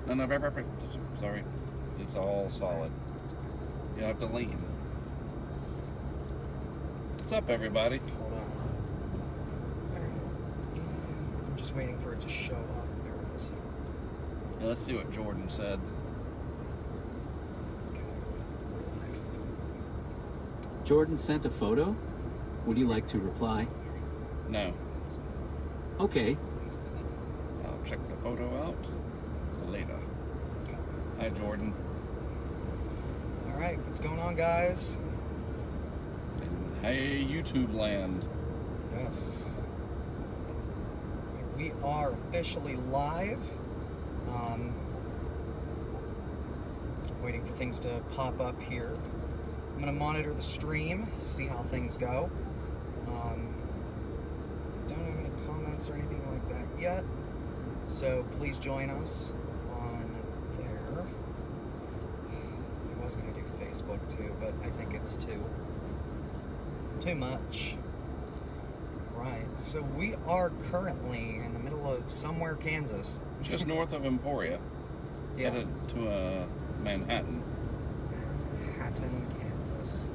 No, sorry. It's all solid. You have to lean. What's up, everybody? Hold on. And I'm just waiting for it to show up. There it is. Let's see what Jordan said. Okay. Jordan sent a photo? Would you like to reply? No. Okay. I'll check the photo out later. Hi, Jordan. All right, what's going on, guys? And hey, YouTube land. Yes. We are officially live. Waiting for things to pop up here. I'm going to monitor the stream, see how things go. Don't have any comments or anything like that yet. So please join us on there. I was going to do Facebook too, but I think it's too much. Right, so we are currently in the middle of somewhere, Kansas. Just north of Emporia. Yeah. Headed to Manhattan. Manhattan, Kansas.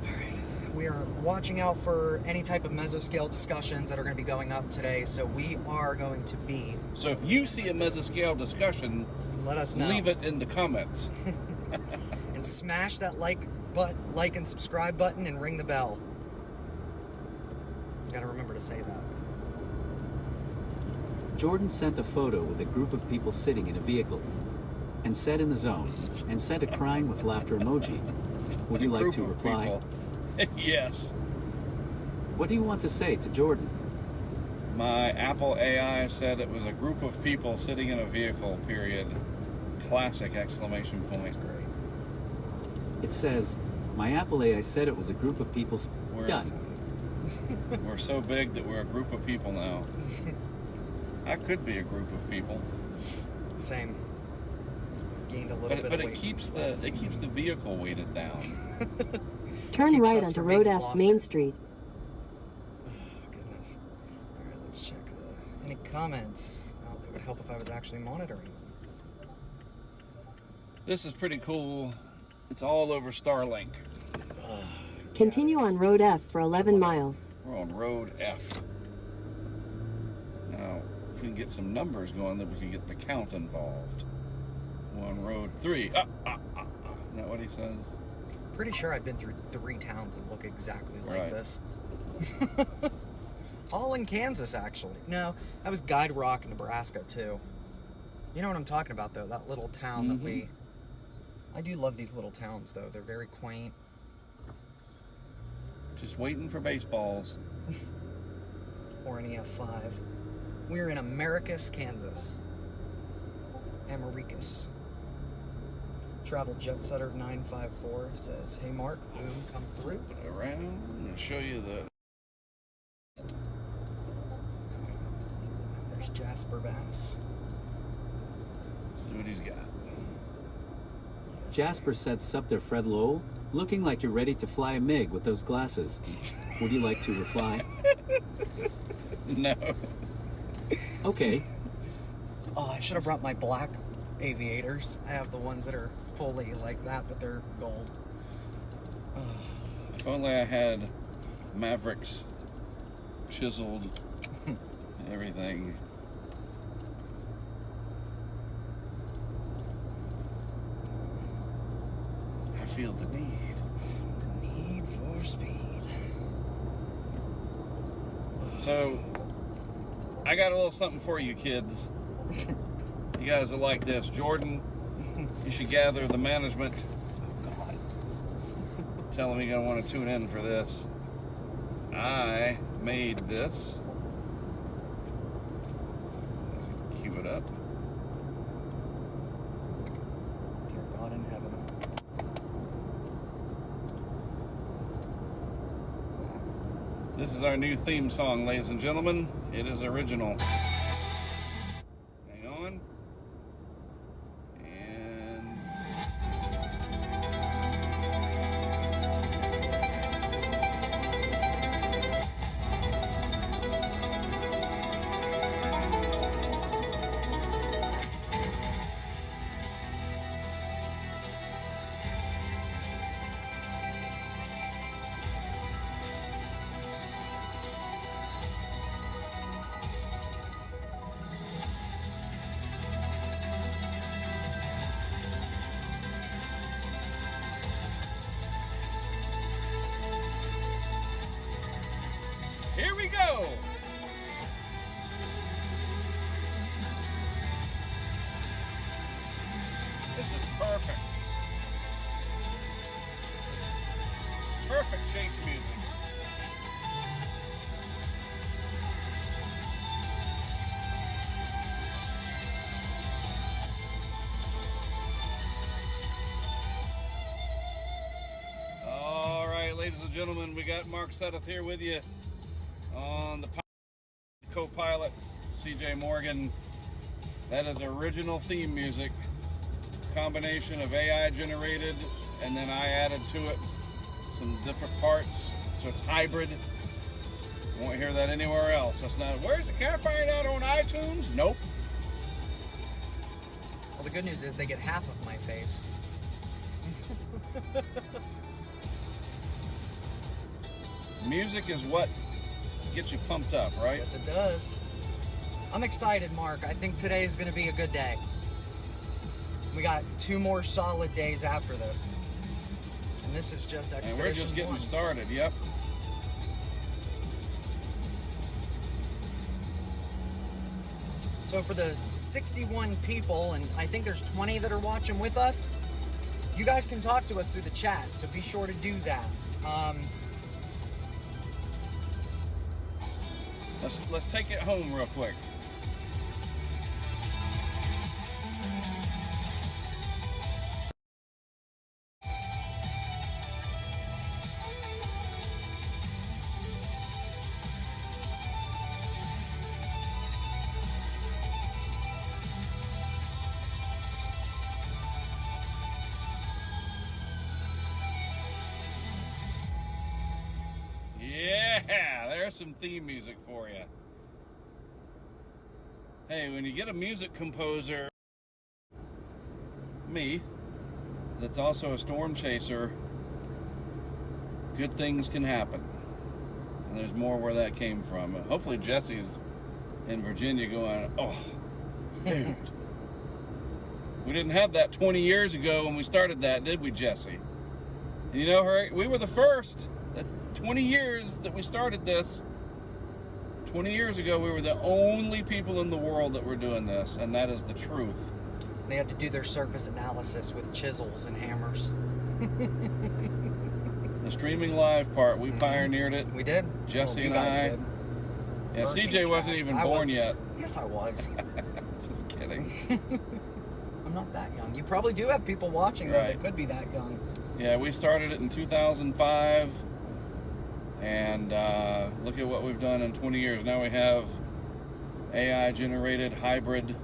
Alright, we are watching out for any type of mesoscale discussions that are going to be going up today, so we are going to be... So if you see a mesoscale discussion, let us know. Leave it in the comments. And smash that like and subscribe button and ring the bell. You gotta remember to say that. Jordan sent a photo with a group of people sitting in a vehicle and said in the zone and sent a crying with laughter emoji. Would you like to reply? Yes. What do you want to say to Jordan? My Apple AI said it was a group of people sitting in a vehicle, period. Classic exclamation point. That's great. It says, my Apple AI said it was a group of people. Done. We're so big that we're a group of people now. I could be a group of people. Same. Gained a little bit of weight. But it keeps the vehicle weighted down. Turn right onto Road F, Main Street. Oh, goodness. All right, let's check any comments. Oh, it would help if I was actually monitoring them. This is pretty cool. It's all over Starlink. Continue on Road F for 11 miles. We're on Road F. Now, if we can get some numbers going, then we can get the count involved. We're on Road 3. Isn't that what he says? Pretty sure I've been through 3 towns that look exactly like this. All in Kansas, actually. No, that was Guide Rock, Nebraska, too. You know what I'm talking about, though? That little town that we... I do love these little towns, though. They're very quaint. Just waiting for baseballs. Or an EF5. We're in Americus, Kansas. Americus. Travel Jet Setter 954 says, hey Mark, boom, come through. Flip it around and show you the... There's Jasper Bass. See what he's got. Jasper said, sup there, Fred Lowell. Looking like you're ready to fly a MiG with those glasses. Would you like to reply? No. Okay. Oh, I should have brought my black aviators. I have the ones that are fully like that, but they're gold. If only I had Mavericks chiseled and everything. I feel the need. The need for speed. So, I got a little something for you kids. You guys are like this. Jordan, you should gather the management. Oh, God. Tell them you're going to want to tune in for this. I made this. Cue it up. Dear God in heaven. This is our new theme song, ladies and gentlemen. It is original. Hang on. And... go. This is perfect. This is perfect chase music. All right, ladies and gentlemen, we got Mark Sudduth here with you on the co-pilot, CJ Morgan. That is original theme music, combination of AI generated, and then I added to it some different parts, so it's hybrid. You won't hear that anywhere else. That's not, where's the, can I find out on iTunes? Nope. Well, the good news is they get half of my face. Music is what gets you pumped up, right? Yes, it does. I'm excited, Mark. I think today is going to be a good day. We got 2 more solid days after this. And this is just Expedition And we're just getting 1. started, yep. So for the 61 people, and I think there's 20 that are watching with us, you guys can talk to us through the chat, so be sure to do that. Let's take it home real quick. Yeah, there's some theme music for you. Hey, when you get a music composer, me, that's also a storm chaser, good things can happen. And there's more where that came from. Hopefully Jesse's in Virginia going, oh, dude. We didn't have that 20 years ago when we started that, did we, Jesse? And you know, we were the first. That's 20 years that we started this. 20 years ago, we were the only people in the world that were doing this, and that is the truth. They had to do their surface analysis with chisels and hammers. The streaming live part, we pioneered it. We did. Jesse Well, and you guys I. did. Yeah, CJ wasn't even born yet. Yes, I was. Just kidding. I'm not that young. You probably do have people watching though Right. that could be that young. Yeah, we started it in 2005, and look at what we've done in 20 years. Now we have AI-generated hybrid.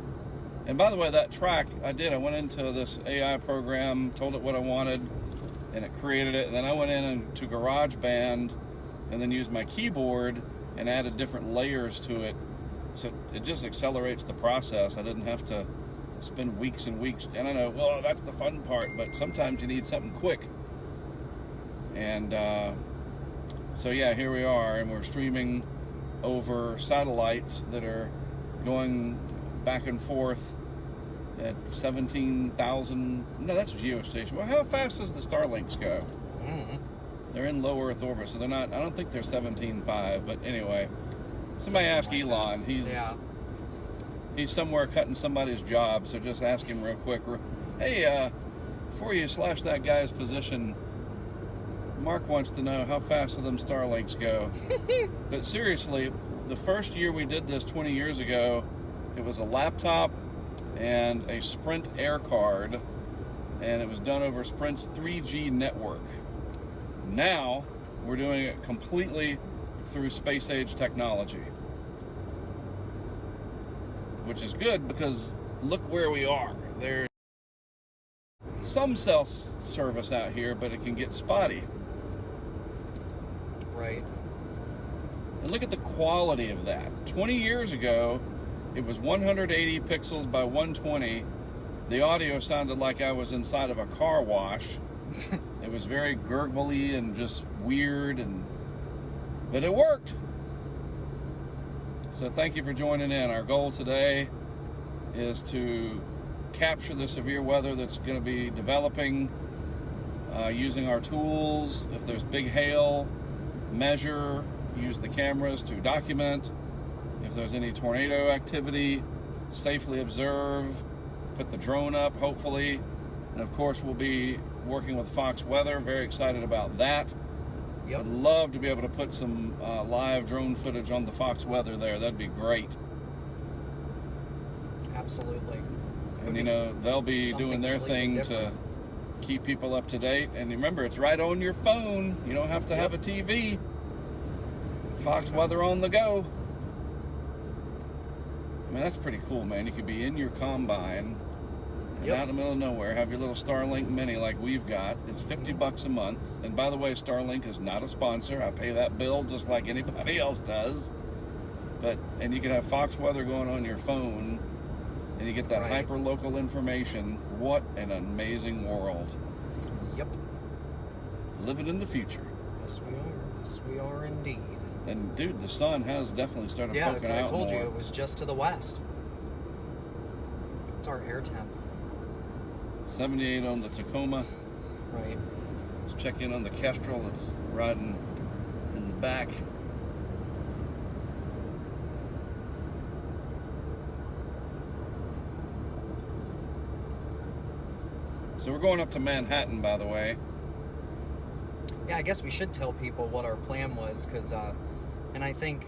And by the way, that track I went into this AI program, told it what I wanted, and it created it. And then I went into GarageBand and then used my keyboard and added different layers to it. So it just accelerates the process. I didn't have to spend weeks and weeks. And I know, well, that's the fun part, but sometimes you need something quick. And so yeah, here we are, and we're streaming over satellites that are going back and forth at 17,000. No, that's geostation. Well, how fast does the Starlinks go? They're in low Earth orbit, so they're not. I don't think they're 17.5. But anyway, somebody ask Elon. He's somewhere cutting somebody's job, so just ask him real quick. Hey, before you slash that guy's position, Mark wants to know how fast do them Starlinks go. But seriously, the first year we did this 20 years ago, it was a laptop and a Sprint Air card, and it was done over Sprint's 3G network. Now, we're doing it completely through space-age technology, which is good because look where we are. There's some cell service out here, but it can get spotty. Right. And look at the quality of that. 20 years ago, it was 180 pixels by 120. The audio sounded like I was inside of a car wash. It was very gurgly and just weird, but it worked. So thank you for joining in. Our goal today is to capture the severe weather that's going to be developing using our tools. If there's big hail, measure use the cameras to document if there's any tornado activity, safely observe, put the drone up, hopefully. And of course, we'll be working with Fox Weather. Very excited about that. Yep. I'd love to be able to put some live drone footage on the Fox Weather there. That'd be great. Absolutely. And, you know, they'll be doing their thing to keep people up to date. And remember, it's right on your phone. You don't have to have a TV. Fox Weather on the go. I mean, that's pretty cool, man. You could be in your combine and out in the middle of nowhere, have your little Starlink Mini like we've got. It's $50 a month. And by the way, Starlink is not a sponsor. I pay that bill just like anybody else does. And you can have Fox Weather going on your phone, and you get that hyper local information. What an amazing world. Yep. Living in the future. Yes, we are. Yes, we are indeed. And dude, the sun has definitely started poking out. I told more. you, it was just to the west. It's our air temp. 78 on the Tacoma. Right. Let's check in on the Kestrel that's riding in the back. So we're going up to Manhattan, by the way. Yeah, I guess we should tell people what our plan was, because, and I think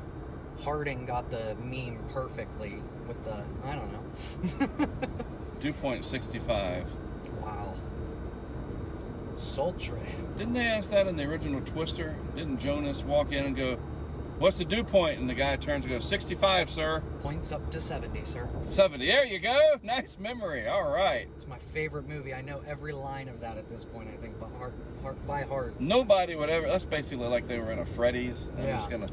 Harding got the meme perfectly with the, I don't know. Dew point 65. Wow. Sultry. Didn't they ask that in the original Twister? Didn't Jonas walk in and go, "What's the dew point?" And the guy turns and goes, 65, sir. Points up to 70, sir. 70. There you go. Nice memory. All right. It's my favorite movie. I know every line of that at this point, I think, by heart. Nobody would ever. That's basically like they were in a Freddy's. I'm just gonna.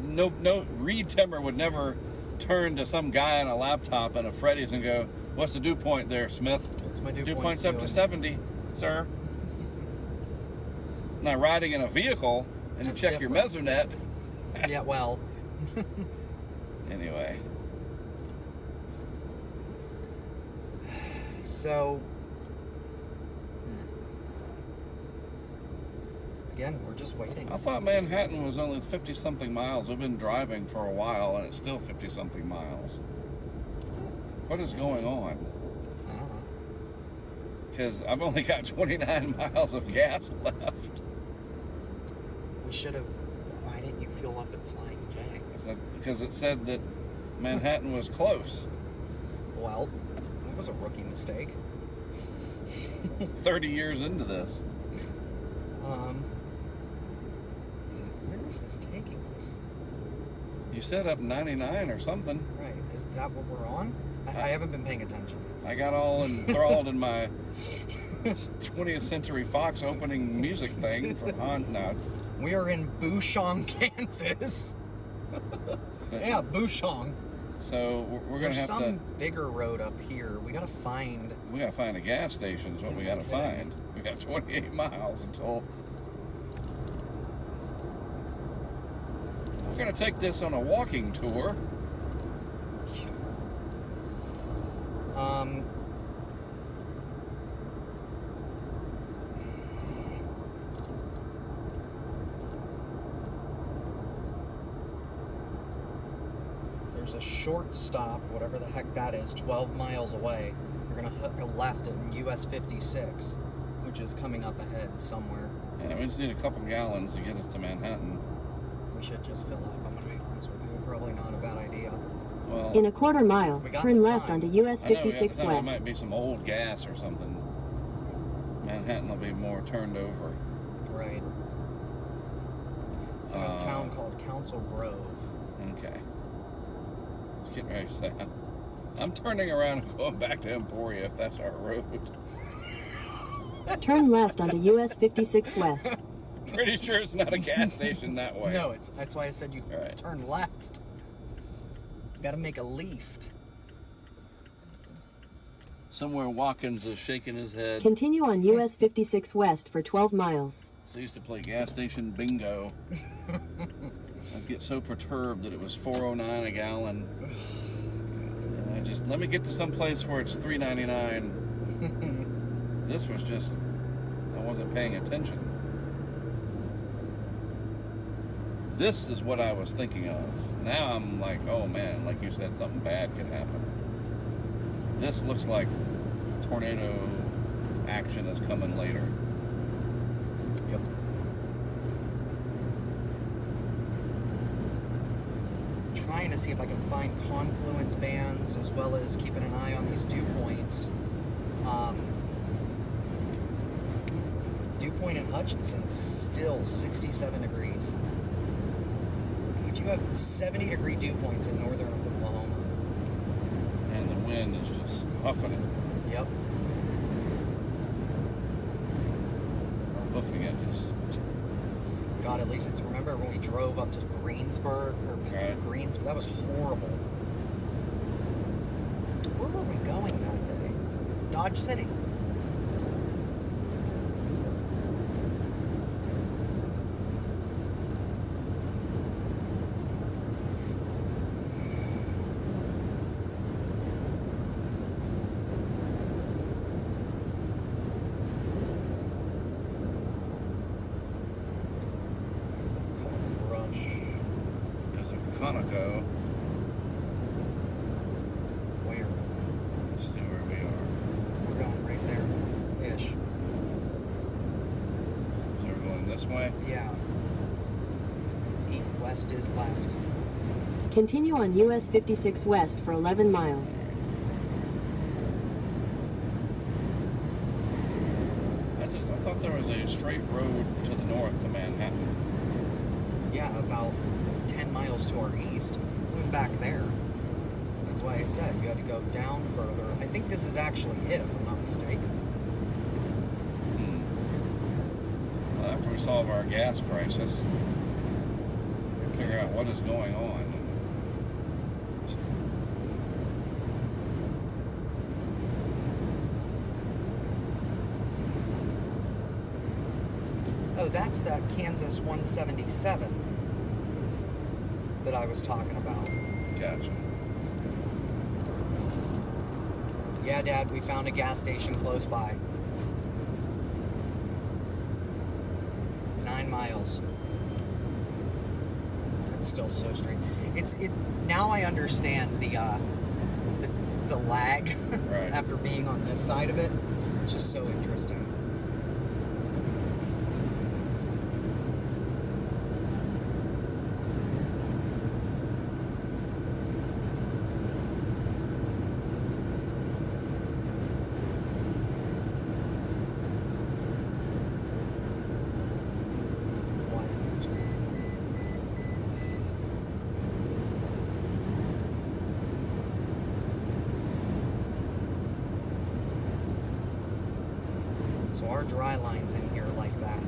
No. Reed Timmer would never turn to some guy on a laptop in a Freddy's and go, "What's the dew point there, Smith?" What's my dew Dew point? point's up to 70, sir. Now riding in a vehicle and you That's check your Mesonet. Yeah, well. Anyway. So, again, we're just waiting. I thought Manhattan was only 50-something miles. We've been driving for a while, and it's still 50-something miles. What is going on? I don't know. Because I've only got 29 miles of gas left. We should have. Why didn't you fuel up at Flying J? Because it said that Manhattan was close. Well, that was a rookie mistake. 30 years into this. Where is this taking us? You set up 99 or something. Right. Is that what we're on? I haven't been paying attention. I got all enthralled in my 20th Century Fox opening music thing from Han. No, it's... We are in Bouchon, Kansas. Yeah, Bouchon. So we're going to have There's some bigger road up here. We gotta find a gas station is what we got to find. We got 28 miles until... We're going to take this on a walking tour. There's a short stop, whatever the heck that is, 12 miles away. We're gonna hook a left at US 56, which is coming up ahead somewhere. Yeah, we just need a couple gallons to get us to Manhattan. We should just fill up. I'm gonna be honest with you. Probably not a bad idea. Well, In a quarter mile, We got turn the left time. onto US I know, 56 it West. might be some old gas or something. Manhattan will be more turned over. Right. It's in a town called Council Grove. Okay. Let's get ready to say. I'm turning around and going back to Emporia if that's our road. Turn left onto US 56 West. Pretty sure it's not a gas station that way. No, that's why I said you Right. turn left. You gotta make a left. Somewhere Watkins is shaking his head. Continue on US 56 West for 12 miles. So I used to play gas station bingo. I'd get so perturbed that it was $4.09 a gallon. And I just, let me get to some place where it's $3.99. This was just, I wasn't paying attention. This is what I was thinking of. Now I'm like, oh man, like you said, something bad could happen. This looks like tornado action is coming later. Yep. Trying to see if I can find confluence bands as well as keeping an eye on these dew points. Dew point in Hutchinson's still 67 degrees. But you have 70-degree dew points in northern Oklahoma. And the wind is just huffing it. Yep. Or hoofing it. Just, God, at least it's, remember when we drove up to Greensburg, or Right. Greensburg, that was horrible. Where were we going that day? Dodge City. What is that called? Brush. there's a Conoco. Where? Let's see where we are. We're going right there. Ish. So we're going this way. Yeah. West is left. Continue on US 56 West for 11 miles. I thought there was a straight road to the north to Manhattan. Yeah, about 10 miles to our east. We went back there. That's why I said you had to go down further. I think this is actually it, if I'm not mistaken. Well, after we solve our gas crisis, we'll figure out what is going on. Oh, that's that Kansas 177 that I was talking about. Gotcha. Yeah, Dad, we found a gas station close by. 9 miles. That's still so strange. It now I understand the lag Right. after being on this side of it. It's just so interesting. Why did I just... So our dry line's in here like that.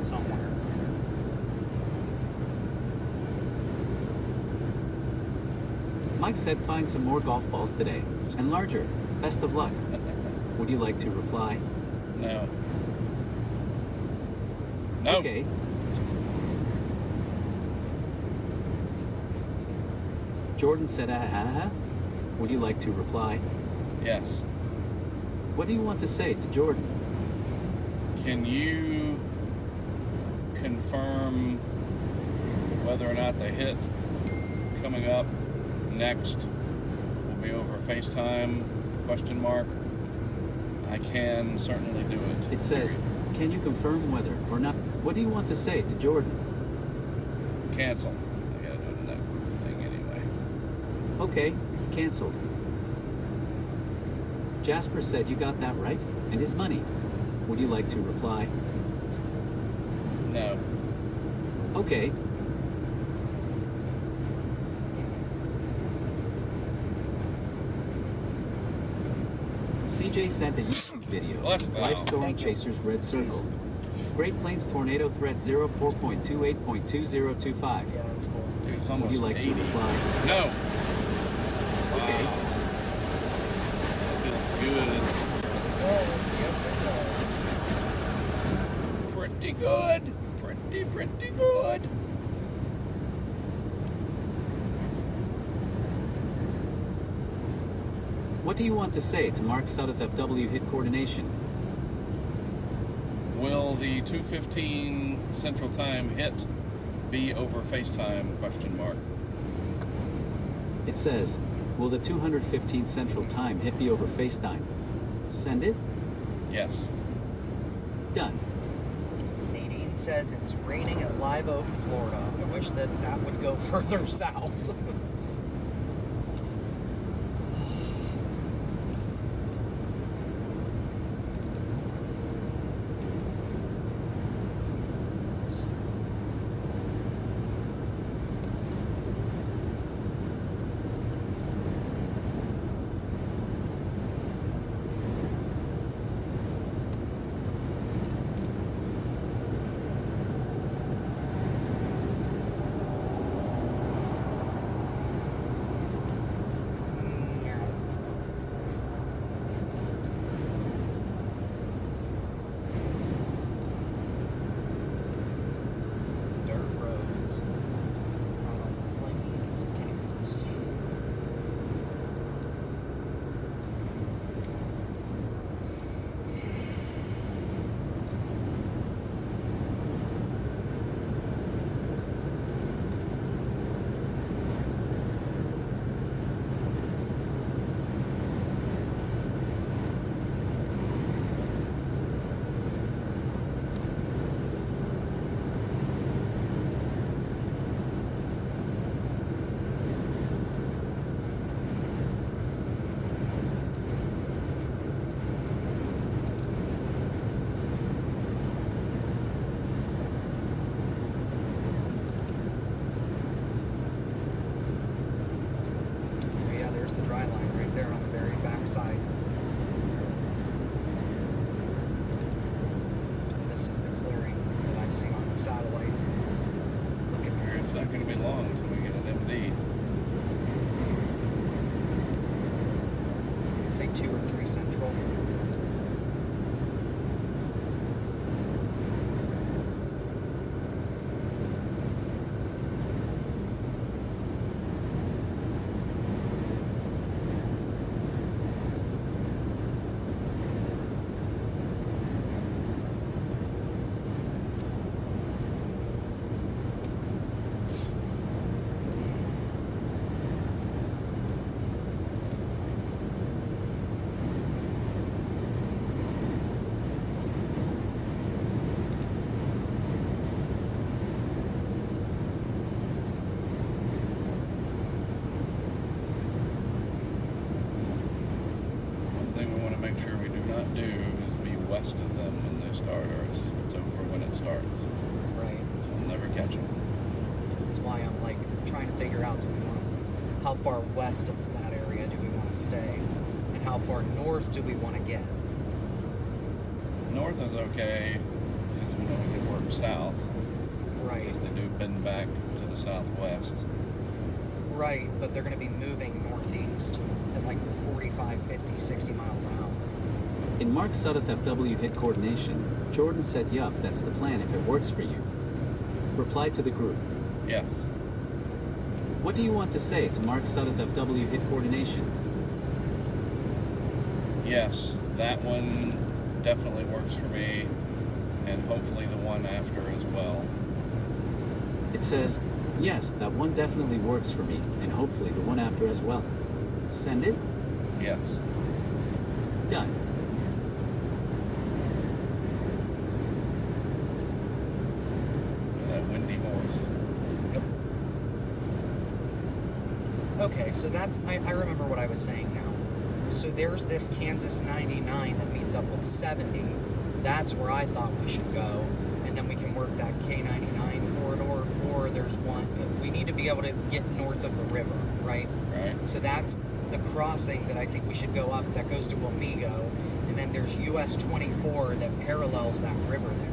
Somewhere. Mike said find some more golf balls today, and larger. Best of luck. Would you like to reply? No. No. Okay. Jordan said, Would you like to reply? Yes. What do you want to say to Jordan? Can you confirm whether or not the hit coming up next will be over FaceTime? Question mark. I can certainly do it. It says, can you confirm whether or not? What do you want to say to Jordan? Cancel. I gotta do it in that group thing anyway. Okay, canceled. Jasper said you got that right, and his money. Would you like to reply? No. Okay. CJ sent a YouTube video. Bless thou. Live Storm Thank you. Chasers Red Circle. Great Plains Tornado Threat 04.28.2025. Yeah, that's cool. Dude, it's Would almost you like 80. to reply? No. Okay. Wow. Feels good. Yes, it does. Yes, it does. Pretty good. Pretty good. What do you want to say to Mark Sudduth FW hit coordination? Will the 2:15 Central Time hit be over FaceTime? Question mark. It says, will the 215 Central Time hit be over FaceTime? Send it? Yes. Done. Nadine says it's raining at Live Oak, Florida. I wish that would go further south. Side. And this is the clearing that I see on the satellite. Look at there. It's not going to be long until we get an MD. Say 2 or 3 Central. Make sure we do not do is be west of them when they start, or it's over when it starts. Right. So we'll never catch them. That's why I'm like trying to figure out how far west of that area do we want to stay, and how far north do we want to get. North is okay because we know we can work south. Right. Because they do bend back to the southwest. Right, but they're going to be moving northeast at like 45, 50, 60 miles an hour. In Mark's Sudduth FW hit coordination, Jordan said, yup, that's the plan if it works for you. Reply to the group. Yes. What do you want to say to Mark's Sudduth FW hit coordination? Yes, that one definitely works for me, and hopefully the one after as well. It says, yes, that one definitely works for me, and hopefully the one after as well. Send it? Yes. Done. That windy horse. Yep. Okay, so that's, I remember what I was saying now. So there's this Kansas 99 that meets up with 70. That's where I thought we should go. And then we can work that K99 corridor, or there's one, we need to be able to get north of the river, right? Right. So that's the crossing that I think we should go up, that goes to Wamego, and then there's US 24 that parallels that river there,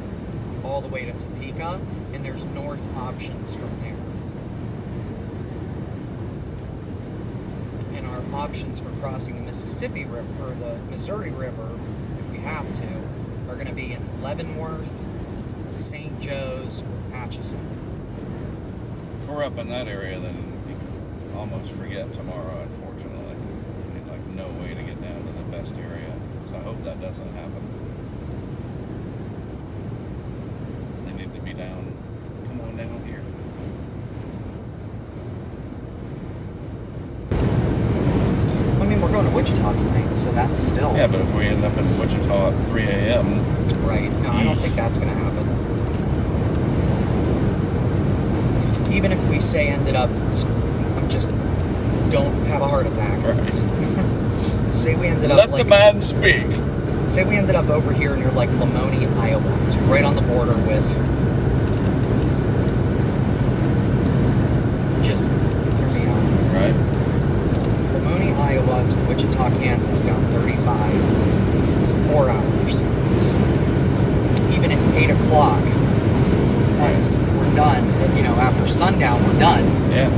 all the way to Topeka, and there's north options from there. And our options for crossing the Mississippi River, or the Missouri River, if we have to, are going to be in Leavenworth, St. Joe's, or Atchison. If we're up in that area, then you can almost forget tomorrow, unfortunately. Like no way to get down to the best area. So I hope that doesn't happen. Wichita tonight, so that's still... Yeah, but if we end up in Wichita at 3 a.m. Right. No, I don't think that's going to happen. Even if we say ended up... don't have a heart attack. Right. Say we ended up Let like... the man speak. Say we ended up over here near like Lamoni, Iowa. It's right on the border with... Just... Hear me out. Right. Lamoni, Iowa to Wichita, Kansas, down 35. It's 4 hours. Even at 8 o'clock, we're done. You know, after sundown, we're done. Yeah.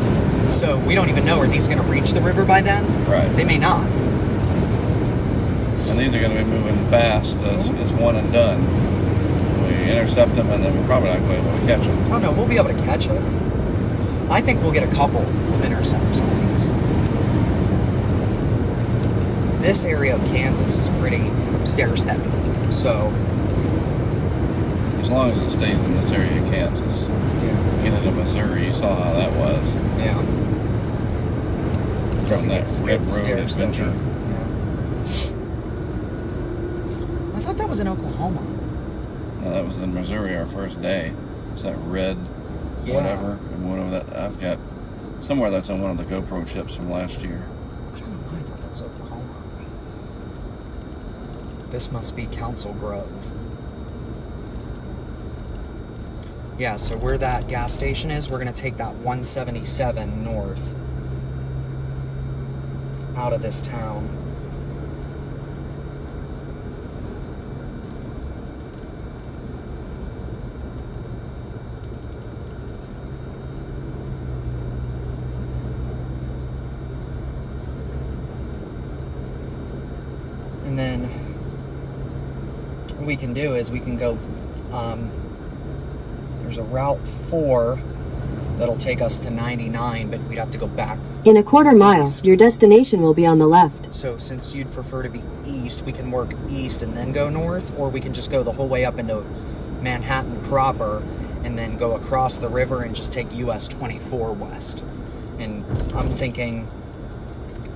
So we don't even know, are these going to reach the river by then? Right. They may not. And these are going to be moving fast. So it's one and done. We intercept them, and then we're probably not going to be able to catch them. Oh no, we'll be able to catch it. I think we'll get a couple of intercepts on these. This area of Kansas is pretty stair-steppy, so... As long as it stays in this area of Kansas. Yeah. Get into Missouri, you saw how that was. Yeah. From Doesn't that get Red Road stair-steppy. adventure. Yeah. I thought that was in Oklahoma. No, that was in Missouri our first day. It's that red whatever. And one of that, I've got somewhere that's on one of the GoPro chips from last year. I don't know why I thought that was Oklahoma. This must be Council Grove. Yeah, so where that gas station is, we're going to take that 177 north out of this town. And then what we can do is we can go... there's a Route 4 that'll take us to 99, but we'd have to go back. In a quarter mile, east. your destination will be on the left. So since you'd prefer to be east, we can work east and then go north, or we can just go the whole way up into Manhattan proper and then go across the river and just take US 24 west. And I'm thinking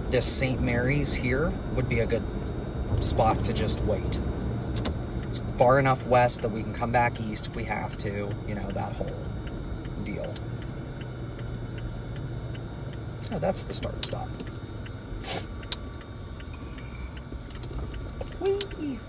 this St. Mary's here would be a good spot to just wait. It's far enough west that we can come back east if we have to, you know, that whole deal. Oh, that's the start stop. Whee!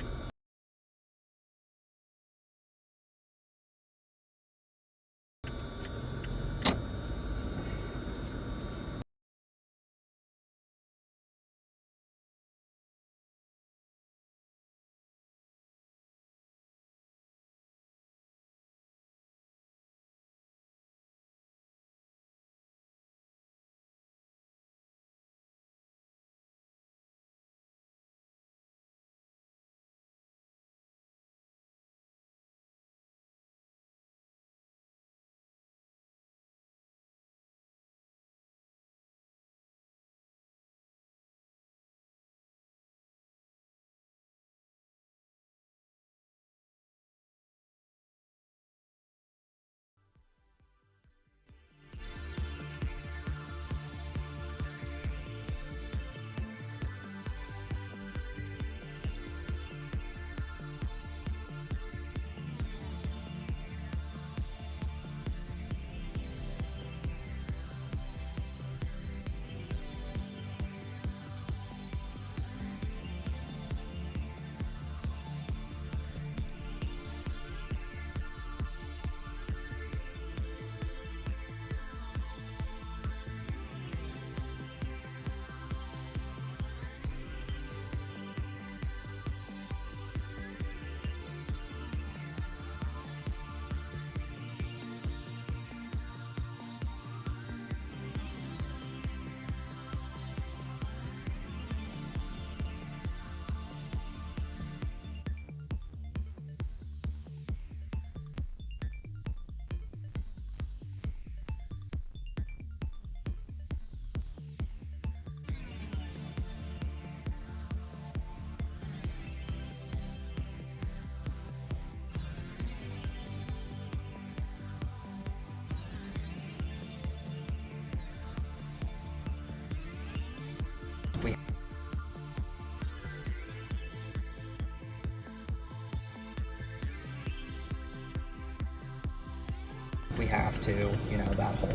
if we have to, you know, that whole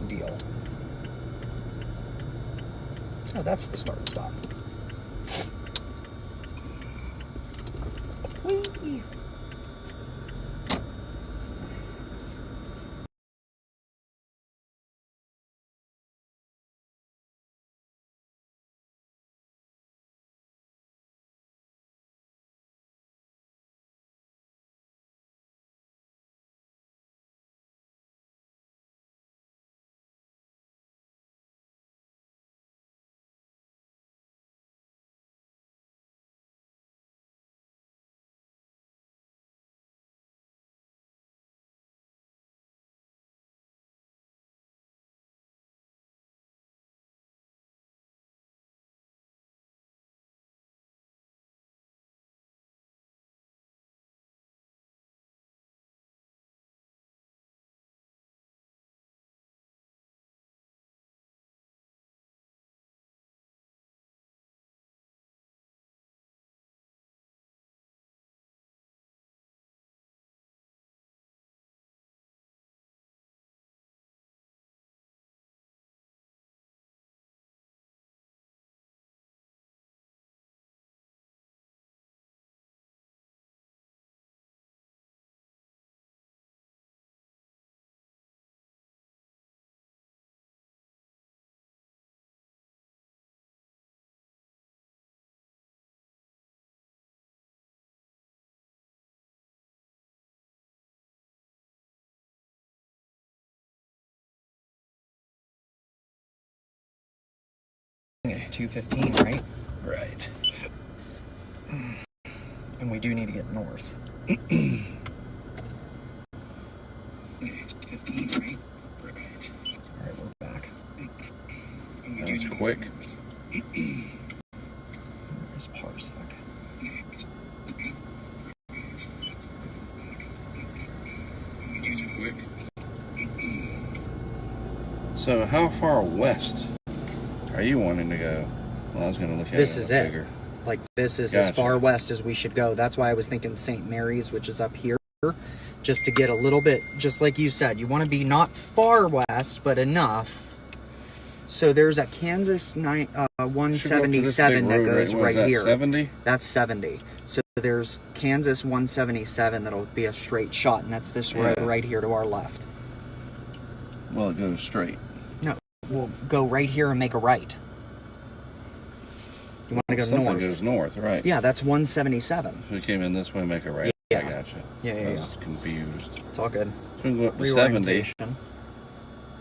deal. Oh, that's the start stop. Whee! Okay, 215, right? Right. And we do need to get north. 15, right? Right. Alright, we're back. That was quick. Where's Parsec? So how far west are you wanting to go? Well, I was going to look at This it is a it. bigger. Like, this is as Gotcha. far west as we should go. That's why I was thinking St. Mary's, which is up here, just to get a little bit, just like you said, you want to be not far west, but enough. So there's a Kansas 177 that goes right here. 70? That's 70. So there's Kansas 177 that'll be a straight shot, and that's this road Yeah. right here to our left. Well, it goes straight. No, we'll go right here and make a right. You want to go Something north? goes north, right? Yeah, that's 177. We came in this way, make a right. Yeah. I gotcha. Yeah, I was confused. It's all good. So we can go up to 70 Reorientation.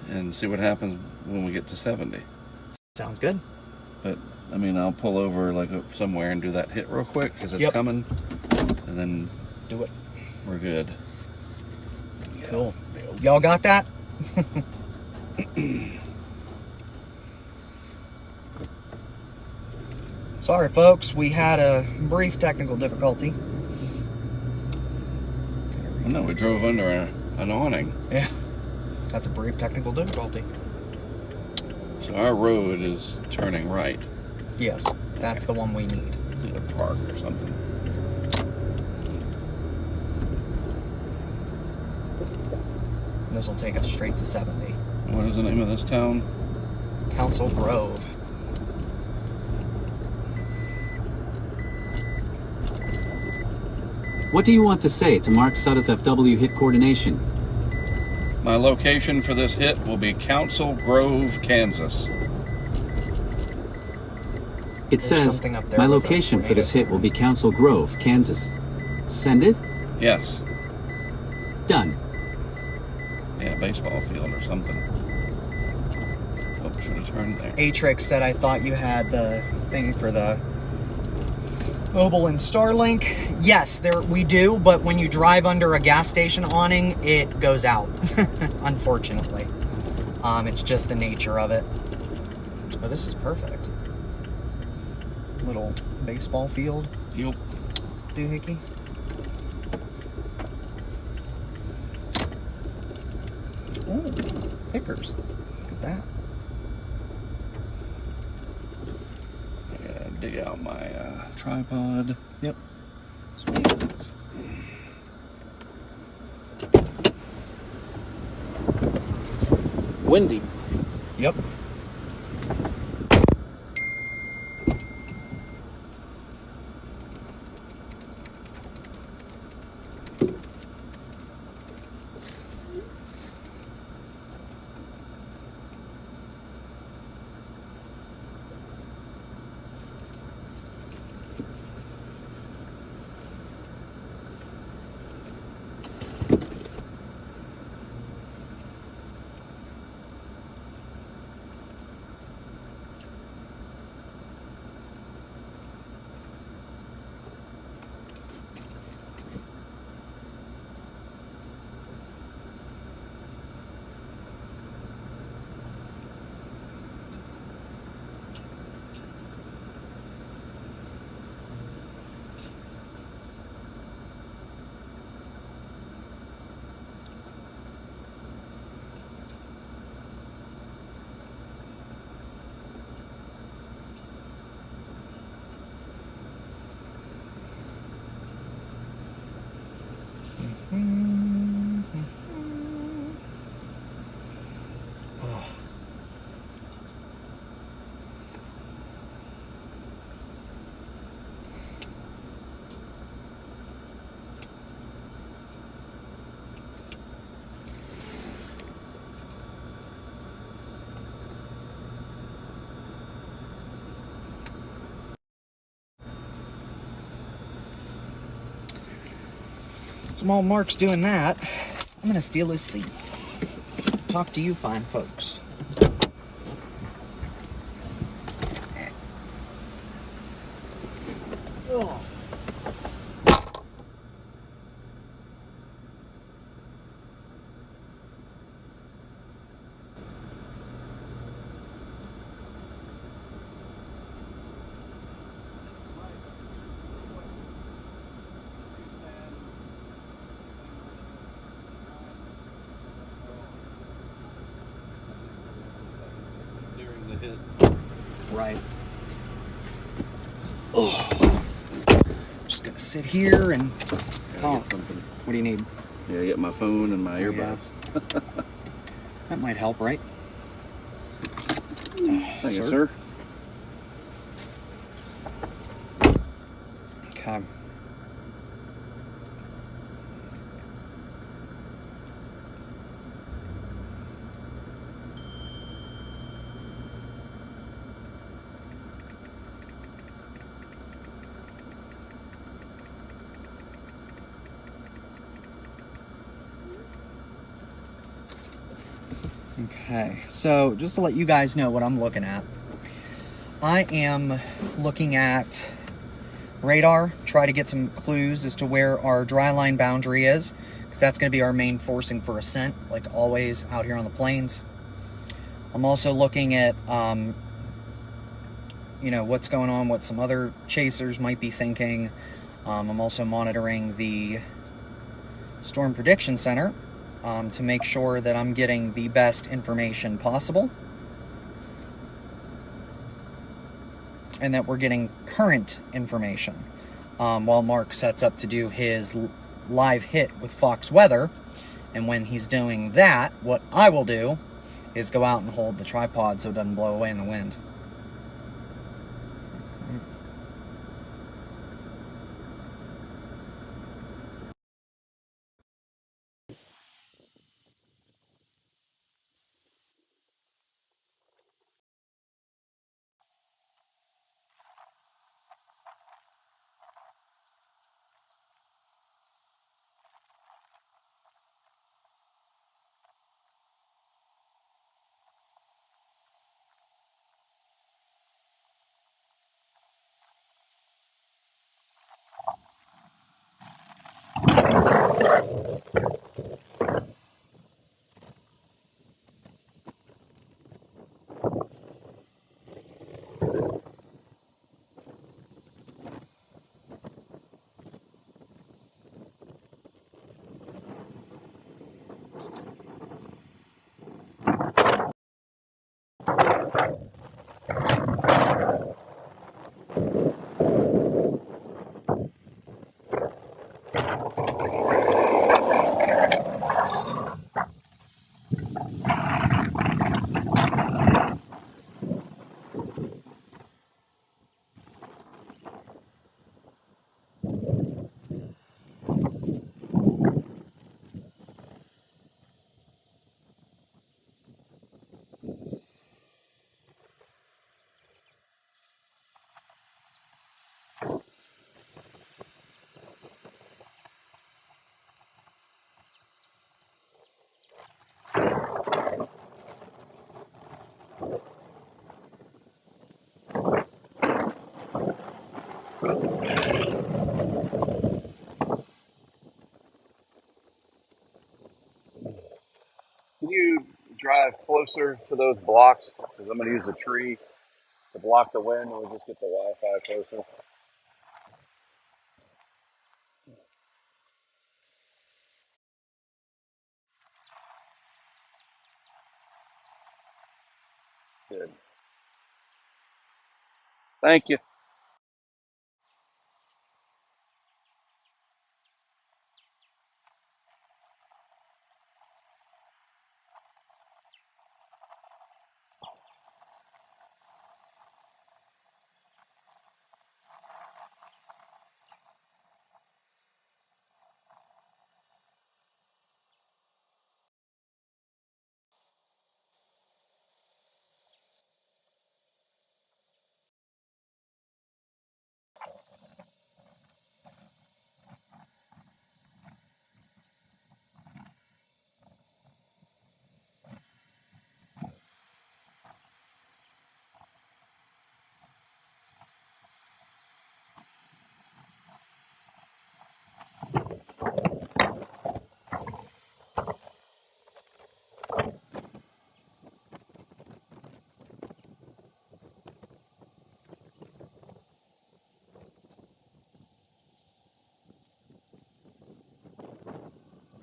and see what happens when we get to 70. Sounds good. But, I mean, I'll pull over like somewhere and do that hit real quick because it's Yep. coming. And then Do it. we're good. Cool. Y'all got that? Sorry, folks. We had a brief technical difficulty. Oh, no, we drove under an awning. Yeah. That's a brief technical difficulty. So our road is turning right. Yes, that's the one we need. Is it a park or something? This will take us straight to 70. What is the name of this town? Council Grove. What do you want to say to mark Sudduth FW hit coordination? My location for this hit will be Council Grove, Kansas. It There's says, something up there my with a location for this tornado hit will be Council Grove, Kansas. Send it? Yes. Done. Yeah, baseball field or something. Oh, should have turned there. Atrix said I thought you had the thing for the Mobile and Starlink. Yes, there we do, but when you drive under a gas station awning, it goes out. Unfortunately. It's just the nature of it. Oh, this is perfect. Little baseball field, Yep. doohickey. Ooh, pickers. Look at that. I gotta dig out my tripod. Yep. Sweet. windy. Yep. So while Mark's doing that, I'm gonna steal his seat. Talk to you fine folks. Oh. During the hit. Right. Oh. Just gonna sit here and talk. Something. What do you need? Yeah, I get my phone and my Yeah. earbuds. That might help, right? Thank you, sir. Okay. Okay, so just to let you guys know what I'm looking at, I am looking at radar, try to get some clues as to where our dry line boundary is, because that's going to be our main forcing for ascent, like always out here on the plains. I'm also looking at, what's going on, what some other chasers might be thinking. I'm also monitoring the Storm Prediction Center to make sure that I'm getting the best information possible and that we're getting current information while Mark sets up to do his live hit with Fox Weather. And when he's doing that, what I will do is go out and hold the tripod so it doesn't blow away in the wind. you drive closer to those blocks? Because I'm going to use a tree to block the wind, and we'll just get the Wi-Fi closer. Good. Thank you.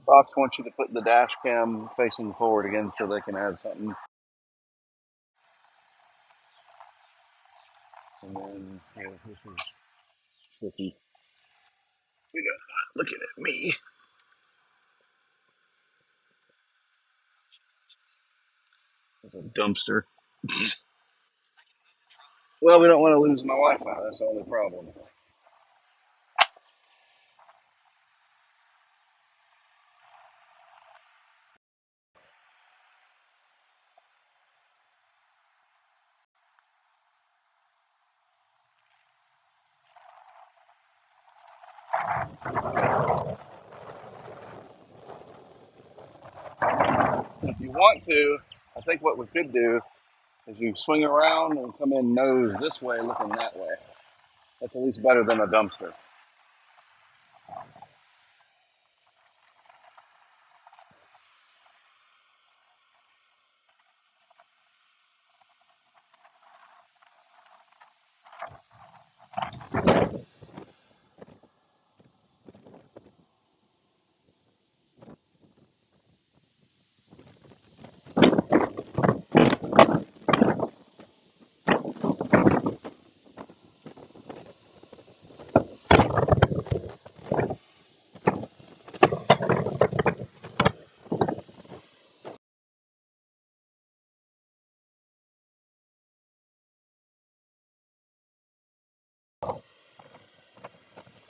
Fox wants you to put the dash cam facing forward again so they can add something. And then, yeah, this is tricky. We got looking at me. It's a dumpster. Well, we don't want to lose my Wi-Fi. That's the only problem. If you want to, I think what we could do is you swing around and come in nose this way, looking that way. That's at least better than a dumpster.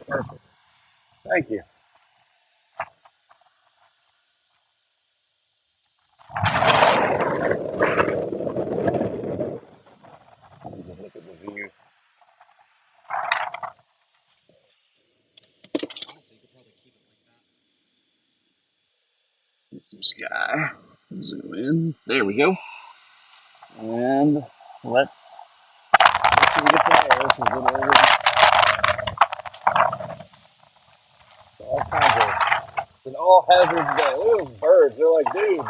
Perfect. Thank you. Let me just look at the view. Honestly, you could probably keep it like that. Get some sky. Zoom in. There we go. And let's make sure we get some air because all kinds of. It's an all hazards day. Look at those birds. They're like, dude.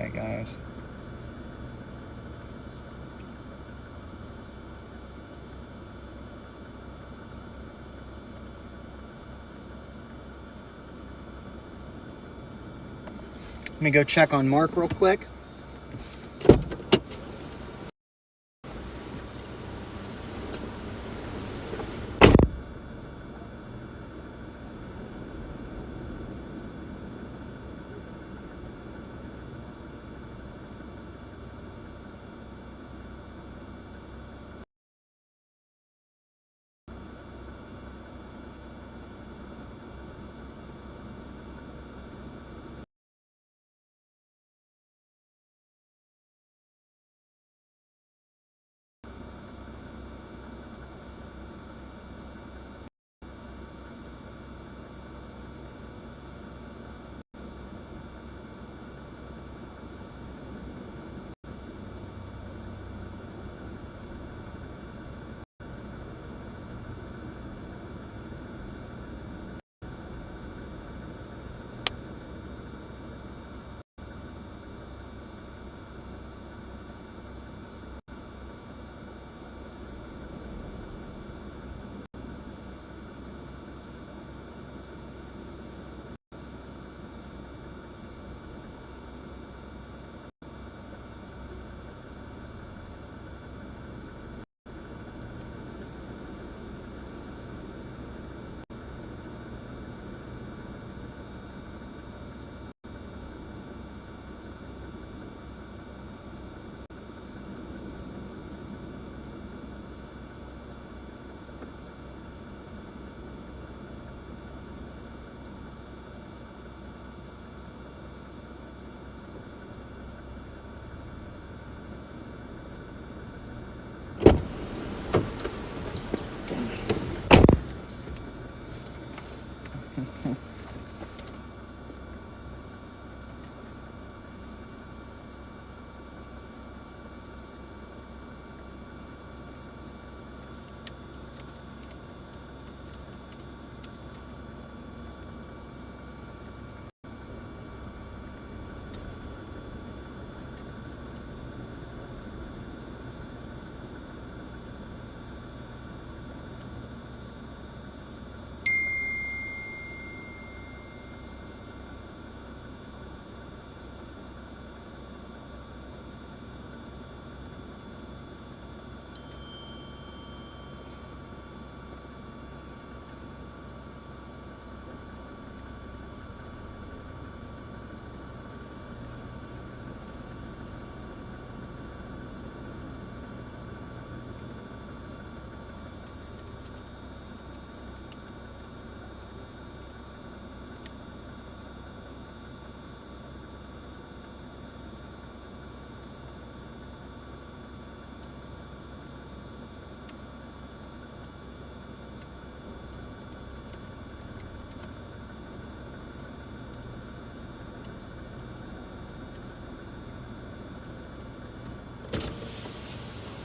Okay, guys. Let me go check on Mark real quick.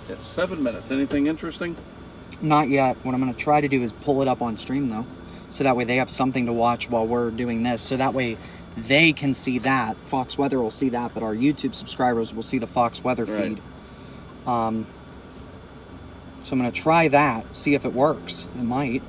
It's 7 minutes. Anything interesting? Not yet. What I'm going to try to do is pull it up on stream, though. So that way they have something to watch while we're doing this. So that way they can see that. Fox Weather will see that, but our YouTube subscribers will see the Fox Weather feed. So I'm going to try that, see if it works. It might.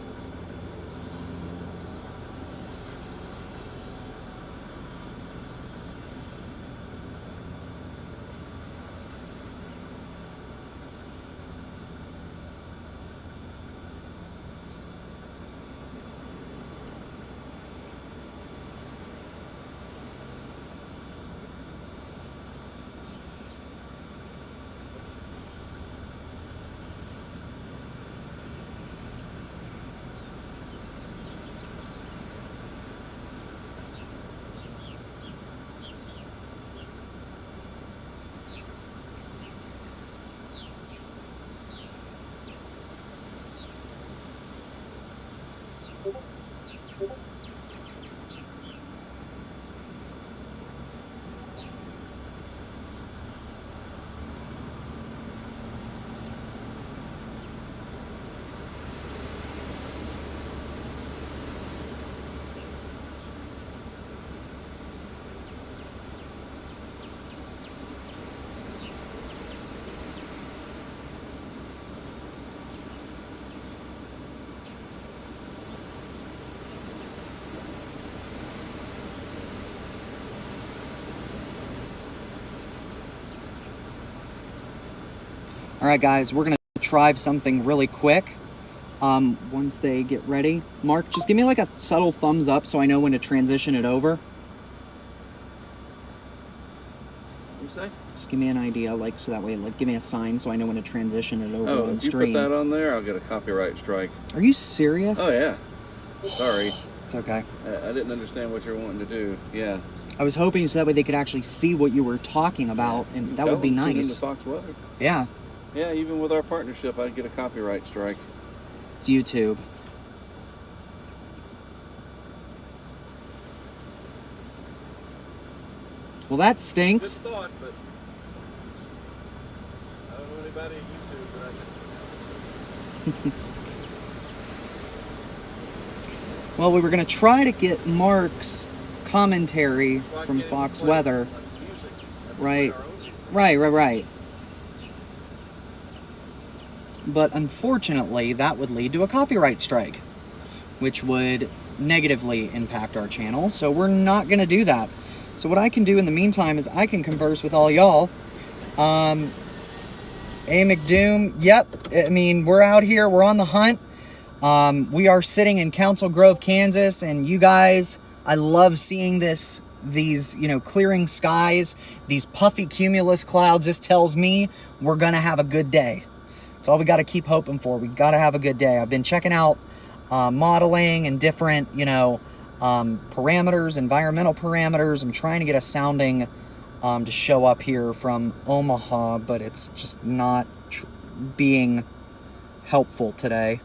All right, guys, we're going to try something really quick. Once they get ready. Mark, just give me like a subtle thumbs up so I know when to transition it over. What do you say? Just give me an idea, like, so that way, like, give me a sign so I know when to transition it over Oh, on if you stream. put that on there, I'll get a copyright strike. Are you serious? Oh, yeah. Sorry. It's okay. I didn't understand what you're wanting to do. Yeah. I was hoping so that way they could actually see what you were talking about, and that Tell would be them, tune into nice. Fox Weather. Yeah, Yeah, even with our partnership, I'd get a copyright strike. it's YouTube. Well, that stinks. Good thought, but I don't know anybody at YouTube, but I can. Well, we were going to try to get Mark's commentary from Fox Weather. Right. Right. But unfortunately, that would lead to a copyright strike, which would negatively impact our channel. So we're not going to do that. So what I can do in the meantime is I can converse with all y'all. A McDoom, yep. I mean, we're out here. We're on the hunt. We are sitting in Council Grove, Kansas, and you guys, I love seeing these, you know, clearing skies, these puffy cumulus clouds. This tells me we're going to have a good day. That's all we got to keep hoping for. We got to have a good day. I've been checking out modeling and different, you know, parameters, environmental parameters. I'm trying to get a sounding to show up here from Omaha, but it's just not being helpful today.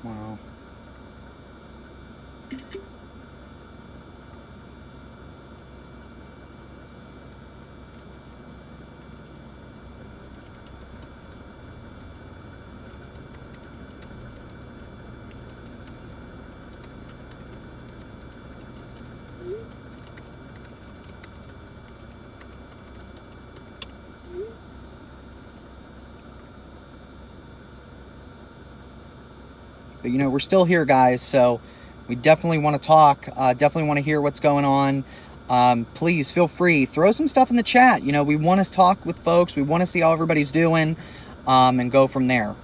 Wow. But you know, we're still here, guys, so we definitely want to talk, definitely want to hear what's going on. Please feel free, throw some stuff in the chat. You know, we want to talk with folks, we want to see how everybody's doing, and go from there.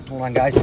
Hold on, guys.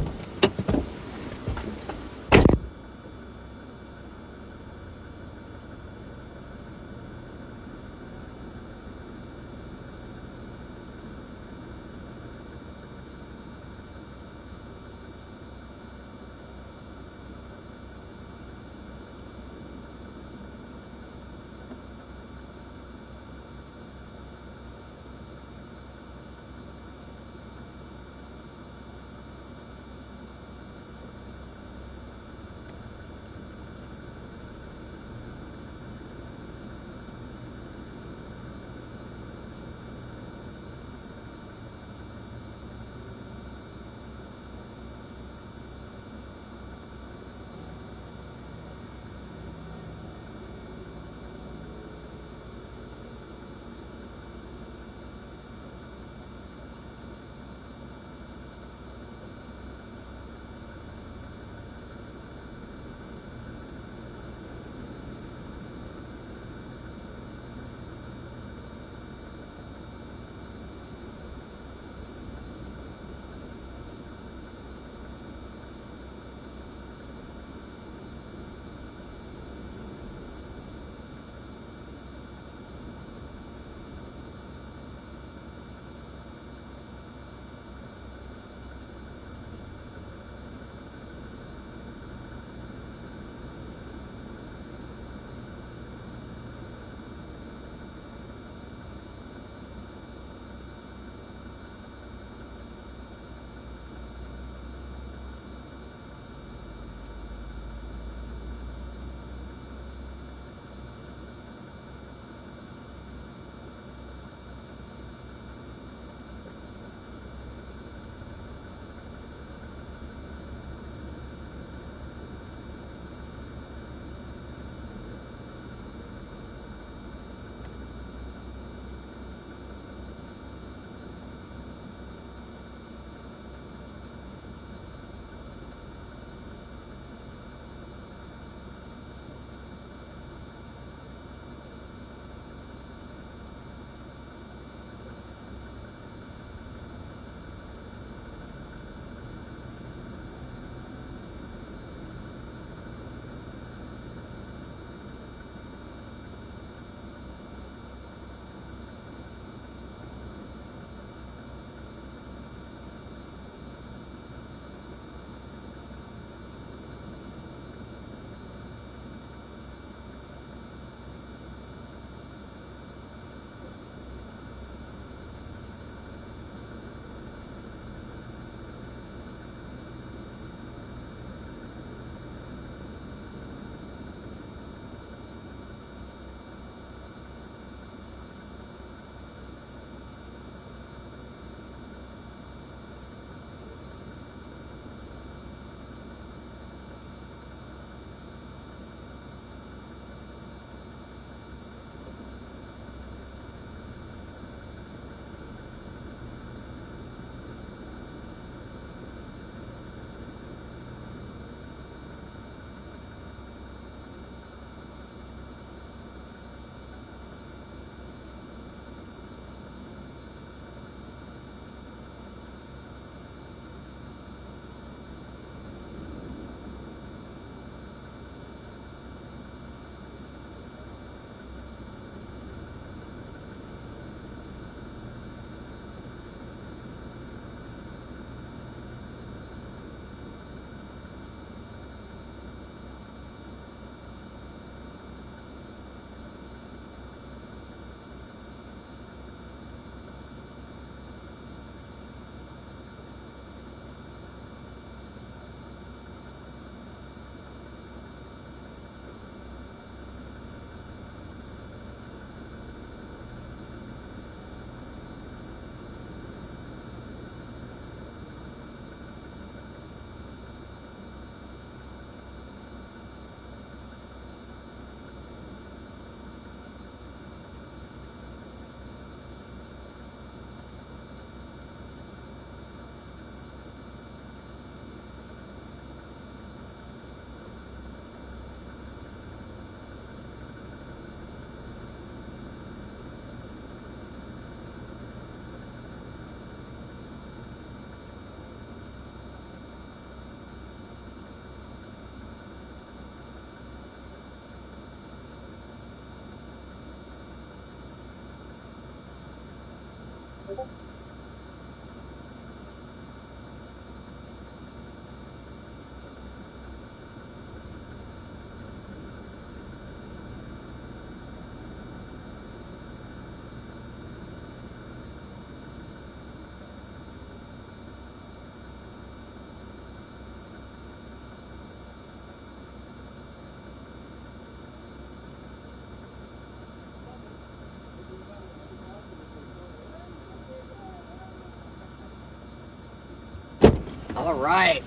All right.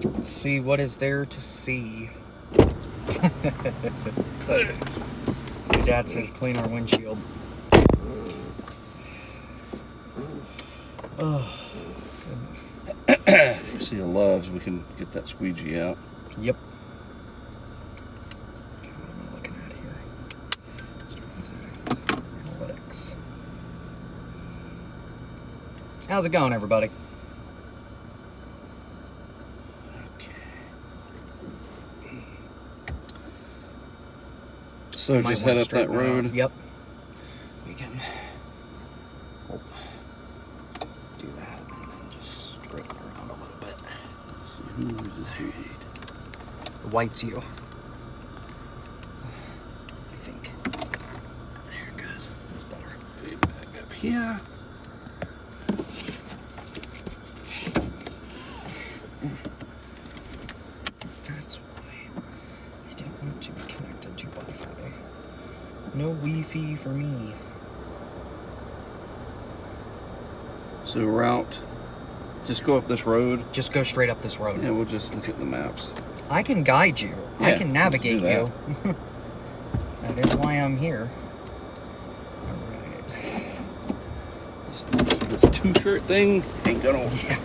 Let's see what is there to see. Your dad says clean our windshield. Oh, goodness. If you see a Loves, we can get that squeegee out. Yep. What am I looking at here? Analytics. How's it going, everybody? So just head up that road. Yep. We can do that and then just straighten around a little bit. See, who is this here? The white's you. I think. There it goes. That's better. Okay, back up here. That's why I don't want to be connected to Wi-Fi. No Wi-Fi for me. So route, just go up this road. Just go straight up this road. Yeah, we'll just look at the maps. I can guide you. I Yeah, can let's navigate do you. That is why I'm here. Alright. This two-shirt thing ain't gonna. Yeah.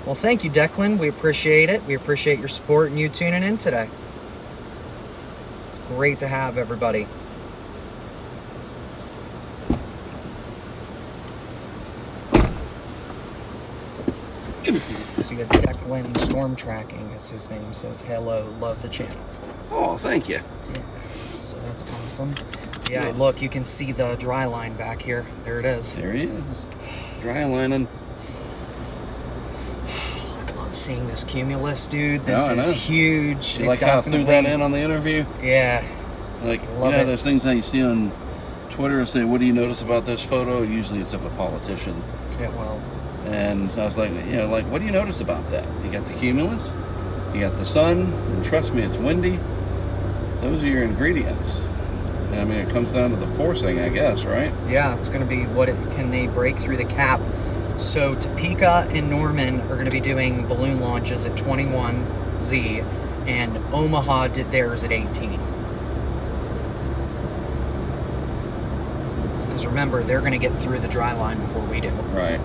Well, thank you, Declan. We appreciate it. We appreciate your support and you tuning in today. It's great to have everybody. So you got Declan Storm Tracking, as his name says. Hello, love the channel. Oh, thank you. Yeah, so that's awesome. Yeah, look, you can see the dry line back here. There it is. There he is. Dry lining. I love seeing this cumulus, dude. This I know. is huge. You It like how I threw that definitely- in on the interview? Yeah. Like, Love you know it. those things that you see on Twitter say, what do you notice about this photo? Usually it's of a politician. Yeah, well, And I was like, like, what do you notice about that? You got the cumulus, you got the sun, and trust me, it's windy. Those are your ingredients. And I mean, it comes down to the forcing, I guess, right? yeah, it's going to be can they break through the cap? So Topeka and Norman are going to be doing balloon launches at 21Z, and Omaha did theirs at 18. Because remember, they're going to get through the dry line before we do. Right.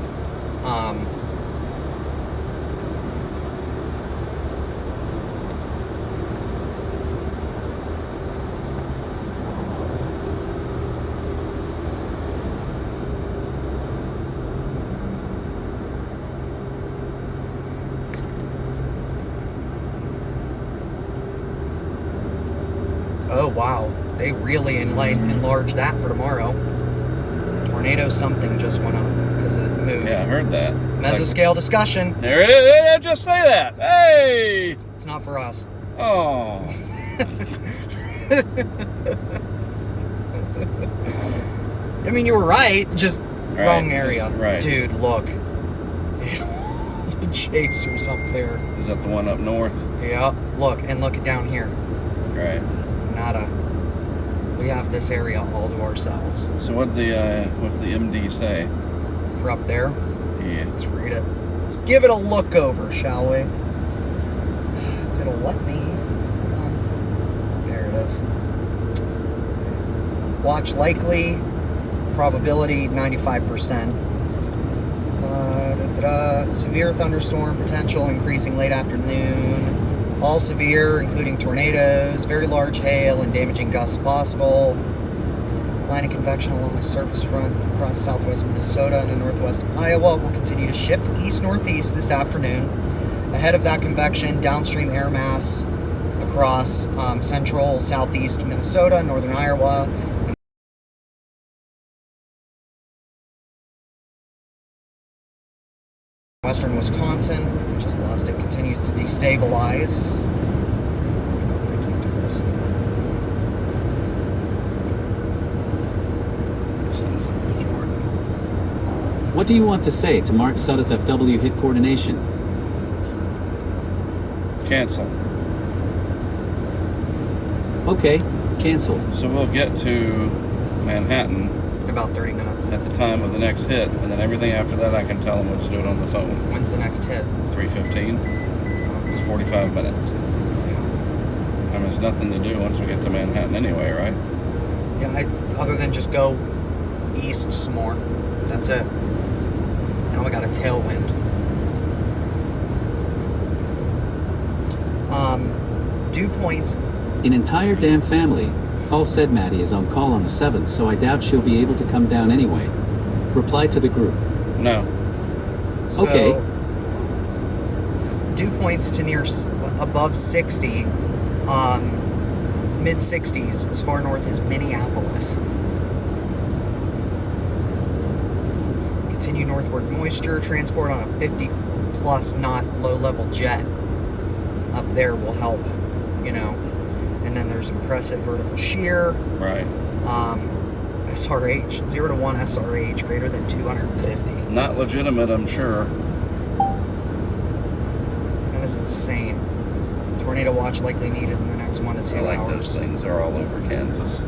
Oh, wow. They really enlarged that for tomorrow. Tornado something just went on because it moved. Yeah, I heard that. Mesoscale discussion. There it is. Hey, just say that. Hey. It's not for us. Oh. I mean, you were right. Just Right, wrong area. just- right. Dude, look. The chasers up there. Is that the one up north? Yeah. Look, and look down here. Right. Nada. We have this area all to ourselves. So what's the MD say? For up there. Yeah. Let's read it. Let's give it a look over, shall we? If it'll let me. Come on. There it is. Watch likely. Probability 95%. Severe thunderstorm potential increasing late afternoon. All severe, including tornadoes, very large hail, and damaging gusts possible. Line of convection along the surface front across southwest Minnesota and northwest Iowa will continue to shift east-northeast this afternoon ahead of that convection, downstream air mass across central, southeast Minnesota, northern Iowa, western Wisconsin. Just lost it. Continues to destabilize. I can't do this. What do you want to say to mark Sudduth FW hit coordination? Cancel. Okay, cancel. So we'll get to Manhattan In about 30 minutes. at the time of the next hit, and then everything after that I can tell them we'll just do it on the phone. When's the next hit? 3:15. It's 45 minutes. I mean, there's nothing to do once we get to Manhattan anyway, right? Yeah, other than just go east some more. That's it. Now we got a tailwind. Dew points. An entire damn family. Paul said Maddie is on call on the 7th, so I doubt she'll be able to come down anyway. Reply to the group. No. So, Okay. Dew points to near above 60, mid 60s, as far north as Minneapolis. Continue northward moisture transport on a 50 plus knot low level jet up there will help, you know. And then there's impressive vertical shear. Right. SRH, 0 to 1 SRH greater than 250. Not legitimate, I'm sure. That is insane. Tornado watch likely needed in the next 1 to 2 I like hours. those things. They're all over Kansas.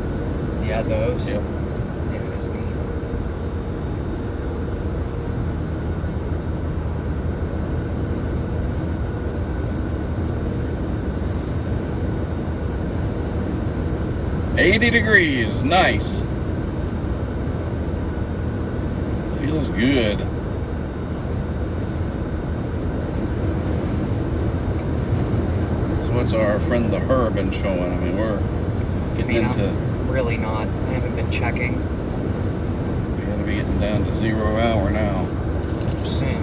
Yeah, those. Yep. Yeah, it is neat. $80 degrees. Nice. Feels good. So what's our friend the Herb been showing? I mean, we're getting into... I'm really not. I haven't been checking. We gotta be getting down to 0 hour now. Soon.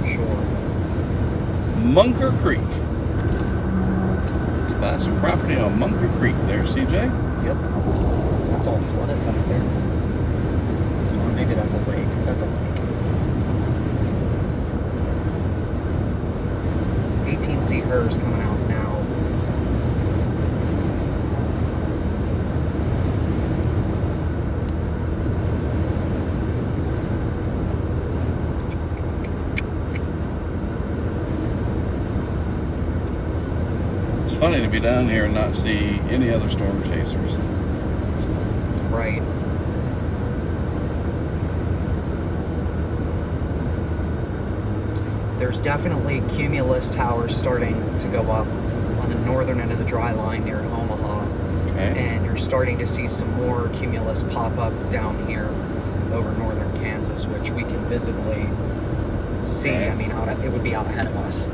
Sure. Munker Creek. You buy some property on Munker Creek there, CJ? Yep. That's all flooded back there. Or maybe that's a lake. That's a lake. 18Z HERS coming out now. It's funny to be down here and not see any other storm chasers. Right. There's definitely cumulus towers starting to go up on the northern end of the dry line near Omaha. Okay. And you're starting to see some more cumulus pop up down here over northern Kansas, which we can visibly see. Okay. I mean, it would be out ahead of us.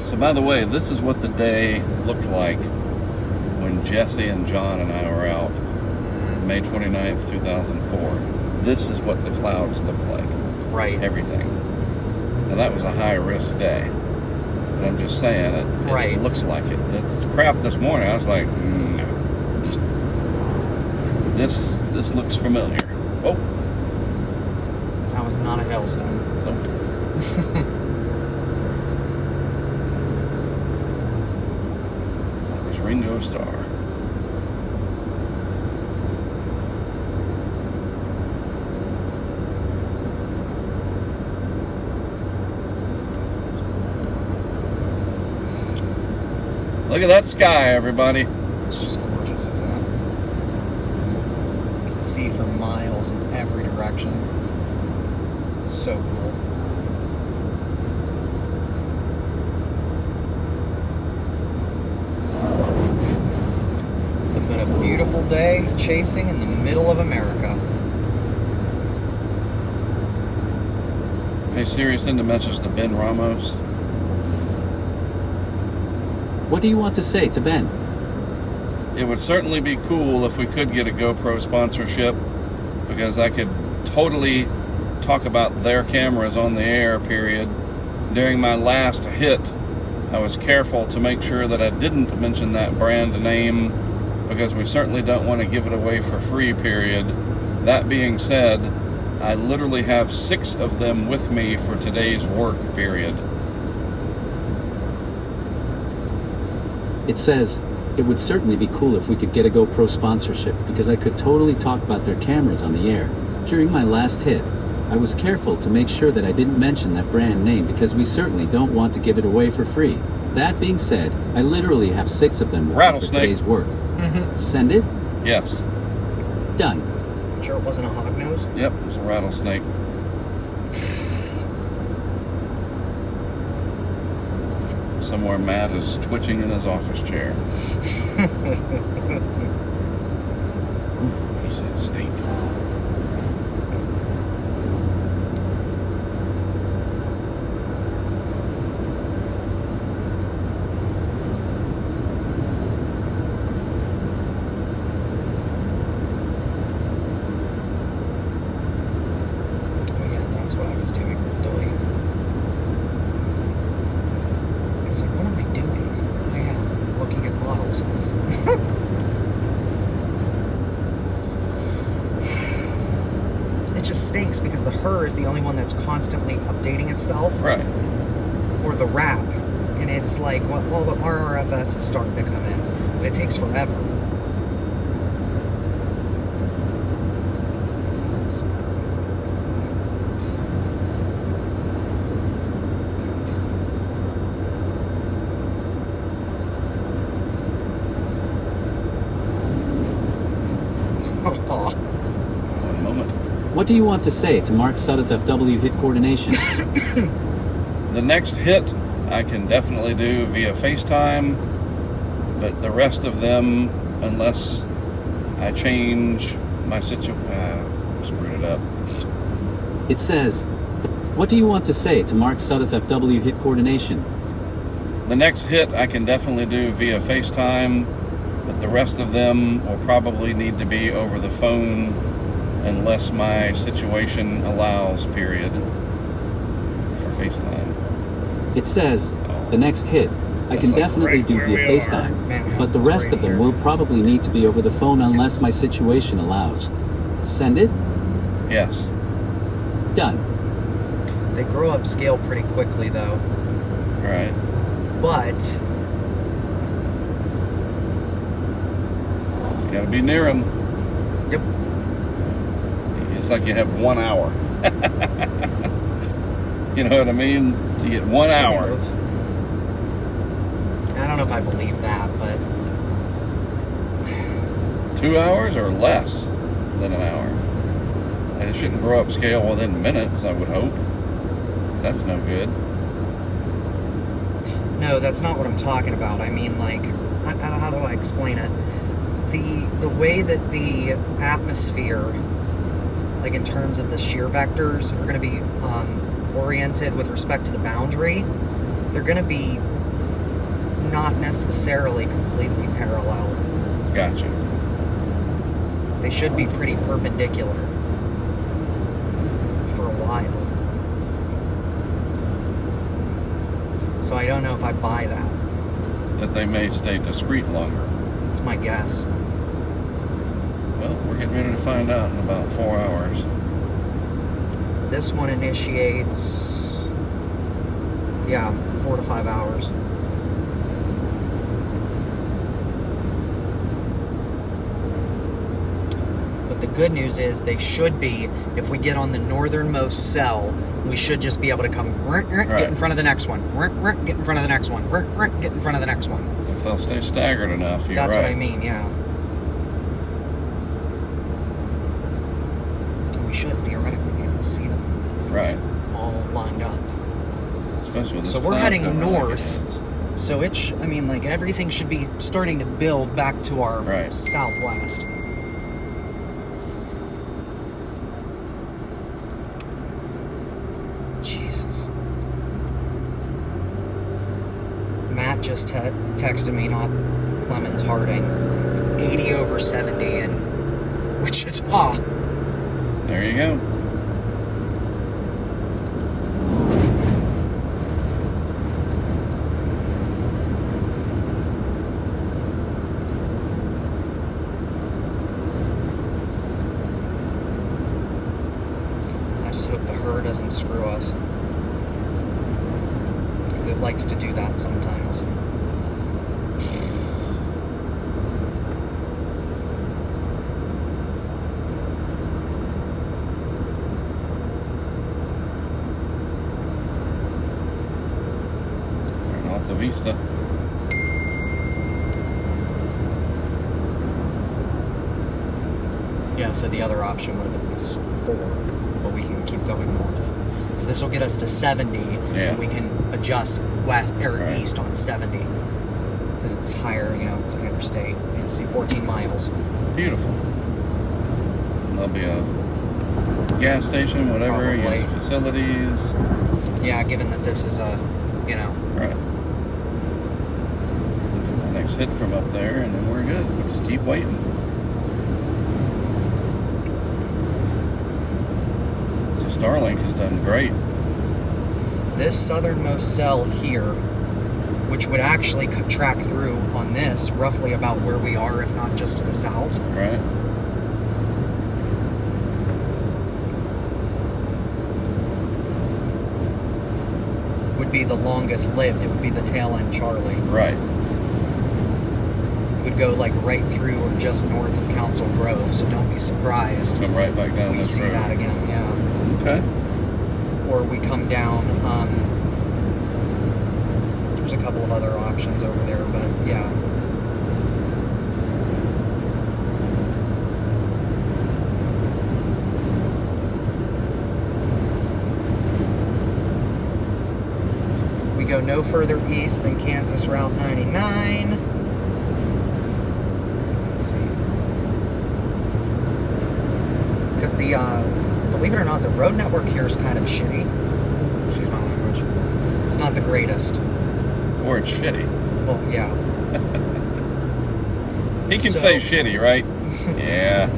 So by the way, this is what the day looked like when Jesse and John and I were out, May 29th, 2004. This is what the clouds look like. Right. Everything. Now that was a high-risk day. But I'm just saying, it Right. looks like it. It's crap this morning. I was like, no. This looks familiar. Oh. That was not a hailstone. Nope. That was Ringo Starr. Look at that sky, everybody. It's just gorgeous, isn't it? You can see for miles in every direction. It's so cool. Nothing but a beautiful day chasing in the middle of America. Hey Siri, send a message to Ben Ramos. What do you want to say to Ben? It would certainly be cool if we could get a GoPro sponsorship, because I could totally talk about their cameras on the air, period. During my last hit, I was careful to make sure that I didn't mention that brand name because we certainly don't want to give it away for free, period. That being said, I literally have 6 of them with me for today's work, period. It says, it would certainly be cool if we could get a GoPro sponsorship because I could totally talk about their cameras on the air. During my last hit, I was careful to make sure that I didn't mention that brand name because we certainly don't want to give it away for free. That being said, I literally have 6 of them with me for Rattlesnake. today's work. Send it? Yes. Done. Sure it wasn't a hognose? Yep, it was a rattlesnake. Somewhere Matt is twitching in his office chair. Ooh, he said snake. Oh yeah, that's what I was doing. Delete. I was like, what am I doing? Oh yeah, looking at models. It just stinks because the Her is the only one that's constantly updating itself, Right. or the Wrap, and it's like, well, the RRFS is starting to come in, but it takes forever. One moment. What do you want to say to Mark Sudduth FW hit coordination? The next hit I can definitely do via FaceTime, but the rest of them, unless I change my situation, screwed it up. It says, what do you want to say to Mark Sudduth FW hit coordination? The next hit I can definitely do via FaceTime, but the rest of them will probably need to be over the phone unless my situation allows, period, for FaceTime. It says, the next hit, I can like definitely right do where via we are. FaceTime, Man, but the it's rest right of them here. will probably need to be over the phone unless my situation allows. Send it? Yes. Done. They grow up scale pretty quickly though, All right. but It's got to be near them. yep. It's like you have 1 hour. You know what I mean? You get 1 hour. I don't know if I believe that, but 2 hours or less than an hour. It shouldn't grow up scale within minutes, I would hope. That's no good. no, that's not what I'm talking about. I mean, like, how do I explain it? The way that the atmosphere, like in terms of the shear vectors, are going to be oriented with respect to the boundary, they're going to be not necessarily completely parallel. Gotcha. They should be pretty perpendicular for a while. So I don't know if I buy that. That they may stay discrete longer. It's my guess. Well, we're getting ready to find out in about 4 hours. This one initiates, 4 to 5 hours. But the good news is they should be, if we get on the northernmost cell, we should just be able to come, get in front of the next one, get in front of the next one, get in front of the next one. If they'll stay staggered enough, you're That's right. what I mean, yeah. We should theoretically be able to see them Right. all lined up. Especially with this So we're cloud heading cover like it north. is. So everything should be starting to build back to our Right. southwest. Jesus. Matt just texted me, not Clemens Harding. It's 80 over 70 in Wichita. There you go. doesn't screw us. Because it likes to do that sometimes. Turn off the Vista. Yeah, so the other option would have been this 4, but we can keep going north. So this will get us to 70, Yeah. and we can adjust west or Right. east on 70. Because it's higher, you know, it's an interstate. You can see 14 miles. Beautiful. There'll be a gas station, whatever, Probably. use the facilities. Yeah, given that this is a, you know, Right. Get my next hit from up there, and then we're good. We'll just keep waiting. So Starlink has done great. this southernmost cell here, which would actually track through on this, roughly about where we are, if not just to the south. Right. Would be the longest lived. It would be the tail end Charlie. Right. It would go like right through or just north of Council Grove, so don't be surprised Come right back down we this see road. that again, yeah. Okay. Or we come down, there's a couple of other options over there, but yeah. We go no further east than Kansas Route 99. Let's see. Because believe it or not, the road network here is kind of shitty. Excuse my language. It's not the greatest. Or it's shitty. Well, yeah. He can So- say shitty, right? Yeah.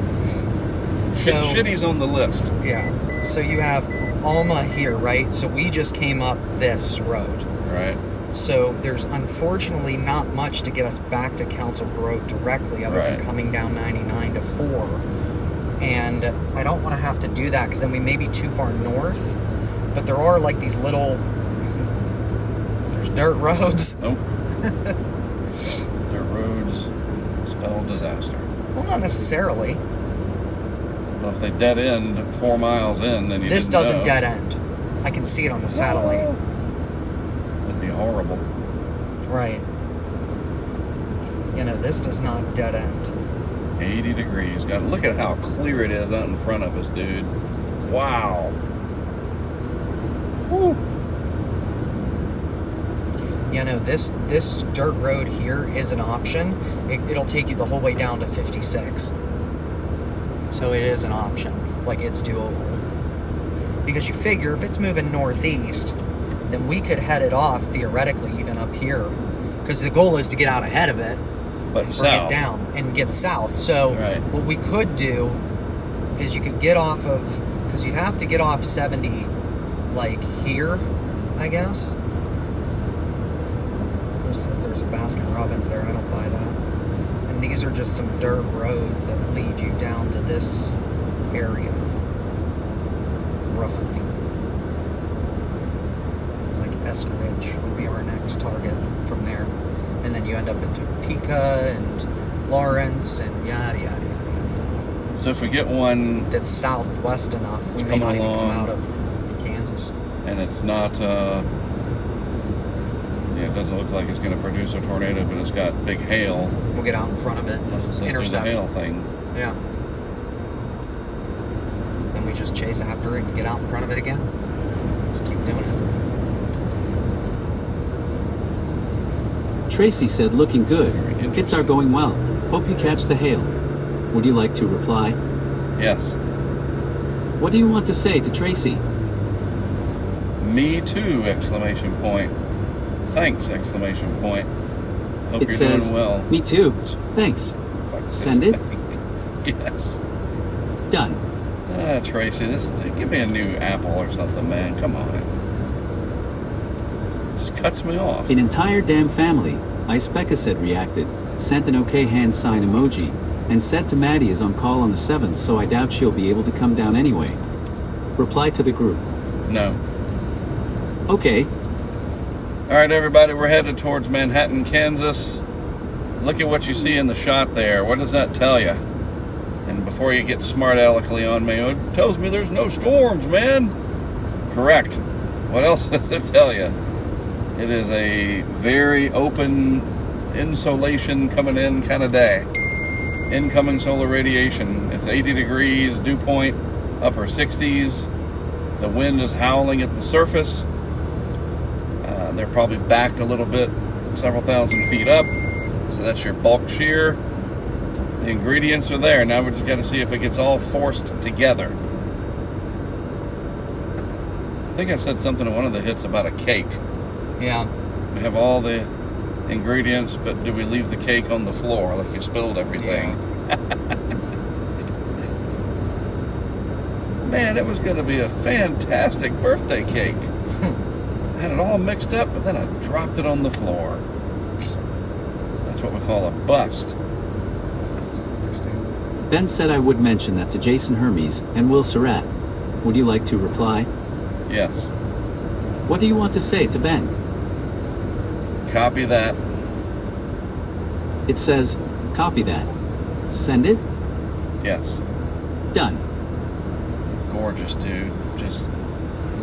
So, Shitty's on the list. yeah. So you have Alma here, right? So we just came up this road. Right. So there's unfortunately not much to get us back to Council Grove directly other Right. than coming down 99 to 4. And I don't want to have to do that because then we may be too far north. But there are like these little... There's dirt roads. Nope. Their roads spell disaster. Well, not necessarily. Well, if they dead end 4 miles in, then you This didn't doesn't know. dead end. I can see it on the satellite. That'd be horrible. Right. You know, this does not dead end. 80 degrees. God, look at how clear it is out in front of us, dude. Wow. Whew. You know, this dirt road here is an option. It'll take you the whole way down to 56. So it is an option. Like, it's doable. Because you figure if it's moving northeast, then we could head it off, theoretically, even up here. Because the goal is to get out ahead of it, But bring south. it down, and get south. So Right. what we could do is you could get off of... Because you have to get off 70, like, here, I guess. Says there's a Baskin Robbins there. I don't buy that. And these are just some dirt roads that lead you down to this area, roughly. It's like Eskridge would be our next target from there, and then you end up into Topeka and Lawrence and yada yada yada. So if we get one That's southwest enough, It's we may not coming even come along. out of Kansas. and it's not, yeah, it doesn't look like it's going to produce a tornado, but it's got big hail. We'll get out in front of it. Let's do the Intercept. hail thing. Yeah. Then we just chase after it and get out in front of it again. Just keep doing it. Tracy said, looking good. Very Hits interesting. are going well. Hope you catch the hail. Would you like to reply? Yes. What do you want to say to Tracy? Me too! Exclamation point. Thanks! Exclamation point. Hope It you're says, doing well. me too. Thanks. Fuck this Send it. thing. Yes. Done. Tracy, this thing. Give me a new Apple or something, man. Come on. Just cuts me off. An entire damn family, Icebecca reacted, sent an okay hand sign emoji, and said to Maddie is on call on the 7th, so I doubt she'll be able to come down anyway. Reply to the group. No. Okay. All right, everybody, we're headed towards Manhattan, Kansas. Look at what you see in the shot there. What does that tell you? And before you get smart aleckly on me, it tells me there's no storms, man. Correct. What else does it tell you? It is a very open insolation coming in kind of day. Incoming solar radiation. It's 80 degrees, dew point, upper 60s. The wind is howling at the surface. They're probably backed a little bit, several thousand feet up. So that's your bulk shear. The ingredients are there. Now we just got to see if it gets all forced together. I think I said something in one of the hits about a cake. Yeah. We have all the ingredients, but do we leave the cake on the floor like you spilled everything? Yeah. Man, it was going to be a fantastic birthday cake. I had it all mixed up, but then I dropped it on the floor. That's what we call a bust. Ben said I would mention that to Jason Hermes and Will Surratt. Would you like to reply? Yes. What do you want to say to Ben? Copy that. It says, copy that. Send it? Yes. Done. Gorgeous, dude. Just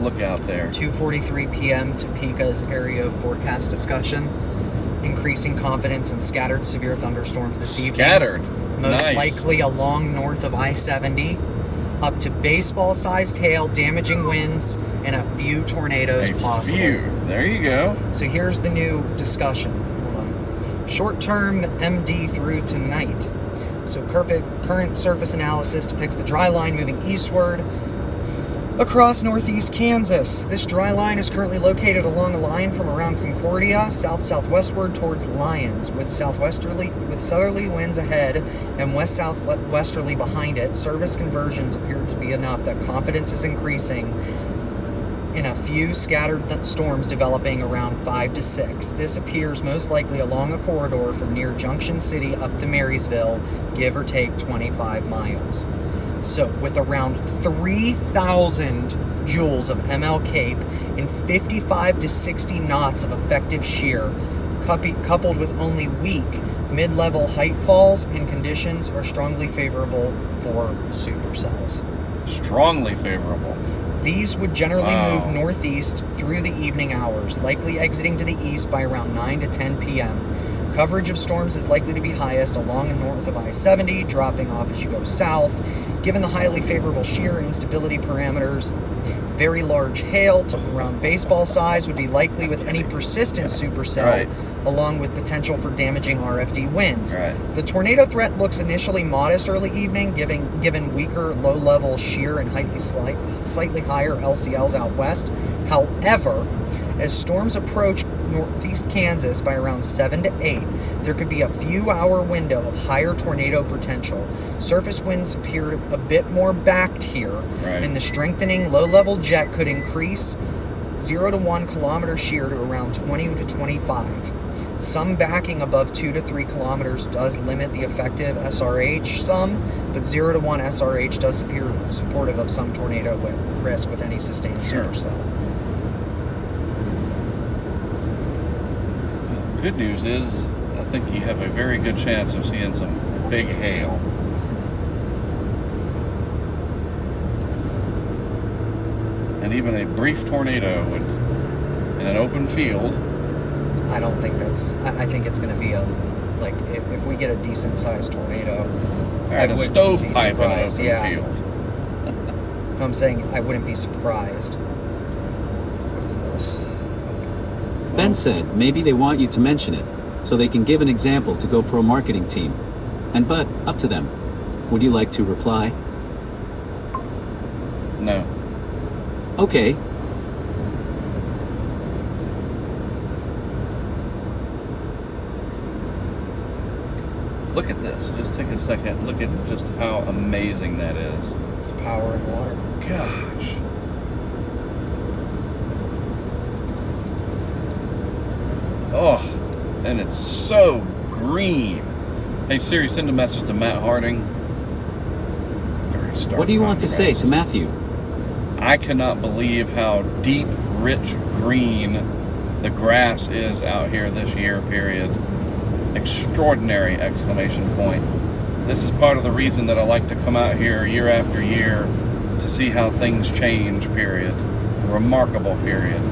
look out there. 2:43 p.m. Topeka's area forecast discussion. Increasing confidence in scattered severe thunderstorms this evening. Scattered. Most Nice. likely along north of I-70. Up to baseball-sized hail, damaging winds, and a few tornadoes possible. Few. There you go. So here's the new discussion. Hold on. Short-term MD through tonight. So current surface analysis depicts the dry line moving eastward across northeast Kansas. This dry line is currently located along a line from around Concordia south-southwestward towards Lyons, with southerly winds ahead and west-southwesterly behind it. Service conversions appear to be enough that confidence is increasing in a few scattered storms developing around 5 to 6. This appears most likely along a corridor from near Junction City up to Marysville, give or take 25 miles. So, with around 3,000 joules of ML Cape and 55 to 60 knots of effective shear, coupled with only weak mid-level height falls, and conditions are strongly favorable for supercells. Strongly favorable. These would generally move northeast through the evening hours, likely exiting to the east by around 9 to 10 p.m. Coverage of storms is likely to be highest along and north of I-70, dropping off as you go south. Given the highly favorable shear and instability parameters, very large hail to around baseball size would be likely with any persistent supercell, Right. along with potential for damaging RFD winds. Right. The tornado threat looks initially modest early evening, given weaker low-level shear and slightly higher LCLs out west. However, as storms approach northeast Kansas by around 7 to 8, there could be a few-hour window of higher tornado potential. Surface winds appear a bit more backed here, Right. and the strengthening low-level jet could increase 0 to 1 kilometer shear to around 20 to 25. Some backing above 2 to 3 kilometers does limit the effective SRH some, but 0 to 1 SRH does appear supportive of some tornado risk with any sustained Sure. supercell. Good news is, I think you have a very good chance of seeing some big hail. And even a brief tornado would, in an open field. I don't think that's. I think it's going to be if we get a decent sized tornado. All right, I a wouldn't stovepipe be in an surprised, open yeah. field. I'm saying I wouldn't be surprised. What is this? Ben said maybe they want you to mention it, so they can give an example to GoPro marketing team. But up to them. Would you like to reply? No. Okay. Look at this. Just take a second. Look at just how amazing that is. It's the power in water. Gosh. Oh, and it's so green. Hey Siri, send a message to Matt Harding. Very stark What do you want to say contrast. to Matthew? I cannot believe how deep, rich green the grass is out here this year, period. Extraordinary, exclamation point. This is part of the reason that I like to come out here year after year to see how things change, period. Remarkable, period.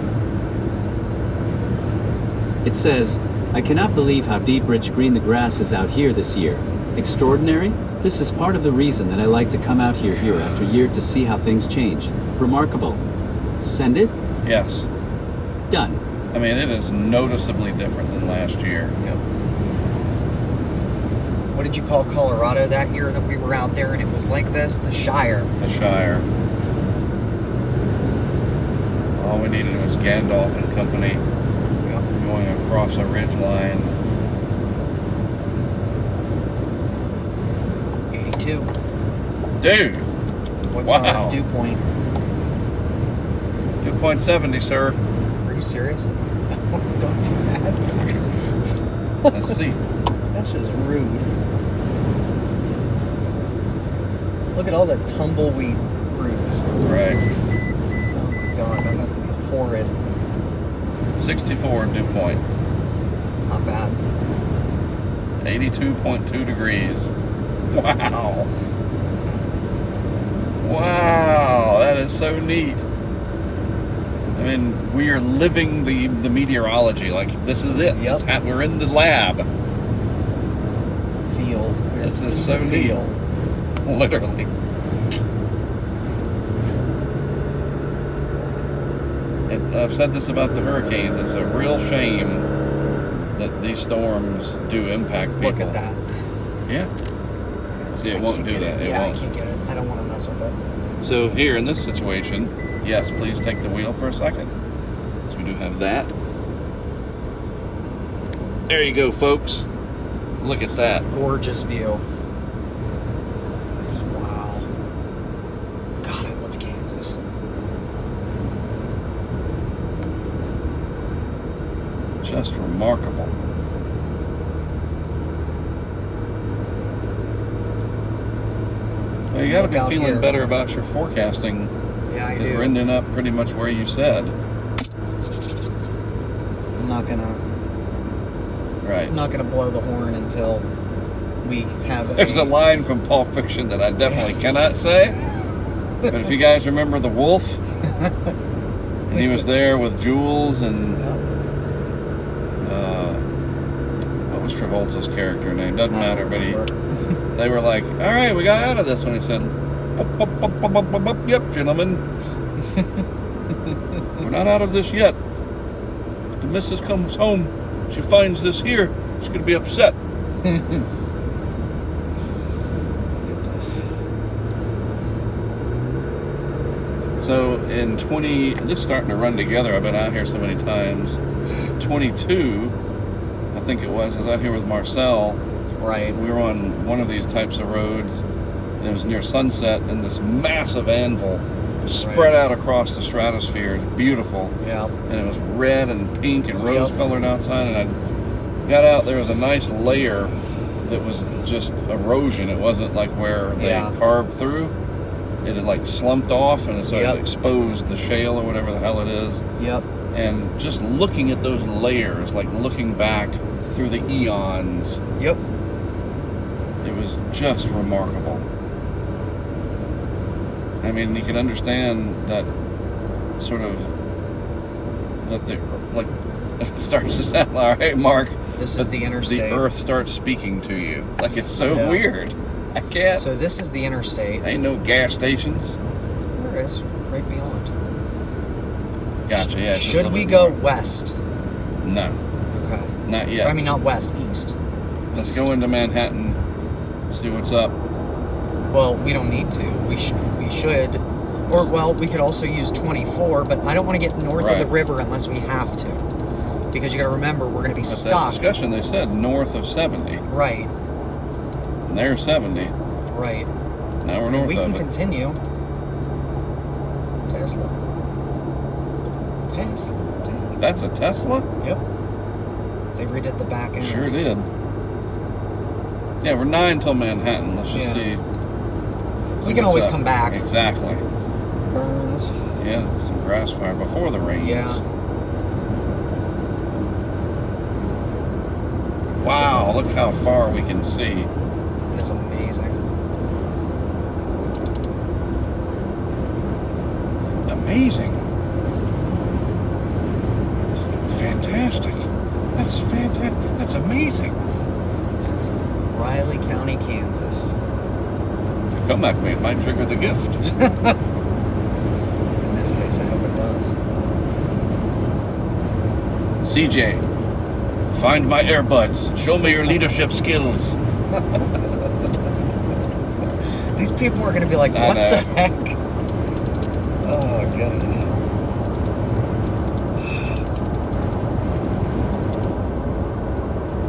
It says, I cannot believe how deep rich green the grass is out here this year. Extraordinary? This is part of the reason that I like to come out here year after year to see how things change. Remarkable. Send it? Yes. Done. I mean, it is noticeably different than last year. Yep. What did you call Colorado that year that we were out there and it was like this? The Shire. The Shire. All we needed was Gandalf and company going across a ridge line. 82. Dude! What's Wow. our dew point? Dew point 70, sir. Are you serious? Don't do that. Let's see. That's just rude. Look at all the tumbleweed roots. Right. Oh my god, that must be horrid. 64 dew point. It's not bad. 82.2 degrees. Wow. Wow, that is so neat. I mean, we are living the meteorology. Like, this is it. Yep. We're in the lab. Field. This is so neat. Field. Literally. I've said this about the hurricanes. It's a real shame that these storms do impact people. Look at that. Yeah. See, it won't do that. It Yeah, won't. I can't get it. I don't want to mess with it. So here in this situation, yes, please take the wheel for a second. So we do have that. There you go, folks. Look at that. Gorgeous view. Wow. God, I love Kansas. Just remarkable. Well, you got to Look be out feeling here. better about your forecasting. Yeah, I Because do. we're ending up pretty much where you said. I'm not gonna Right. blow the horn until we have There's a line from Pulp Fiction that I definitely cannot say. But if you guys remember the wolf, and he was there with Jules and what was Travolta's character name? Doesn't matter, but they were like, all right, we got out of this one. He said, yep, gentlemen. We're not out of this yet. The missus comes home, she finds this here, she's going to be upset. Look at this. So in this is starting to run together. I've been out here so many times. 22, I think it was, I was out here with Marcel. Right. We were on one of these types of roads. And it was near sunset, and this massive anvil spread out across the stratosphere. It was beautiful. Yeah. And it was red and pink and rose colored outside. And I got out, there was a nice layer that was just erosion. It wasn't like where they carved through. It had like slumped off, and so it exposed the shale or whatever the hell it is. Yep. And just looking at those layers, like looking back through the eons, Yep. it was just remarkable. I mean, you can understand that sort of, that the, like, it starts to sound like, all right, Mark. This is the interstate. The earth starts speaking to you. Like, it's so weird. I can't. So this is the interstate. Ain't no gas stations. There is, right beyond. Gotcha, yeah. Should we go west? No, Okay. not yet. I mean, not west, east. Let's go into Manhattan, see what's up. Well, we don't need to. We should. Or, well, we could also use 24, but I don't want to get north of the river unless we have to. Because you got to remember, we're going to be At that stuck. discussion, they said north of 70. Right. And there's 70. Right. Now we're north We of can it. continue. Tesla. That's a Tesla? Yep. They redid the back end. Sure did. Yeah, we're 9 till Manhattan. Let's just see We can what's always up. come back. Exactly. burns. Yeah, some grass fire before the rains. Yeah. Wow, look how far we can see. It's amazing. Amazing. Just fantastic. That's fantastic. That's amazing. Riley County, Kansas. The comeback mate might trigger the gift. In this case, I hope it does. CJ, find my earbuds. Show me your leadership skills. These people are going to be like, I what know. the heck? Oh, goodness.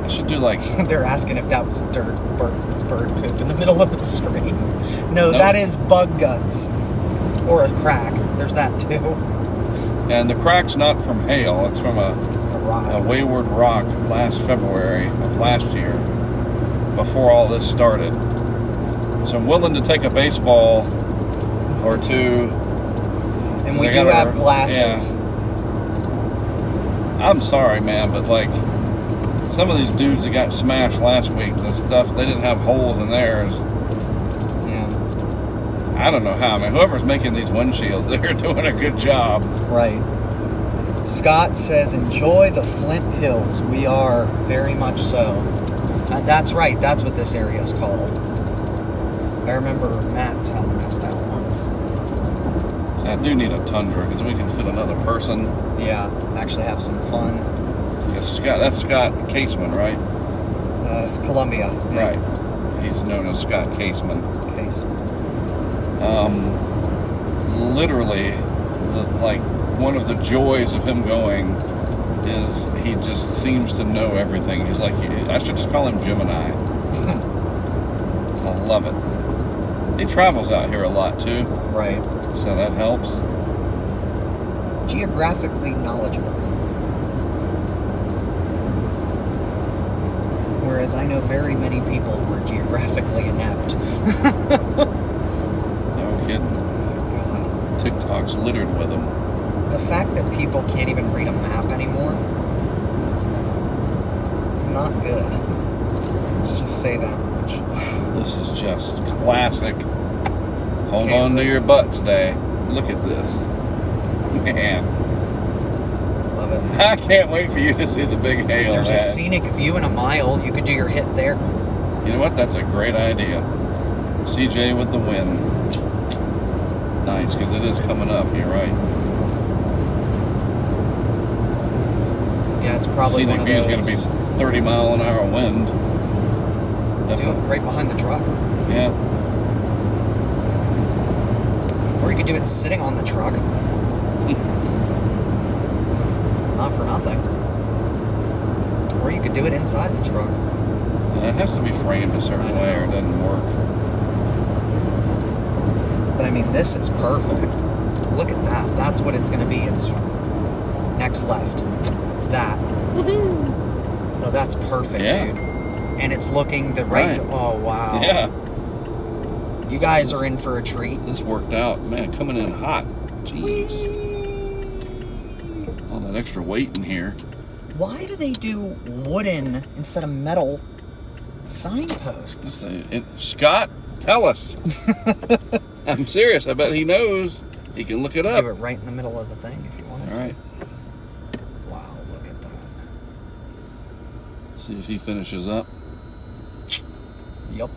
I should do like... They're asking if that was bird poop in the middle of the screen. No, Nope. that is bug guts. Or a crack. There's that too. And the crack's not from hail. It's from A rock. a wayward rock last February of last year, before all this started. So I'm willing to take a baseball or two. And we They do gotta- have glasses. I'm sorry, man, but like some of these dudes that got smashed last week, the stuff, they didn't have holes in theirs. Yeah. I don't know how. I mean, whoever's making these windshields, they're doing a good job. Right. Scott says, enjoy the Flint Hills. We are very much so. That's right. That's what this area is called. I remember Matt telling us that once. So I do need a Tundra because we can fit another person. Yeah. Actually have some fun. That's Scott Caseman, right? It's Columbia. Yeah. Right. He's known as Scott Caseman. Case. Literally, one of the joys of him going is he just seems to know everything. He's like, I should just call him Gemini. I love it. He travels out here a lot too, Right. so that helps. Geographically knowledgeable. Whereas I know very many people who are geographically inept. No kidding. TikTok's littered with them. The fact that people can't even read a map anymore, it's not good. Let's just say that much. This is just classic. Hold on to Kansas. your butts day. Look at this. Man, Love it. I can't wait for you to see the big hail. There's a man. scenic view in a mile. You could do your hit there. You know what? That's a great idea. CJ with the wind. Nice, because it is coming up. You're right. Yeah, it's probably Scenic one of view is those. going to be 30-mile-an-hour wind. Do it Definitely. right behind the truck. Yeah. Or you could do it sitting on the truck. Not for nothing. Or you could do it inside the truck. It has to be framed a certain way or it doesn't work. But I mean, this is perfect. Look at that. That's what it's going to be. It's next left. It's that. No, that's perfect, Yeah. dude. And it's looking the right. Right. Oh, wow. Yeah. You guys are in for a treat. This worked out. Man, coming in hot. Jeez. All that extra weight in here. Why do they do wooden instead of metal signposts? Scott, tell us. I'm serious. I bet he knows. He can look it up. Do it right in the middle of the thing if you want. All right. Wow, look at that. See if he finishes up. Yup.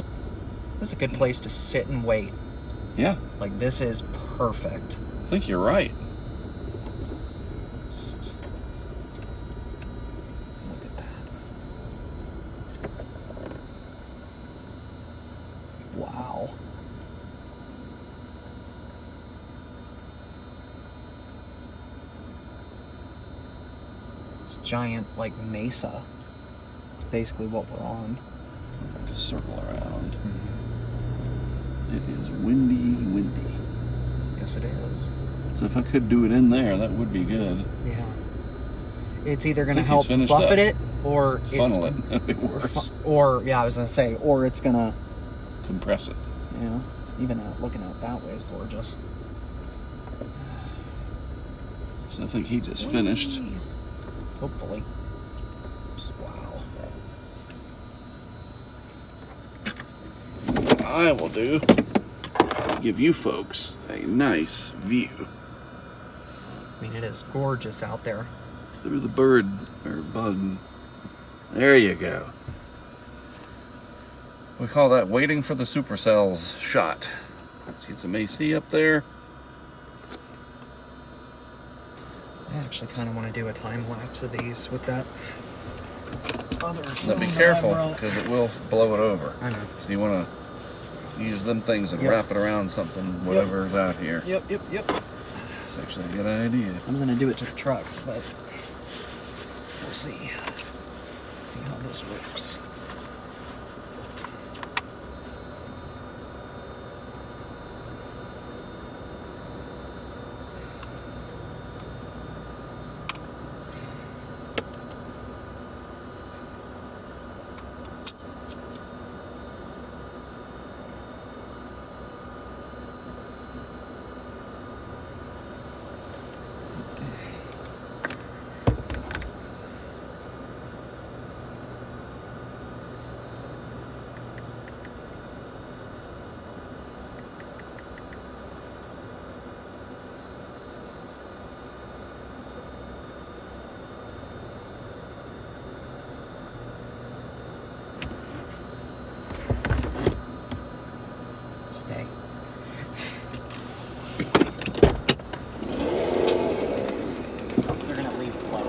This is a good place to sit and wait. Yeah, Like, this is perfect. I think you're right. Look at that. Wow. This giant, like, mesa. Basically what we're on. Just circle around. It is windy, windy. Yes, it is. So if I could do it in there, that would be good. Yeah. It's either going to think help he's finished buffet up. it, or Funnel it's... it. That'd be worse. Or, yeah, I was going to say, or it's going to, Compress it. you know, even looking out that way is gorgeous. I think he just finished. Hopefully. Wow. What I will do is give you folks a nice view I mean, it is gorgeous out there. through the bird or bug. There you go. We call that waiting for the supercells shot. Let's get some AC up there. I actually kind of want to do a time lapse of these with that other But be phone that I careful, brought. because it will blow it over. I know. So you want to use them things and Yep. wrap it around something, whatever's out here. Yep. It's actually a good idea. I'm gonna do it to the truck, but we'll see. See how this works. Stay. They're gonna leave blood.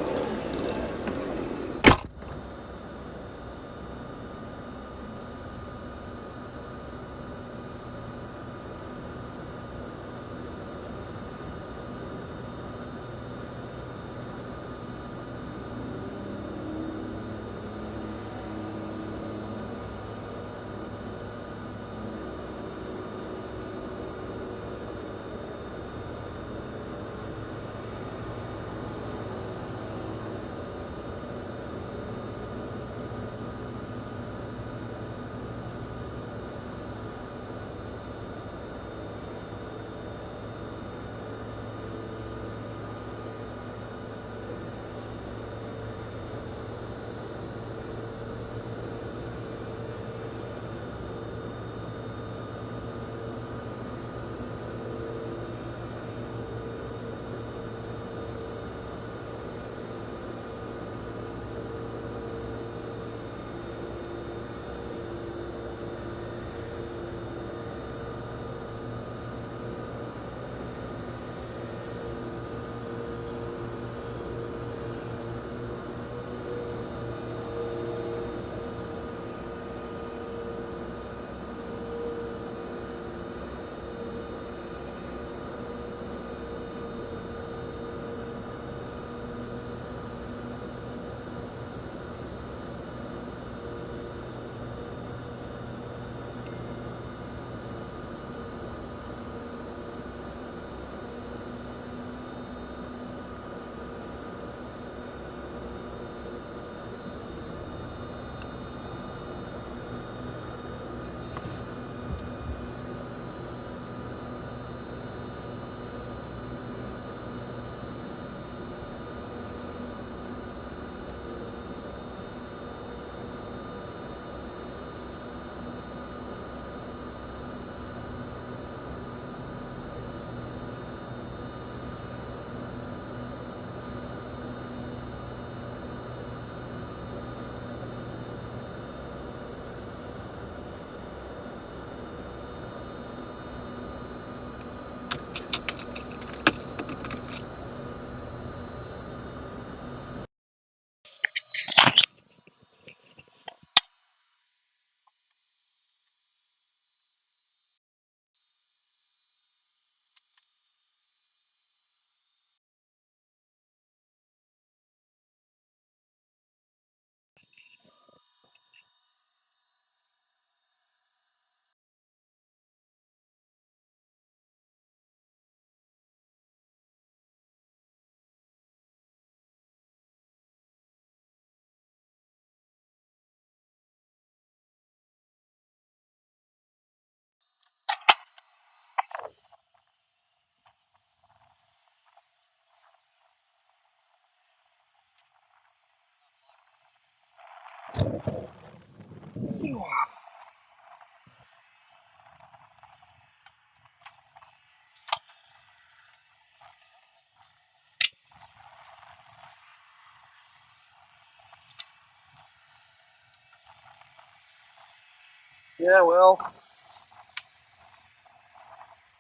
Yeah, well,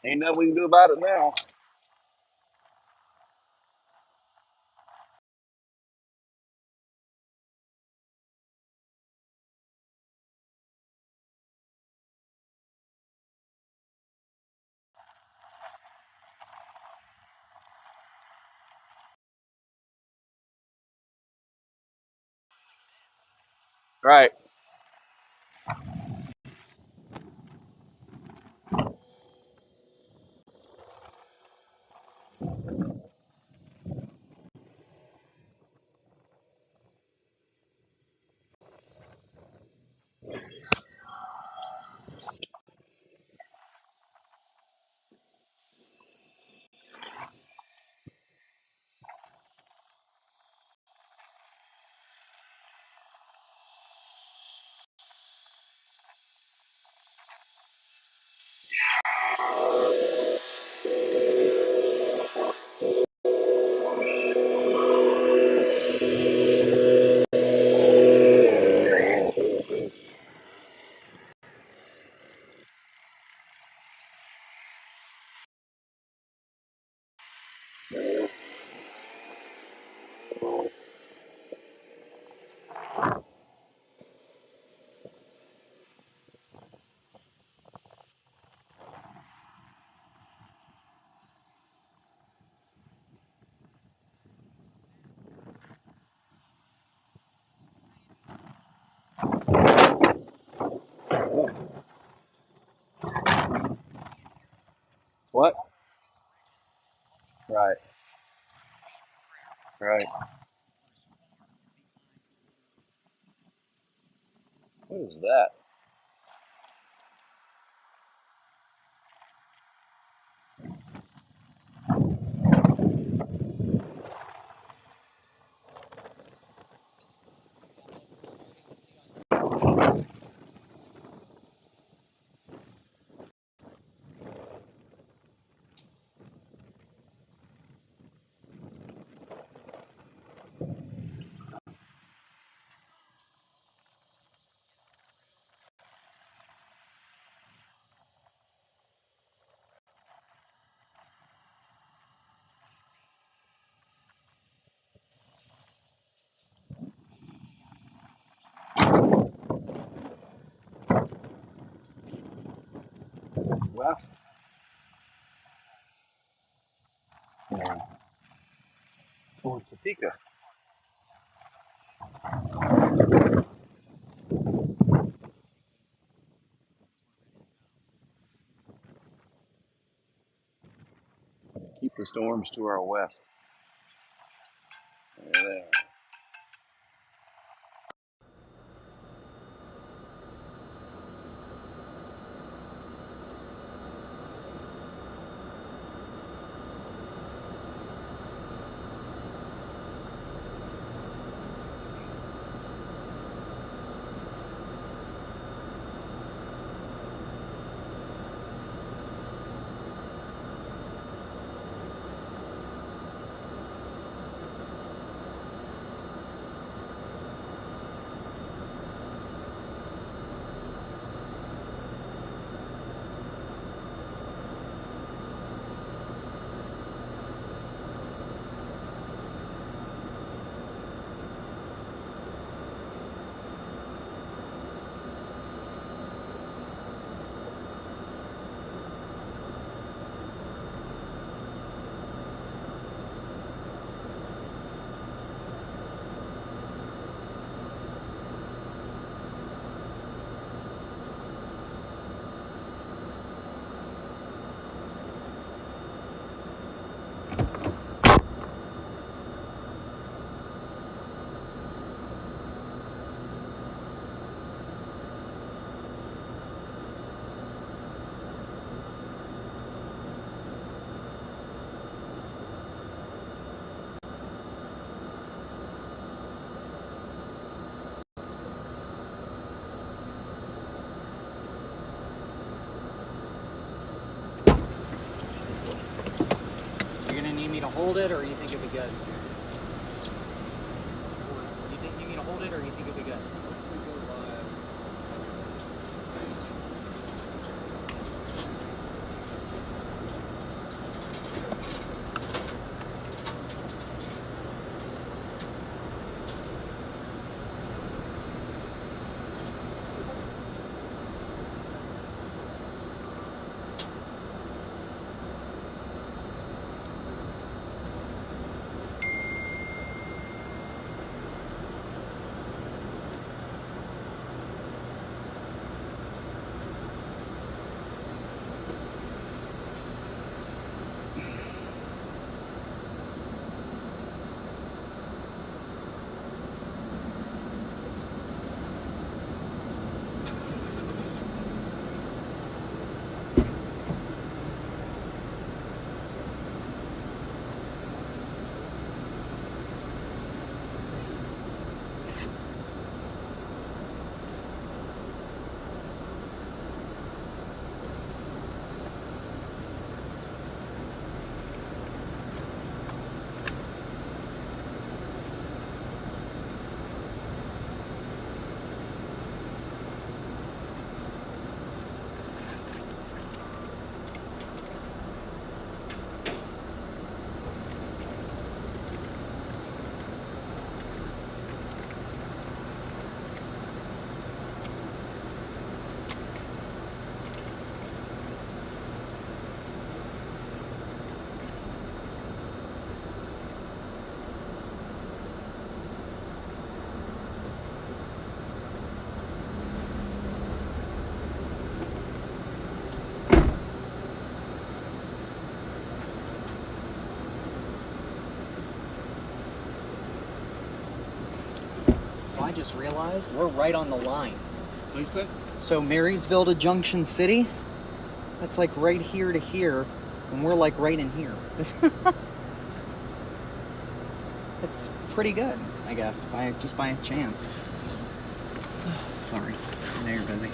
ain't nothing we can do about it now. Right. What? Right. Right. What is that? West? Yeah. Towards Topeka. Keep the storms to our west. There. You're gonna need me to hold it, or you think it'd be good? You think you need me to hold it, or you think it'd be good? I just realized we're right on the line. Like you said? So Marysville to Junction City, that's like right here to here, and we're like right in here. It's pretty good, I guess, just by chance. Sorry, I know you're busy.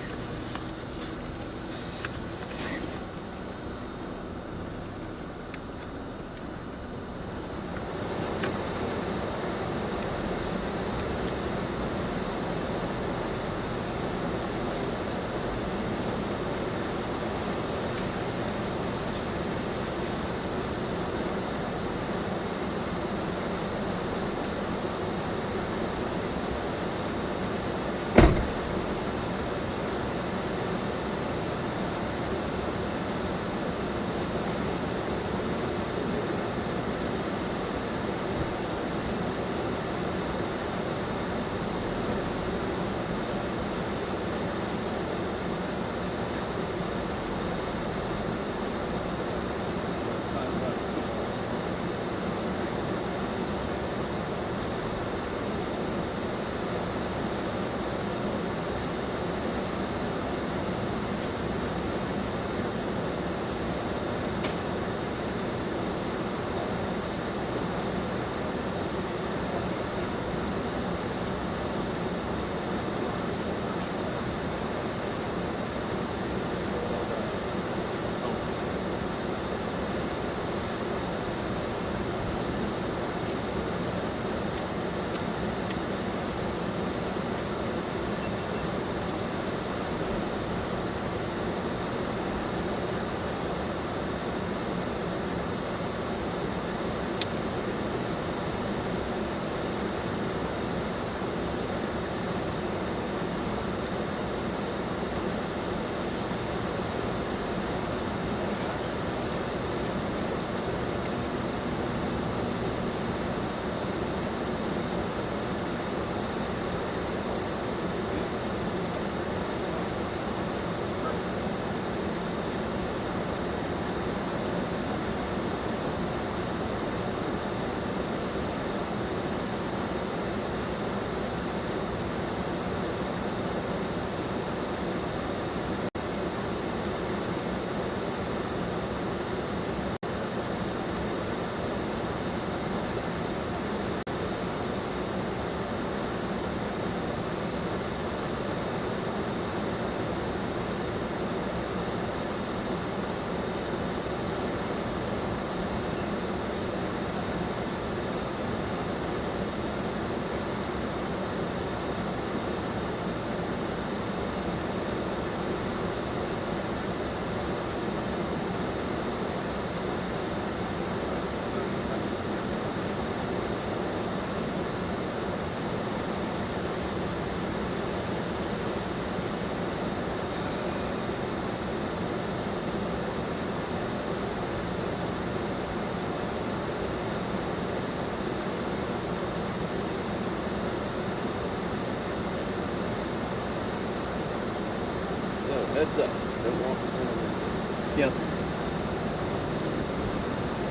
Heads up. Don't walk in front of me. Yep.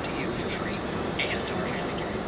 To you for free and are highly trained.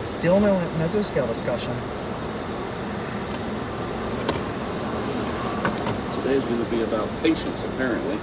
Still no mesoscale discussion. Today's going to be about patience, apparently.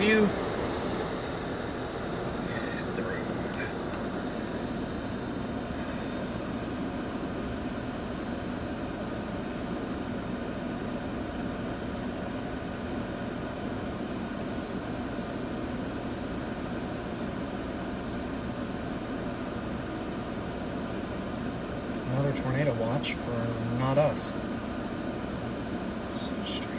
Few. Hit the road. Another tornado watch for not us. So strange.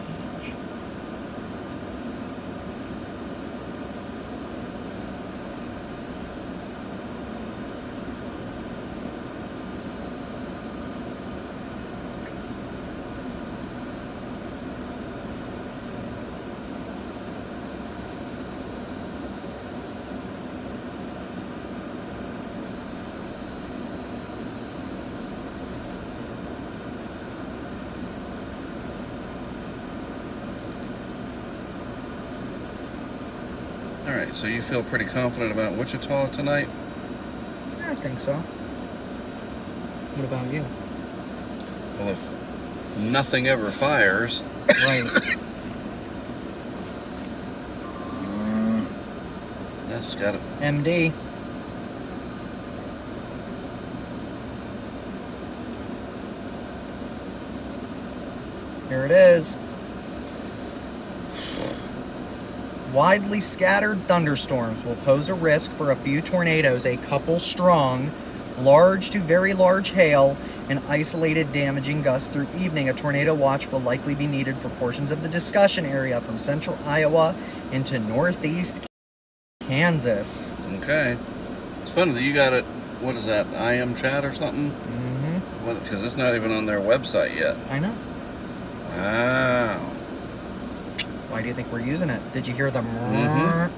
Alright, so you feel pretty confident about Wichita tonight? I think so. What about you? Well, if nothing ever fires... Right. That's got it. MD. Here it is. Widely scattered thunderstorms will pose a risk for a few tornadoes, a couple strong, large to very large hail, and isolated damaging gusts through evening. A tornado watch will likely be needed for portions of the discussion area from central Iowa into northeast Kansas. Okay. It's funny that you got it, what is that, IM chat or something? Mm-hmm. Well, because it's not even on their website yet. I know. Wow. Why do you think we're using it? Did you hear the?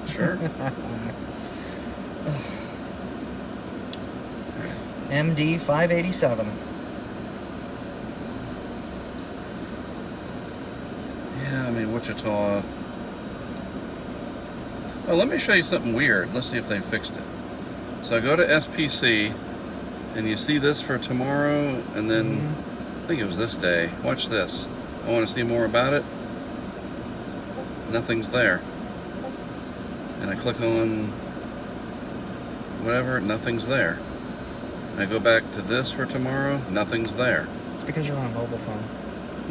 Sure. MD 587. Yeah, I mean, Wichita. Oh, let me show you something weird. Let's see if they fixed it. So I go to SPC, and you see this for tomorrow, and then I think it was this day. Watch this. I want to see more about it. Nothing's there. And I click on whatever, nothing's there. I go back to this for tomorrow, nothing's there. It's because you're on a mobile phone.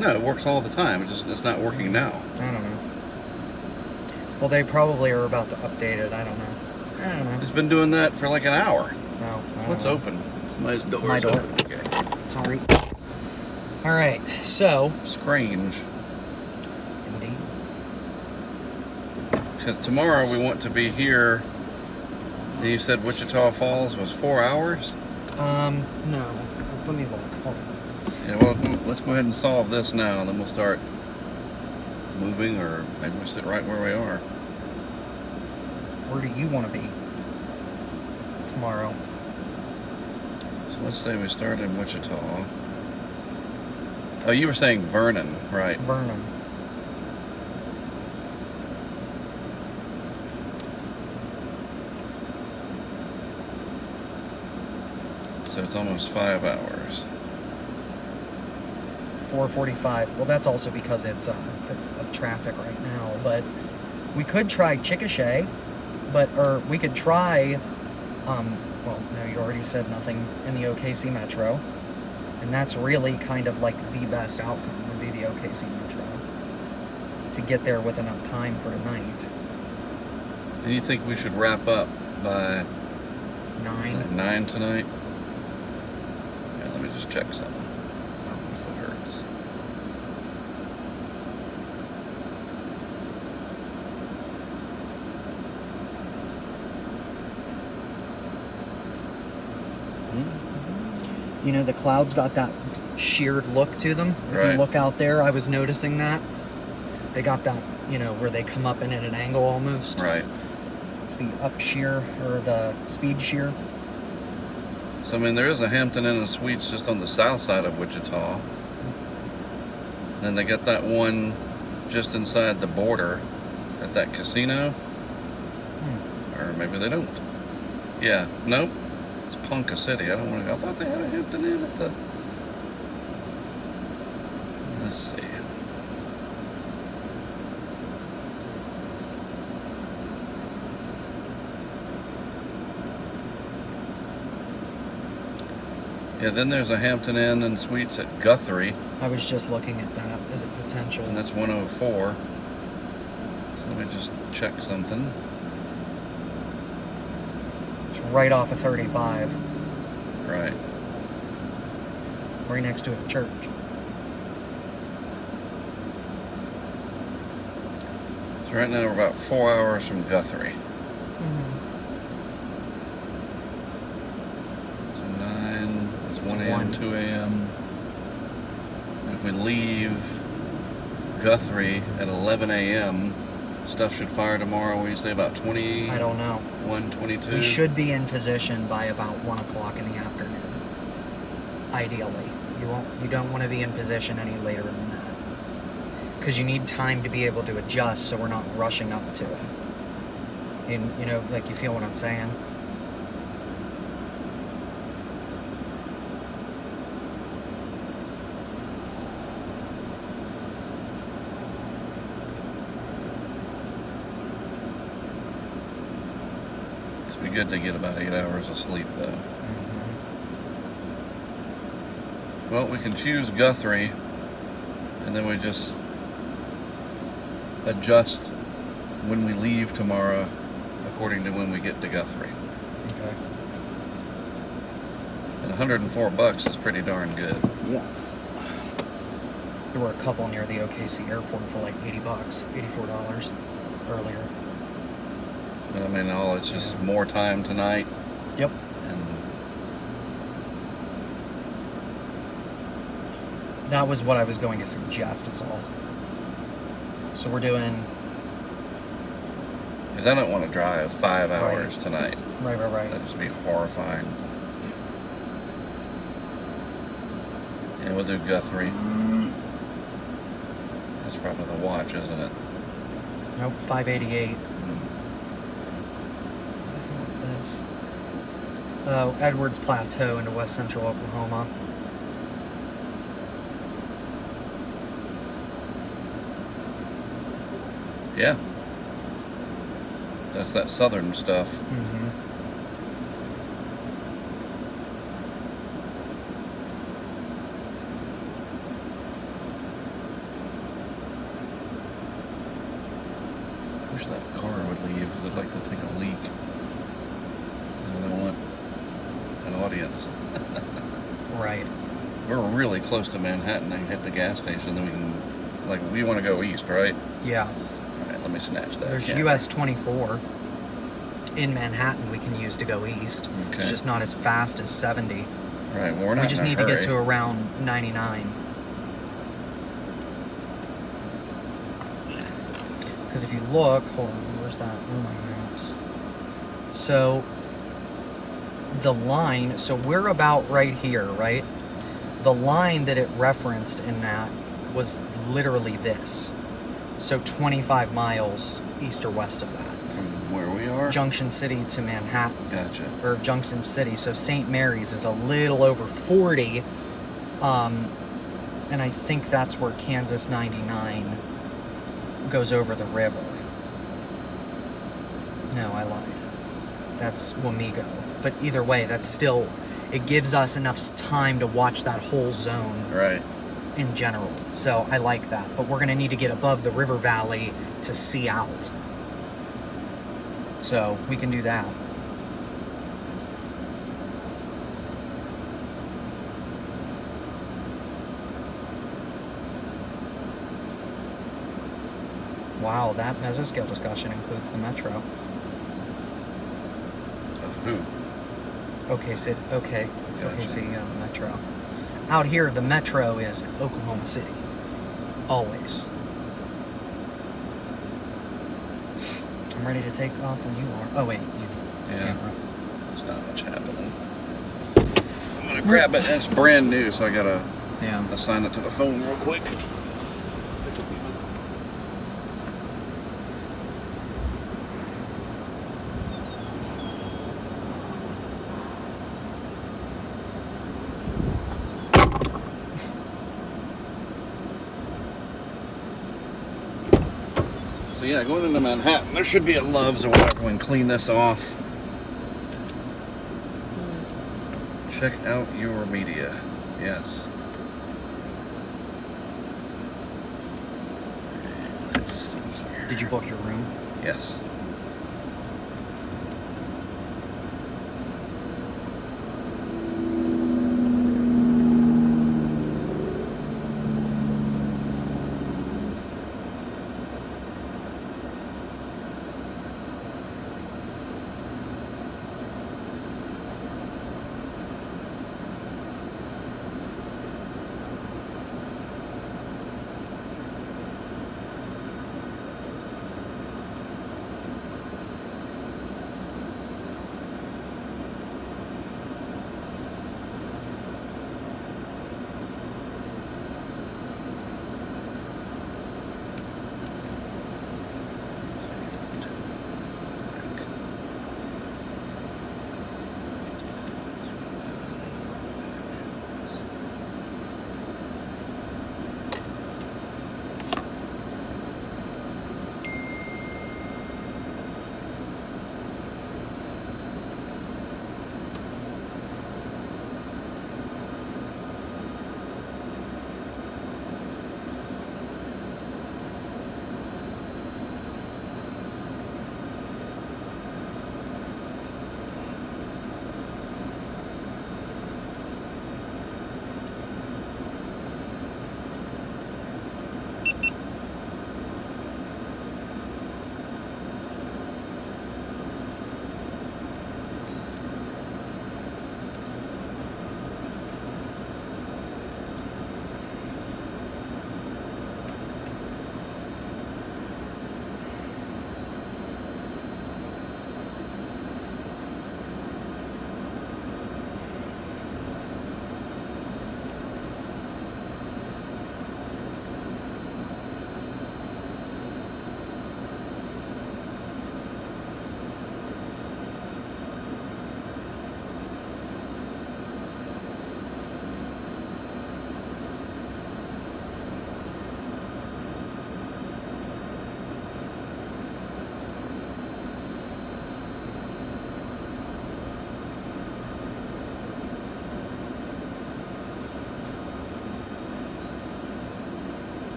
No, it works all the time. It's not working now. I don't know. Well, they probably are about to update it. I don't know. It's been doing that for like an hour. No. What's open? Somebody's door. My door. Open. Okay. Sorry. All right. So. Strange. Indeed. Because tomorrow we want to be here. And you said Wichita Falls was 4 hours? No. Let me look. Hold on. Yeah, well, let's go ahead and solve this now, and then we'll start moving, or maybe we sit right where we are. Where do you want to be tomorrow? So let's say we start in Wichita. Oh, you were saying Vernon, right? Vernon. So it's almost 5 hours. 4:45. Well, that's also because it's of traffic right now. But we could try Chickasha, or we could try. Well, no, you already said nothing in the OKC Metro, and that's really kind of like the best outcome would be the OKC Metro to get there with enough time for tonight. And you think we should wrap up by 9 tonight? Yeah, let me just check something. Oh, my foot hurts. You know, the clouds got that sheared look to them. If Right. you look out there, I was noticing that. They got that, where they come up in at an angle almost. Right. It's the up shear, or the speed shear. So, I mean, there is a Hampton Inn and Suites just on the south side of Wichita. Then they got that one just inside the border at that casino. Or maybe they don't. Yeah, nope. It's Ponca City. I don't want to. I thought they had a Hampton Inn at the. Let's see. Yeah, then there's a Hampton Inn and Suites at Guthrie, I was just looking at that as a potential. and that's 104. So let me just check something. It's right off of 35, Right. right next to a church. So right now we're about 4 hours from Guthrie. So 9, that's 1 a.m., 1. 2 a.m. And if we leave Guthrie at 11 a.m., stuff should fire tomorrow. What do you say, about 20? I don't know. 1:22? We should be in position by about 1 o'clock in the afternoon. Ideally. You don't want to be in position any later than that. Because you need time to be able to adjust so we're not rushing up to it. And, like, you feel what I'm saying? It's be good to get about 8 hours of sleep, though. Well, we can choose Guthrie, and then we just adjust when we leave tomorrow according to when we get to Guthrie. Okay. And $104 is pretty darn good. Yeah. There were a couple near the OKC airport for like $80, $84 earlier. But I mean, it's just more time tonight. Yep. And that was what I was going to suggest is all. So we're doing... Because I don't want to drive 5 hours tonight. Right. That'd just be horrifying. And we'll do Guthrie. That's probably the watch, isn't it? Nope, 588. Hmm. What the hell is this? Oh, Edwards Plateau into west central Oklahoma. Yeah. That's that southern stuff. Mm-hmm. Wish that car would leave because I'd like to take a leak. And I don't want an audience. Right. We're really close to Manhattan. I can hit the gas station, then we can, like, we want to go east, right? Yeah. All right, let me snatch that. There's camera. US 24 in Manhattan we can use to go east. Okay. It's just not as fast as 70. Right, well, we're not We just in a need to get to hurry. around 99. Because if you look, hold on, where's that? Where are my maps? So, the line, so we're about right here, right? The line that it referenced in that was literally this. So 25 miles east or west of that. From where we are? Junction City to Manhattan. Gotcha. Or Junction City. So St. Mary's is a little over 40. And I think that's where Kansas 99 goes over the river. No, I lied. That's Wamego. But either way, that's still, it gives us enough time to watch that whole zone Right. in general. So I like that. But we're going to need to get above the river valley to see out. So we can do that. Wow, that mesoscale discussion includes the metro. Of who? Okay, Sid. Okay. Gotcha. Okay, see, the metro. Out here, the metro is Oklahoma City. Always. I'm ready to take off when you are. Oh, wait. You. Yeah. Camera. There's not much happening. I'm gonna grab it, and it's brand new, so I gotta Yeah. assign it to the phone real quick. So yeah, going into Manhattan, there should be a Love's or whatever. We can clean this off. Check out your media. Yes. Let's see here. Did you book your room? Yes.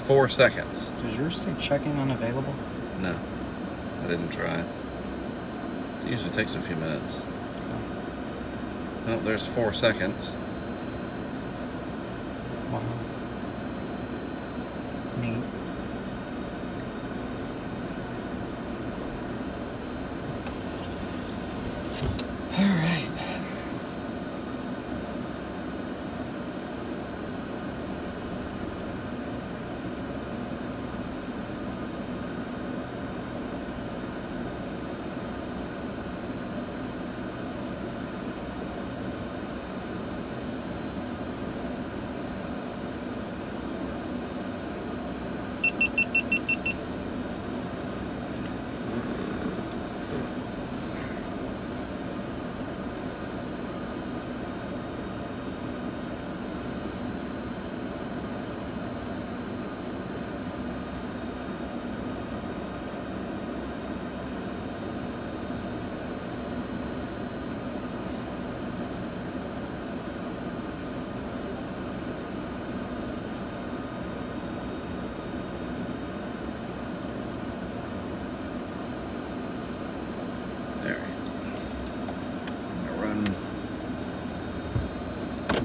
4 seconds. Does yours say check-in unavailable? No, I didn't try. It usually takes a few minutes. Oh, there's 4 seconds. Wow. That's neat. All right.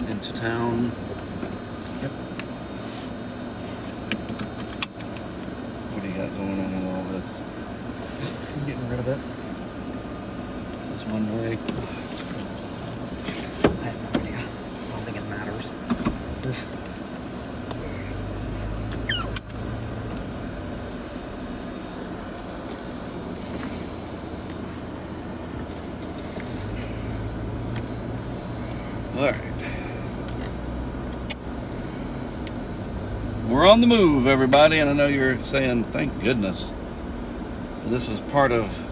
Into town. Yep. What do you got going on with all this? Getting rid of it. Is this one way? I have no idea. I don't think it matters. All right. We're on the move, everybody, and I know you're saying, thank goodness. This is part of,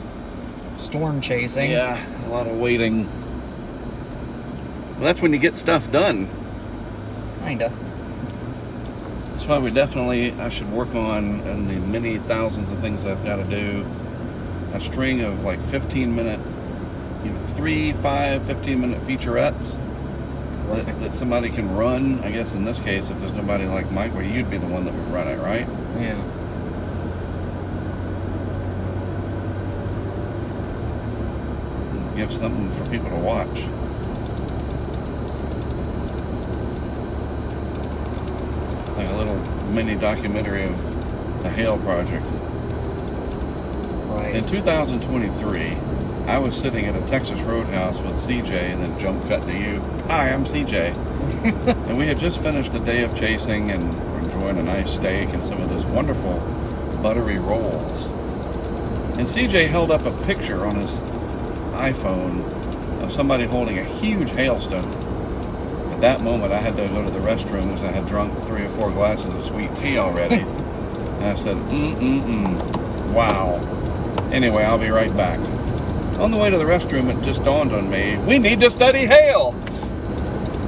Storm chasing. yeah, a lot of waiting. Well, that's when you get stuff done. Kinda. That's why I should work on, and the many thousands of things I've got to do, a string of like 15-minute, 3, 5, 15-minute featurettes that somebody can run. I guess in this case, if there's nobody like Mike, well, you'd be the one that would run it, right? Yeah. Give something for people to watch. Like a little mini documentary of the Hail Project. Right. In 2023, I was sitting at a Texas Roadhouse with CJ, and then jump cut to you. Hi, I'm CJ. And we had just finished a day of chasing and enjoying a nice steak and some of those wonderful buttery rolls. And CJ held up a picture on his iPhone of somebody holding a huge hailstone. At that moment, I had to go to the restroom because I had drunk 3 or 4 glasses of sweet tea already. And I said, wow. Anyway, I'll be right back. On the way to the restroom, it just dawned on me, we need to study hail.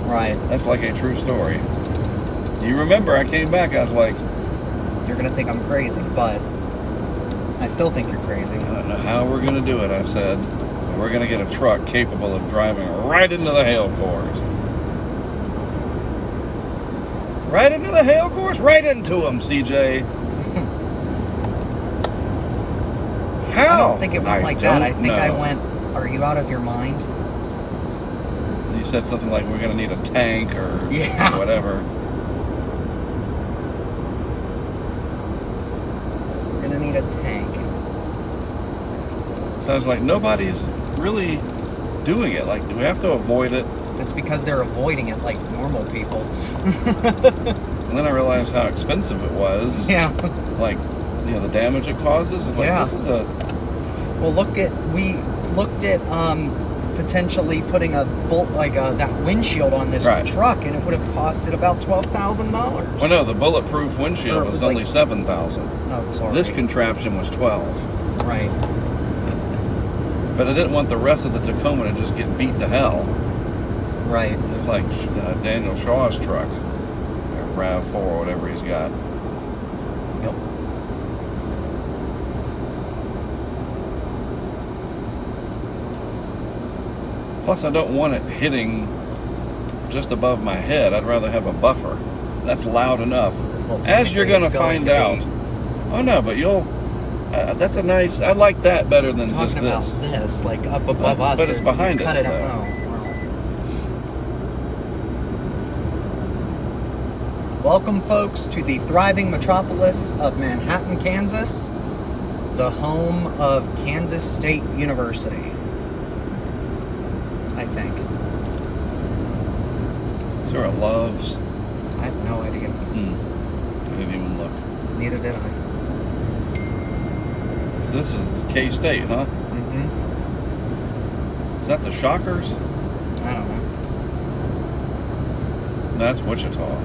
Right. That's like a true story. You remember, I came back, I was like, You're gonna think I'm crazy, but I still think you're crazy. I don't know how we're going to do it, I said. We're going to get a truck capable of driving right into the hail cores. Right into the hail cores? Right into them, CJ. How? I don't think it went like that. I think know. I went, are you out of your mind? You said something like we're going to need a tank or Yeah. whatever. We're gonna need a tank. So I was like, nobody's really doing it. Like, do we have to avoid it? It's because they're avoiding it like normal people. And then I realized how expensive it was. Yeah. Like, the damage it causes. It's like, Yeah. this is a... Well, we looked at potentially putting a that windshield on this Right. truck, and it would have costed about $12,000. Well, no, the bulletproof windshield Or it was was only like- $7,000. Oh, sorry. This contraption was $12,000. Right. But I didn't want the rest of the Tacoma to just get beat to hell. Right. It's like Daniel Shaw's truck, or RAV4, or whatever he's got. Yep. Plus, I don't want it hitting just above my head. I'd rather have a buffer. That's loud enough. Well, As you're technically going to it's going find to be. out. Oh no, but you'll. That's a nice. I like that better than Talking just about this. this, like up above That's- us. but it's you behind cut us, it out. though. Oh, wow. Welcome, folks, to the thriving metropolis of Manhattan, Kansas, the home of Kansas State University. I think. Is there a Loves? I have no idea. I didn't even look. Neither did I. So this is K-State, huh? Mm-hmm. Is that the Shockers? I don't know. That's Wichita.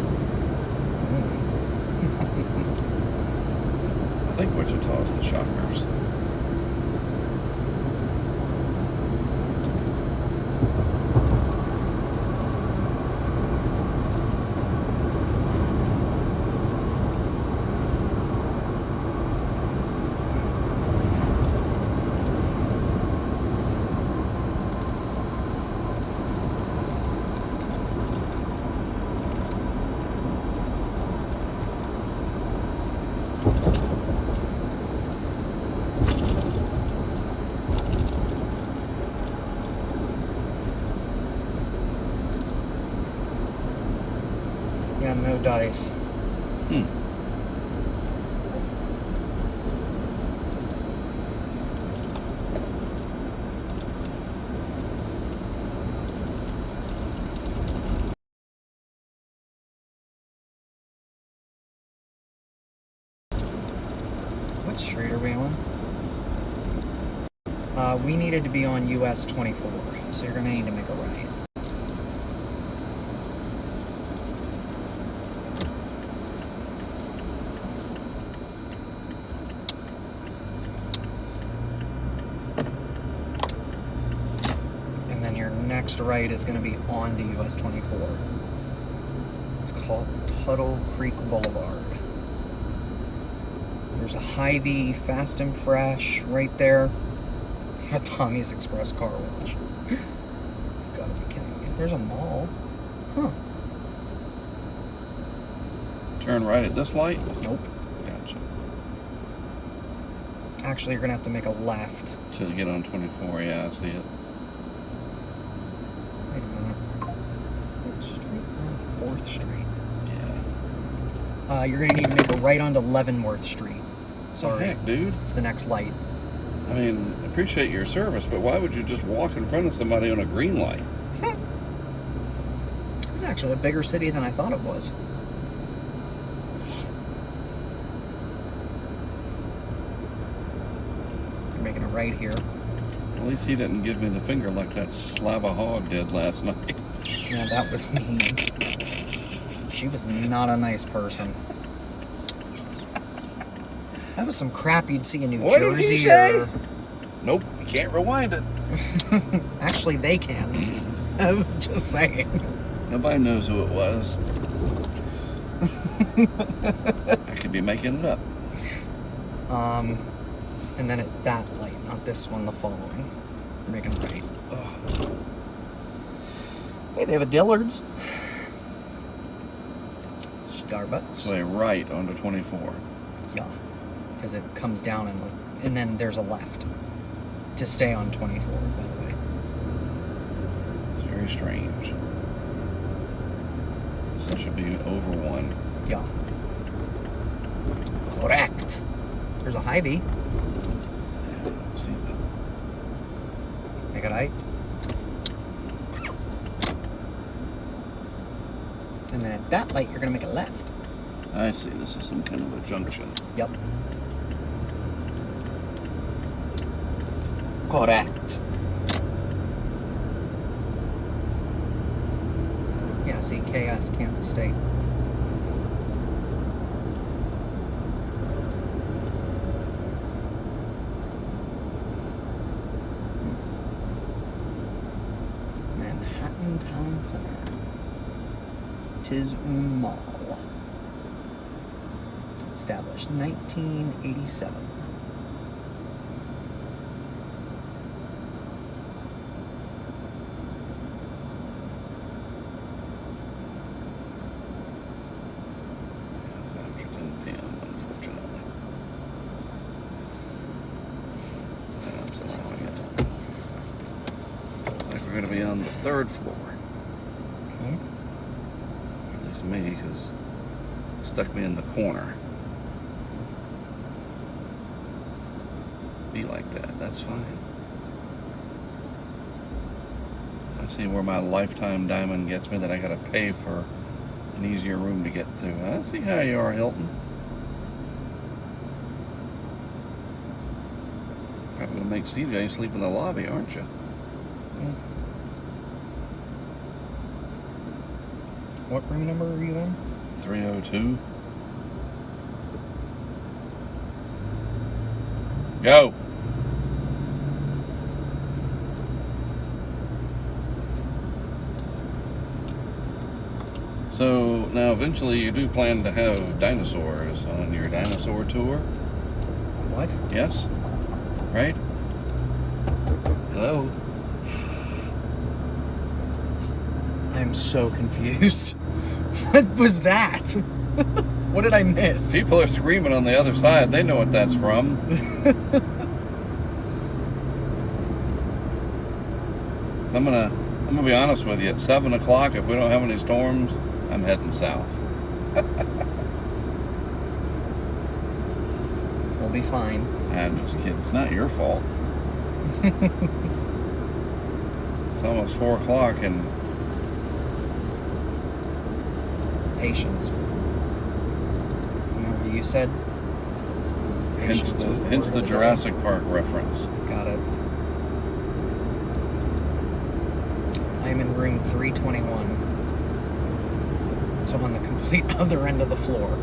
I think Wichita is the Shockers. Yeah, no dice. What street are we on? We needed to be on US 24, so you're gonna need to make a right. And then your next right is gonna be onto US 24. It's called Tuttle Creek Boulevard. There's a Hy-Vee Fast and Fresh right there. A Tommy's Express Car Wash. You've got to be kidding me. There's a mall. Huh. Turn right at this light? Nope. Gotcha. Actually, you're going to have to make a left. To get on 24, yeah, I see it. Wait a minute. What street? We're on 4th Street. Yeah. You're going to need to make a right onto Leavenworth Street. Sorry. Heck, dude. It's the next light. I mean, appreciate your service, but why would you just walk in front of somebody on a green light? It's actually a bigger city than I thought it was. You're making a right here. At least he didn't give me the finger like that slab of hog did last night. Yeah, that was mean. She was not a nice person. That was some crap you'd see in New What did he Jersey say? or... Nope, you can't rewind it. Actually, they can. I'm just saying. Nobody knows who it was. I could be making it up. And then at that light, not this one, the following. You're making a right. Oh. Hey, they have a Dillard's. Starbucks. This way right onto 24. Yeah, because it comes down and then there's a left to stay on 24, by the way. It's very strange. So it should be over 1. Yeah. Correct. There's a Hy-Vee. See that? Make a right. And then at that light, you're going to make a left. I see. This is some kind of a junction. Yep. Correct. Yeah, see, KS, Kansas State. Manhattan Town Center. Tis Mall. Established 1987. to be on the 3rd floor. Okay. At least me, because it stuck me in the corner. Be like that, that's fine. I see where my lifetime diamond gets me, that I gotta pay for an easier room to get through. I see how you are, Hilton. Probably gonna make CJ sleep in the lobby, aren't you? What room number are you in? 302. Go. So now eventually you do plan to have dinosaurs on your dinosaur tour? What? Yes? Right? Hello? I'm so confused. What was that? What did I miss? People are screaming on the other side. They know what that's from. So I'm gonna be honest with you. At 7 o'clock, if we don't have any storms, I'm heading south. We'll be fine. I'm just kidding. It's not your fault. It's almost 4 o'clock, and Patience. Remember what you said? hence Patience was the word of day. Jurassic Park reference. Got it. I am in room 321. So I'm on the complete other end of the floor.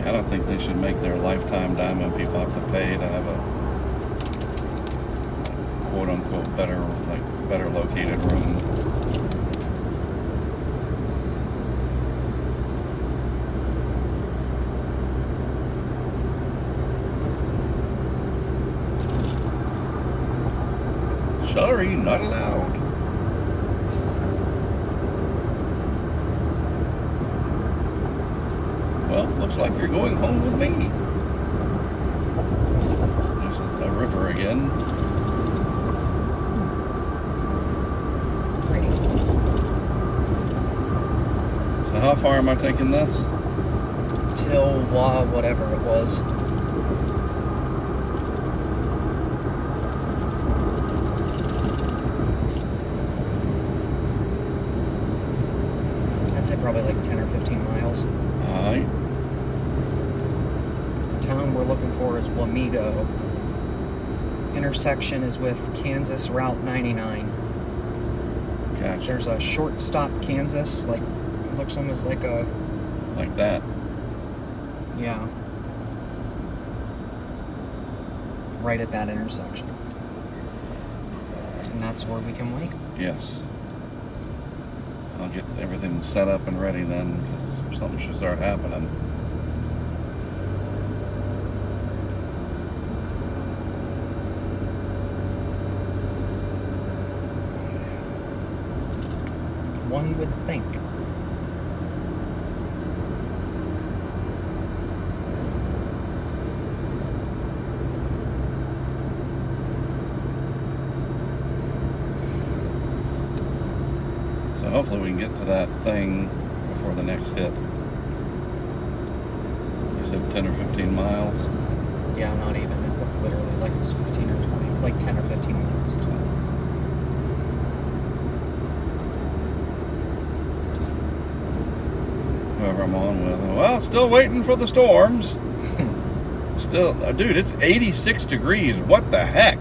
I don't think they should make their lifetime diamond people have to pay to have a quote unquote better located room. Sorry, not allowed. Well, looks like you're going home with me. There's the river again. Pretty. So how far am I taking this? Till whatever it was. I'd say probably like 10 or 15 miles. Alright. The town we're looking for is Wamego. Intersection is with Kansas Route 99. Gotcha. There's a short stop Kansas, like it looks almost like a Like that. yeah. Right at that intersection. And that's where we can wake. Yes. I'll get everything set up and ready then, because something should start happening. One would think. So hopefully we can get to that thing before the next hit. You said 10 or 15 miles. Yeah, not even. It looked literally like it was 15 or 20, like 10 or 15 minutes. Whoever I'm on with. Well, still waiting for the storms. Still, dude, it's 86 degrees. What the heck?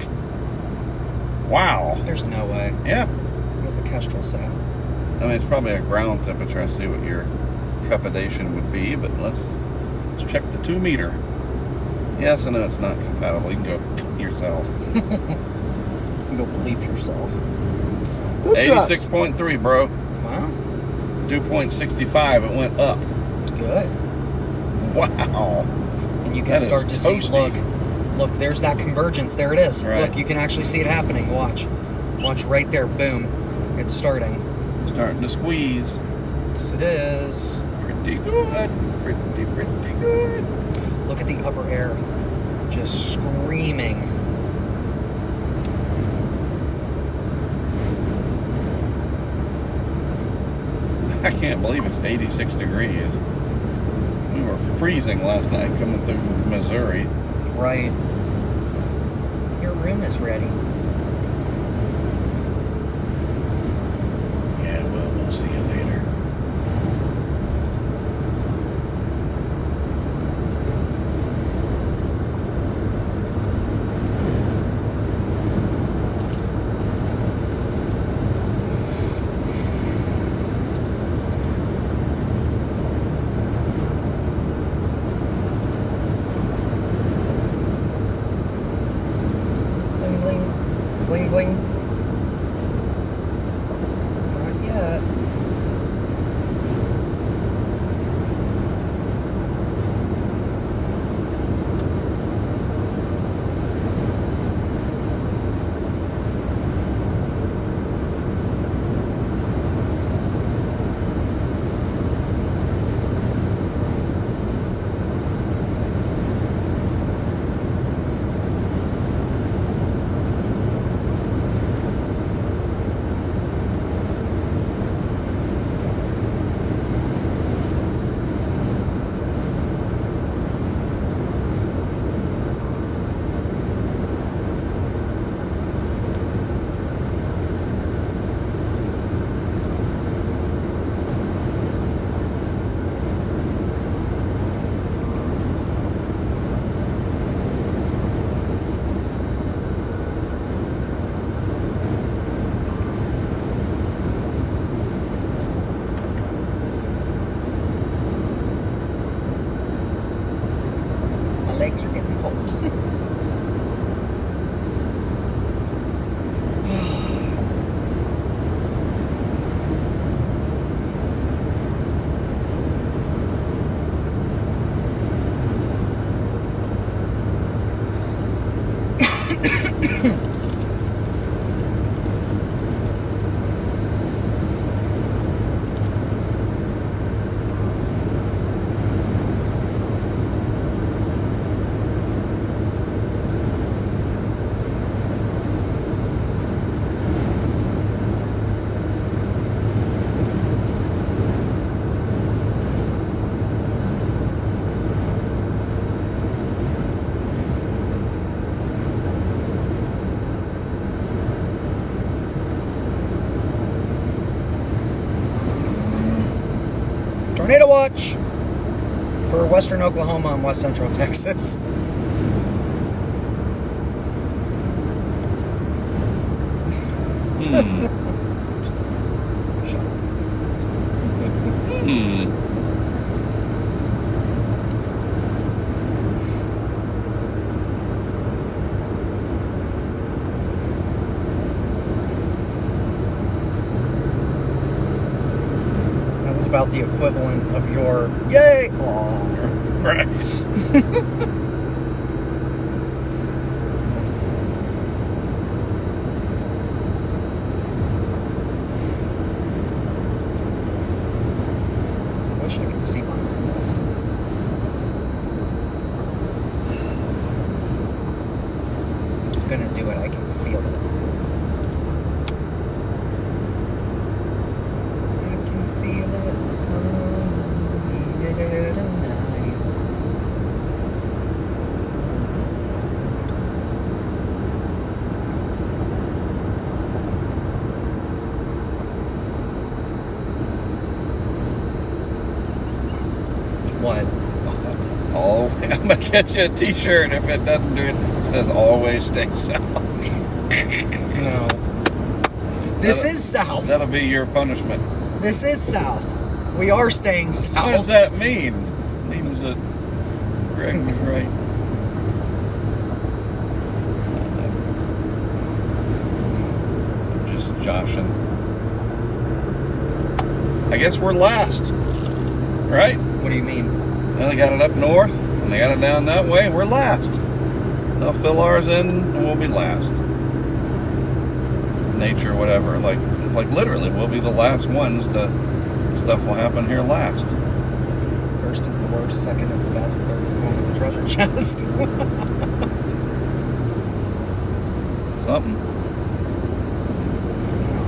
Wow. There's no way. Yeah. What was the Kestrel say? I mean, it's probably a ground temperature. I see what your trepidation would be, but let's check the 2 meter. Yes, I know it's not compatible. You can go yourself. You can go bleep yourself. Food trucks. 86.3, bro. Wow. Dew point 65. It went up. Good. Wow. And you can That start to is see, toasty. look, there's that convergence. There it is. Right. Look, you can actually see it happening. Watch right there. Boom. It's starting. Starting to squeeze. Yes, it is. Pretty good. Pretty good. Look at the upper air. just screaming. I can't believe it's 86 degrees. We were freezing last night coming through Missouri. Right. Your room is ready. Yeah, well, we'll see you later. Bling, bling. Bling, bling. Not yet. My legs are getting cold. Tornado watch for western Oklahoma and west central Texas. Shut up. That was about the equivalent of your yay. Aw. Right. I wish I could see behind us. It's gonna do it. I can feel it. I can feel it coming here tonight. What? Oh, I'm gonna get you a T-shirt if it doesn't do it. It says "Always stay south." No. This That'll- is south. That'll be your punishment. This is south. We are staying south. What does that mean? It means that Greg was right. I'm just joshing. I guess we're last, right? What do you mean? Well, they got it up north, and they got it down that way. We're last. They'll fill ours in, and we'll be last. Nature, whatever. Like literally, we'll be the last ones to. The stuff will happen here last. First is the worst, second is the best, third is the one with the treasure chest. Something.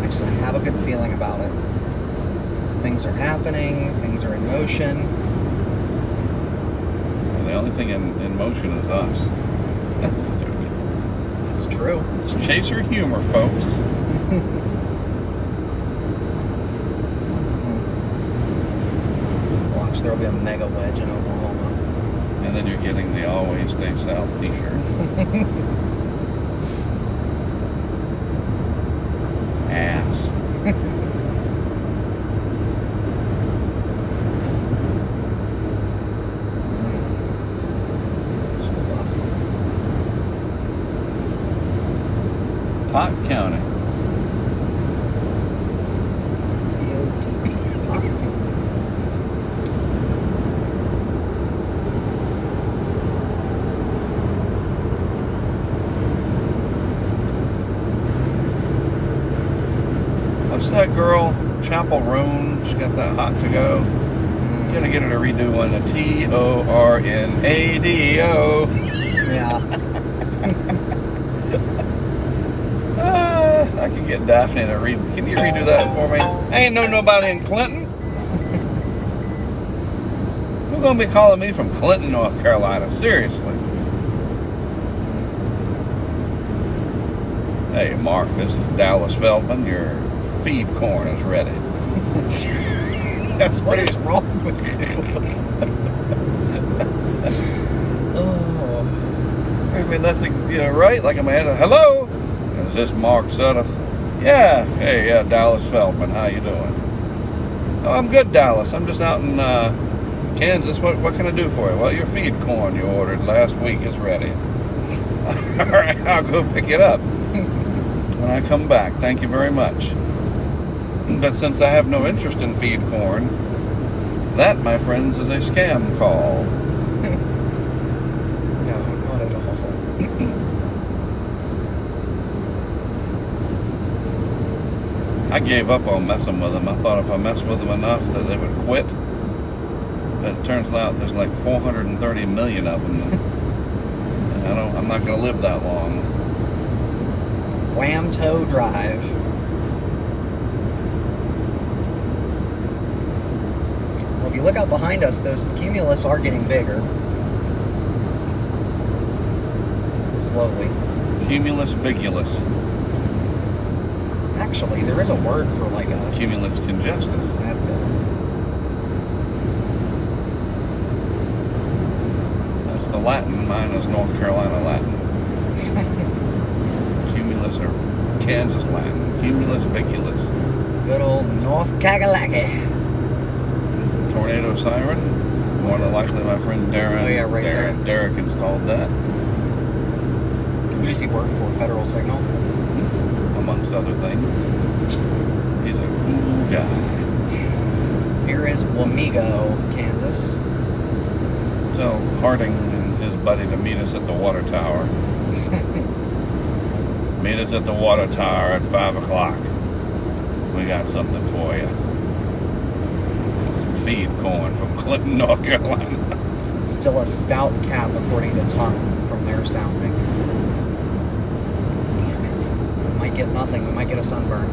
I just have a good feeling about it. Things are happening, things are in motion. And the only thing in motion is us. That's stupid. It's true. It's chaser humor, folks. Watch, there'll be a mega wedge in Oklahoma. And then you're getting the Always Stay South t-shirt. Ass. School bus. Pot County. P-O-T-T. What's that girl? Chapel Roan. She got that hot to go. You gotta get her to redo one. A Tornado. Yeah. I can get Daphne to read. Can you redo that for me? I ain't know nobody in Clinton. Who's gonna be calling me from Clinton, North Carolina? Seriously. Hey, Mark, this is Dallas Feldman. Your feed corn is ready. That's What is wrong with you? Oh. I mean, that's right. Like I'm at hello. Is this Mark Sudduth? Yeah. Hey, yeah, Dallas Feldman. How you doing? Oh, I'm good, Dallas. I'm just out in Kansas. What can I do for you? Well, your feed corn you ordered last week is ready. All right, I'll go pick it up when I come back. Thank you very much. But since I have no interest in feed corn, that, my friends, is a scam call. No, not at all. I gave up on messing with them. I thought if I messed with them enough that they would quit. But it turns out there's like 430 million of them. And I'm not going to live that long. Wham Toe Drive. Well, if you look out behind us, those cumulus are getting bigger. Slowly. Cumulus bigulus. Actually, there is a word for like a... Cumulus congestus. That's it. That's the Latin. Mine is North Carolina Latin. Cumulus or Kansas Latin. Cumulus bigulus. Good old North Kakalaki. Tornado siren. More than likely my friend Darren. Oh, yeah, right there. Derek installed that. Does he work for Federal Signal? Amongst other things. He's a cool guy. Here is Wamego, Kansas. Tell Harding and his buddy to meet us at the water tower. Meet us at the water tower at 5 o'clock. We got something for you. Some feed corn from Clinton, North Carolina. Still a stout cap according to Tom from their sounding. Damn it. We might get nothing. We might get a sunburn.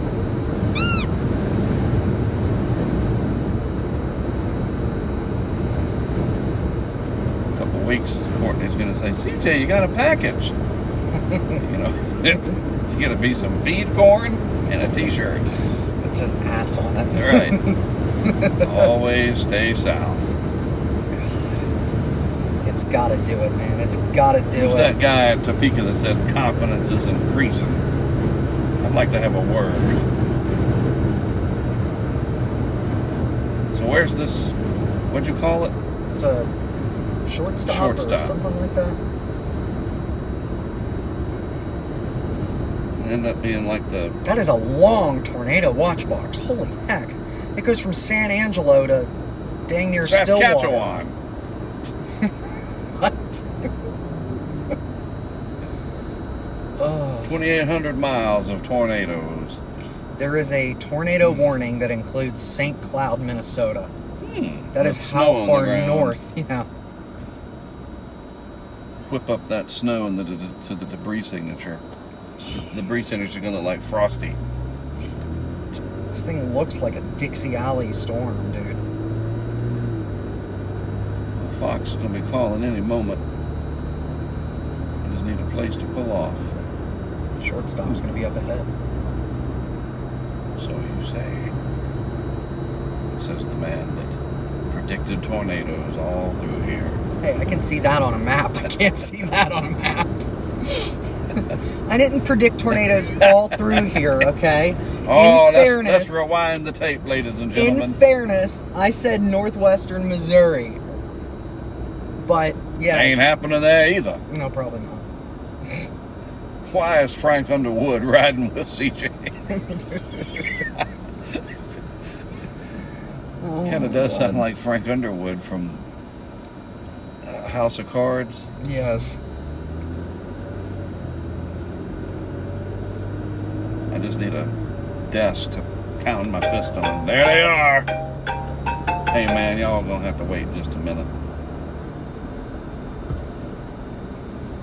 A couple weeks, Courtney's going to say, CJ, you got a package. You know, it's going to be some feed corn and a t-shirt. That says ass on it. Right. Always stay south. God. It's gotta do it, man. It's gotta do Who's it. that guy at Topeka that said confidence is increasing? I'd like to have a word. So where's this, what'd you call it? It's a shortstop, or Shortstop. something like that. End up being like the, That is a long tornado watch box. Holy heck. It goes from San Angelo to dang near Stillwater. Saskatchewan. What? Oh. 2,800 miles of tornadoes. There is a tornado warning that includes St. Cloud, Minnesota. That With is snow how on the far ground. north. Yeah. Whip up that snow to the debris signature. The breach energy is going to look like Frosty. This thing looks like a Dixie Alley storm, dude. Well, Fox is going to be calling any moment. I just need a place to pull off. Shortstop's gonna be up ahead. So you say, says the man that predicted tornadoes all through here. Hey, I can see that on a map. I can't see that on a map. I didn't predict tornadoes all through here, okay? Oh, let's rewind the tape, ladies and gentlemen. In fairness, I said northwestern Missouri. But, yes. Ain't happening there either. No, probably not. Why is Frank Underwood riding with CJ? Kind of does sound like Frank Underwood from House of Cards. Yes. I just need a desk to pound my fist on. There they are. Hey man, y'all gonna have to wait just a minute.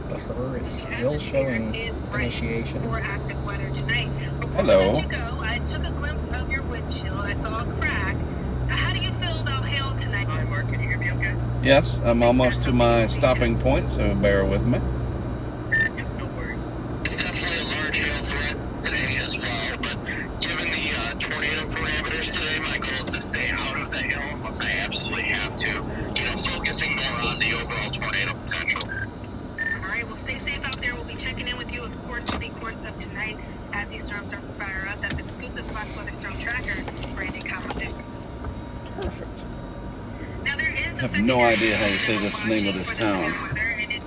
The HUR is still showing initiation. Hello. I took a glimpse of your windshield. I saw a crack. How do you feel about hail tonight? Hi, Mark. Can you hear me okay? Yes, I'm almost to my stopping point, so bear with me. No worries. It's definitely a large hail threat today as well, but given the tornado parameters today, my goal is to stay out of the hail unless I absolutely have to. Focusing more on the overall tornado potential. All right, well, stay safe out there. We'll be checking in with you, of course, for the course of tonight as these storms start to fire up. That's exclusive Fox Weather Storm Tracker, Brandon Convective. Perfect. Now, there is I have no idea how you say this name of this town.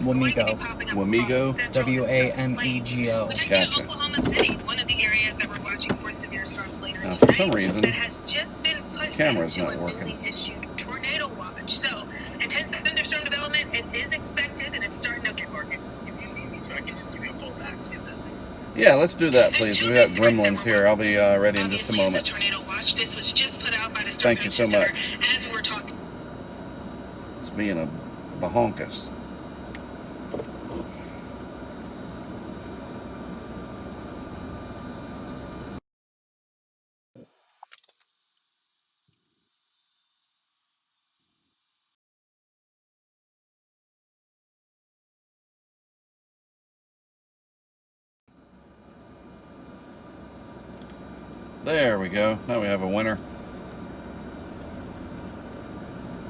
Wamego. Wamego? W-A-M-E-G-O. Gotcha. Oklahoma City, one of the areas that we're watching for severe storms later Now, for tonight, some reason, that has just been put camera's into not a working. newly issued tornado watch. So, intense thunderstorm development, it is expected, and it's starting to get working. If you need me, so I can just give you a full back, see if that makes sense. Yeah, let's do that, please. We got gremlins here. I'll be ready in just a moment. Tornado watch. This was just put out by the Storm Thank you so Center much. as we're talking. It's being a bahonkus. There we go. Now we have a winner.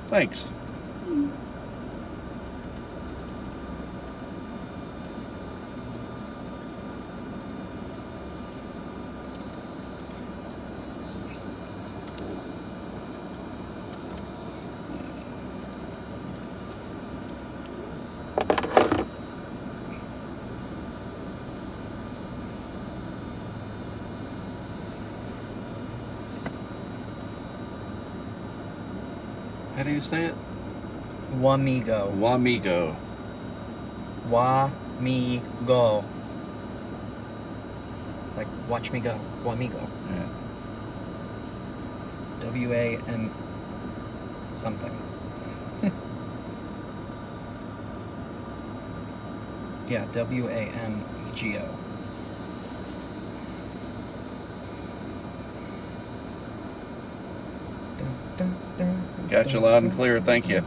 Thanks. How do you say it? Wamego. Wamego. Wamego. Like, watch me go. Wamego. Yeah. W-A-M something. Yeah, W-A-M-E-G-O. Got you loud and clear. Thank you.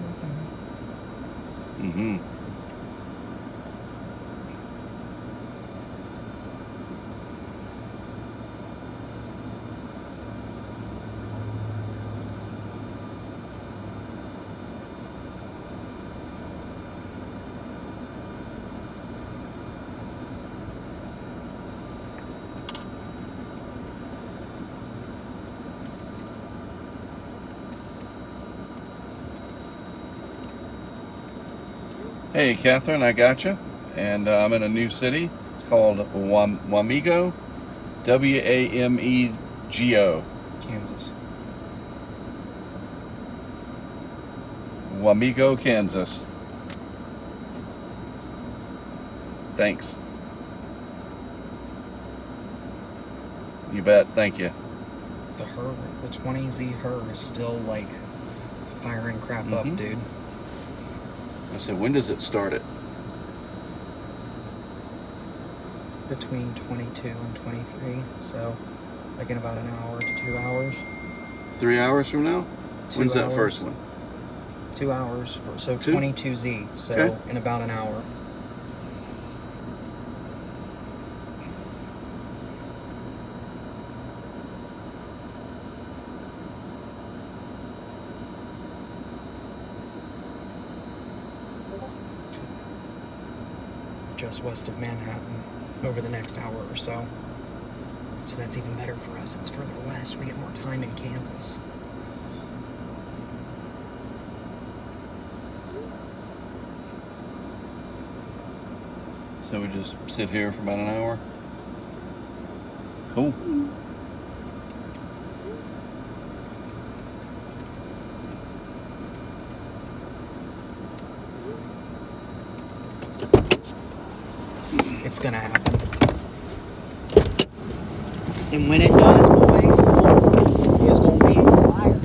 Mm-hmm. Hey, Catherine, I got you. And I'm in a new city. It's called Wamego. W-A-M-E-G-O. Kansas. Wamego, Kansas. Thanks. You bet. Thank you. The HUR, the 20Z HUR is still, like, firing crap up, dude. I said, when does it start it? between 22 and 23, so like in about an hour to 2 hours. 3 hours from now? 2 When's that hours. first one? 2 hours, so Two? 22Z, so Okay. in about an hour. Just west of Manhattan over the next hour or so. So that's even better for us. It's further west. We get more time in Kansas. So we just sit here for about an hour? Cool. It's gonna happen. And when it does, boy, it's gonna be fire.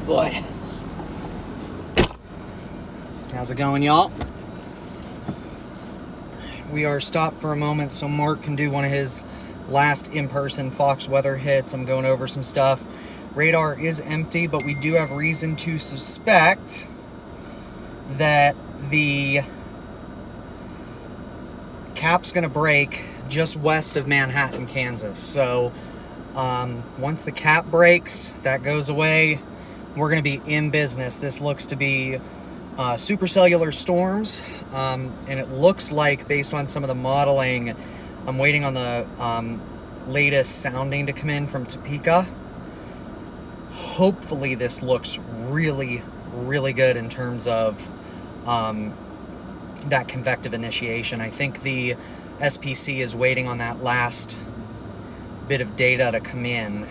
boy. How's it going, y'all? We are stopped for a moment so Mark can do one of his last in-person Fox weather hits. I'm going over some stuff. Radar is empty, but we do have reason to suspect that the cap's going to break just west of Manhattan, Kansas. So once the cap breaks, that goes away, we're going to be in business. This looks to be supercellular storms, and it looks like, based on some of the modeling, I'm waiting on the latest sounding to come in from Topeka. Hopefully this looks really, really good in terms of that convective initiation. I think the SPC is waiting on that last bit of data to come in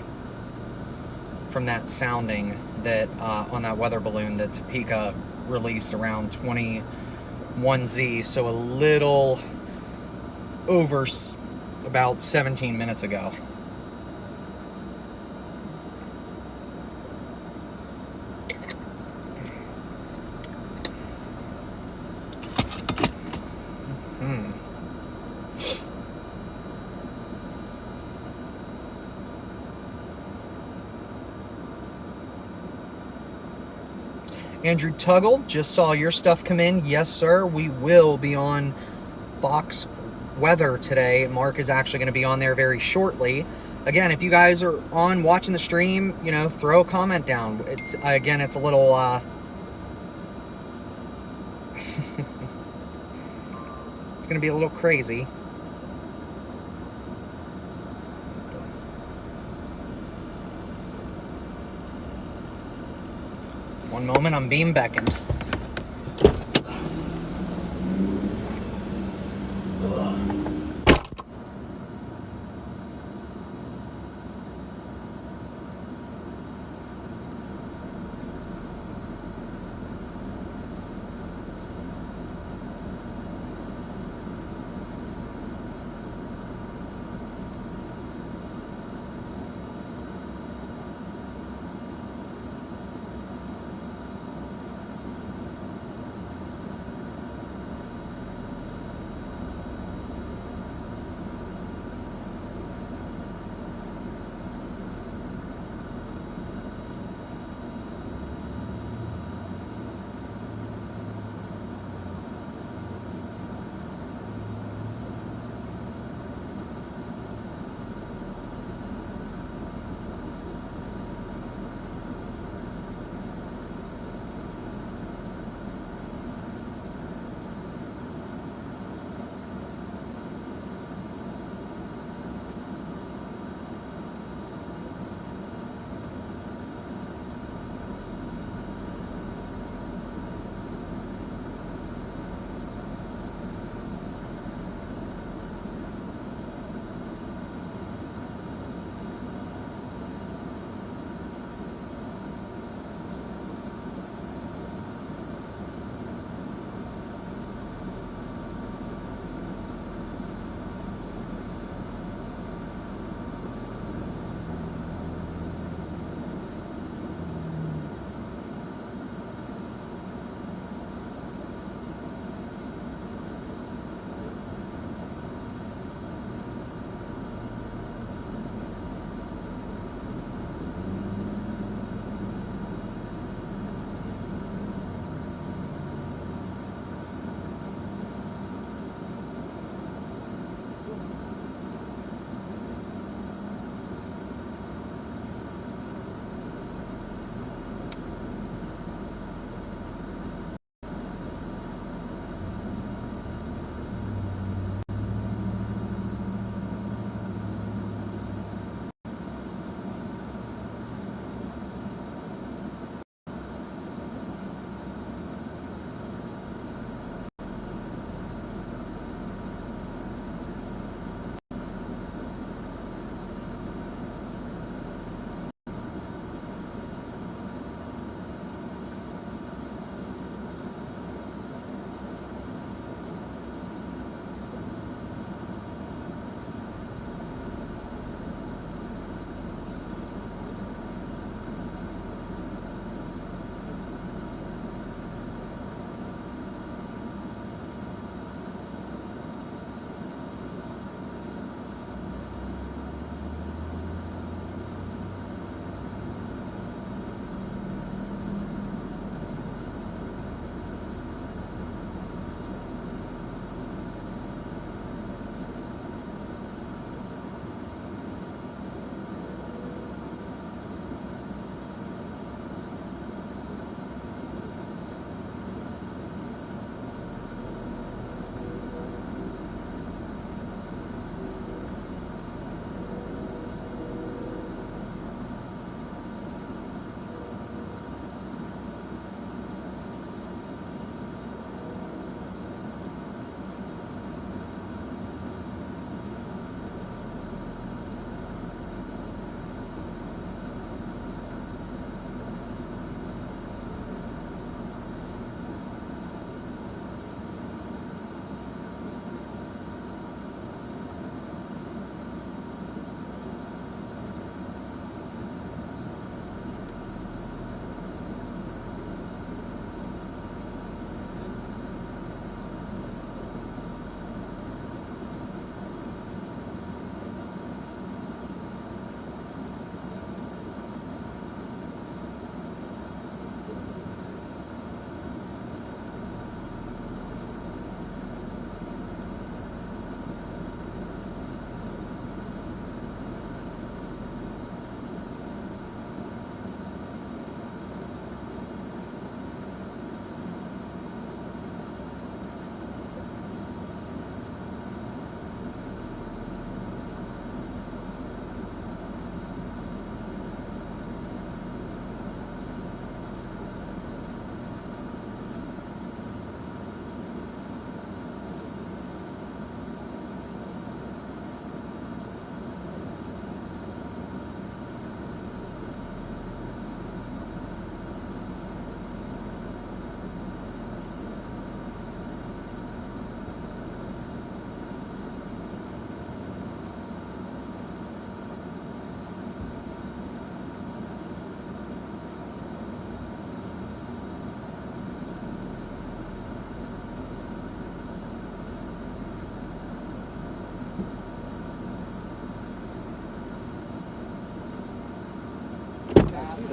from that sounding that on that weather balloon that Topeka released around 21Z, so a little over about 17 minutes ago. Andrew Tuggle, just saw your stuff come in. Yes, sir. We will be on Fox Weather today. Mark is actually going to be on there very shortly. Again, if you guys are on watching the stream, you know, throw a comment down. It's a little it's going to be a little crazy. One moment, I'm being beckoned.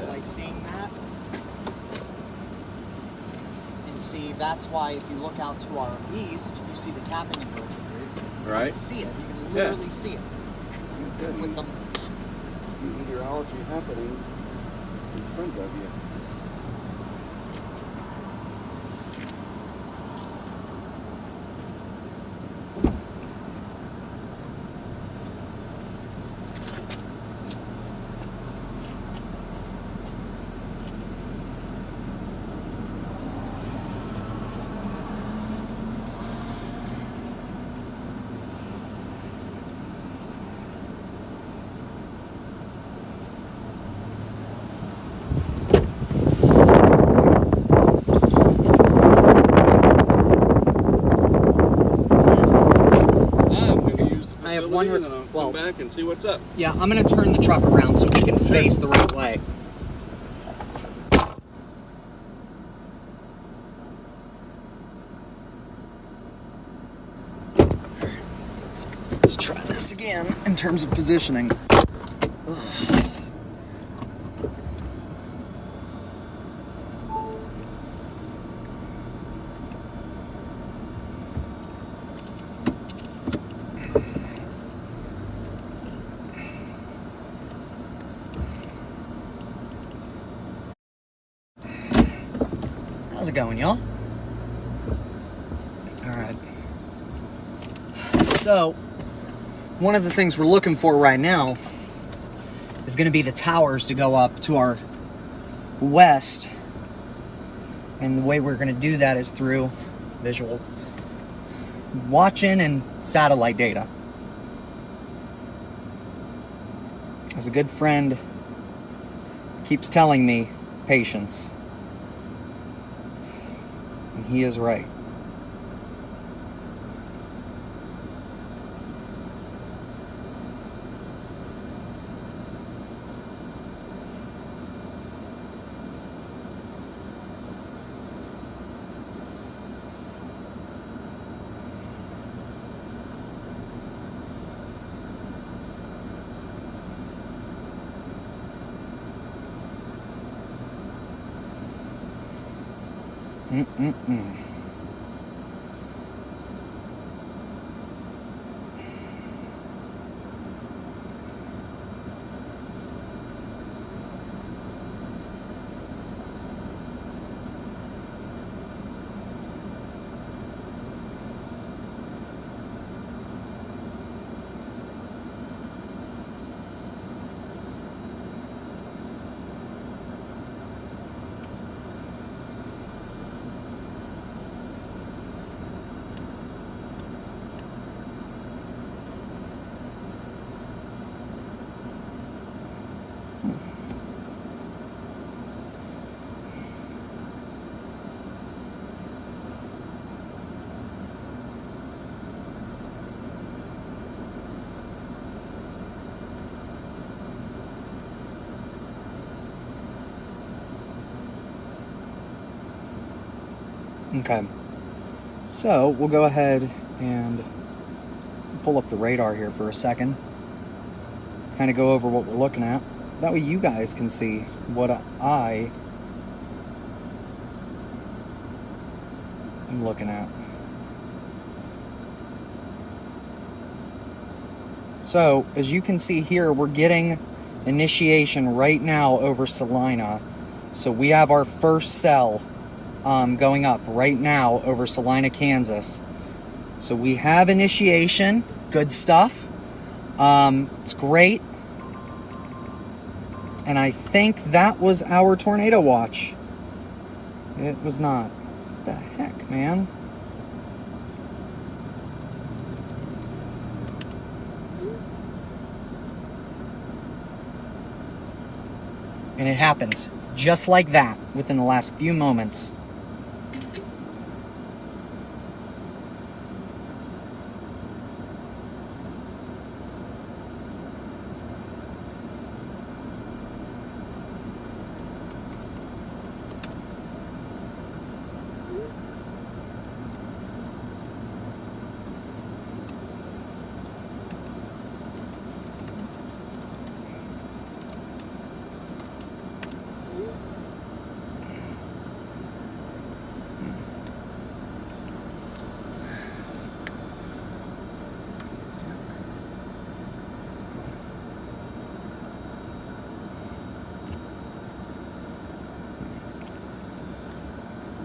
like seeing that. And see, that's why if you look out to our east, you see the capping inversion, dude. You Right. can see it. You can literally see it. With them. See meteorology happening in front of you. I have one. And then I'll come back and see what's up. Yeah, I'm gonna turn the truck around so we can face the right way. Let's try this again in terms of positioning. Ugh. How's it going, y'all? Alright. So, one of the things we're looking for right now is going to be the towers to go up to our west. And the way we're going to do that is through visual watching and satellite data. As a good friend keeps telling me, patience. And he is right. Okay, so we'll go ahead and pull up the radar here for a second, kind of go over what we're looking at. That way you guys can see what I am looking at. So, as you can see here, we're getting initiation right now over Salina. So we have our first cell going up right now over Salina, Kansas. So we have initiation. Good stuff. It's great. And I think that was our tornado watch. It was not. What the heck, man? And it happens just like that within the last few moments.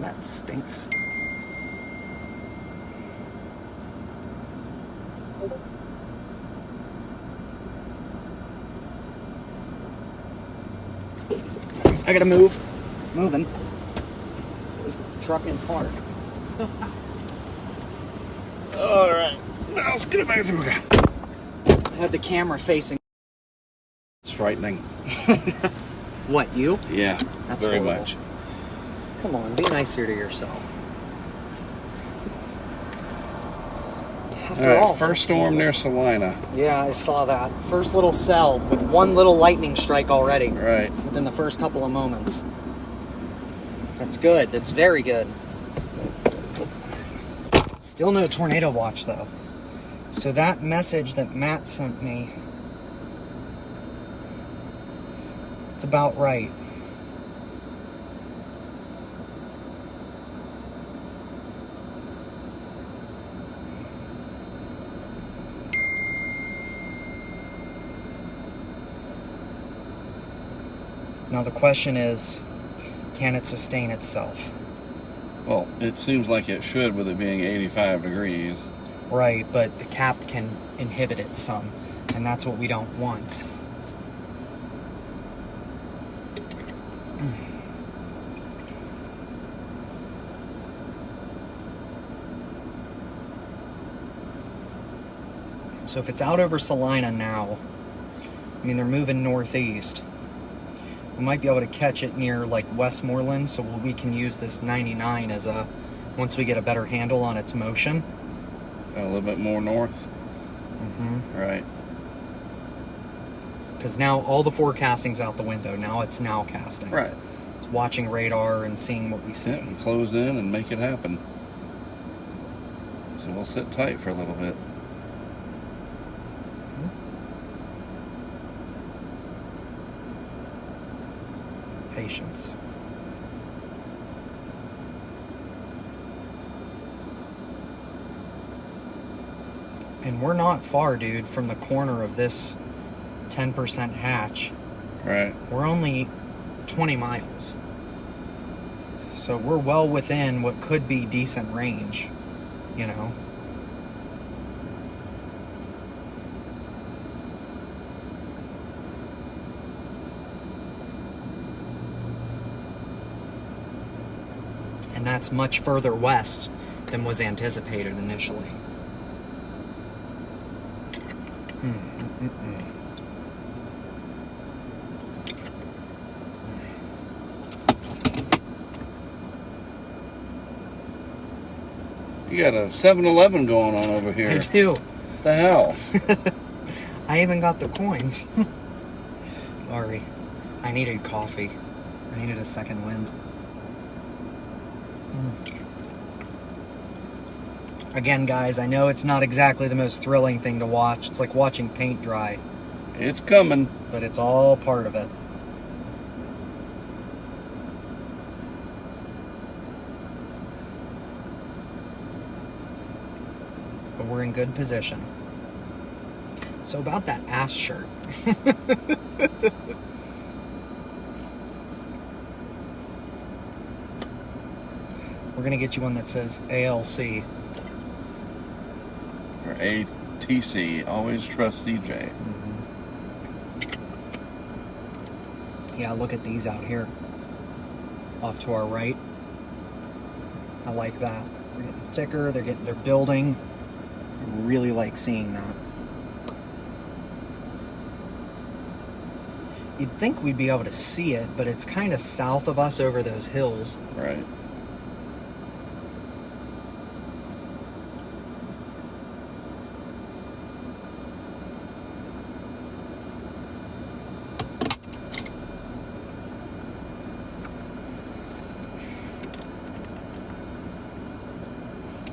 That stinks. I gotta move. Moving. Is the truck in park? All right. Now let's get it back through. I had the camera facing. It's frightening. What, you? Yeah, That's very horrible. much. Come on, be nicer to yourself. All After right, all, first storm near Salina. yeah, I saw that. First little cell with one little lightning strike already Right. within the first couple of moments. That's good. That's very good. Still no tornado watch, though. So that message that Matt sent me, it's about right. Now the question is, can it sustain itself? Well, it seems like it should with it being 85 degrees. Right, but the cap can inhibit it some, and that's what we don't want. So if it's out over Salina now, I mean, they're moving northeast. We might be able to catch it near like Westmoreland, so we can use this 99 as a, once we get a better handle on its motion. A little bit more north. Mm-hmm. Right. Because now all the forecasting's out the window. Now it's now casting. Right. It's watching radar and seeing what we see. Yeah, and close in and make it happen. So we'll sit tight for a little bit. Patience. And we're not far, dude, from the corner of this 10% hatch. Right. We're only 20 miles. So we're well within what could be decent range, you know. And that's much further west than was anticipated initially. You got a 7-Eleven going on over here. I do. What the hell? I even got the coins. Sorry. I needed coffee. I needed a second wind. Again, guys, I know it's not exactly the most thrilling thing to watch. It's like watching paint dry, It's coming. but it's all part of it. But we're in good position. So about that ass shirt. We're going to get you one that says ALC. Or ATC. Always trust CJ. Yeah, look at these out here. Off to our right. I like that. They're getting thicker, they're building. I really like seeing that. You'd think we'd be able to see it, but it's kind of south of us over those hills. Right.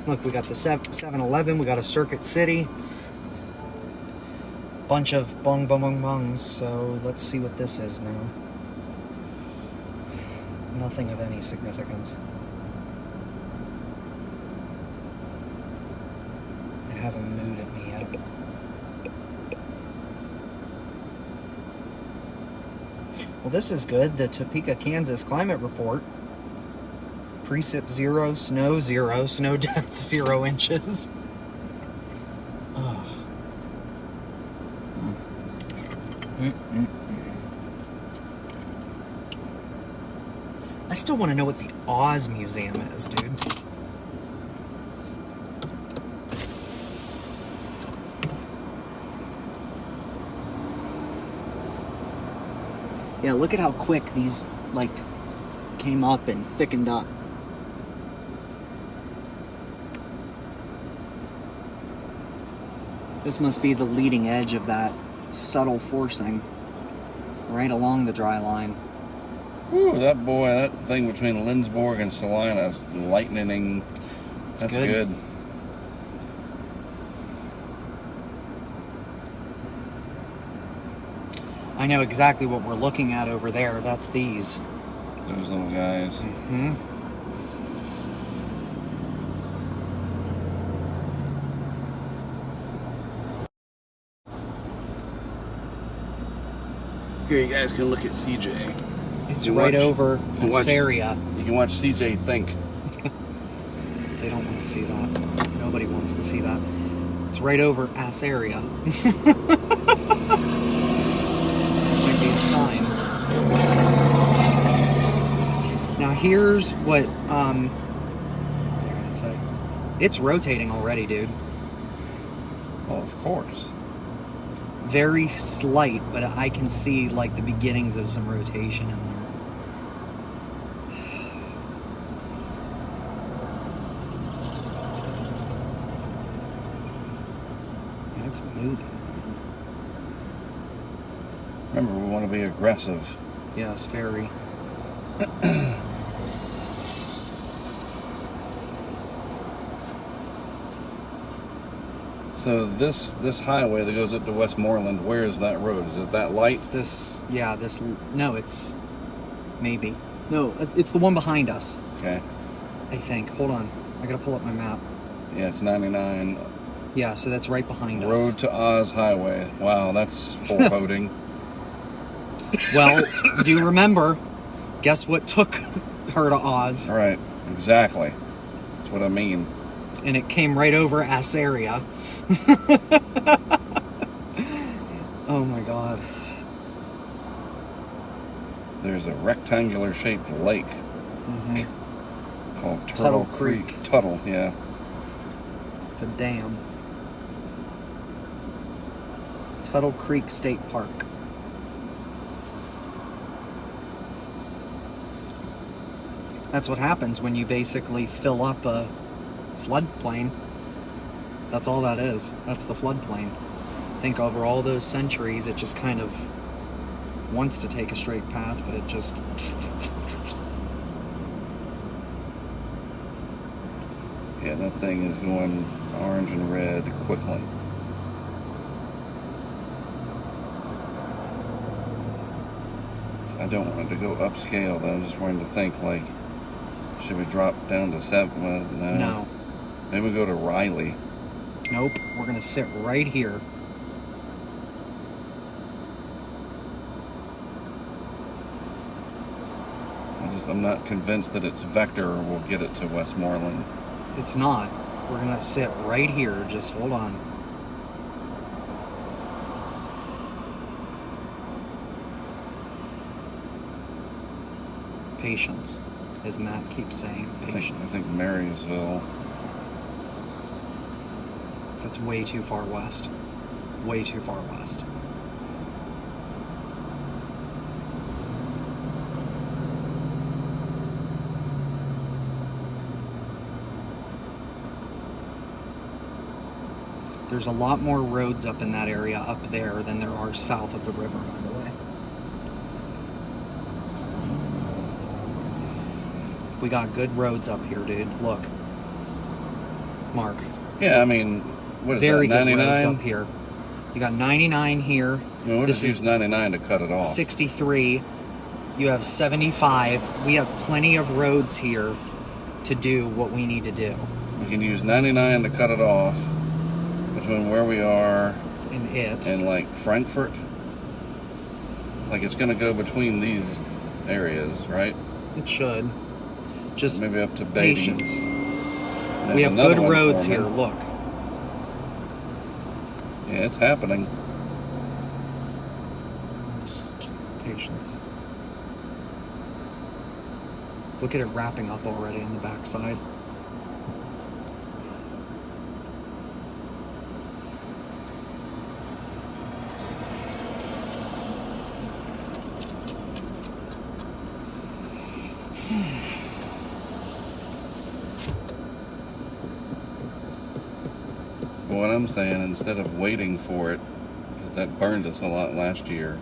Look, we got the 7-Eleven, we got a Circuit City. Bunch of bung bung bung bungs, so let's see what this is now. Nothing of any significance. It hasn't mooed at me yet. Well, this is good. The Topeka, Kansas climate report Precip 0, snow depth 0 inches. Oh. I still want to know what the Oz Museum is, dude. Yeah, look at how quick these, like, came up and thickened up. This must be the leading edge of that subtle forcing right along the dry line. Ooh, that thing between Lindsborg and Salina is lightning. That's good. I know exactly what we're looking at over there. That's these. Those little guys. Mm-hmm. Here, you guys can look at CJ. It's right over this area. You can watch CJ think. They don't want to see that. Nobody wants to see that. It's right over ass area. Might be a sign. Now here's what what's I gonna say? It's rotating already, dude. Well, of course. Very slight, but I can see like the beginnings of some rotation in there. Yeah, it's moving. Remember, we want to be aggressive. Yes, very. So this highway that goes up to Westmoreland, where is that road? Is it that light? No, it's maybe. No, it's the one behind us, Okay. I think. Hold on. I gotta pull up my map. Yeah, it's 99. Yeah, so that's right behind us. Road to Oz Highway. Wow, that's foreboding. Well, do you remember? Guess what took her to Oz? All right, exactly. That's what I mean. And it came right over ass area. Oh my god. There's a rectangular shaped lake called Tuttle Creek. Tuttle, yeah. It's a dam. Tuttle Creek State Park. That's what happens when you basically fill up a floodplain. That's all that is. That's the floodplain. I think over all those centuries, it just kind of wants to take a straight path, but it just... Yeah, that thing is going orange and red quickly. So I don't want it to go upscale, though. I'm just wanting to think, like, should we drop down to 7? Well, no. No. Maybe we go to Riley. Nope. We're going to sit right here. I'm not convinced that it's Vector will get it to Westmoreland. It's not. We're going to sit right here. Just hold on. Patience, as Matt keeps saying. Patience. I think Marysville. That's way too far west. Way too far west. There's a lot more roads up in that area up there than there are south of the river, by the way. We got good roads up here, dude. Look. Mark. Yeah, I mean, what is Very that, good 99? roads up here. You got 99 here. I mean, we'll just use 99 to cut it off. 63. You have 75. We have plenty of roads here to do what we need to do. We can use 99 to cut it off between where we are and like Frankfurt. Like it's going to go between these areas, right? It should. Just maybe up to Beatty. patience. There's We have another good one roads for me. here. Look. Yeah, it's happening. Just patience. Look at it wrapping up already on the backside. What I'm saying, instead of waiting for it, because that burned us a lot last year,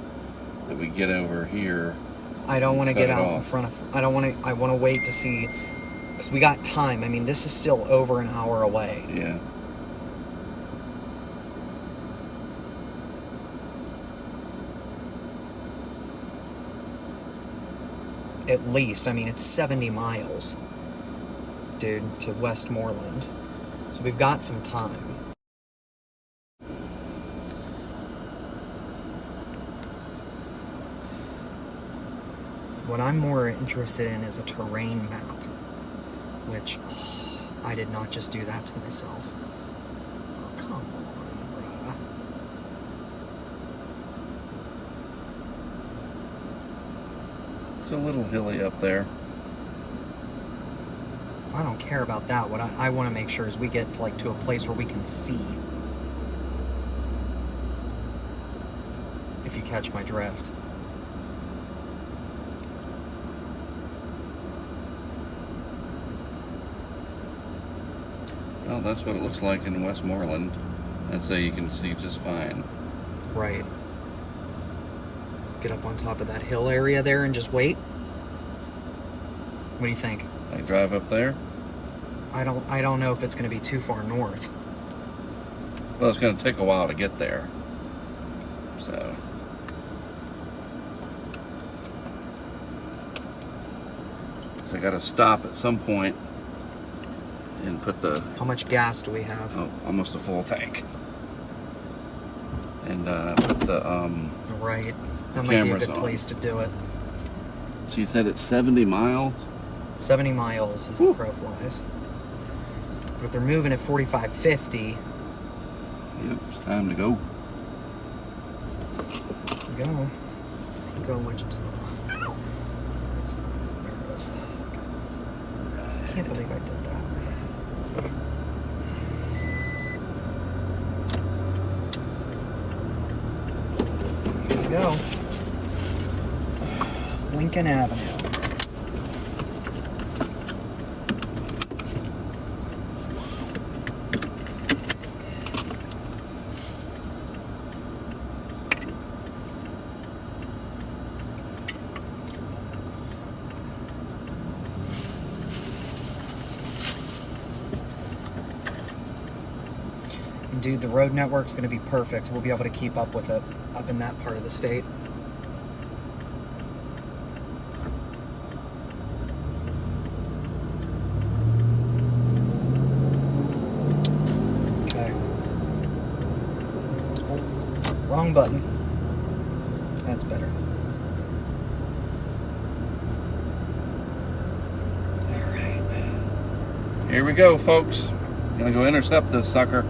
that we get over here. I don't want to Cut get it out in off. front of. I don't want to. I want to wait to see, because we got time. I mean, this is still over an hour away. Yeah. At least. I mean, it's 70 miles, dude, to Westmoreland. So we've got some time. What I'm more interested in is a terrain map, which I did not just do that to myself. Oh, come on, bruh. It's a little hilly up there. I don't care about that. What I want to make sure is we get to a place where we can see. If you catch my drift. Well, that's what it looks like in Westmoreland. I'd say you can see just fine. Right. Get up on top of that hill area there and just wait. What do you think? Like drive up there. I don't know if it's going to be too far north. Well, it's going to take a while to get there. So. So I got to stop at some point and put the How much gas do we have? almost a full tank. And put the Right. That might be a cameras good on. place to do it. So you said it's 70 miles? 70 miles is the crow flies. But if they're moving at 45, 50, Yep, it's time to go. go. Go Wichita. Where's that? There it is. Can't believe I did that. Here we go. Lincoln Avenue. Dude, the road network's going to be perfect. We'll be able to keep up with it up in that part of the state. Okay. Oh, wrong button. That's better. All right. Here we go, folks. Gonna go intercept this sucker.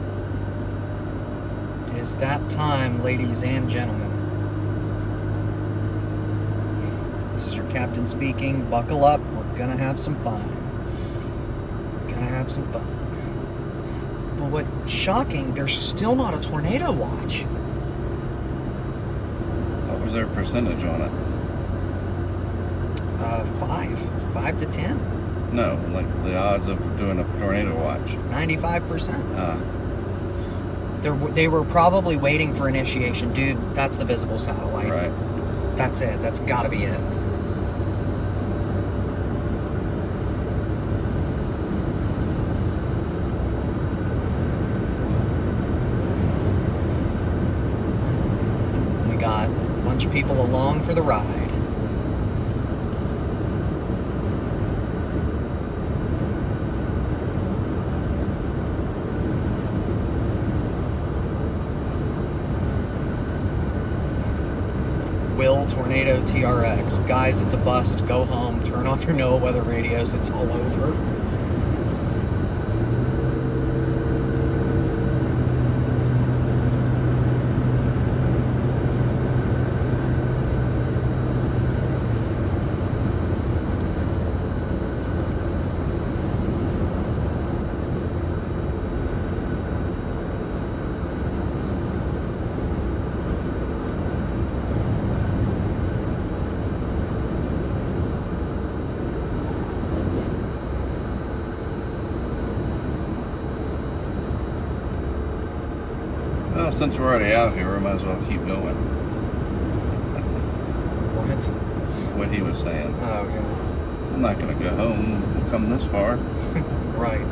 It's that time, ladies and gentlemen. This is your captain speaking. Buckle up. We're gonna have some fun. Gonna have some fun. But what's shocking, there's still not a tornado watch. What was their percentage on it? 5 to 10. No, like the odds of doing a tornado watch. 95%. They were probably waiting for initiation. Dude, that's the visible satellite. Right. That's it. That's gotta be it. We got a bunch of people along for the ride. Will Tornado TRX. Guys, it's a bust. Go home. Turn off your NOAA weather radios. It's all over. Well, since we're already out here, we might as well keep going. What? What he was saying. Oh, yeah. I'm not going to go home and come this far. Right.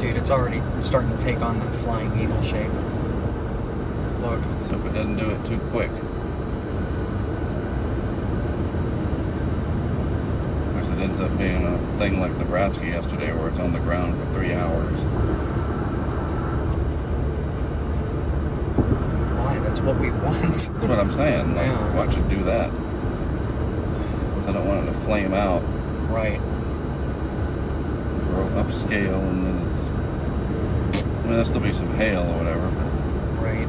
It's already starting to take on that flying eagle shape. Look. So if it doesn't do it too quick. Of course, it ends up being a thing like Nebraska yesterday where it's on the ground for 3 hours. Why? That's what we want. That's what I'm saying. Like, Yeah. watch it do that. Because I don't want it to flame out, Right. grow upscale, and then it's... I mean, there'll still be some hail or whatever, but Right.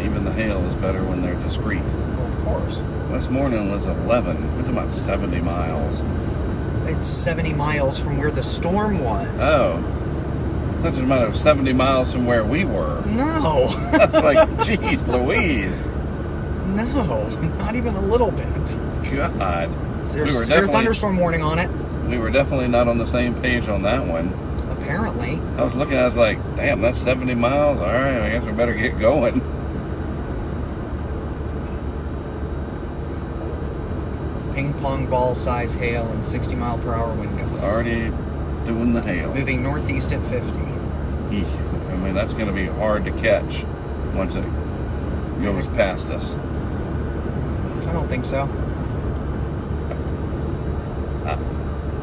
even the hail is better when they're discreet. Well, of course. Westmoreland was 11. We're talking about 70 miles. It's 70 miles from where the storm was. Oh. I thought you might have 70 miles from where we were. No. That's like, geez, Louise. No. Not even a little bit. God. There's a severe thunderstorm warning on it. We were definitely not on the same page on that one. Apparently. I was looking, I was like, damn, that's 70 miles? All right, I guess we better get going. Ping pong ball size hail and 60 mile per hour wind gusts. It's already doing the hail. Moving northeast at 50. Eek. I mean, that's going to be hard to catch once it goes past us. I don't think so.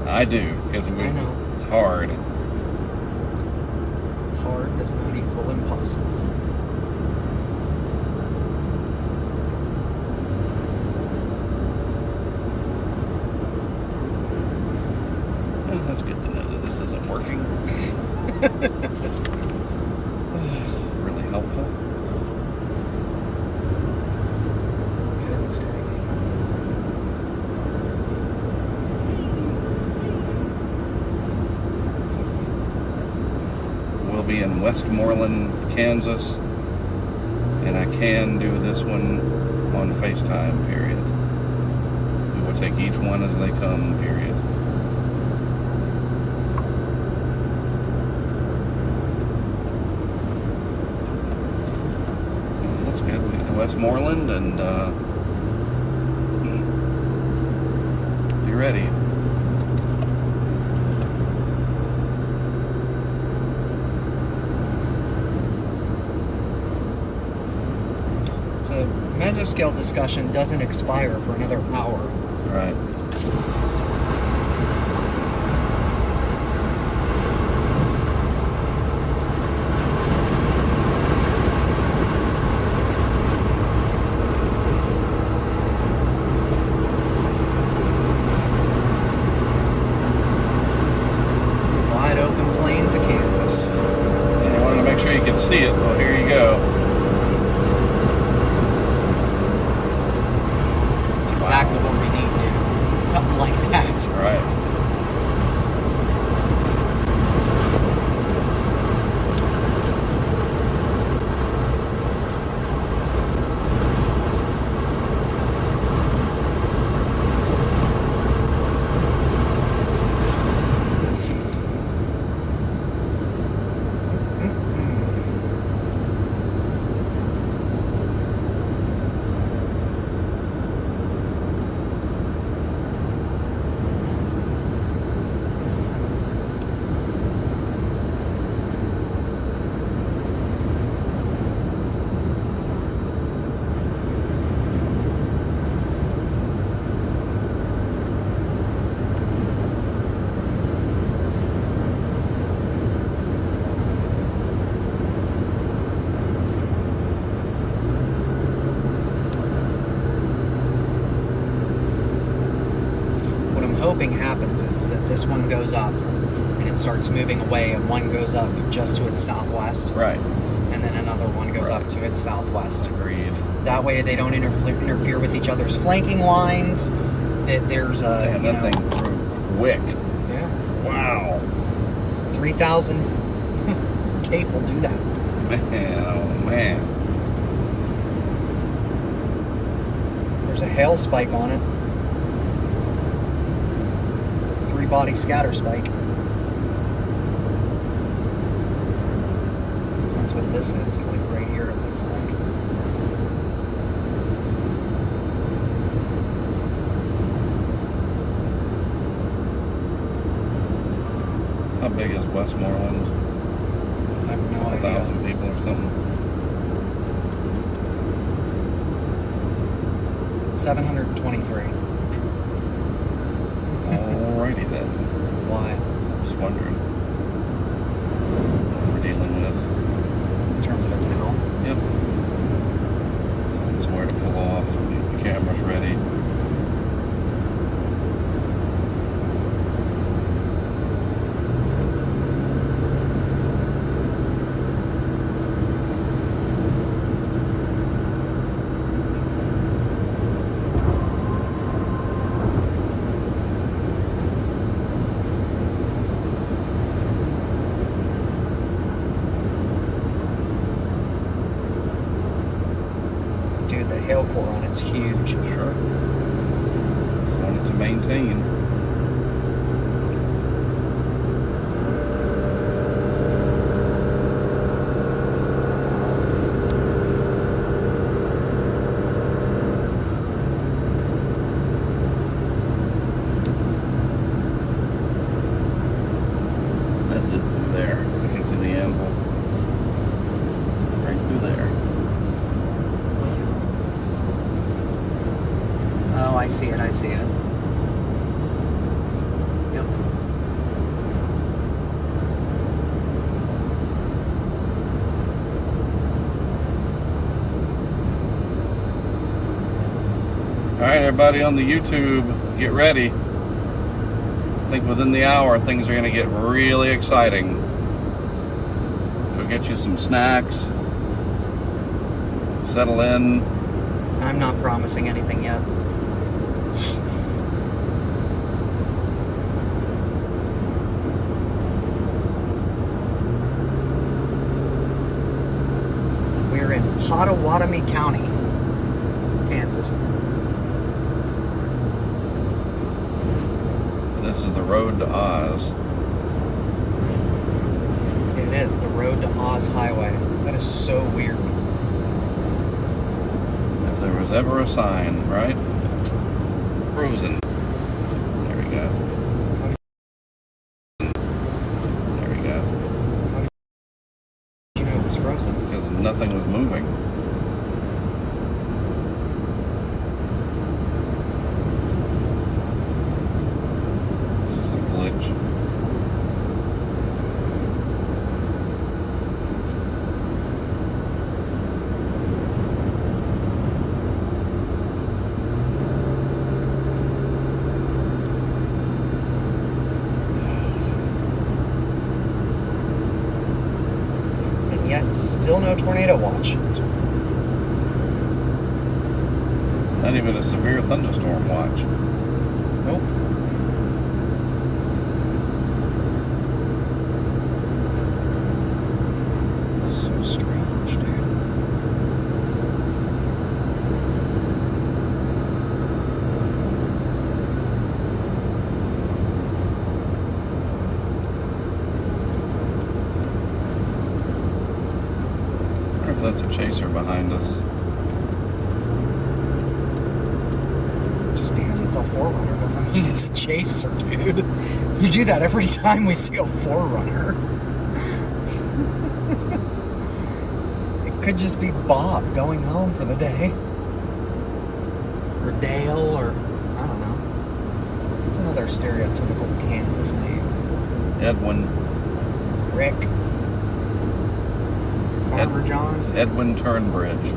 I do, because I know. it's hard. Hard does not equal impossible. Well, that's good to know that this isn't working. It's really helpful. Goodness gravy. We'll be in Westmoreland, Kansas, and I can do this one on FaceTime, period. We will take each one as they come, period. Well, that's good. We get to Westmoreland and be ready. So, mesoscale discussion doesn't expire for another hour. Right. Wide open plains of Kansas. And I wanted to make sure you could see it. Well, here you go. It's exactly what we need, dude. Something like that. All right. hoping happens is that this one goes up and it starts moving away, and one goes up just to its southwest, Right. and then another one goes up to its southwest. Agreed. That way they don't interfere with each other's flanking lines. That there's a Damn, that thing grew quick. Yeah, Wow. 3,000 cape will do that. Man, oh man. There's a hail spike on it. 3-body scatter spike. That's what this is, like right here it looks like. How big is Westmoreland? I have no idea. 1,000 people or something. 723. Alrighty then. Why? Just wondering what we're dealing with. In terms of a town? Yep. Find somewhere to pull off. Get the cameras ready. Dude, the hail core on it's huge. Sure. Just wanted to maintain. That's it through there. I can see the anvil. Right through there. Oh, I see it, I see it. Yep. Alright, everybody on the YouTube, get ready. I think within the hour, things are going to get really exciting. Go get you some snacks. Settle in. I'm not promising anything yet. We're in Pottawatomie County, Kansas. This is the road to Oz. It is the Road to Oz Highway. That is so weird. If there was ever a sign, right? Frozen. There we go. There we go. You know it was frozen. Because nothing was moving. It's just a glitch. And yet, still no tornado watch. Not even a severe thunderstorm watch. Nope. It's so strange, dude. I wonder if that's a chaser behind us. Just because it's a Forerunner doesn't mean it's a chaser, dude. We do that every time we see a Forerunner. It could just be Bob going home for the day. Or Dale, or I don't know. It's another stereotypical Kansas name. Edwin. Rick. Farmer John's. Edwin Turnbridge.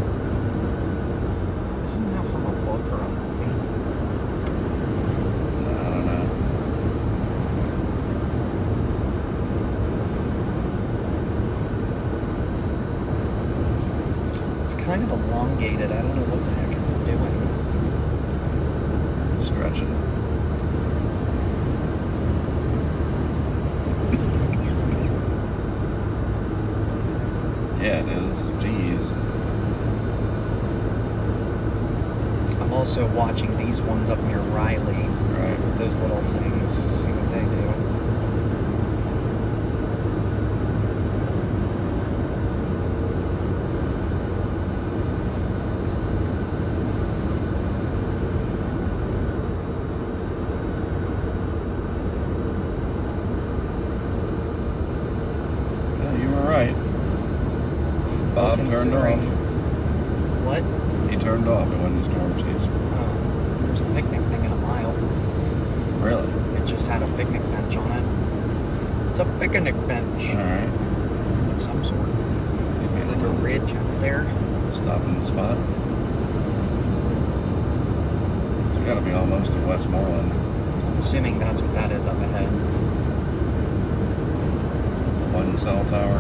Isn't that from a book or a movie? I don't know. kind of elongated. I don't know what the heck it's doing. Stretching. Yeah, it is. Jeez. I'm also watching these ones up near Riley. Right. Those little things. See what they do. Yeah, you were right. Bob turned Considering- off. What? He turned off. It wasn't storm chase. Oh, there's a picnic thing in a mile. Really? It just had a picnic bench on it. It's a picnic bench Alright. of some sort. It's like a ridge out there. Stopping the spot. It's gotta be almost to Westmoreland. I'm assuming that's what that is up ahead. That's the one cell tower.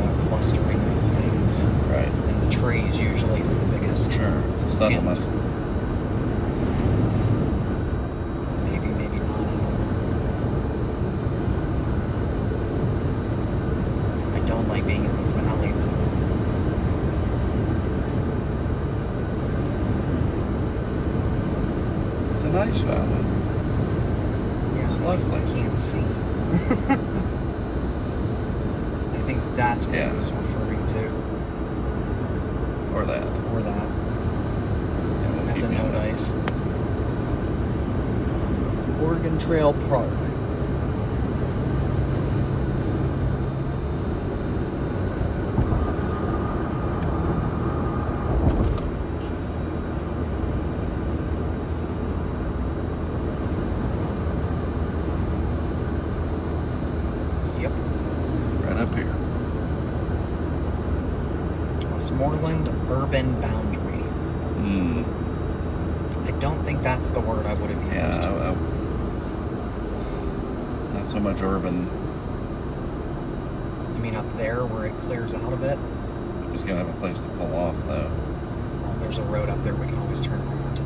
The clustering of things. Right. And the trees usually is the biggest. Sure. It's a settlement. hint. Maybe, maybe not. I don't know. I don't like being in this valley though. It's a nice valley. Yeah, It's lovely. I can't see. I think that's what Yeah. I was referring to. Or that. Or that. Yeah, we'll That's a keep no going. dice. Oregon Trail Park. Yep. Right up here. Westmoreland Urban Boundary. Hmm. I don't think that's the word I would have Yeah. used. Not so much urban. I mean, up there where it clears out a bit. It's gonna have a place to pull off though. Well, there's a road up there we can always turn around.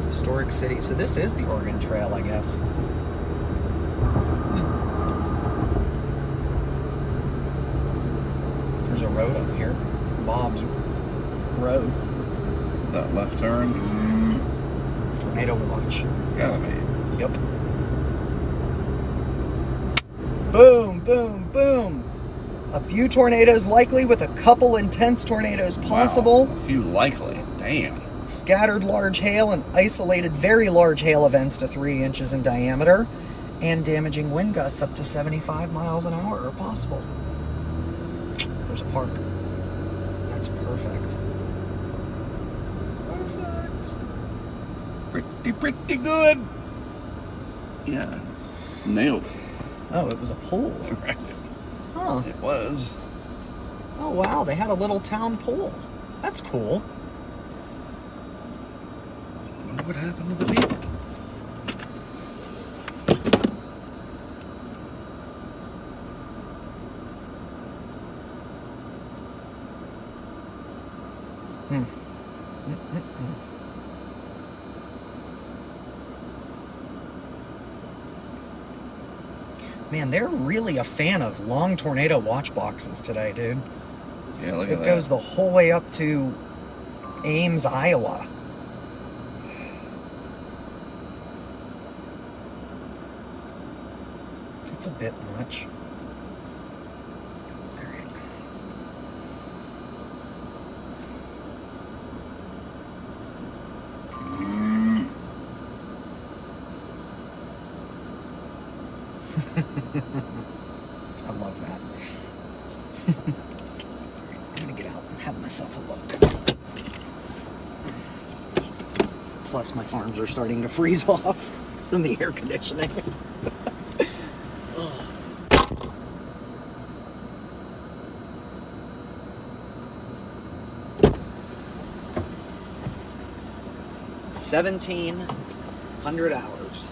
Historic city. So this is the Oregon Trail, I guess. There's a road up here. Bob's Road. That left turn. Tornado watch. Gotta be. Yep. Boom, boom, boom. A few tornadoes likely with a couple intense tornadoes possible. Wow, a few likely. Damn. Scattered large hail and isolated very large hail events to 3 inches in diameter. And damaging wind gusts up to 75 miles an hour are possible. There's a park. That's perfect. Perfect. Pretty good. Yeah. Nailed it. Oh, it was a pool. Right. Huh. It was. Oh, wow. They had a little town pool. That's cool. I wonder what happened to the people. Man, they're really a fan of long tornado watch boxes today, dude. Yeah, look at It that. goes the whole way up to Ames, Iowa. That's a bit much. All right. I love that. I'm gonna get out and have myself a look. Plus, my arms are starting to freeze off from the air conditioning. 1,700 hours.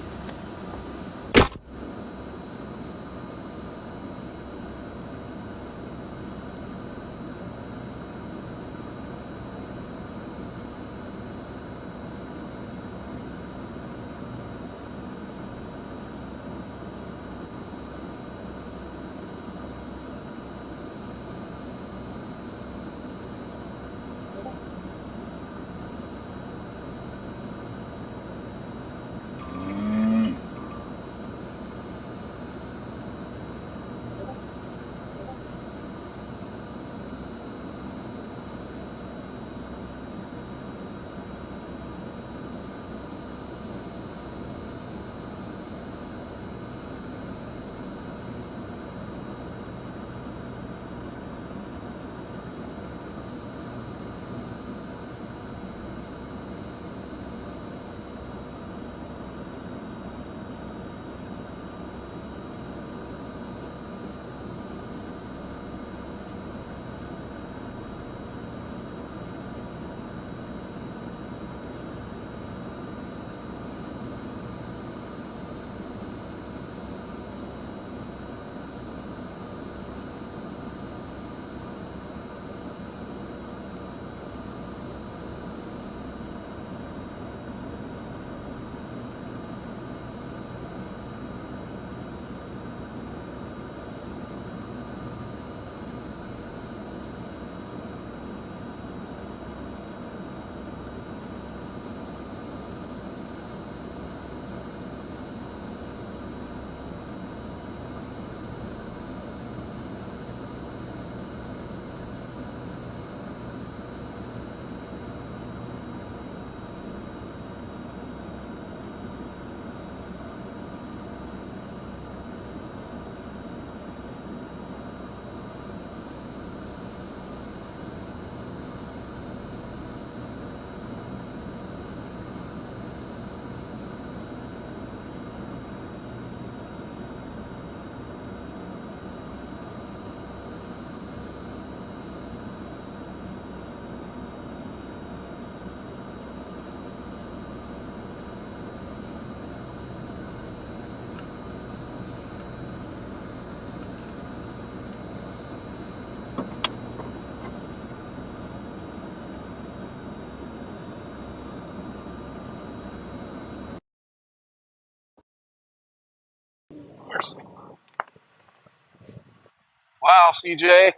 Wow, CJ,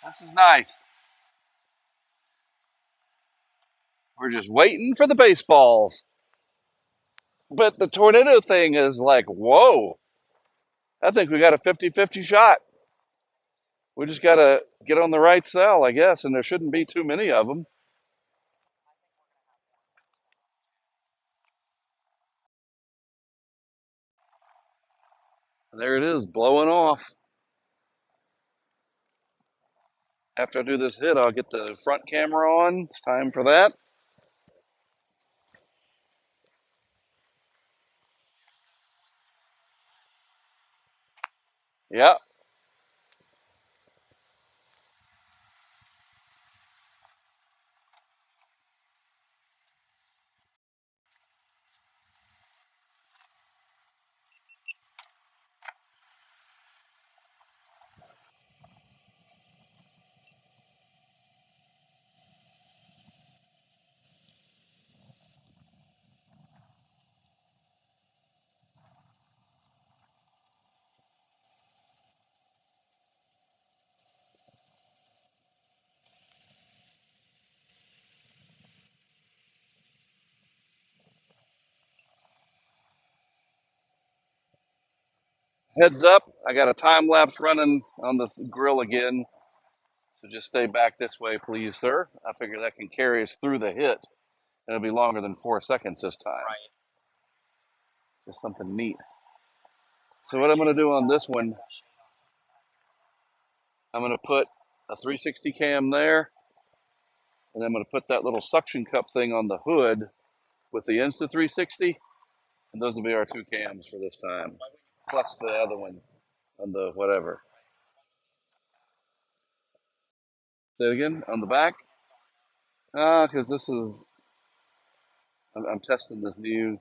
this is nice. We're just waiting for the baseballs. But the tornado thing is like, whoa. I think we got a 50-50 shot. We just got to get on the right cell, I guess, and there shouldn't be too many of them. There it is, blowing off. After I do this hit, I'll get the front camera on. It's time for that. Yeah. Heads up, I got a time lapse running on the grill again. So just stay back this way, please, sir. I figure that can carry us through the hit. It'll be longer than 4 seconds this time. Right. Just something neat. So what I'm going to do on this one, I'm going to put a 360 cam there, and I'm going to put that little suction cup thing on the hood with the Insta360, and those will be our 2 cams for this time, plus the other one on the whatever. Say it again, on the back? Because this is I'm testing this new.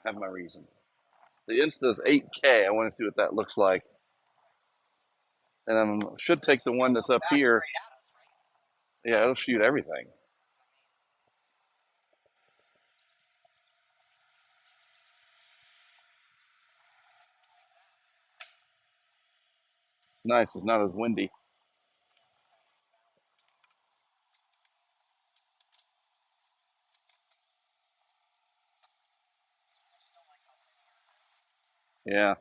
I have my reasons. The Insta's 8K. I want to see what that looks like, and I should take the one that's up here. Yeah, it'll shoot everything. It's nice. It's not as windy. Yeah,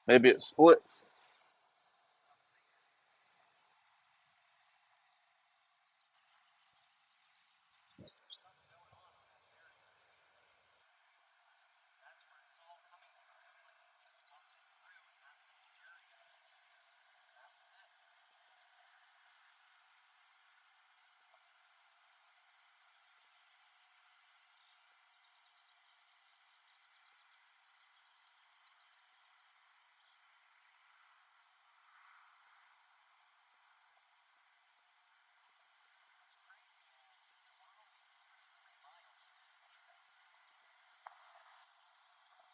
maybe it splits.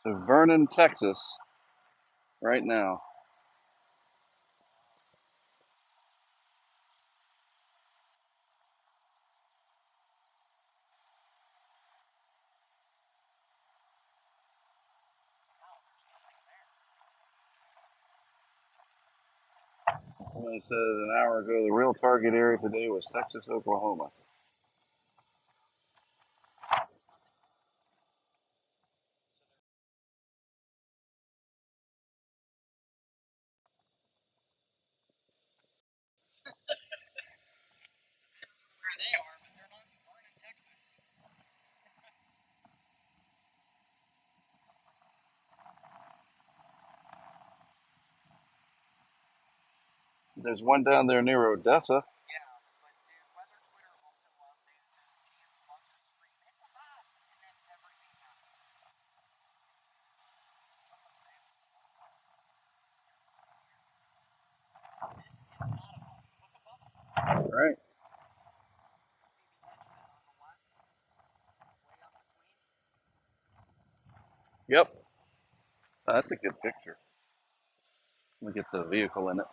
So Vernon, Texas, right now. Somebody said an hour ago the real target area today was Texas, Oklahoma. Where they are, but they're not in Vernon, Texas. There's one down there near Odessa. Yeah, but dude, Weather Twitter also those idiots love to scream, it's a bust, and then everything happens. This is not a bust. Look above us. Right. See the edge of it on the left? Way up between? Yep. That's a good picture. Let me get the vehicle in it.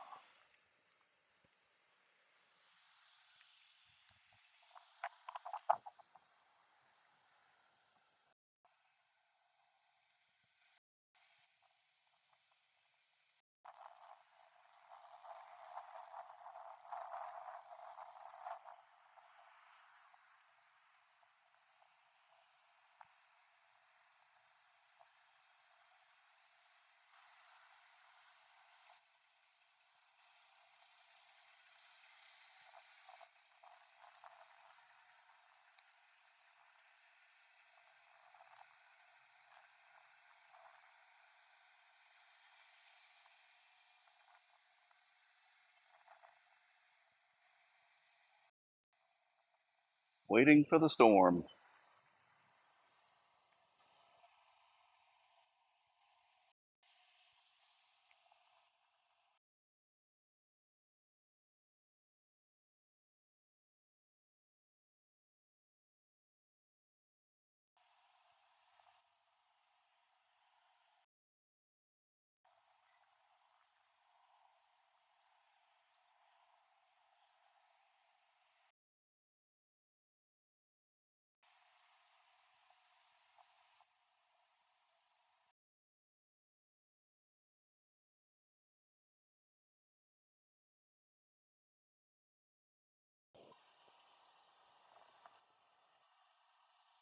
Waiting for the storm.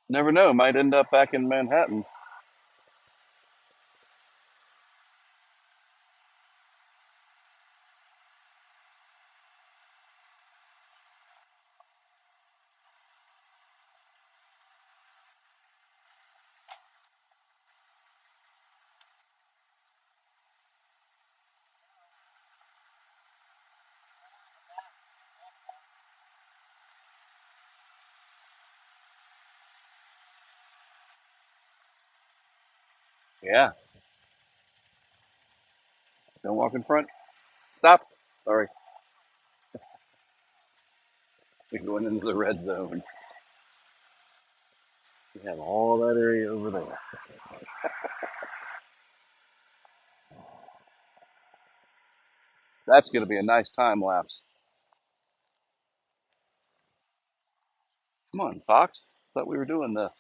Never know. Might end up back in Manhattan. Yeah. Don't walk in front. Stop. Sorry. We're going into the red zone. We have all that area over there. That's going to be a nice time lapse. Come on, Fox. Thought we were doing this.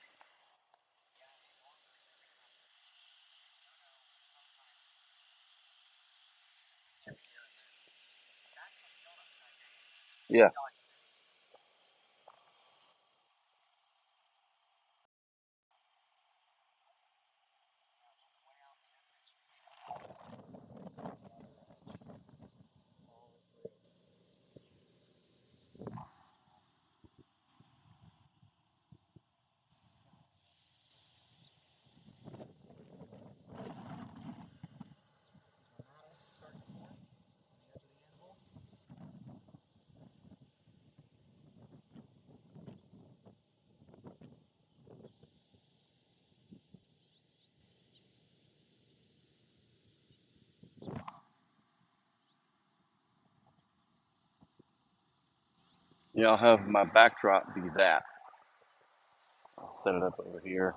Yeah. Yeah, I'll have my backdrop be that. I'll set it up over here.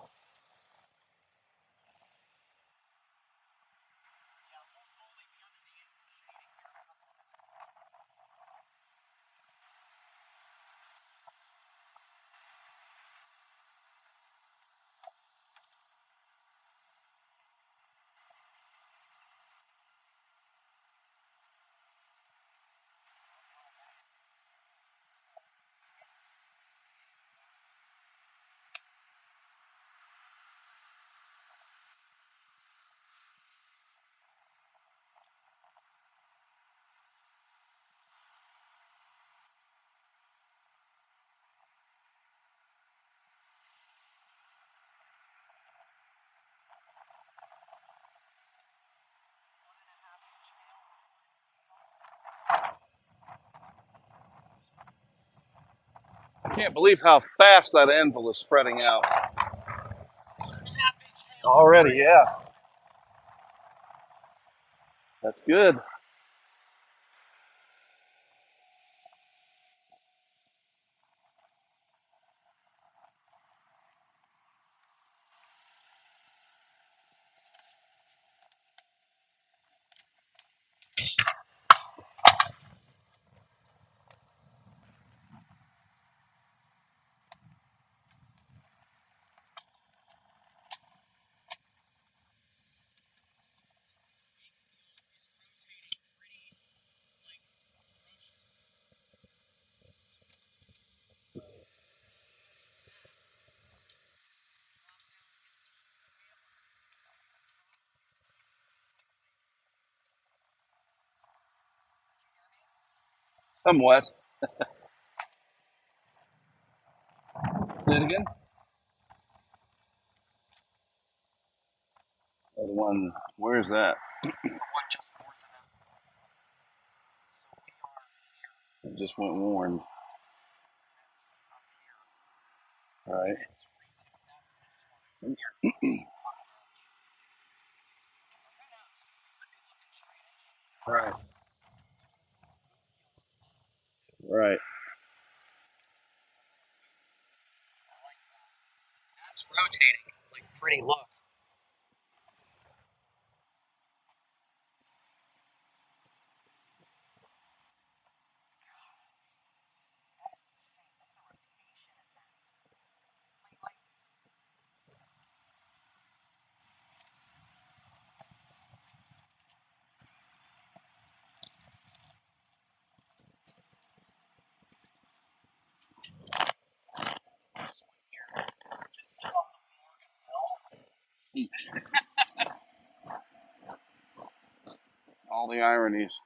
I can't believe how fast that anvil is spreading out. Already, yeah. That's good. Somewhat. Say it again. The one, where's that? It just went warned. Right. Right. Right. It's rotating. Like, pretty look. Just south of Morganville. All the ironies.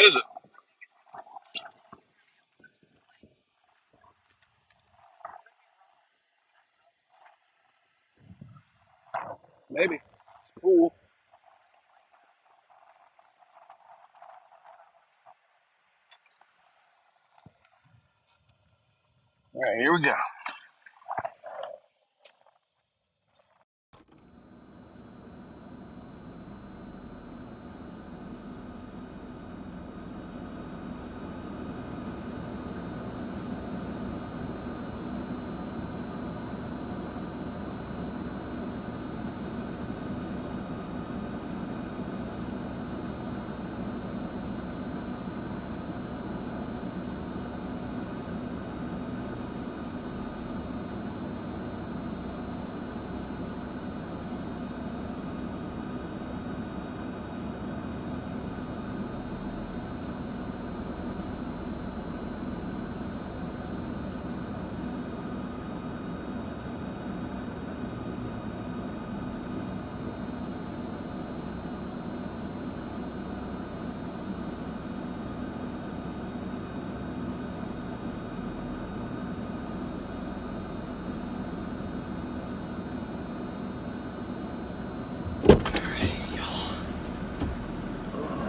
is it? Maybe. It's cool. All right, here we go.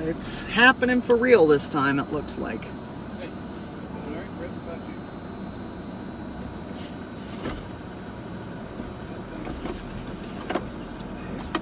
It's happening for real this time, it looks like. Hey, all right, Chris, about you. Just a phase.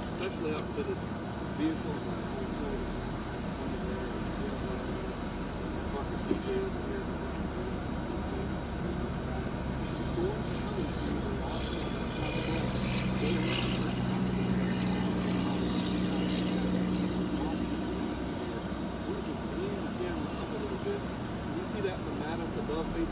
Specially outfitted vehicle. CJ over here. Above me.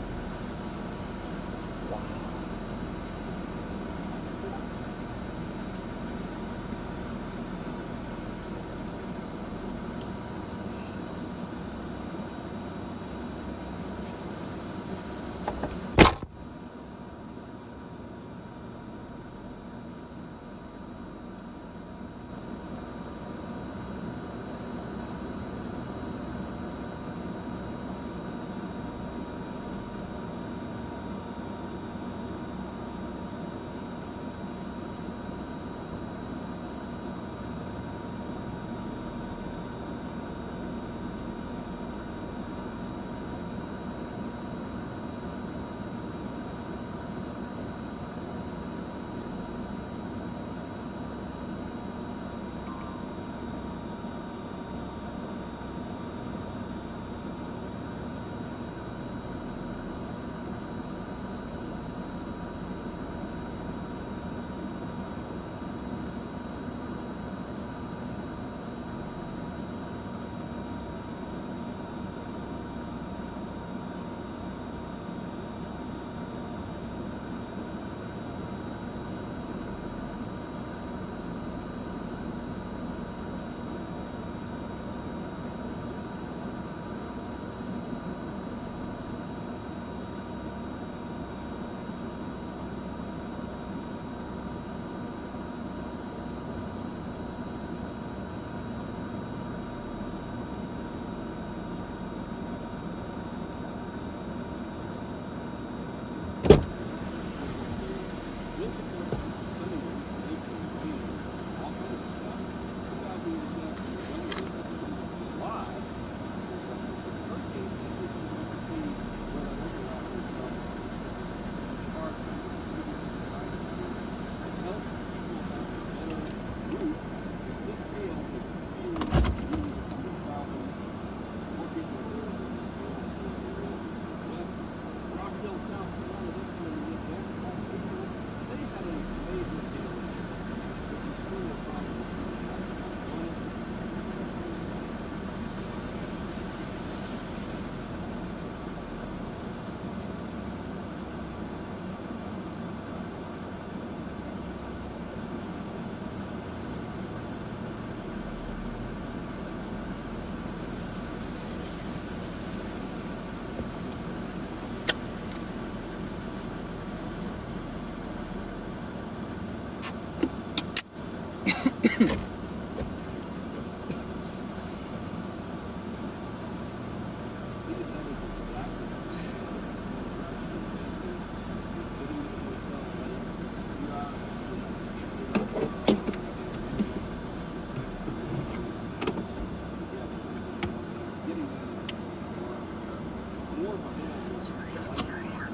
Sorry, not sorry, Mark.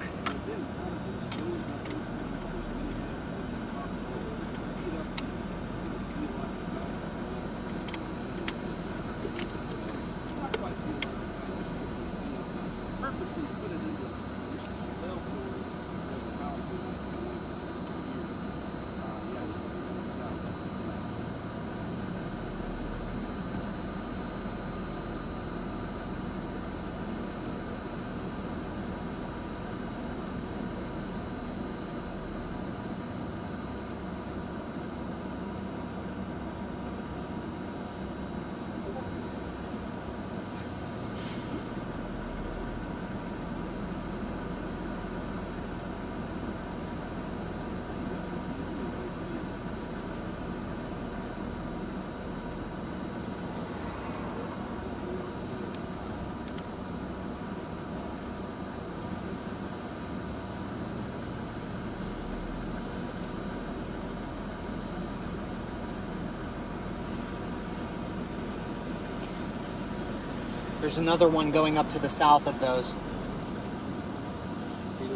There's another one going up to the south of those. So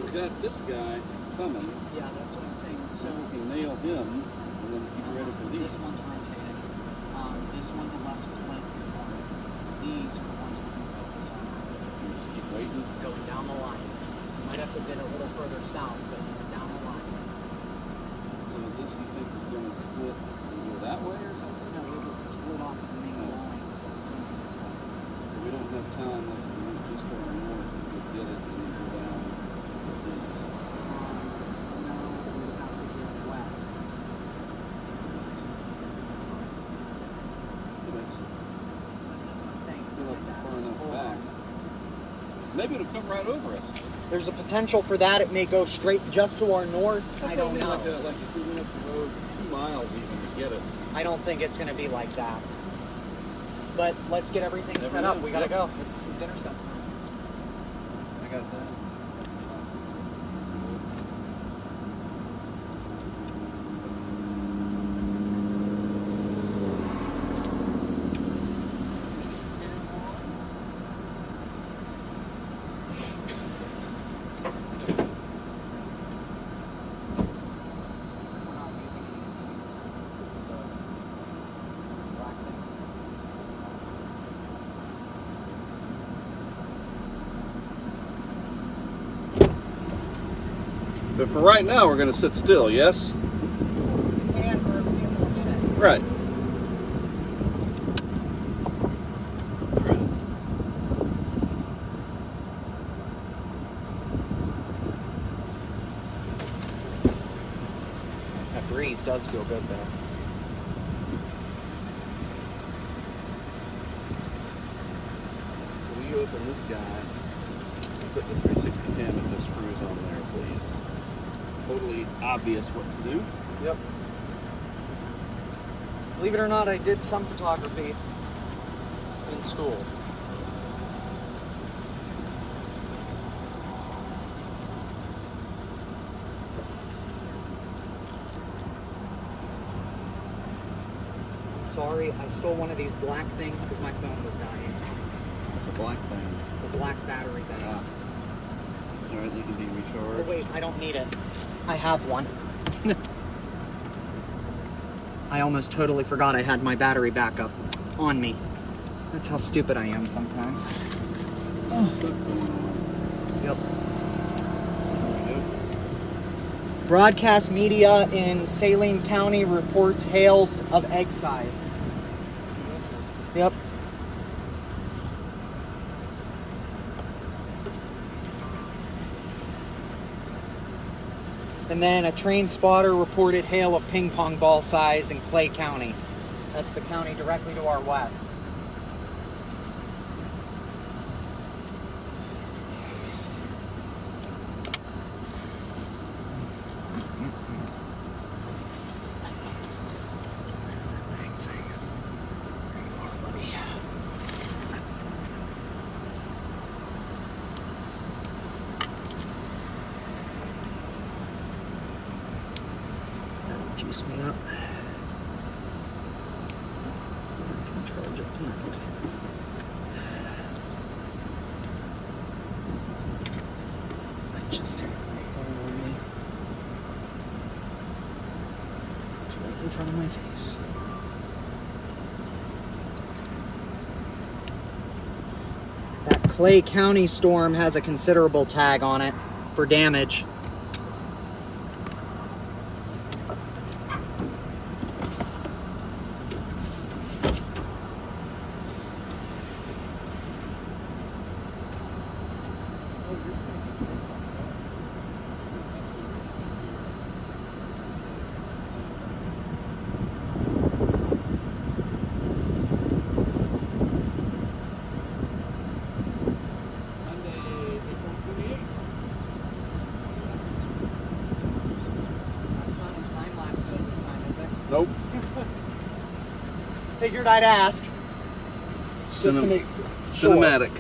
we got this guy coming. Yeah, that's what I'm saying. So we can nail him and then keep ready for these. This one's rotated. This one's a left split. These are the ones we're going to focus on. You just keep waiting. Going down the line. Might have to bid a little further south, but down the line. So this you think is going to split and go that way or something? No, it was a split off of the main line, so it's going to be this way. We don't have time, like, we went just for our north, we could get it and then go down with these. No, we would have to go west. That's That's what I'm saying. feel like That we're far just enough hold back. on. Maybe it'll come right over us. There's a potential for that. It may go straight just to our north. I don't know. Like if we went up the road 2 miles even to get it. I don't think it's going to be like that. But let's get everything Never set know. up. We got to Yep. go. It's intercept time. I got that. We're not using any of these black things. But for right now, we're going to sit still, yes? And for a few more minutes. Right. That breeze does feel good though. So we open this guy and put the 360 cam and the screws on there, please. It's totally obvious what to do. Yep. Believe it or not, I did some photography in school. I'm sorry, I stole one of these black things because my phone was dying. It's a black thing. The black battery banks. Alright, they can be recharged. Oh wait, I don't need it. I have one. I almost totally forgot I had my battery backup on me. That's how stupid I am sometimes. Yep. Broadcast media in Saline County reports hails of egg size. Yep. And then a train spotter reported hail of ping pong ball size in Clay County. That's the county directly to our west. Where's that thing? Juice me up. I can charge up tonight. I just have my phone on me. It's right in front of my face. That Clay County storm has a considerable tag on it for damage. Nope. Figured I'd ask. Just to make sure. Cinematic.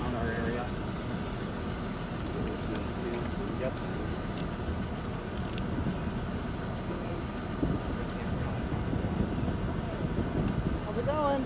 On our area. Yep. How's it going?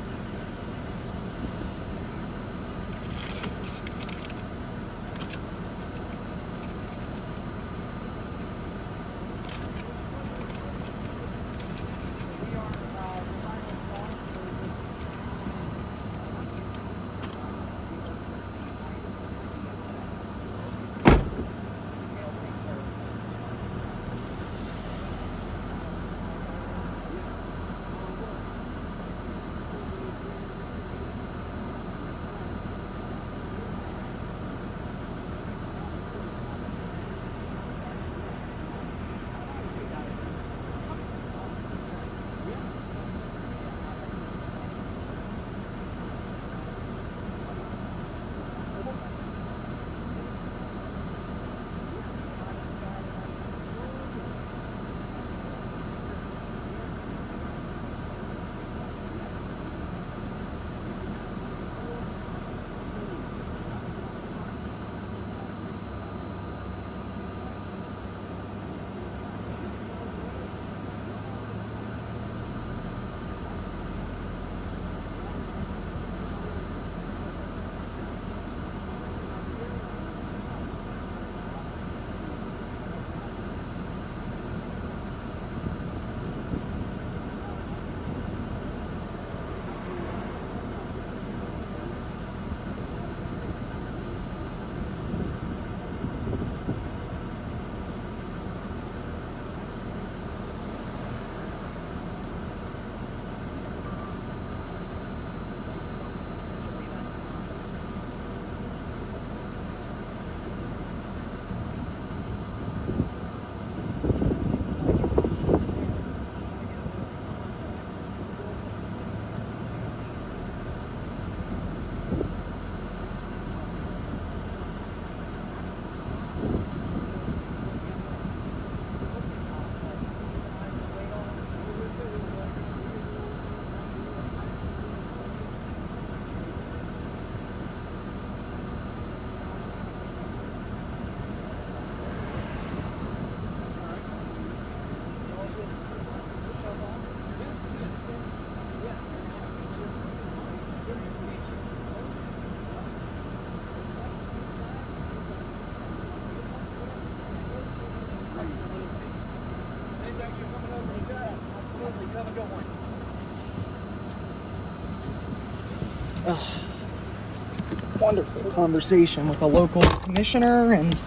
Wonderful conversation with a local commissioner and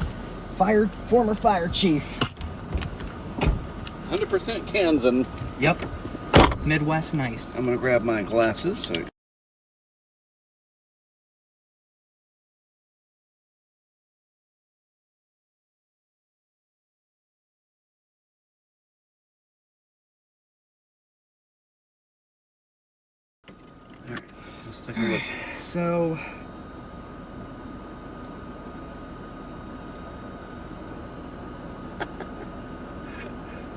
former fire chief. 100% Kansan. Yep. Midwest nice. I'm gonna grab my glasses. So. All right, let's take a look. So,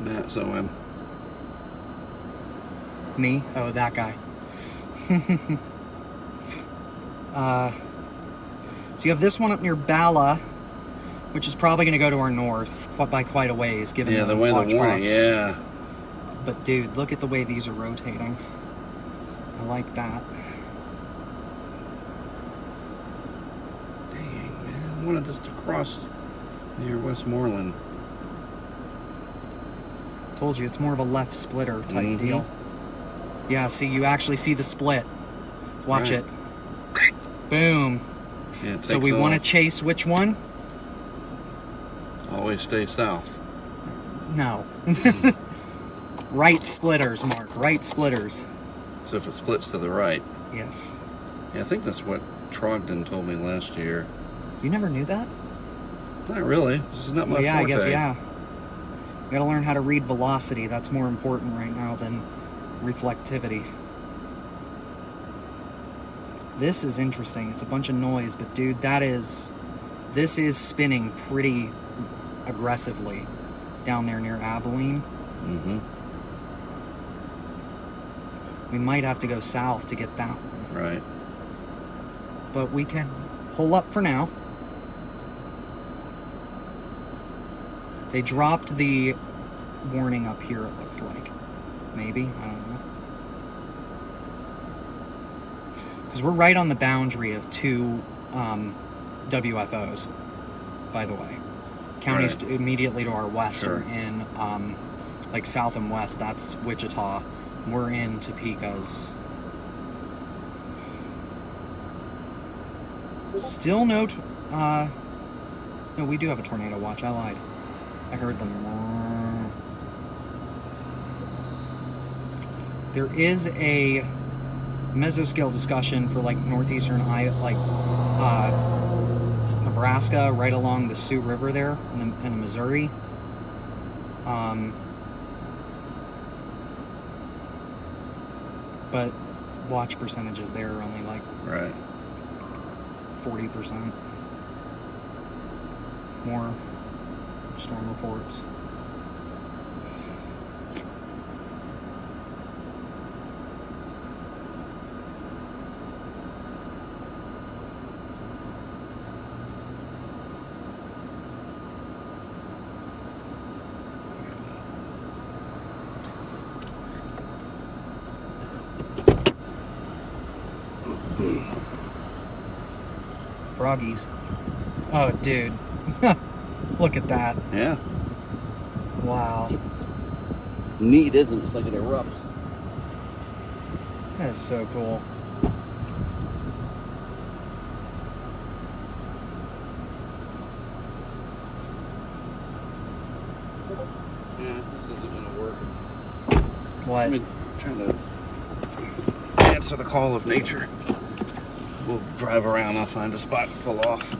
Matt, so Me? Oh, that guy. So you have this one up near Bala, which is probably going to go to our north by quite a ways, given yeah, the the way watch the warning, box. yeah. But dude, look at the way these are rotating. I like that. Dang, man. I wanted this to cross near Westmoreland. Told you, it's more of a left splitter type Mhm. deal. Yeah, see, you actually see the split. Watch Right. it. Boom. Yeah, it So takes we want to off. chase which one? Always stay south. No. Right splitters, Mark. Right splitters. So if it splits to the right. Yes. Yeah, I think that's what Trogdon told me last year. You never knew that? Not really. This is not my Well, yeah, forte. I guess, yeah. You gotta learn how to read velocity. That's more important right now than reflectivity. This is interesting. It's a bunch of noise, but dude, this is spinning pretty aggressively down there near Abilene. Mm-hmm. We might have to go south to get that one. Right. But we can hole up for now. They dropped the warning up here, it looks like. Maybe, I don't know. Because we're right on the boundary of two WFOs, by the way. Counties Right. immediately to our west Sure. are in, like south and west, that's Wichita. We're in Topeka's. Still no, no, we do have a tornado watch, I lied. I heard them. There is a mesoscale discussion for like northeastern Nebraska, right along the Sioux River there in the Missouri. But watch percentages there are only like Right. 40%. More storm reports. Froggies. Oh, dude. Look at that. Yeah. Wow. Neat, isn't it? It's like it erupts. That is so cool. Yeah, this isn't going to work. What? I'm trying to answer the call of nature. We'll drive around. I'll find a spot to pull off.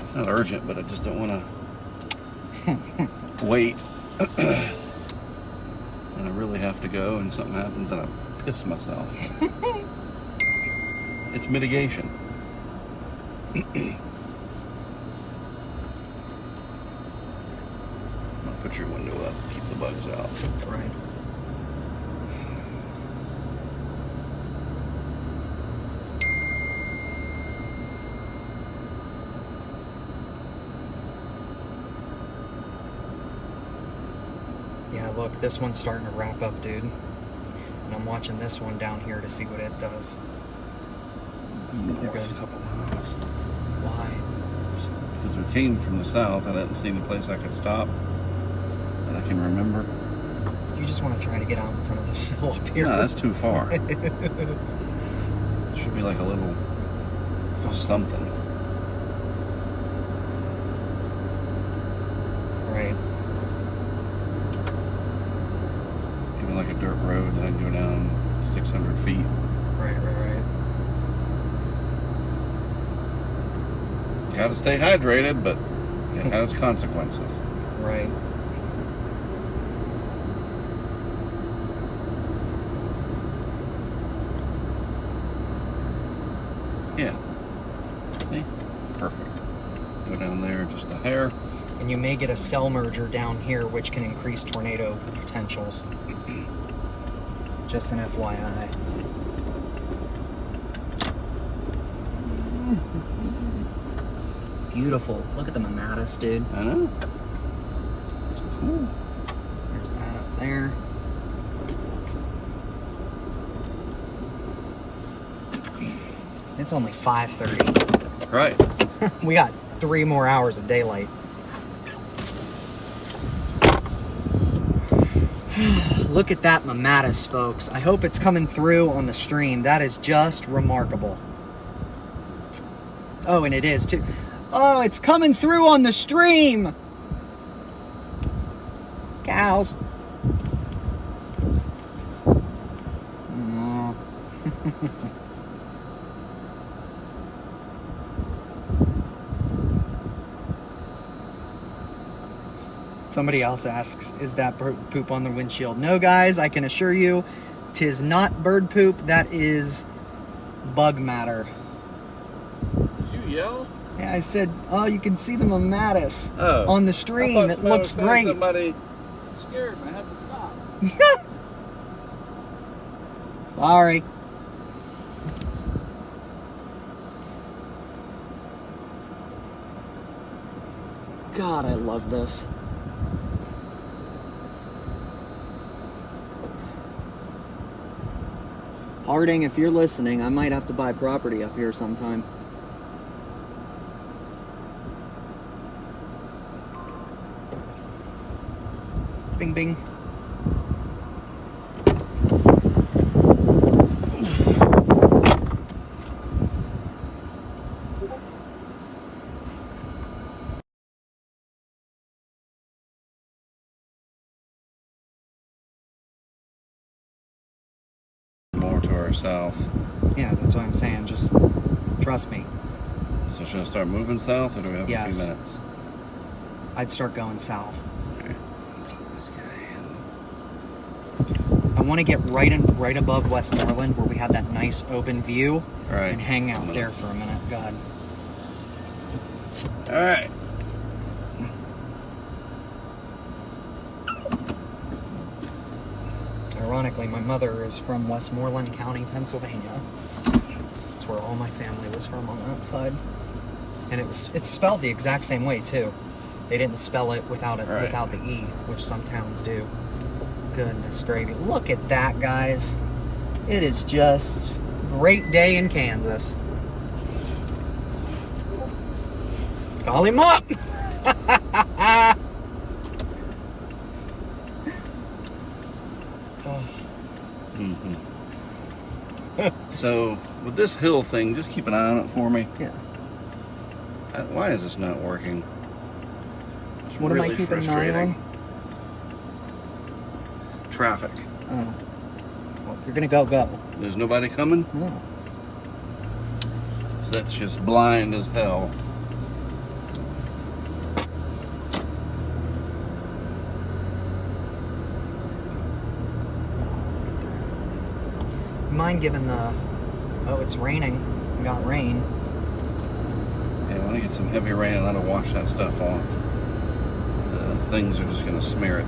It's not urgent, but I just don't want to wait. And I really have to go, and something happens, and I piss myself. It's mitigation. I'll put your window up, keep the bugs out. Right. Yeah, look, this one's starting to wrap up, dude. And I'm watching this one down here to see what it does. North a couple miles. Why? Because we came from the south, I didn't see any place I could stop that I can remember. You just want to try to get out in front of the sill up here. No, that's too far. It should be like a little something. Right. Even like a dirt road that I can go down 600 feet. Right. Gotta stay hydrated, but it has consequences. Right. Yeah. See? Perfect. Go down there just a hair. And you may get a cell merger down here, which can increase tornado potentials. Just an FYI. Beautiful. Look at the mammatus, dude. I know. It's cool. There's that up there. It's only 5:30. Right. We got 3 more hours of daylight. Look at that mammatus, folks. I hope it's coming through on the stream. That is just remarkable. Oh, and it is too. Oh, it's coming through on the stream. Cows. Oh. Somebody else asks, is that bird poop on the windshield? No, guys, I can assure you, 'tis not bird poop. That is bug matter. Did you yell? Yeah, I said, oh, you can see the mammatus I on the thought stream. It somebody looks was saying great. Somebody scared me. I had to stop. Sorry. God, I love this. Harding, if you're listening, I might have to buy property up here sometime. Bing, bing. More to our south. Yeah, that's what I'm saying. Just trust me. So should I start moving south, or do we have a Yes. few minutes? I'd start going south. Okay. Plug this guy in. I want to get right above Westmoreland where we have that nice open view Right. and hang out there for a minute. God. All right. Ironically, my mother is from Westmoreland County, Pennsylvania. That's where all my family was from on that side. And it's spelled the exact same way too. They didn't spell it without Right. without the E, which some towns do. Goodness gravy. Look at that, guys. It is just great day in Kansas. Call him up! So with this hill thing, just keep an eye on it for me. Yeah. Why is this not working? It's What am I really keeping an eye frustrating. on? Traffic. Oh. Well, if you're gonna go. There's nobody coming, No. so that's just blind as hell. Mind giving the... Oh, it's raining. We got rain. Yeah, when I get some heavy rain, and that'll wash that stuff off. Things are just going to smear it.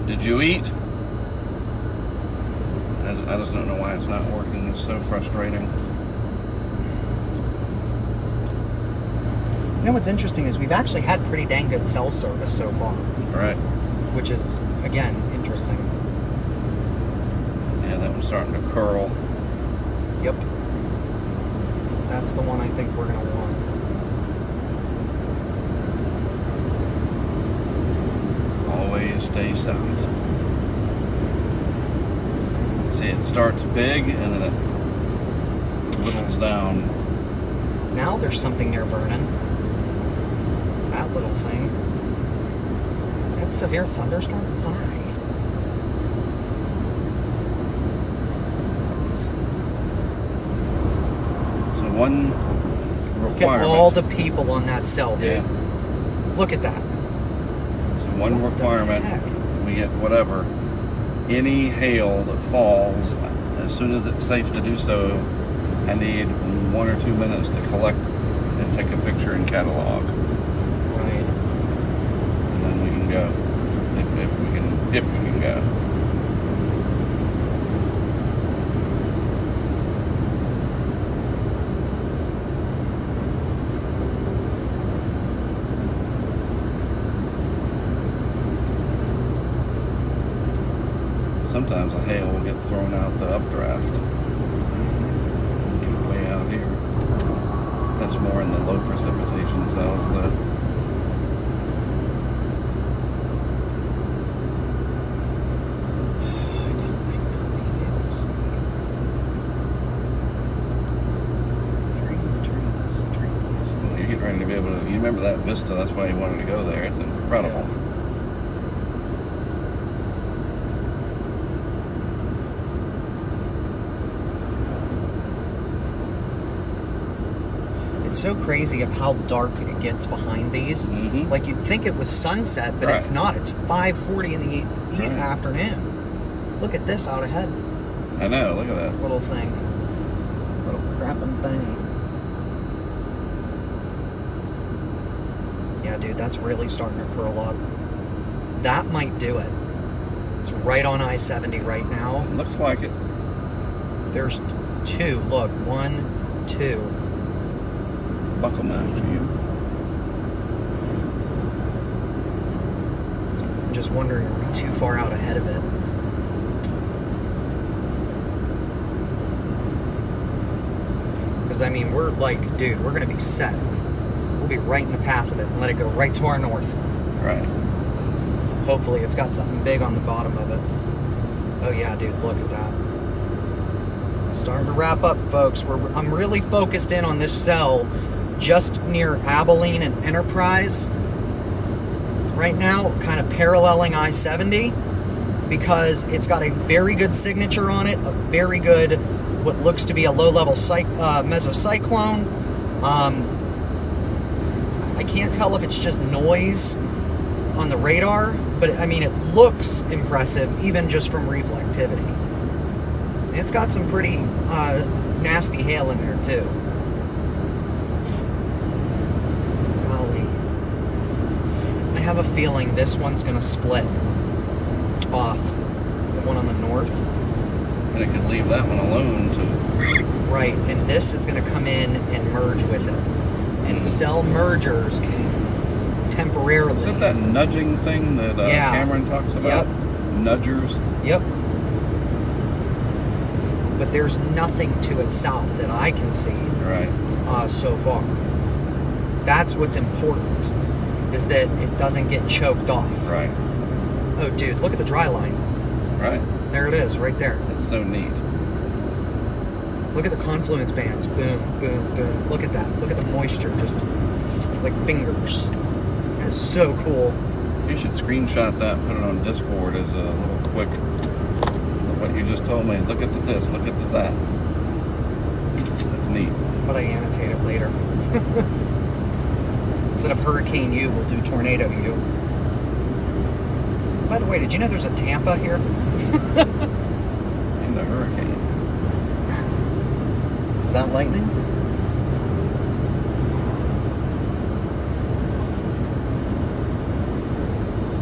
Did you eat? I just don't know why it's not working. It's so frustrating. You know what's interesting is we've actually had pretty dang good cell service so far, Right. which is, again, interesting. Yeah, that one's starting to curl. Yep. That's the one I think we're going to want. Always stay south. See, it starts big and then it whittles down. Now there's something near Vernon. That little thing. That's severe thunderstorm? Why? So one Look at requirement. all the people on that cell, dude. Yeah. Look at that. So one What the requirement, heck? we get whatever. Any hail that falls as soon as it's safe to do so, I need 1 or 2 minutes to collect and take a picture and catalog, Right. and then we can go. If we can go. Sometimes the hail will get thrown out the updraft. Get way out here. That's more in the low precipitation cells, though. You're getting ready to be able to. You remember that vista? That's why you wanted to go there. It's incredible. It's so crazy of how dark it gets behind these. Mhm. Like you'd think it was sunset, but Right. it's not. It's 5:40 in the Right. afternoon. Look at this out ahead. I know. Look at that. Little thing. Little crapping thing. Yeah, dude, that's really starting to curl up. That might do it. It's right on I-70 right now. Looks like it. There's 2. Look, 1, 2. Buckle master you. I'm just wondering, are we too far out ahead of it? Because, I mean, we're like, dude, we're going to be set. We'll be right in the path of it and let it go right to our north. Right. Hopefully it's got something big on the bottom of it. Oh yeah, dude, look at that. Starting to wrap up, folks. I'm really focused in on this cell just near Abilene and Enterprise. Right now, kind of paralleling I-70 because it's got a very good signature on it, a very good, what looks to be a low-level mesocyclone. I can't tell if it's just noise on the radar, but I mean, it looks impressive even just from reflectivity. It's got some pretty nasty hail in there too. Golly. I have a feeling this one's gonna split off. The one on the north. And it could leave that one alone to. Right, and this is gonna come in and merge with it. And cell mergers can temporarily. Is it that nudging thing that Yeah. Cameron talks about? Yep. Nudgers. Yep. But there's nothing to its south that I can see Right. so far. That's what's important, is that it doesn't get choked off. Right. Oh, dude, look at the dry line. Right. There it is, right there. It's so neat. Look at the confluence bands. Boom, boom, boom. Look at that. Look at the moisture, just like fingers. It's so cool. You should screenshot that and put it on Discord as a little quick. What you just told me. Look at this. Look at that. That's neat. But I annotate it later. Instead of Hurricane U, we'll do Tornado U. By the way, did you know there's a Tampa here? And a hurricane. Is that lightning?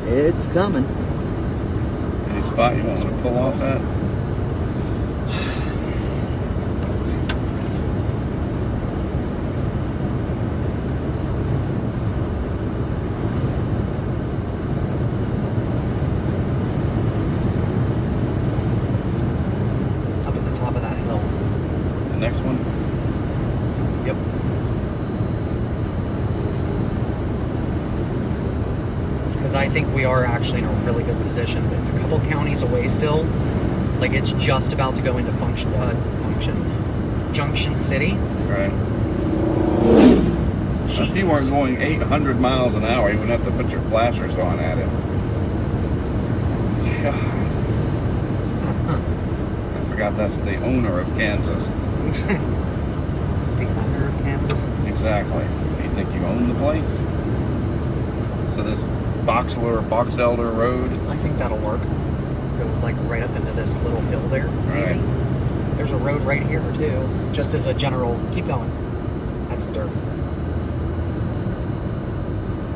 It's coming. Any spot you want to pull off at? Up at the top of that hill. The next one? Yep. Because I think we are actually in a really good position. It's a couple counties away still. Like it's just about to go into Junction City. Right. If you weren't going 800 miles an hour, you wouldn't have to put your flashers on at it. God. I forgot that's the owner of Kansas. The owner of Kansas? Exactly. You think you own the place? So this Box Elder Road. I think that'll work. Go like right up into this little hill there. Maybe. Right. There's a road right here too, just as a general. Keep going. That's dirt.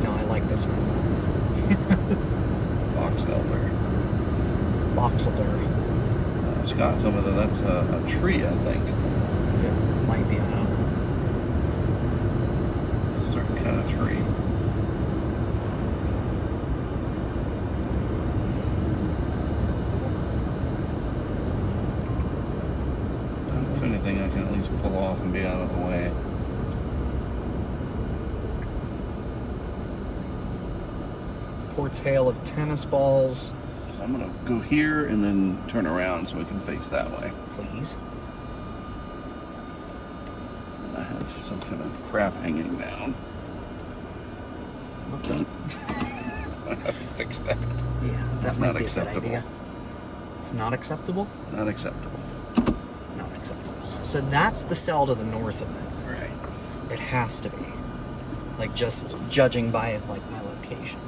No, I like this one. Box elder. Box elder. Scott told me that that's a tree, I think. It might be. I don't know. It's a certain kind of tree. If anything, I can at least pull off and be out of the way. Poor tail of tennis balls. So I'm gonna go here and then turn around so we can face that way. Please. And I have some kind of crap hanging down. Okay. I have to fix that. Yeah, that That's might not be a good acceptable. idea. It's not acceptable? Not acceptable. Not acceptable. So that's the cell to the north of it. Right. It has to be. Like, just judging by, like, my location.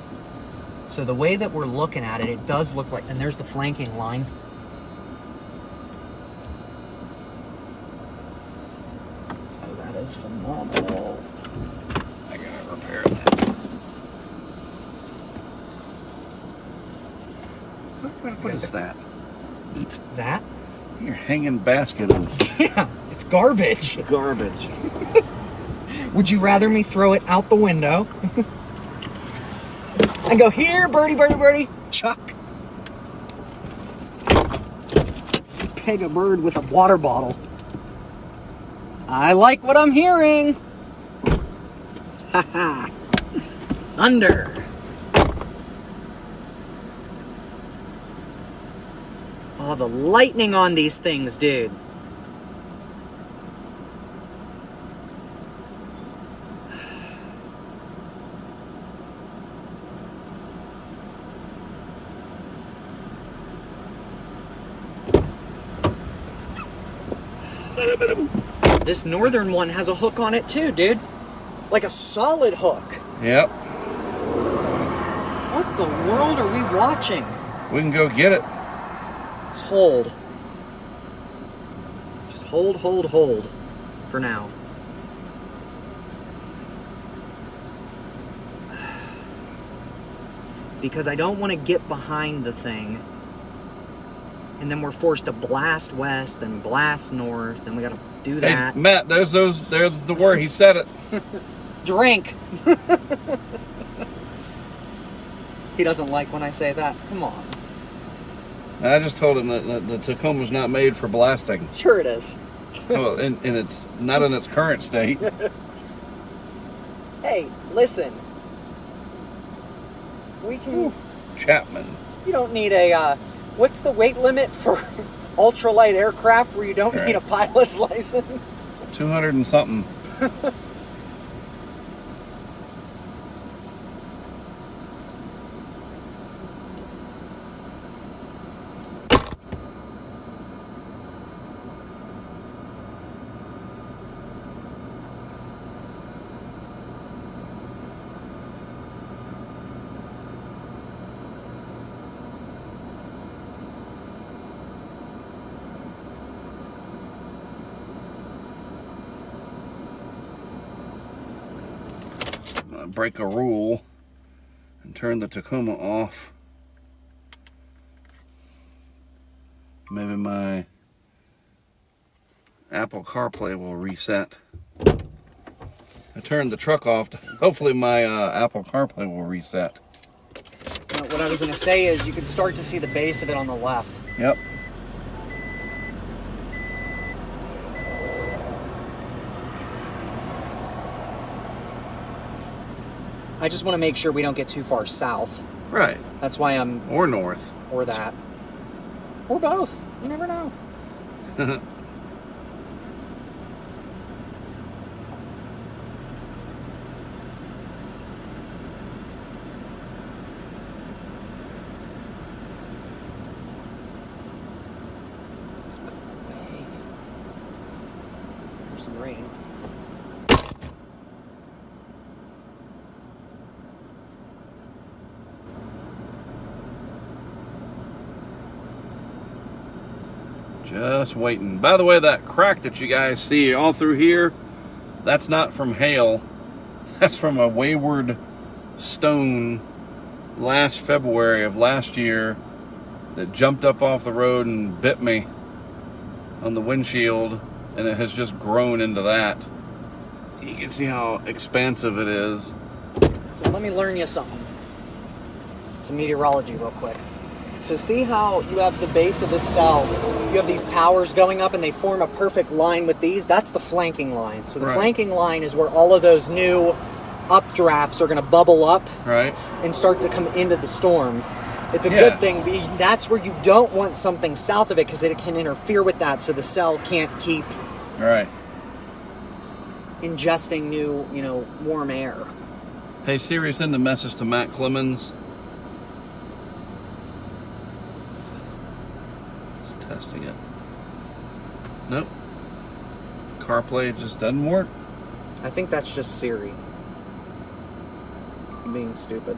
So the way that we're looking at it, it does look like... And there's the flanking line. Oh, that is phenomenal. I gotta repair that. What is that? That? Your hanging basket of Yeah, it's garbage. garbage. Would you rather me throw it out the window? And go, here, birdie, birdie, birdie, chuck. Peg a bird with a water bottle. I like what I'm hearing. Ha ha. Thunder. Oh, the lightning on these things, dude. This northern one has a hook on it too, dude. Like a solid hook. Yep. What the world are we watching? We can go get it. Let's hold. Just hold, hold, hold for now. Because I don't want to get behind the thing. And then we're forced to blast west, then blast north, then we gotta do that. Hey, Matt, there's the word. He said it. Drink! He doesn't like when I say that. Come on. I just told him that the Tacoma's not made for blasting. Sure it is. Well, and it's not in its current state. Hey, listen. We can... Chapman. You don't need a... what's the weight limit for ultralight aircraft where you don't need a pilot's license? 200 and something. Break a rule and turn the Tacoma off. Maybe my Apple CarPlay will reset. I turned the truck off. Hopefully my Apple CarPlay will reset. What I was going to say is you can start to see the base of it on the left. Yep. I just want to make sure we don't get too far south. Right. That's why I'm... Or north. Or that. Or both. You never know. There's some rain. Just waiting. By the way, that crack that you guys see all through here, that's not from hail. That's from a wayward stone last February of last year that jumped up off the road and bit me on the windshield, and it has just grown into that. You can see how expansive it is. So let me learn you something. Some meteorology real quick. So see how you have the base of this cell, you have these towers going up and they form a perfect line with these? That's the flanking line. So the Right. flanking line is where all of those new updrafts are going to bubble up Right. and start to come into the storm. It's a Yeah. good thing. That's where you don't want something south of it because it can interfere with that, so the cell can't keep Right. ingesting new, warm air. Hey Siri, send a message to Matt Clemens. Just testing it. Nope. CarPlay just doesn't work. I think that's just Siri being stupid.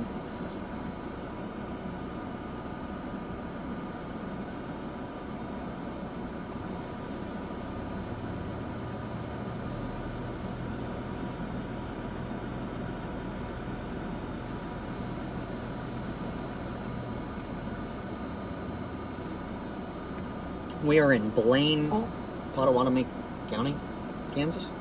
We are in Blaine, Potawatomi County, Kansas.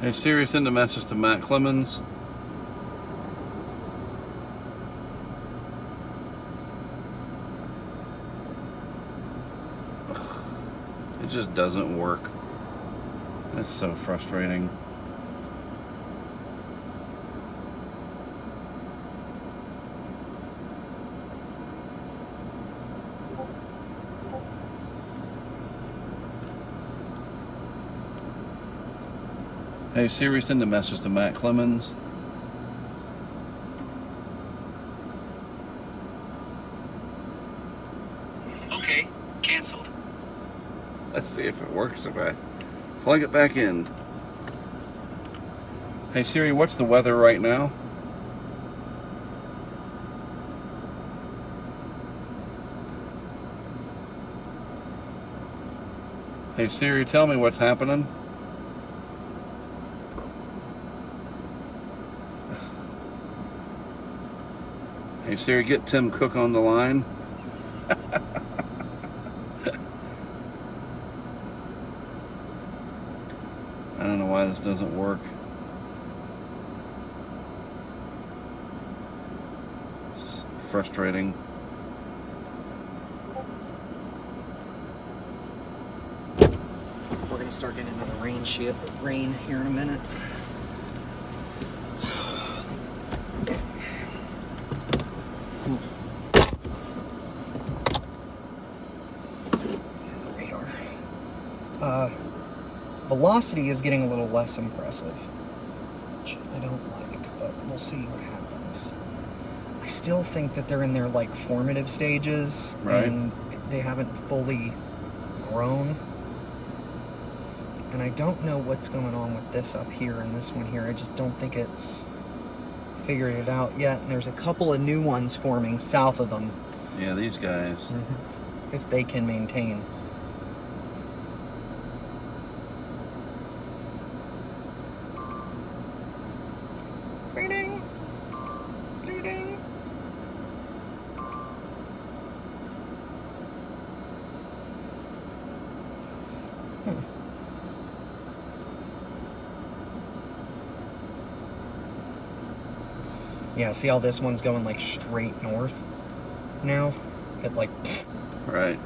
Hey Siri, send a message to Matt Clemens. It just doesn't work. It's so frustrating. Hey Siri, send a message to Matt Clemens. Okay, canceled. Let's see if it works if I plug it back in. Hey Siri, what's the weather right now? Hey Siri, tell me what's happening. Hey Siri, get Tim Cook on the line. I don't know why this doesn't work. It's frustrating. We're going to start getting another rain here in a minute. Velocity is getting a little less impressive, which I don't like, but we'll see what happens. I still think that they're in their formative stages, Right. and they haven't fully grown. And I don't know what's going on with this up here and this one here. I just don't think it's figured it out yet. And there's a couple of new ones forming south of them, Yeah, these guys. if they can maintain. Ding, ding, ding. Yeah, see how this one's going like straight north now? It like, Right.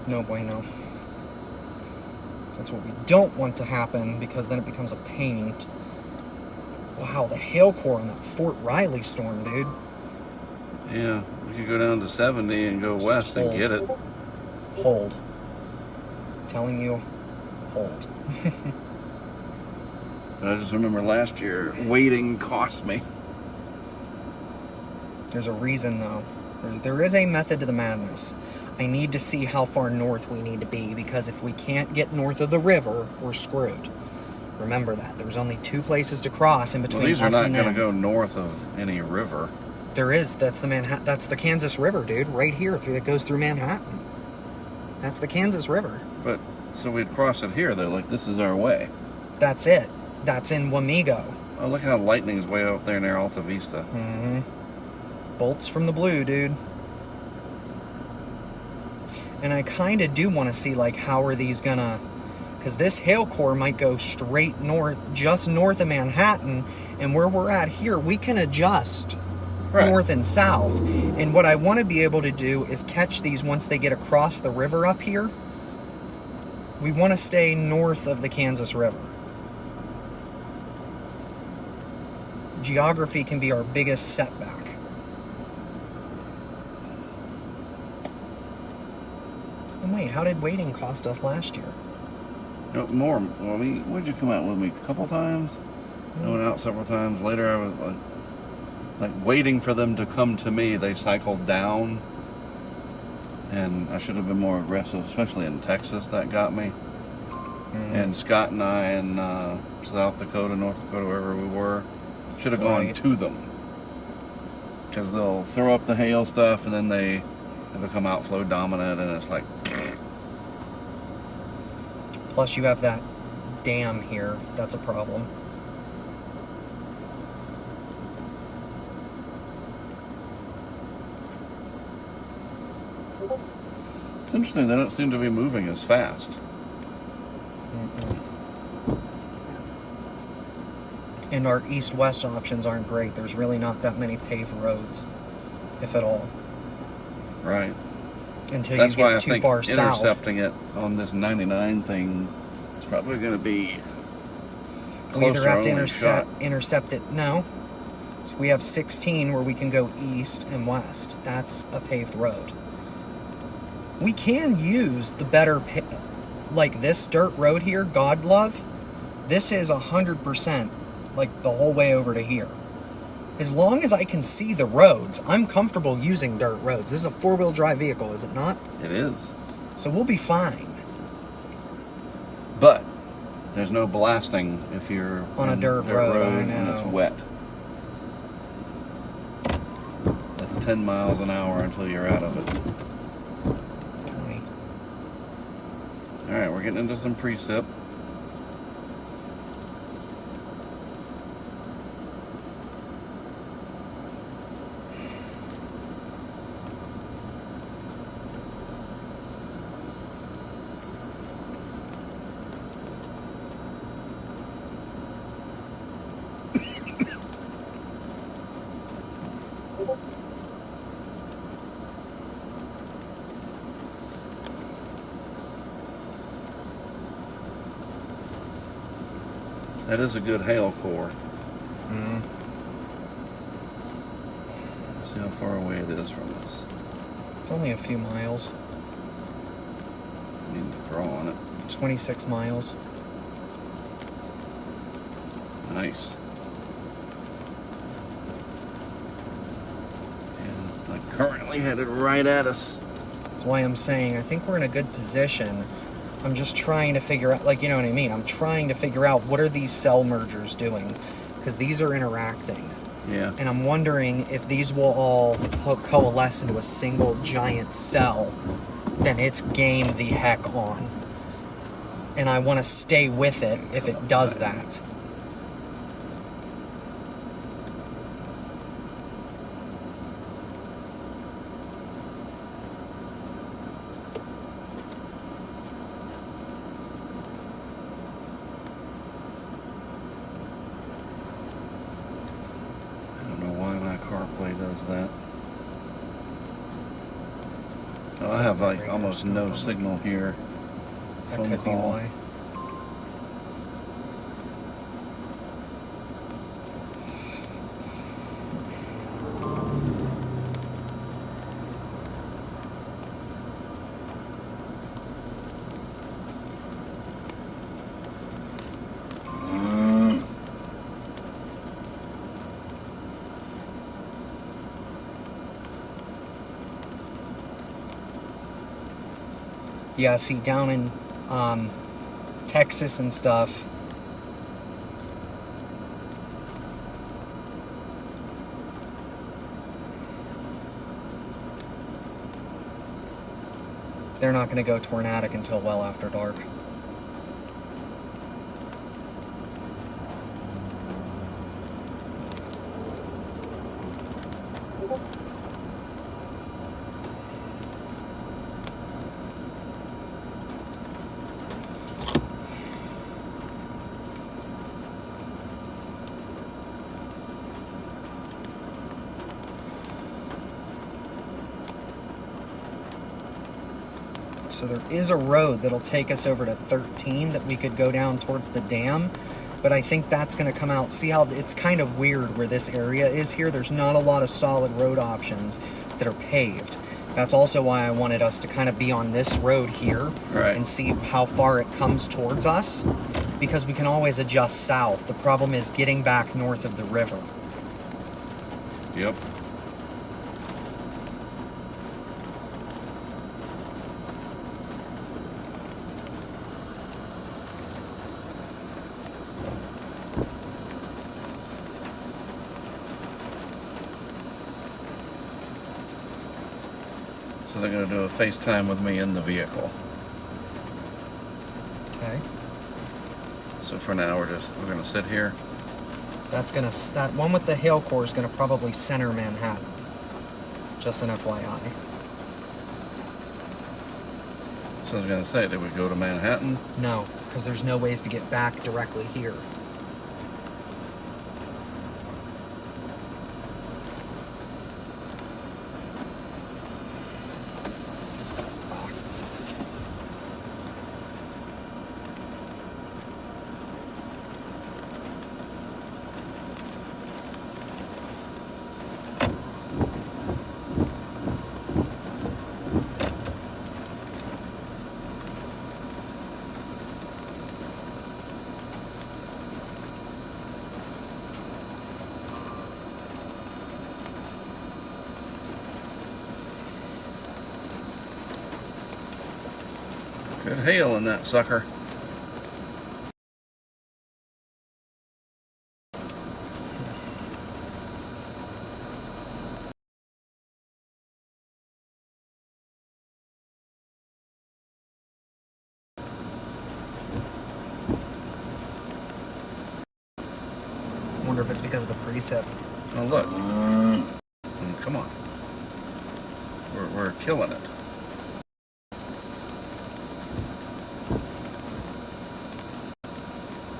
no bueno. That's what we don't want to happen, because then it becomes a pain. Wow, the hail core on that Fort Riley storm, dude. Yeah, we could go down to 70 and go Just west and hold. get it. Hold. Telling you, hold. But I just remember last year, waiting cost me. There's a reason, though. There is a method to the madness. I need to see how far north we need to be, because if we can't get north of the river, we're screwed. Remember that. There's only 2 places to cross in between Well, these are us not and going to them. go north of any river. There is. That's the Kansas River, dude. Right here, that goes through Manhattan. That's the Kansas River. But, so we'd cross it here, though. Like, this is our way. That's it. That's in Wamego. Oh, look how lightning's way up there near Alta Vista. Mm-hmm. Bolts from the blue, dude. And I kind of do want to see, like, how are these gonna... Because this hail core might go straight north, just north of Manhattan, and where we're at here, we can adjust Right. north and south. And what I want to be able to do is catch these once they get across the river up here. We want to stay north of the Kansas River. Geography can be our biggest setback. And wait, how did waiting cost us last year? No, more. Well, would you come out with me a couple times? I went out several times. Later, I was like waiting for them to come to me. They cycled down, and I should have been more aggressive, especially in Texas. That got me. And Scott and I in South Dakota, North Dakota, wherever we were, should have gone Right. to them, because they'll throw up the hail stuff, and then they become outflow dominant, and it's like. Plus you have that dam here. That's a problem. It's interesting, they don't seem to be moving as fast. And our east-west options aren't great. There's really not that many paved roads, if at all. Right. Until That's you why get I too think far south. intercepting it on this 99 thing is probably going to be We closer either have to only shot. intercept it. No. So we have 16 where we can go east and west. That's a paved road. We can use the better, like this dirt road here, God Love. This is 100%, like the whole way over to here. As long as I can see the roads, I'm comfortable using dirt roads. This is a 4-wheel drive vehicle, is it not? It is. So we'll be fine. But there's no blasting if you're On a in dirt road, I and it's know. wet. That's 10 miles an hour until you're out of it. Alright, we're getting into some precip. That is a good hail core. Let's see how far away it is from us. It's only a few miles. I need to draw on it. 26 miles. Nice. And it's like currently headed right at us. That's why I'm saying I think we're in a good position. I'm just trying to figure out, like, you know what I mean? I'm trying to figure out what are these cell mergers doing, because these are interacting. Yeah. And I'm wondering if these will all coalesce into a single giant cell, then it's game the heck on. And I want to stay with it if it does that. that. Oh, I have like almost no signal here. That Phone could be call. why. Yeah, see, down in Texas and stuff, they're not going to go tornadic until well after dark. So there is a road that'll take us over to 13 that we could go down towards the dam, but I think that's going to come out. See how it's kind of weird where this area is here? There's not a lot of solid road options that are paved. That's also why I wanted us to kind of be on this road here and see how far it comes towards us, because we can always adjust south. The problem is getting back north of the river. Yep. So they're going to do a FaceTime with me in the vehicle. Okay. So for now we're going to sit here. That one with the hail core is going to probably center Manhattan. Just an FYI. So I was going to say, did we go to Manhattan? No, because there's no ways to get back directly here. Good hail in that sucker. I wonder if it's because of the precip. Oh, look. Come on. We're killing it.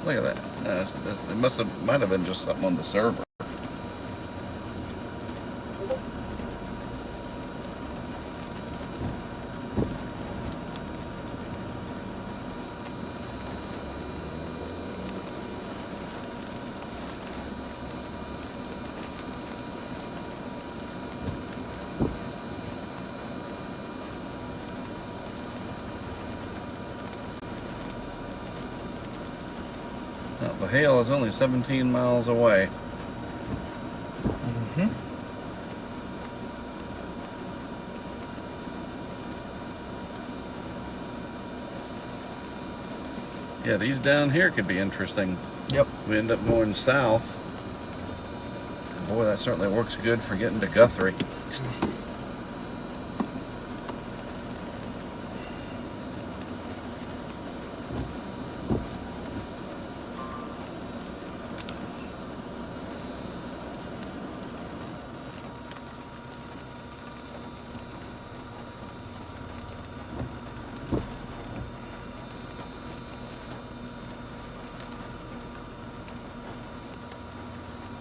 Look at that. No, it might have been just something on the server. The hail is only 17 miles away. Mm-hmm. Yeah, these down here could be interesting. Yep. We end up going south. Boy, that certainly works good for getting to Guthrie.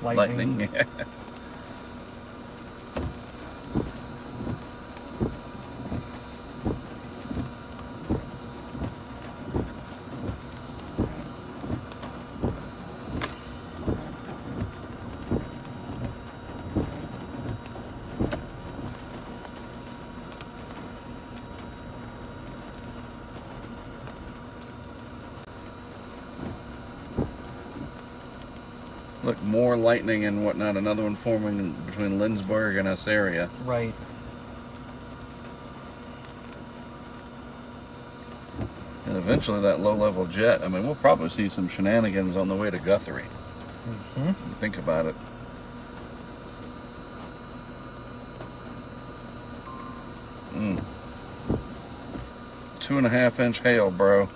Lightning. Look, more lightning and whatnot. Another one forming between Lindsborg and us area. Right. And eventually that low-level jet, I mean, we'll probably see some shenanigans on the way to Guthrie. Mm-hmm. Think about it. Mm. 2.5-inch hail, bro.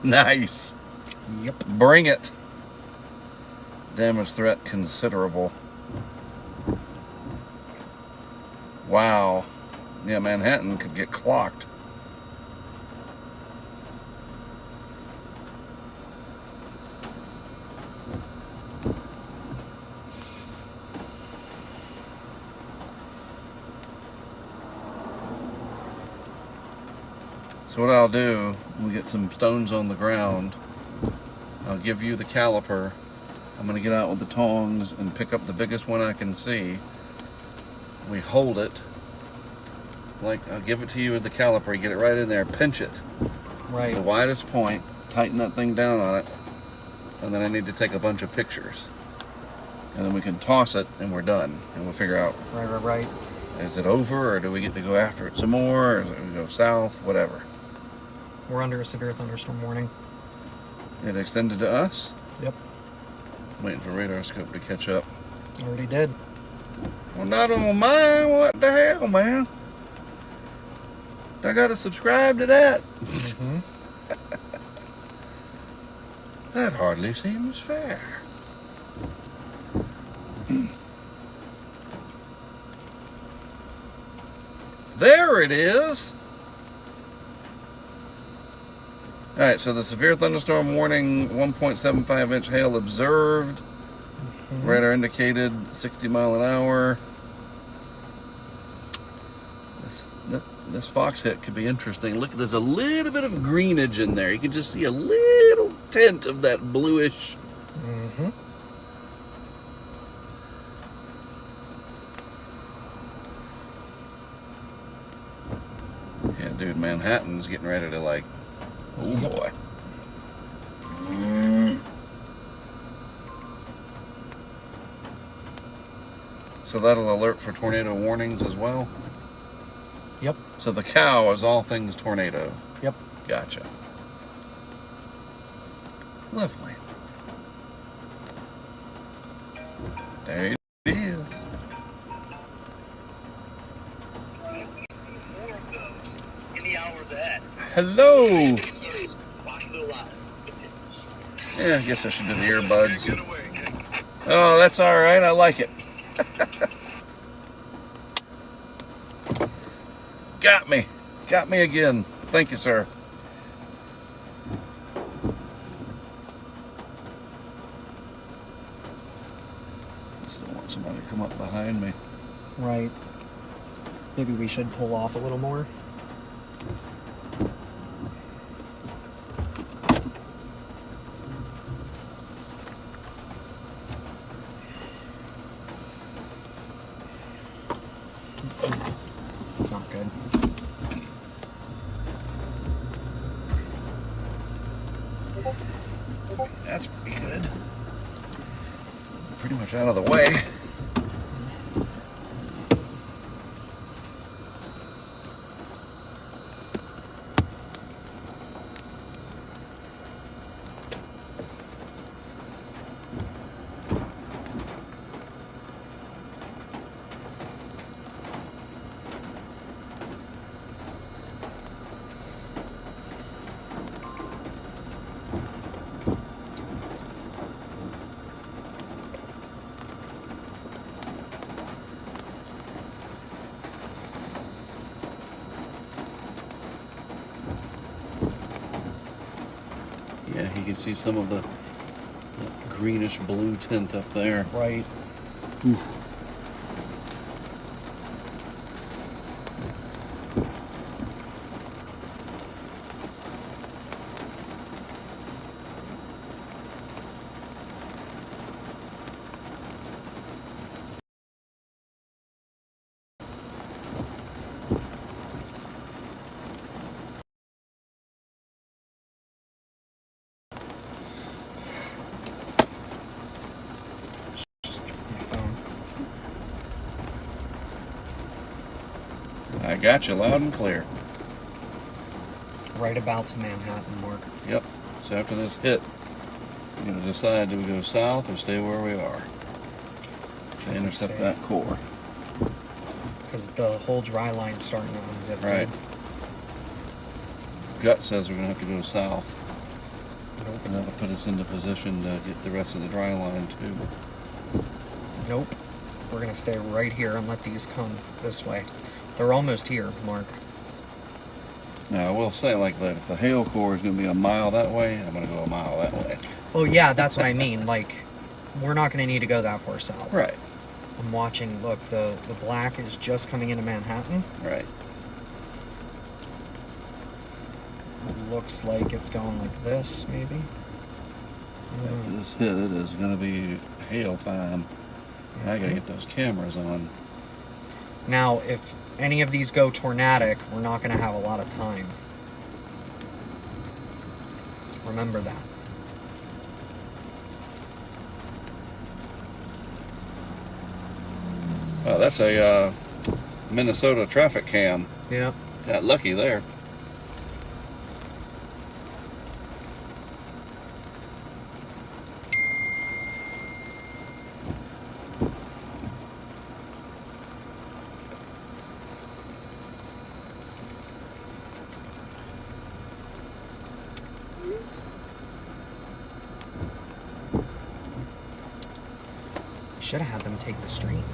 Nice. Yep. Bring it. Damage threat considerable. Wow. Yeah, Manhattan could get clocked. So what I'll do, when we get some stones on the ground, I'll give you the caliper. I'm going to get out with the tongs and pick up the biggest one I can see. We hold it. Like, I'll give it to you with the caliper. You get it right in there. Pinch it. Right. The widest point. Tighten that thing down on it. And then I need to take a bunch of pictures. And then we can toss it and we're done. And we'll figure out, Right. is it over or do we get to go after it some more? Or do we go south? Whatever. We're under a severe thunderstorm warning. It extended to us. Yep. Waiting for radar scope to catch up. Already did. Well, not on mine. What the hell, man? I gotta subscribe to that. Mm-hmm. That hardly seems fair. There it is. All right, so the severe thunderstorm warning, 1.75-inch hail observed. Mm-hmm. Radar indicated 60 mile an hour. This fox hit could be interesting. Look, there's a little bit of greenage in there. You can just see a little tint of that bluish. Mm-hmm. Yeah, dude, Manhattan's getting ready to like, oh boy. So that'll alert for tornado warnings as well? Yep. So the cow is all things tornado. Yep. Gotcha. Lovely. There it is. Hello. Yeah, I guess I should do the earbuds. Oh, that's all right. I like it. Got me. Got me again. Thank you, sir. Still want somebody to come up behind me. Right. Maybe we should pull off a little more. Not good. That's pretty good. Pretty much out of the way. Yeah, you can see some of the greenish blue tint up there. Right. I got you loud and clear. Right about to Manhattan, Mark. Yep. So after this hit, we're going to decide, do we go south or stay where we are to intercept Stay. that core. Because the whole dry line's starting to unzip. Right. Dude. Gut says we're going to have to go south. Nope. And that'll put us into position to get the rest of the dry line too. Nope. We're going to stay right here and let these come this way. They're almost here, Mark. Now I will say like that, if the hail core is going to be a mile that way, I'm going to go a mile that way. Oh, yeah, that's what I mean. Like, we're not going to need to go that far south. Right. I'm watching, look, the black is just coming into Manhattan. Right. It looks like it's going like this, maybe. After this hit, it is going to be hail time. I got to get those cameras on. Now, if any of these go tornadic, we're not going to have a lot of time. Remember that. Well, that's a Minnesota traffic cam. Yep. Got lucky there. Should have had them take the stream.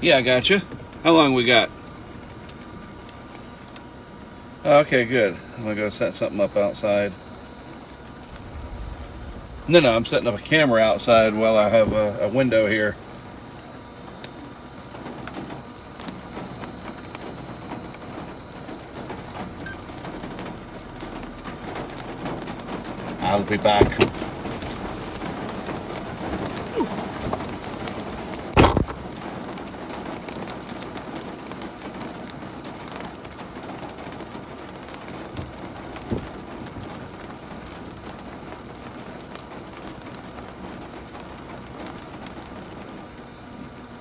Yeah, I got you. How long we got? Okay, good. I'm gonna go set something up outside. No, I'm setting up a camera outside while I have a window here. I'll be back.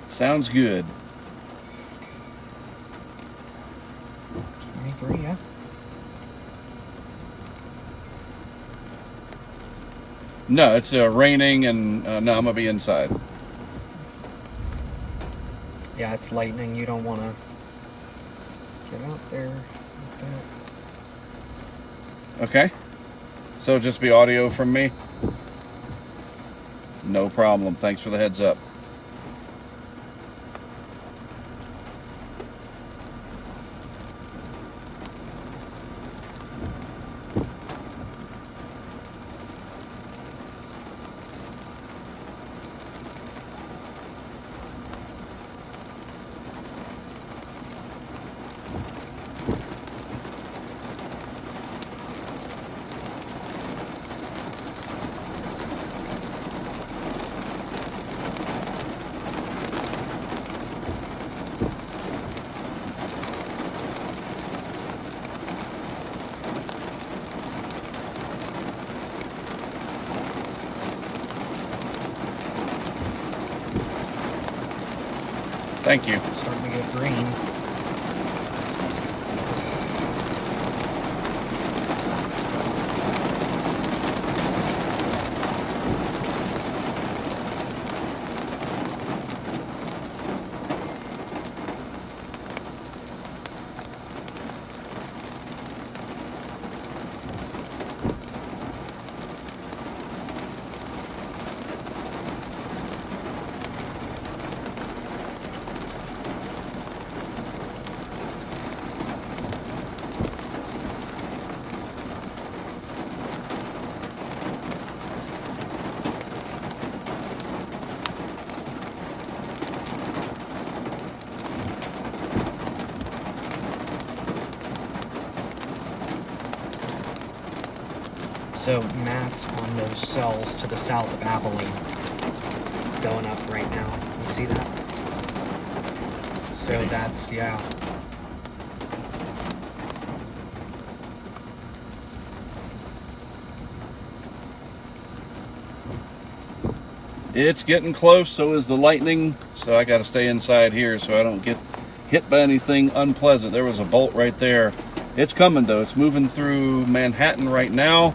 Sounds good. 23, yeah. No, it's raining and no, I'm gonna be inside. Yeah, it's lightning. You don't want to get out there like that. Okay. So just be audio from me? No problem. Thanks for the heads up. Thank you. It's starting to get green. So Matt's on those cells to the south of Abilene, going up right now. You see that? So that's, yeah. It's getting close, so is the lightning, so I got to stay inside here so I don't get hit by anything unpleasant. There was a bolt right there. It's coming, though. It's moving through Manhattan right now,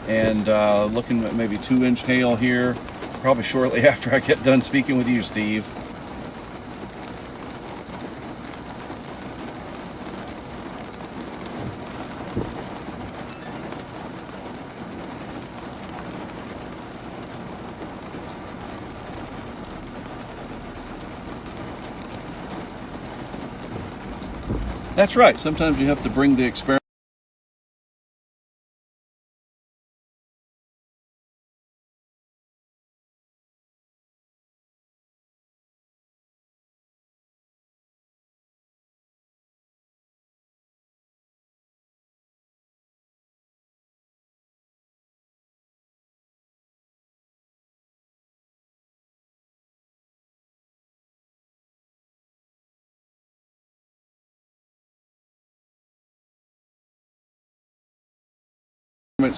and looking at maybe 2-inch hail here, probably shortly after I get done speaking with you, Steve. That's right. Sometimes you have to bring the experiment.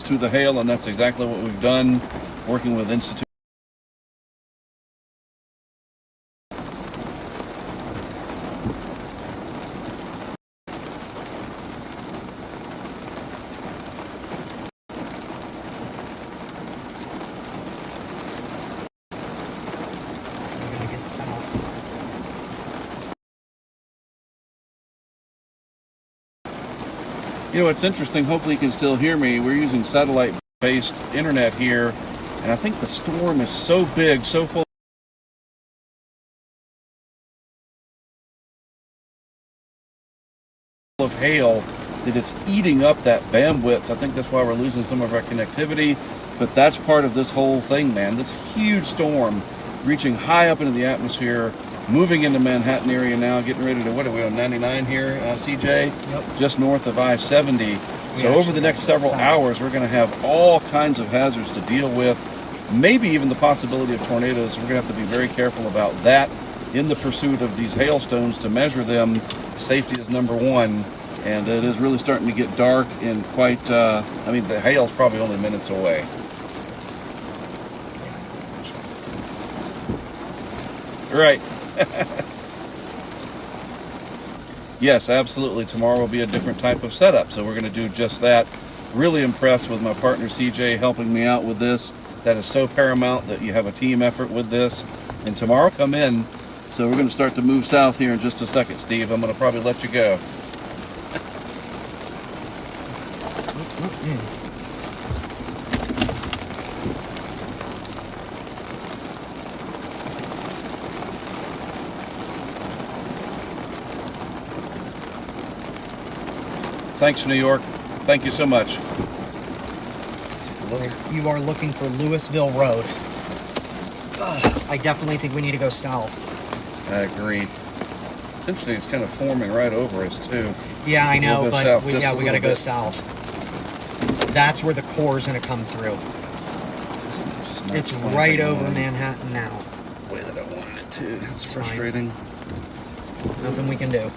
To the hail, and that's exactly what we've done, working with Institute. We're gonna get south. You know, it's interesting. Hopefully you can still hear me. We're using satellite-based internet here, and I think the storm is so big, so full of hail that it's eating up that bandwidth. I think that's why we're losing some of our connectivity, but that's part of this whole thing, man. This huge storm reaching high up into the atmosphere, moving into Manhattan area now, getting ready to, what are we on, 99 here, CJ? Yep. Just north of I-70. So over the next several hours, we're going to have all kinds of hazards to deal with, maybe even the possibility of tornadoes. We're going to have to be very careful about that in the pursuit of these hailstones. To measure them, safety is number one, and it is really starting to get dark and quite, I mean, the hail's probably only minutes away. Right. Yes, absolutely. Tomorrow will be a different type of setup, so we're going to do just that. Really impressed with my partner CJ helping me out with this. That is so paramount that you have a team effort with this. And tomorrow come in, so we're going to start to move south here in just a second, Steve. I'm going to probably let you go. Thanks, New York. Thank you so much. You are looking for Louisville Road. I definitely think we need to go south. I agree. Interesting, it's kind of forming right over us, too. Yeah, I know, We'll go but south we just a gotta little go bit. south. That's where the core's gonna come through. It's right over Manhattan now. The way that I wanted it to. It's It's fine. frustrating. Nothing we can do.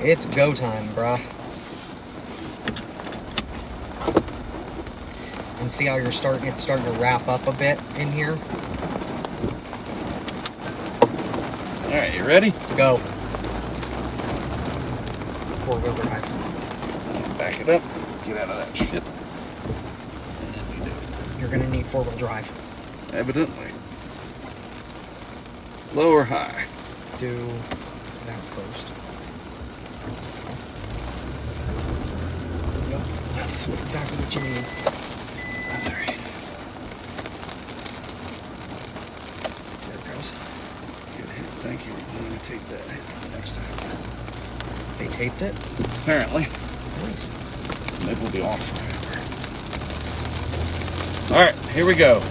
It's go time, bruh. And see how it's starting to wrap up a bit in here? All right, you ready? Go. Four-wheel drive. Back it up. Get out of that shit. You're gonna need four-wheel drive. Evidently. Low or high? Do that first. Yep, that's exactly what you need. Alright. There it goes. Good hit. Thank you. I'm going to take that hit for the next time. They taped it? Apparently. Nice. Maybe we'll be off forever. All right, here we go.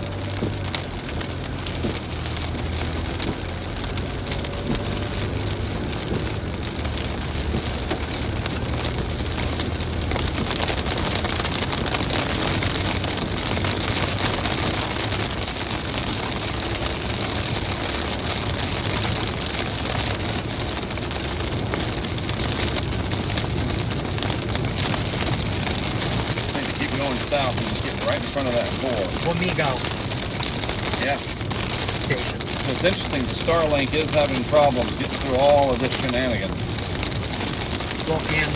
south and just get right in front of that core. Wamigo Yeah. station. So it's interesting, the Starlink is having problems getting through all of its shenanigans. Well, and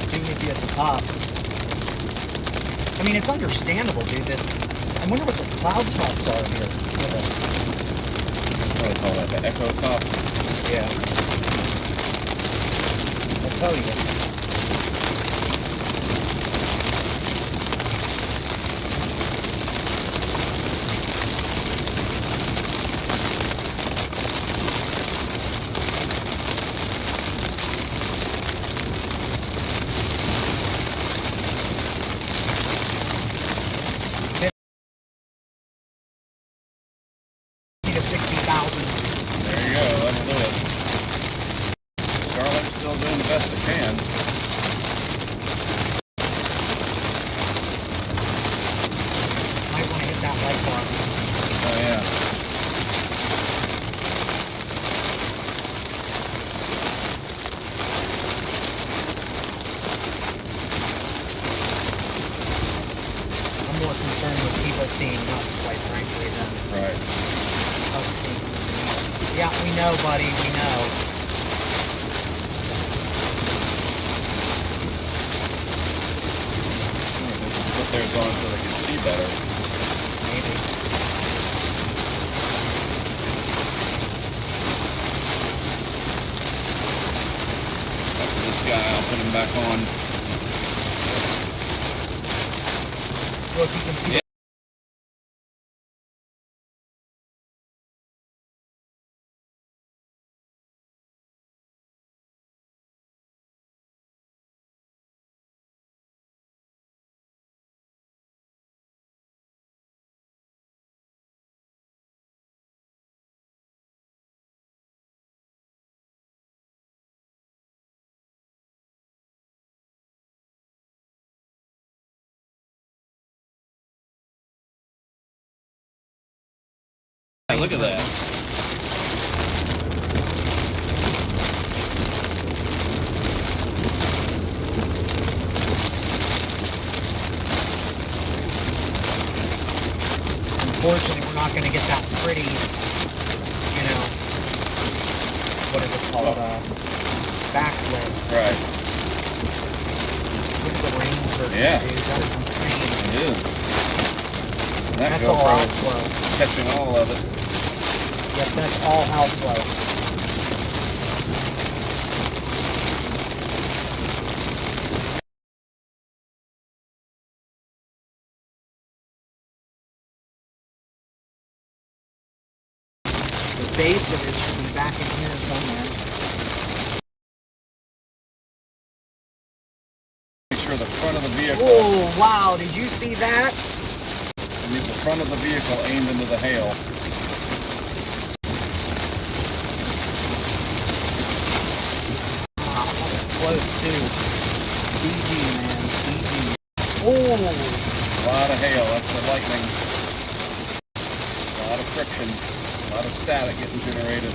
Dignity at the top. I mean, it's understandable, dude. I wonder what the cloud tops are here. Look at this. What do they call that? The echo tops? Yeah. I'll tell you. To 60,000. There you go, let's do it. Starlink's still doing the best it can. Might want to hit that light bar. Oh yeah. I'm more concerned with people seeing us, quite frankly, than Right. us seeing anything else. Yeah, we know, buddy, we know. Put theirs on so they can see better. Maybe. After this guy, I'll put him back on. Look, you can see. Yeah. Look at that. Unfortunately, we're not going to get that pretty, you know, what is it called? Backlit. Right. Look at the rain curtains, Yeah. dude. That is insane. It is. And that That's all GoPro's outflow. catching all of it. Yep, that's all outflow. The base of it should be back in here somewhere. Make sure the front of the vehicle, Oh, wow. Did you see that? I need the front of the vehicle aimed into the hail. Wow, that was close, too. CG, man. CG. Oh. A lot of hail, that's the lightning. A lot of friction, a lot of static getting generated.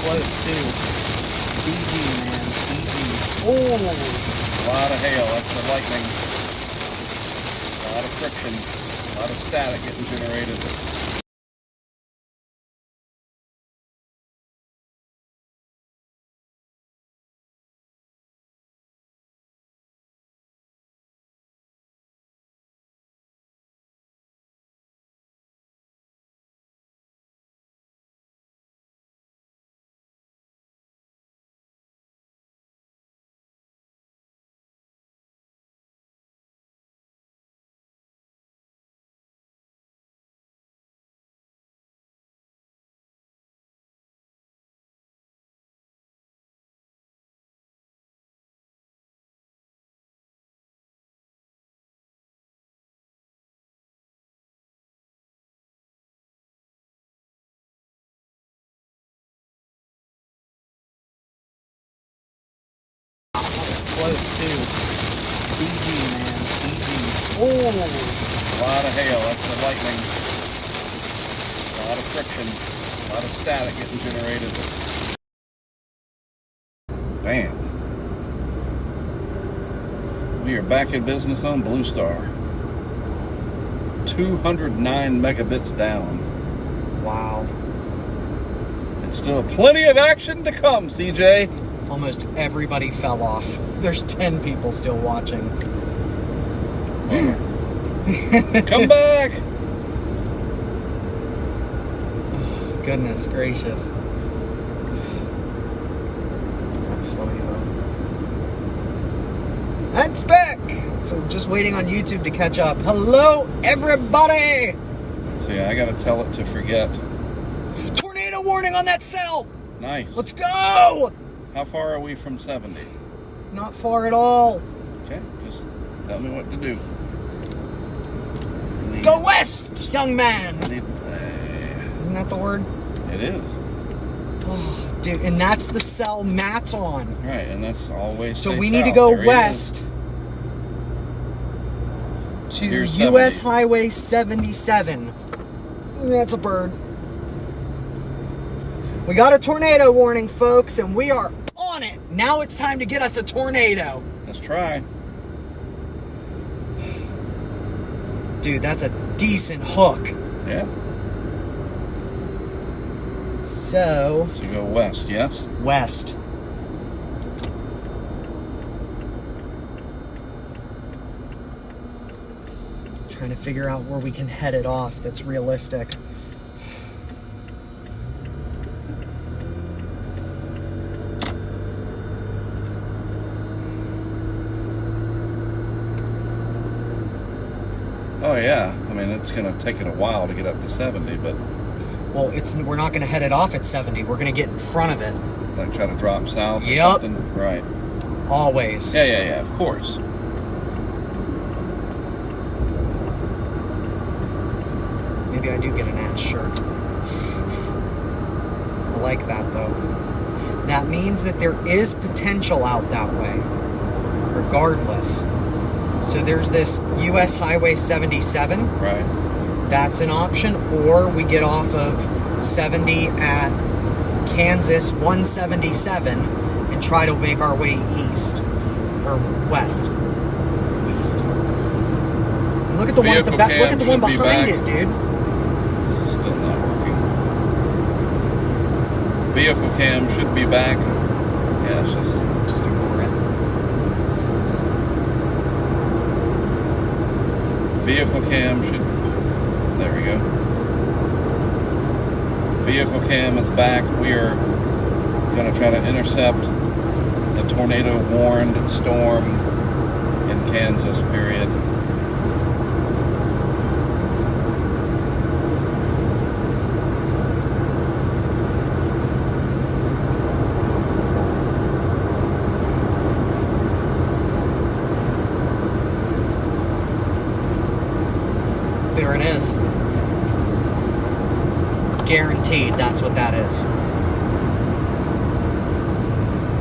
close too. CG, man, CG. Oh! A lot of hail, that's the lightning. A lot of friction, a lot of static getting generated. Close too. CG, man, CG. Oh! A lot of hail, that's the lightning. A lot of friction, a lot of static getting generated. Bam. We are back in business on Blue Star. 209 megabits down. Wow. And still plenty of action to come, CJ. Almost everybody fell off. There's 10 people still watching. Come back. Goodness gracious. That's funny though. That's back! So just waiting on YouTube to catch up. Hello, everybody! So yeah, I gotta tell it to forget. Tornado warning on that cell! Nice. Let's go! How far are we from 70? Not far at all. Okay, just tell me what to do. Go west, young man! Need, Isn't that the word? it is. Oh, dude, and that's the cell Matt's on. Right, and that's always. So stay we need to south. go There he is. west to Here's US 70. Highway 77. That's a bird. We got a tornado warning, folks, and we are on it. Now it's time to get us a tornado. Let's try. Dude, that's a decent hook. Yeah. So, So go west, yes? west. Trying to figure out where we can head it off that's realistic. Oh yeah. I mean, it's gonna take it a while to get up to 70, but Well, we're not going to head it off at 70. We're going to get in front of it. like try to drop south or Yep. something. Right. Always. Yeah, of course. Maybe I do get an ass shirt. I like that, though. That means that there is potential out that way, regardless. So there's this US Highway 77. Right. That's an option. Or we get off of 70 at Kansas 177 and try to make our way east. Or west. East. And look at the one at the back. Look at the one behind it, dude. This is still not working. Vehicle cam should be back. Yeah, it's just ignore it. vehicle cam should. There we go. Vehicle cam is back. We are going to try to intercept the tornado warned storm in Kansas, period. There it is. Guaranteed that's what that is.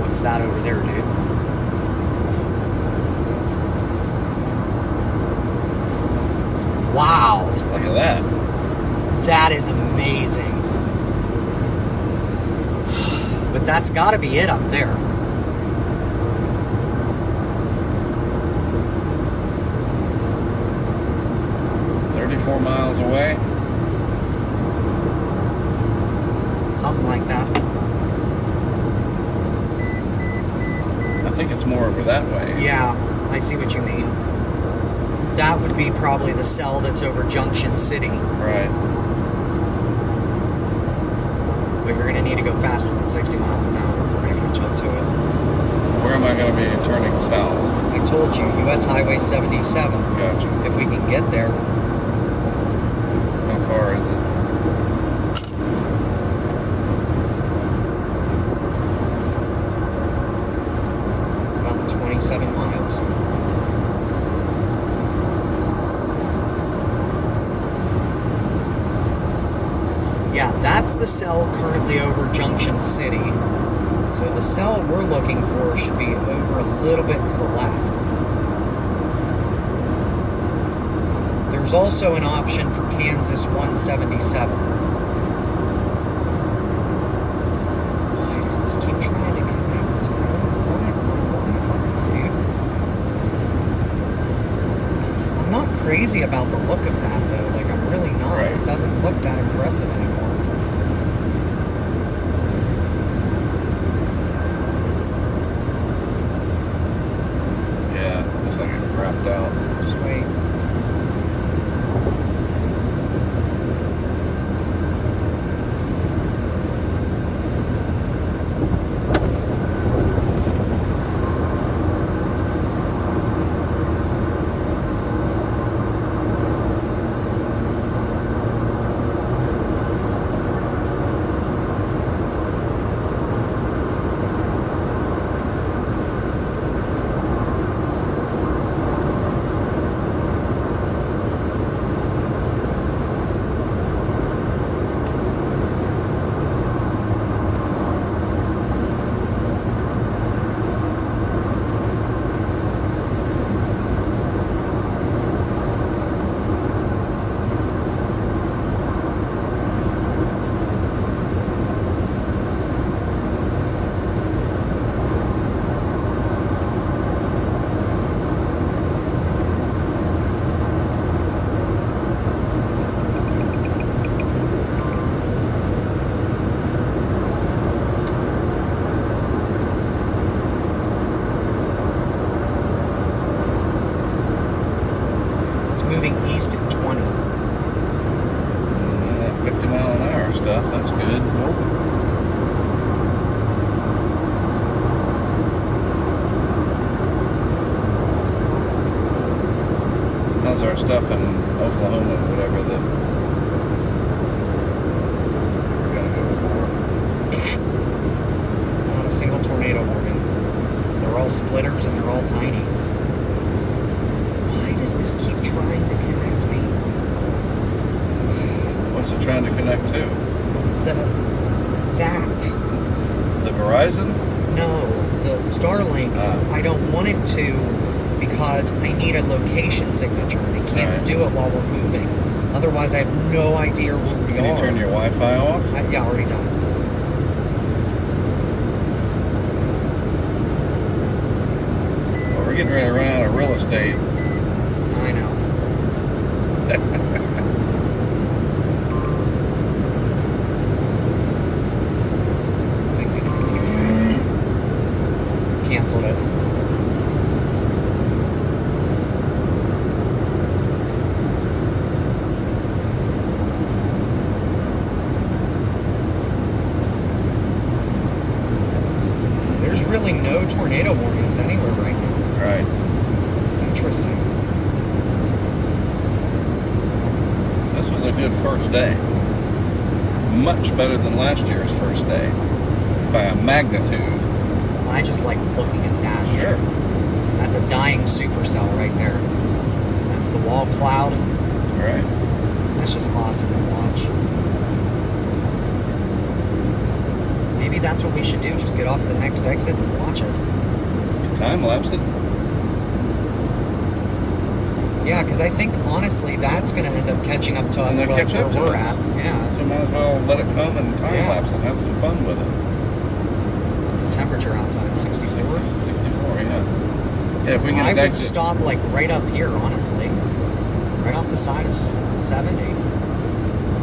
What's that over there, dude? Wow. Look at that. That is amazing. but that's got to be it up there. Miles away. Something like that. I think it's more over that way. Yeah, I see what you mean. That would be probably the cell that's over Junction City. Right. But you're going to need to go faster than 60 miles an hour if we're going to catch up to it. Where am I going to be turning south? I told you, U.S. Highway 77. Gotcha. If we can get there. How far is it? About 27 miles. Yeah, that's the cell currently over Junction City. So the cell we're looking for should be over a little bit to the left. There's also an option for Kansas 177. Why does this keep trying to connect? I don't want my Wi-Fi, dude. I'm not crazy about the look of that, though. Like, I'm really not. Right. It doesn't look that impressive anymore. Yeah, looks like it dropped out. Just wait. Moving east at 20. 50 mile an hour stuff, that's good. Nope. How's our stuff in Oklahoma, whatever that we're going to go for? Not a single tornado warning. They're all splitters and they're all tiny. Why does this keep trying to connect me? What's it trying to connect to? That. The Verizon? No, the Starlink. I don't want it to because I need a location signature and I can't Right. do it while we're moving. Otherwise, I have no idea where we Can are. you turn your Wi-Fi off? Yeah, already done. Well, we're getting ready to run out of real estate. I know. Canceled it. There's really no tornado warnings anywhere right now. Right. It's interesting. This was a good first day. Much better than last year's first day. By a magnitude. I just like looking at that. Sure. That's a dying supercell right there. That's the wall cloud. Right. That's just awesome to watch. Maybe that's what we should do. Just get off the next exit and watch it. Time lapse it. Yeah, because I think, honestly, that's going to end up catching up to And they'll catch up to where we're us. at. Yeah. So might as well let it come and time Yeah. lapse and have some fun with it. What's the temperature outside? 64? 64, yeah. Yeah, if we can I connect would it. stop like right up here, honestly. Right off the side of 70.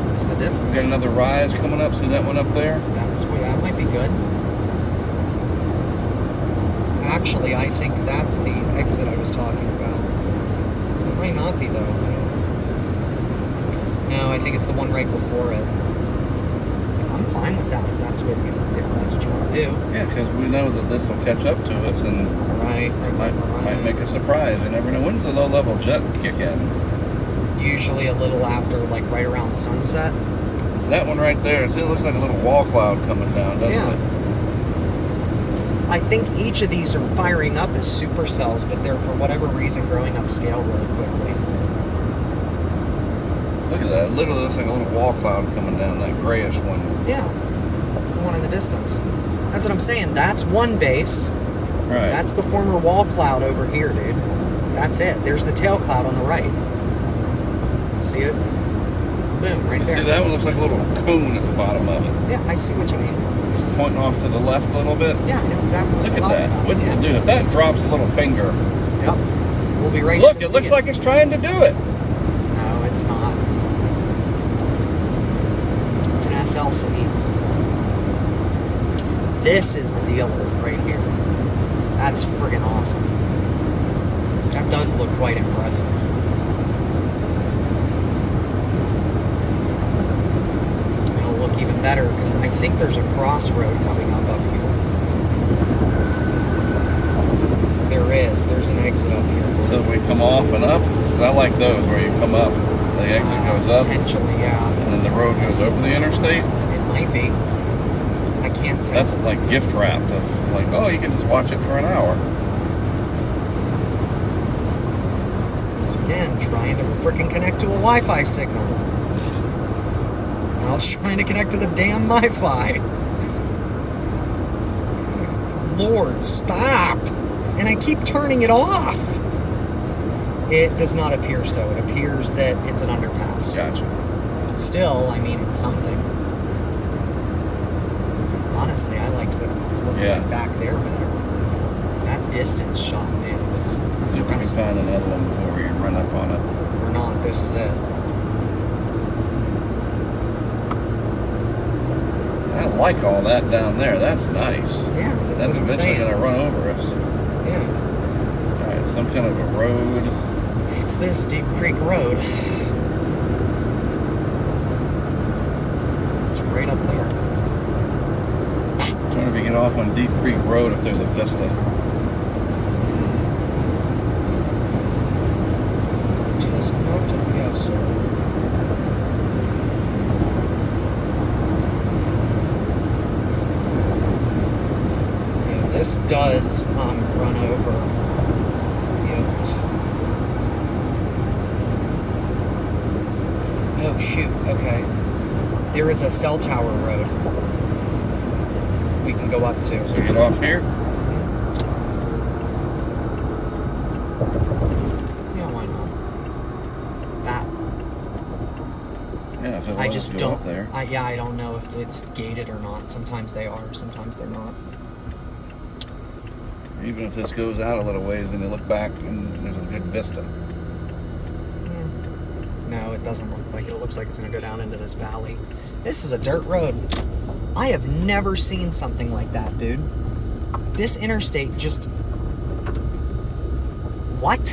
What's the difference? Got another rise coming up. See that one up there? That might be good. Actually, I think that's the exit I was talking about. It might not be though. No, I think it's the one right before it. I'm fine with that if that's what you want to do. Yeah, because we know that this will catch up to us and Right. might make a surprise. You never know. When's the low level jet kick in? Usually a little after, like right around sunset. That one right there. See, it looks like a little wall cloud coming down, doesn't Yeah. it? I think each of these are firing up as supercells, but they're for whatever reason growing upscale really quickly. Look at that. It literally looks like a little wall cloud coming down, that grayish one. Yeah, it's the one in the distance. That's what I'm saying. That's one base. Right. That's the former wall cloud over here, dude. That's it. There's the tail cloud on the right. See it? Boom, right You there. see, that one looks like a little cone at the bottom of it. Yeah, I see what you mean. It's pointing off to the left a little bit. Yeah, I know exactly what Look you're at talking that. about. Wouldn't Yeah. it, dude, if that drops a little finger. Yep. We'll be right Look, to it see looks like it's trying to do it. No, it's not. It's an SLC. This is the dealer right here. That's friggin' awesome. That does look quite impressive. It'll look even better because I think there's a crossroad coming up here. There is. There's an exit up here. So we come off and up. 'Cause I like those where you come up, the exit goes up, Potentially, yeah. and then the road goes over the interstate. It might be. I can't tell. That's like gift wrapped of like, oh, you can just watch it for an hour. Once again, trying to frickin' connect to a Wi-Fi signal. I was trying to connect to the damn Wi-Fi. Lord, stop! And I keep turning it off. It does not appear so. It appears that it's an underpass. Gotcha. But still, I mean, it's something. But honestly, I liked what it looked like back there better. That distance shot, man, was See if we can impressive. find another one before we run up on it. Or not, this is it. I like all that down there. That's nice. Yeah, That's what I'm eventually saying. going to run over us. Yeah. All right, some kind of a road. It's this Deep Creek Road. It's right up there. I wonder if you get off on Deep Creek Road if there's a vista. Tis noted, yes, sir. Yeah, this does run over it. Oh shoot, okay. There is a cell tower road we can go up to. So get off here. Yeah, why not? That. Yeah, if it I lets just go don't. up there. I don't know if it's gated or not. Sometimes they are. Sometimes they're not. Even if this goes out a little ways and you look back and there's a good vista. No, it doesn't look like it. It looks like it's going to go down into this valley. This is a dirt road. I have never seen something like that, dude. This interstate just... What?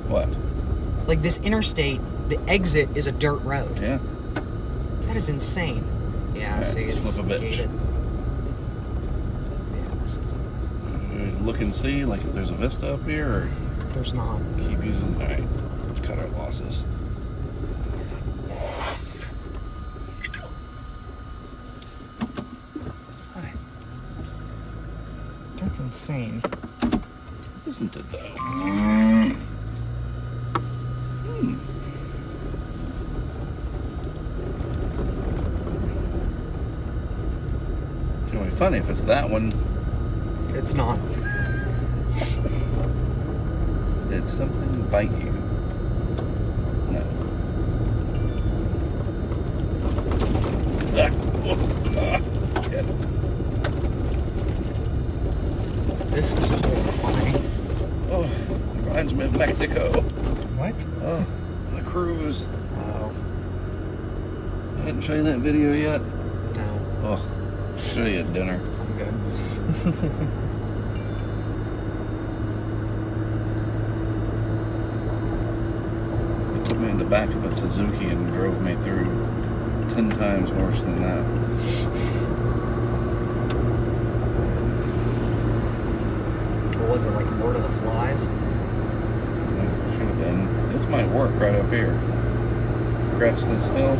What? Like, this interstate, the exit is a dirt road. Yeah. That is insane. Yeah, Alright, see, it's flip a bitch. gated. Yeah, this is... Look and see, like if there's a vista up here, or There's not. keep using. All right, cut our losses. That's insane. Isn't it though? It's gonna be funny if it's that one. It's not. Did something bite you? No. Shit. Mexico. What? Oh, the cruise. Oh, I didn't show you that video yet. no. Oh, I'll show you at dinner. I'm good. They put me in the back of a Suzuki and drove me through 10 times worse than that. What was it, like Lord of the Flies? Yeah, should have been. This might work right up here. Crest this hill.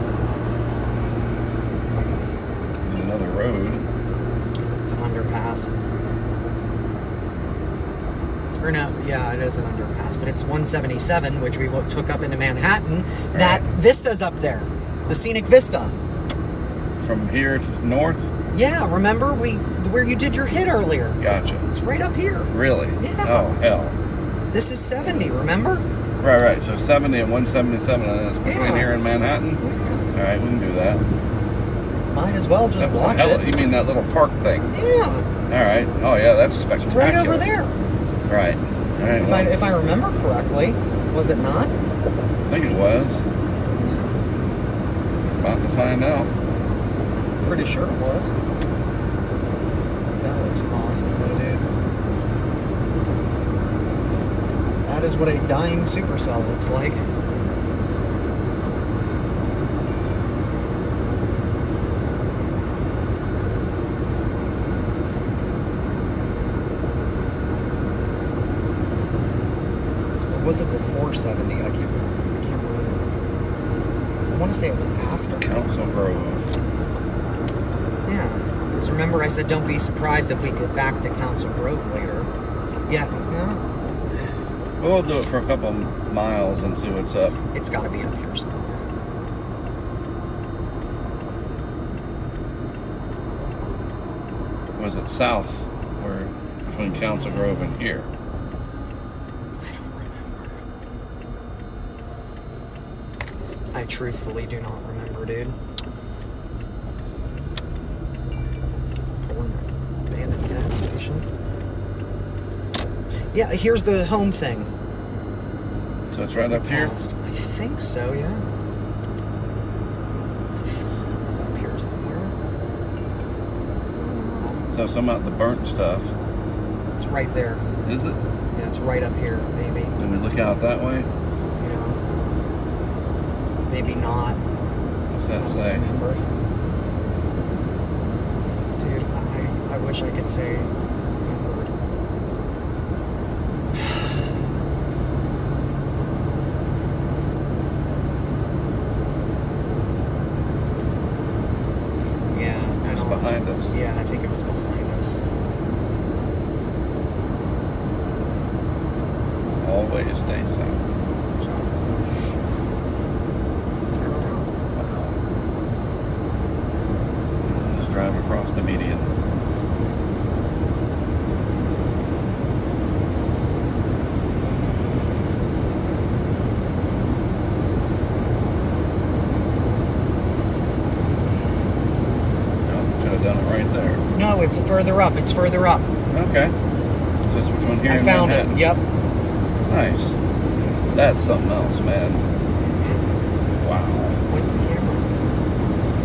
There's another road. It's an underpass. Or no, yeah, it is an underpass, but it's 177, which we took up into Manhattan. That vista's up there, the scenic vista. From here to north? Yeah, remember where you did your hit earlier? Gotcha. It's right up here. Really? Yeah. Oh, hell. This is 70, remember? Right. So 70 and 177, and then it's between Yeah. here and Manhattan? Yeah. All right, we can do that. Might as well just That was a watch hell it. of- You mean that little park thing? Yeah, All right. Oh, yeah, that's it's spectacular. right over there. Right. All right. Well, If I remember correctly, was it not? I think it was. About to find out. Pretty sure it was. That looks awesome, though, dude. That is what a dying supercell looks like. Or was it before 70? I can't remember. I want to say it was after. Council Grove. Yeah, because remember I said don't be surprised if we get back to Council Grove later. Yeah, no, We'll do it for a couple miles and see what's up. it's got to be up here somewhere. Was it south, where between Council Grove and here? I don't remember. I truthfully do not remember, dude. Pulling an abandoned gas station. Yeah, here's the home thing. So it's right up here? Past. I think so, yeah. I thought it was up here somewhere. So some of the burnt stuff. It's right there. Is it? Yeah, it's right up here, maybe. Did we look out that way? You know, maybe not. What's I that don't say? remember. Dude, I wish I could say remembered. Yeah, I It was don't- behind us. Yeah, I think it was behind us. Always stay south. So, I don't know. Just drive across the median. Should have done it right there. No, it's further up. It's further up. Okay. So it's between here I and found Manhattan. it. Yep. Nice. That's something else, man. Wow. Point the camera.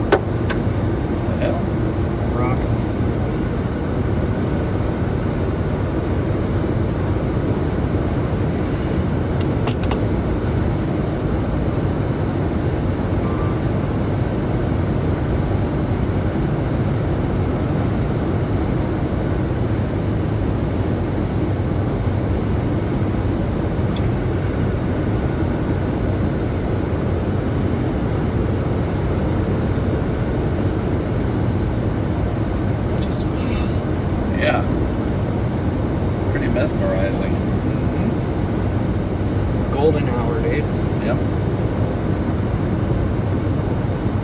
The hell? Rock. Just Yeah. Pretty mesmerizing. golden hour, dude. Yep.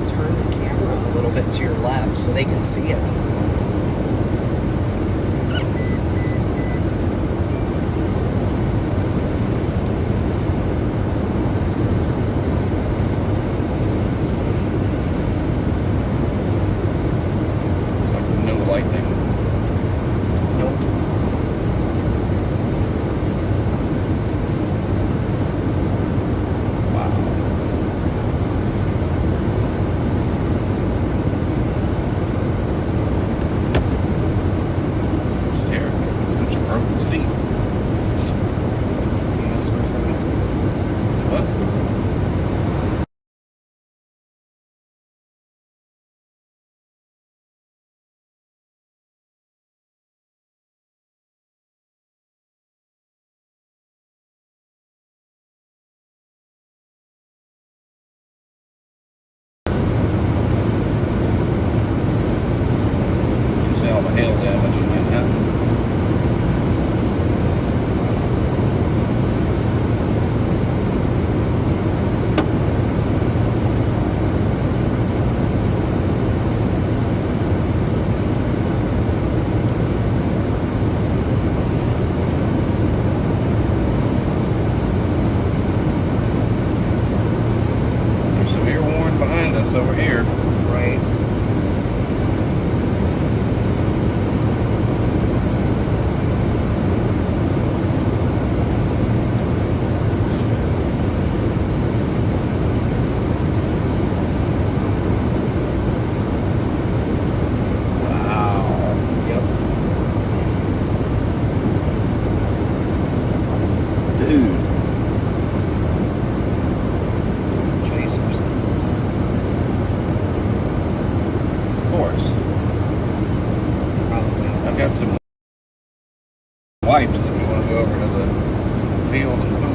Turn the camera a little bit to your left so they can see it. It's like no lightning. wipes if you want to go over to the field and pool.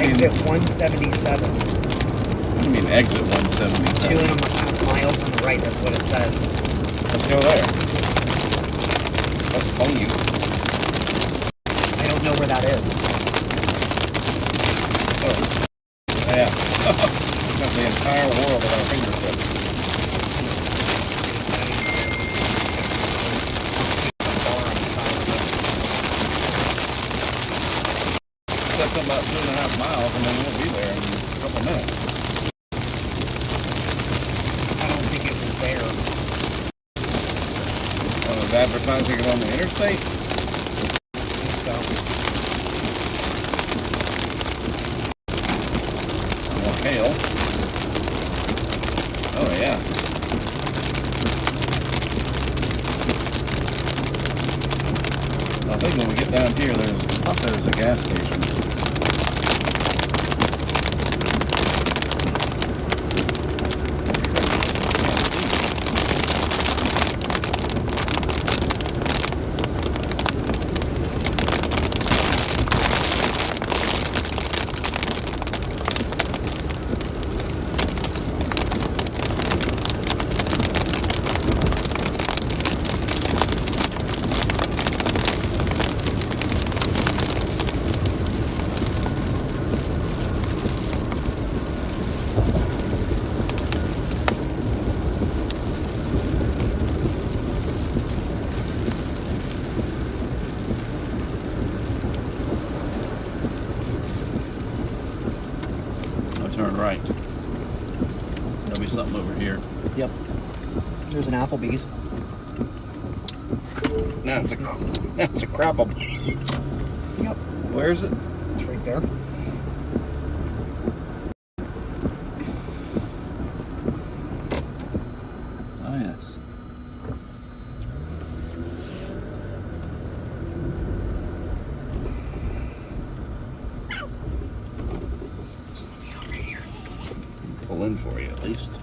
Exit 177. What do you mean exit 177? 2.5 miles on the right, that's what it says. Let's go there. That's clean. I don't know where that is. Oh. Yeah. We've got the entire world at our fingertips. That's about 2.5 miles, and then we'll be there in a couple minutes. I don't think it was there. I was advertising it on the interstate. I think so. Well, hail. Oh, yeah. I think when we get down here, there's a gas station. Turn right. There'll be something over here. Yep. There's an Applebee's. Now it's a Crapplebee's. Yep. Where is it? It's right there. Oh, yes. Pull in for you at least.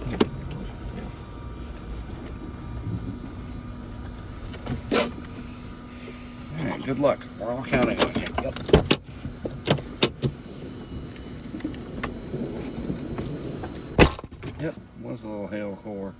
Alright, good luck. We're all counting on you. Yep. Yep, was a little hail core.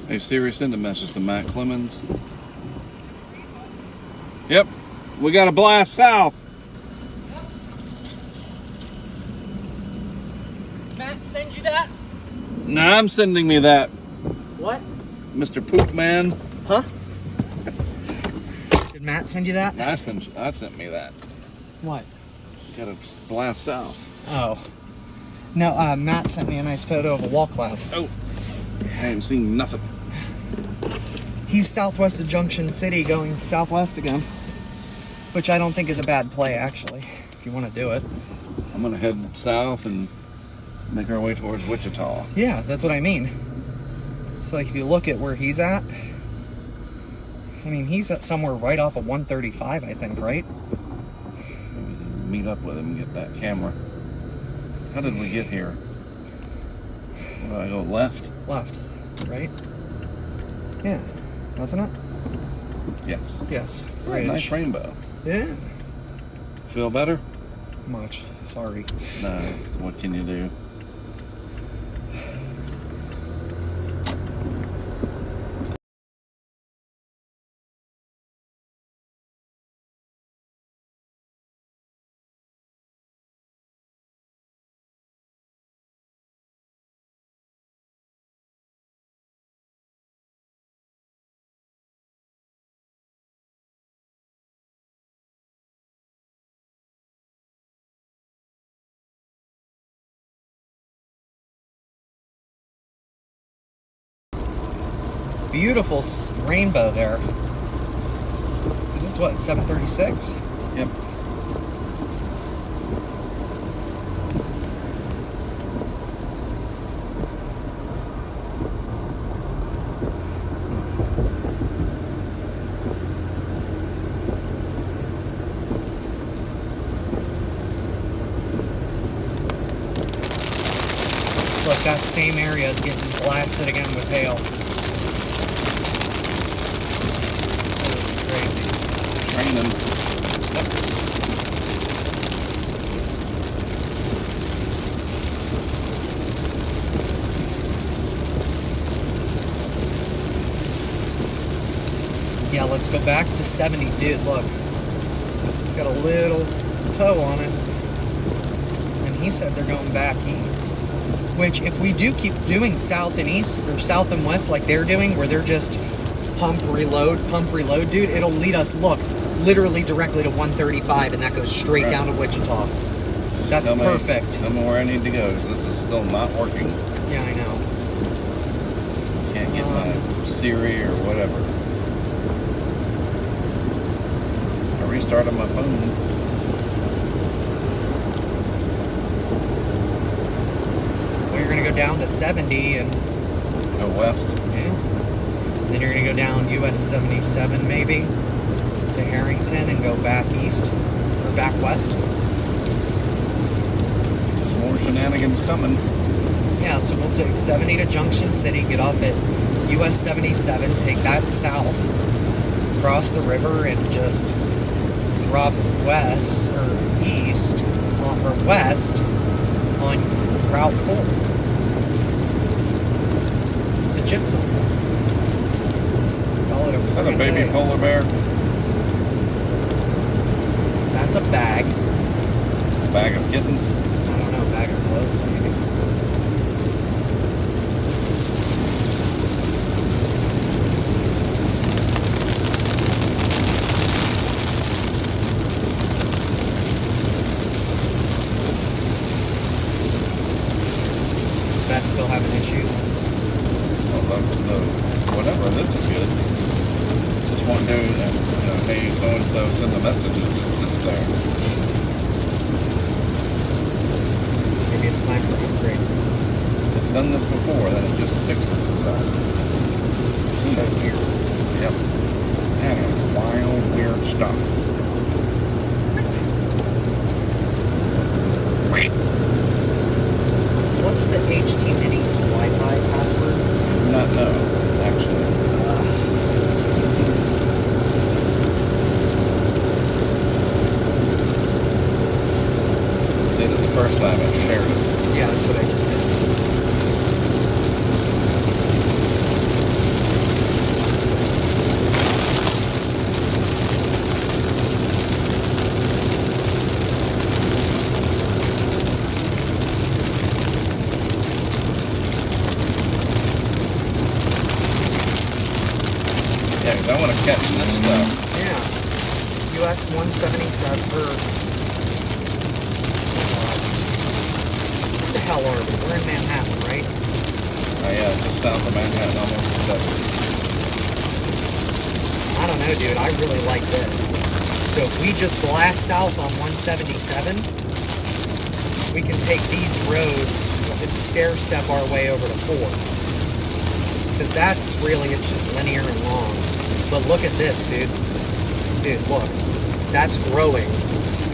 Hey Siri, send a message to Matt Clemens. Yep, we got a blast south. Matt, send you that? Nah, I'm sending me that, What? Mr. Poop Man. Huh? Did Matt send you that? I sent me that. What? Got a blast south. Oh. No, Matt sent me a nice photo of a wall cloud. Oh, I ain't seen nothing. He's southwest of Junction City going southwest again. Which I don't think is a bad play, actually, if you want to do it. I'm gonna head south and make our way towards Wichita. Yeah, that's what I mean. So, like, if you look at where he's at, I mean, he's at somewhere right off of 135, I think, right? Meet up with him and get that camera. How did we get here? What, do I go left? Left, right? Yeah, wasn't it? Yes. Yes. Right, nice rainbow. Yeah. Feel better? Much. Sorry. No. What can you do? Beautiful rainbow there. Because it's what, 7:36? Yep. Look, that same area is getting blasted again with hail. Training. Yeah, let's go back to 70. Dude, look. It's got a little toe on it. And he said they're going back east. Which, if we do keep doing south and east, or south and west like they're doing, where they're just pump, reload, dude, it'll lead us, look, literally directly to 135, and that goes straight Right. down to Wichita. That's Tell me- perfect. Tell me where I need to go, 'cause this is still not working. Yeah, I know. Can't get my Siri or whatever. I restarted my phone. Well, you're going to go down to 70, and Go west. yeah. Then you're going to go down US 77, maybe, to Harrington, and go back east, or back west. There's more shenanigans coming. Yeah, so we'll take 70 to Junction City, get off at US 77, take that south, cross the river, and just drop west, or east, or west, on Route 4 to Gypsum. Call it a Is that a friggin' baby day. polar bear? That's a bag. Bag of kittens? I don't know, bag of clothes, maybe. Is that still having issues? Well, whatever, this is good. Just want to do, hey, so-and-so send a message and it sits there. Maybe it's time for an upgrade. It's done this before, then it just fixes itself. So weird. Yep. And wild, weird stuff. What's the HT Minis Wi-Fi password? Not know, actually. Did it the first time I shared it. Yeah, that's what I just did. stuff. Yeah. US 177 or what the hell are we? We're in Manhattan, right? Oh yeah, just south of Manhattan, almost 7. I don't know, dude. I really like this. So if we just blast south on 177, we can take these roads and stair step our way over to 4. Because that's really, it's just linear and long. But look at this, dude. Dude, look. That's growing.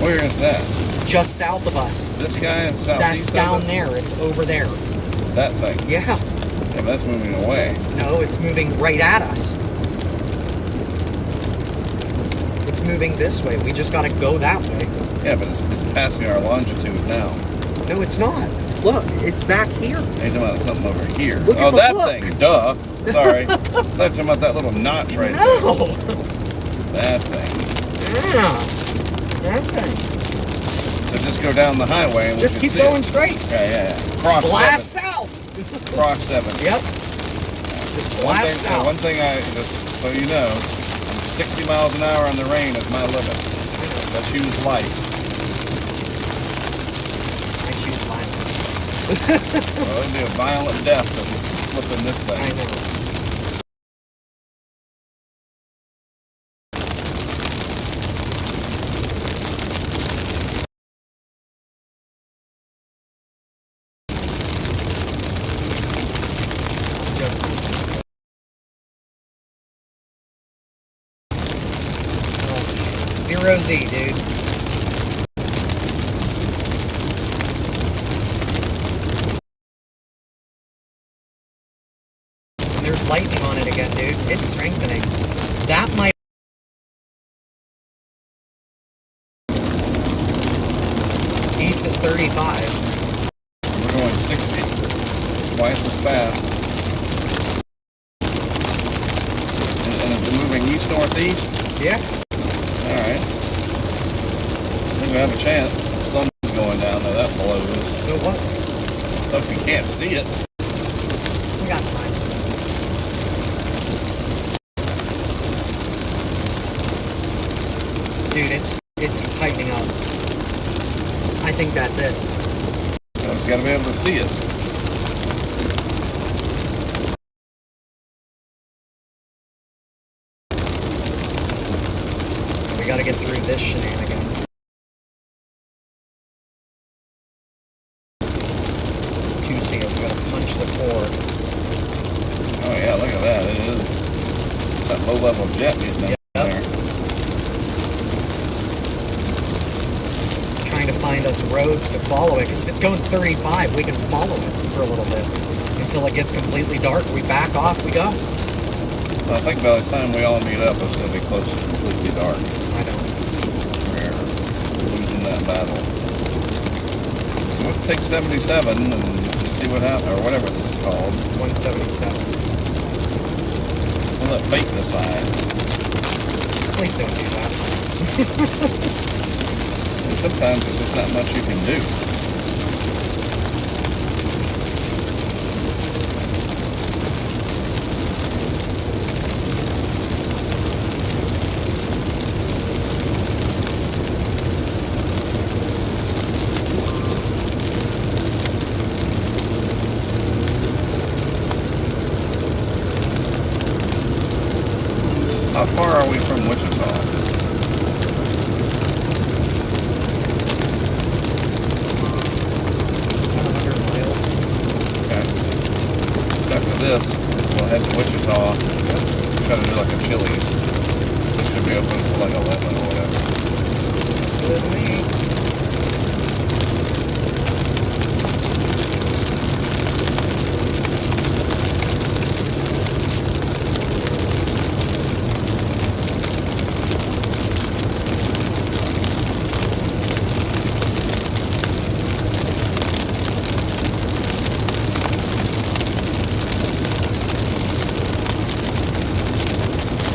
Where is that? Just south of us. This guy in southeast That's of down us? there. It's over there. That thing. Yeah. Yeah, but that's moving away. No, it's moving right at us. It's moving this way. We just gotta go that way. Yeah, but it's passing our longitude now. No, it's not. Look, it's back here. Hey, talking about something over here. Look oh, at the that hook. thing. Duh. Sorry. I thought you were talking about that little notch right there. No! That thing. Yeah. That thing. So just go down the highway and Just we keep can see going it. straight. Yeah. Cross Blast 7. south. Cross 7. Yep. Just One blast thing, so south. one thing I just so you know, 60 miles an hour on the rain is my limit. I choose life. I choose violence. Well, it'd be a violent death of flipping this I thing. know. Just listen. Zero Z, dude. And there's lightning on it again, dude. It's strengthening. That might. East at 35. We're going 60, twice as fast. And it's moving east-northeast? Yeah. Alright. I think we have a chance. Sun's going down there, that blows. So what? So if you can't see it, We got time. Dude, it's tightening up. I think that's it. you gotta be able to see it. We gotta get through this shenanigans. Two seals, we gotta punch the cord. Oh yeah, look at that. It is. It's that low-level jet getting up there. Trying to find us roads to follow it, because if it's going 35, we can follow it for a little bit. Until it gets completely dark, we back off, we go. Well, I think by the time we all meet up, it's gonna be close to completely dark. I don't. We're losing that battle. So we'll take 77 and just see what happens, or whatever this is called. 177. We'll let fate decide. Please don't do that. And sometimes there's just not much you can do. How far are we from Wichita? 100 miles. Okay. So after this, we'll head to Wichita. Try to do like a Chili's. It should be open until like 11 or whatever. Good to me.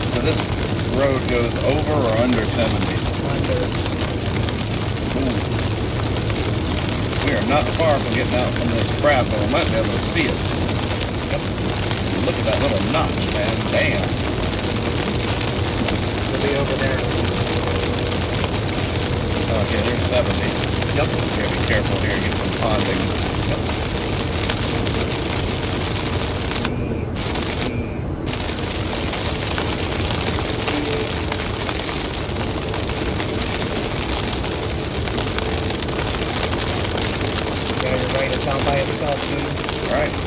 So this road goes over or under 70? Under. Ooh. We are not far from getting out from this crap, but we might be able to see it. Yep. Look at that little notch, man. Damn. We'll be over there. Okay, there's 70. Yep. You gotta be careful here, get some ponding. Yeah, you're right. It's out by itself, dude. All right.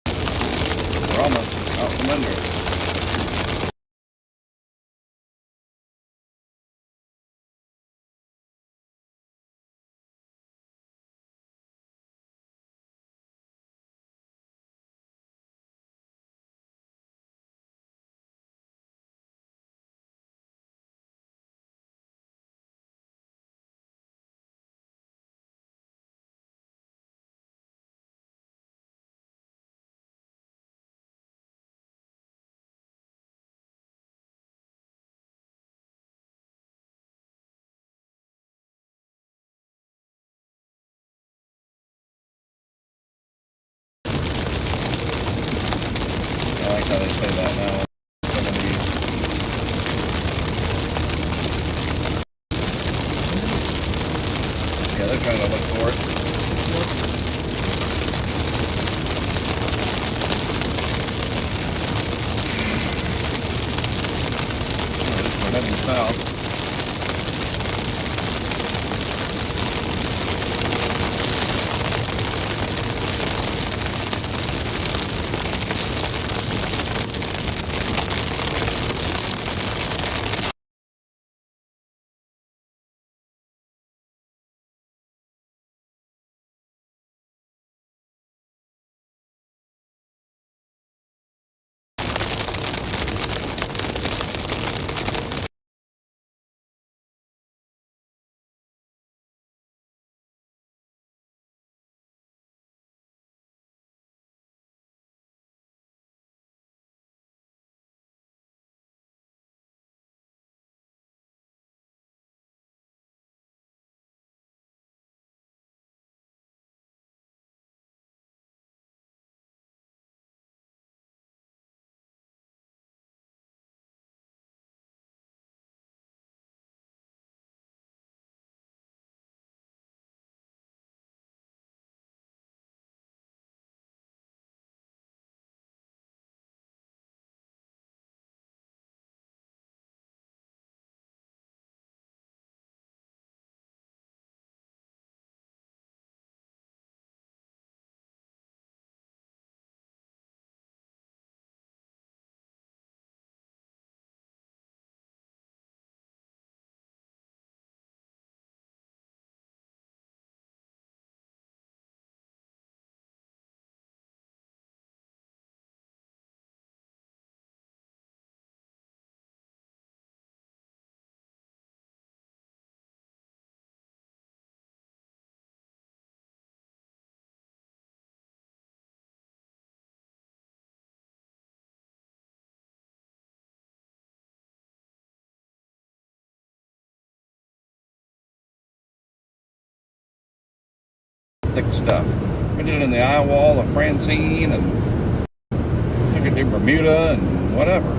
We're almost out from under it. I like how they say that now. Some of these. Yeah, they're trying to look for it. We're heading south. Thick stuff. We did it in the eye wall of Francine and took it to Bermuda and whatever.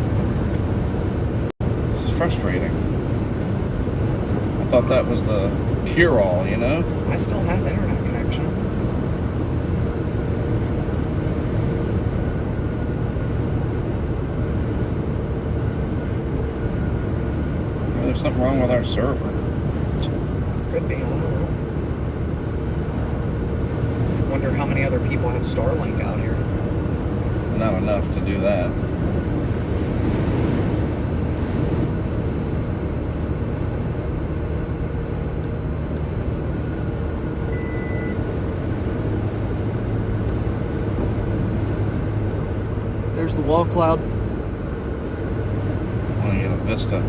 This is frustrating. I thought that was the cure-all, you know? I still have internet connection. Maybe there's something wrong with our server. Could be, I don't know. Wonder how many other people have Starlink out here. Not enough to do that. There's the wall cloud. I want to get a vista.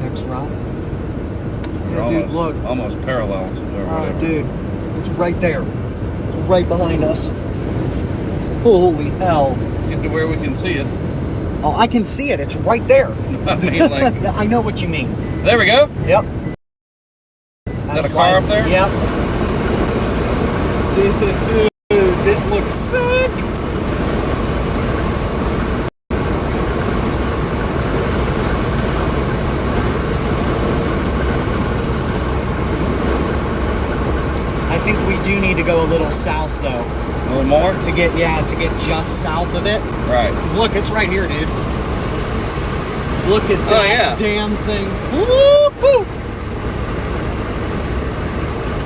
Next rise. We're Yeah, dude, look. almost parallel to where Oh, whatever. dude. It's right there. It's right behind us. Holy hell. Let's get to where we can see it. Oh, I can see it. It's right there. I mean, like, I know what you mean. there we go. Yep. that a car up there? Yep. Dude, this looks sick. I think we do need to go a little south though. A little more? To get just south of it. Right. 'Cause look, it's right here, dude. Look at that Oh, yeah. damn thing. Woo-hoo!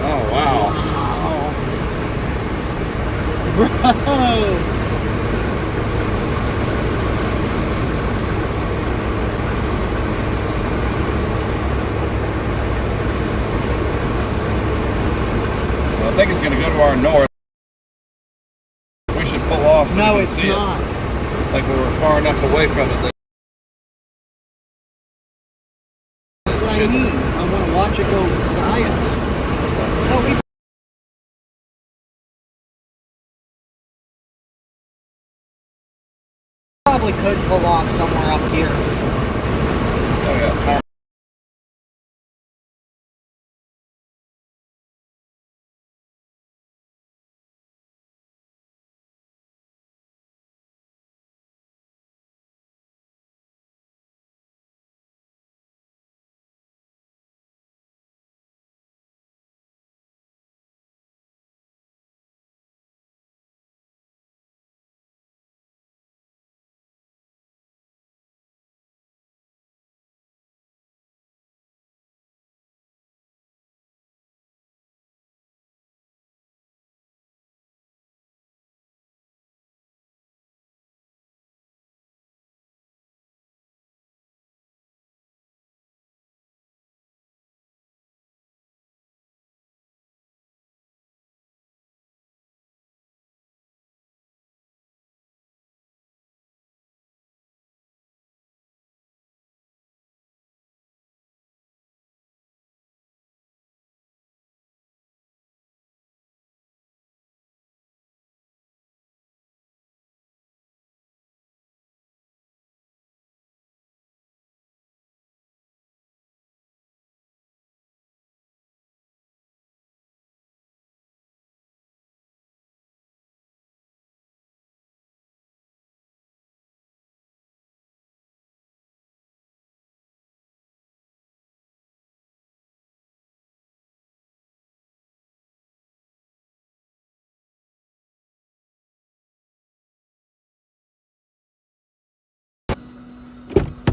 Oh, wow. Bro. Well, I think it's going to go to our north. We should pull off so we No, can it's see not. it. Like we were far enough away from it that That's what I mean. I want to watch it go by us. No, we probably could pull off somewhere up here. oh yeah.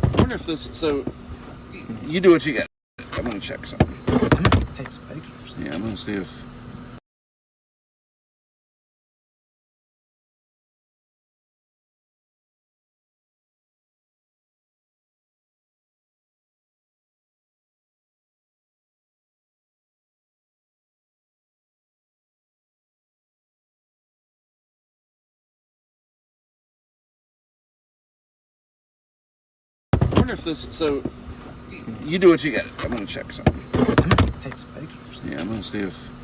I wonder if this. So you do what you got. I'm going to check something. Take some pictures. Yeah, I'm going to see if. I wonder if this. So you do what you got. I'm going to check something. Take some pictures. Yeah, I'm going to see if.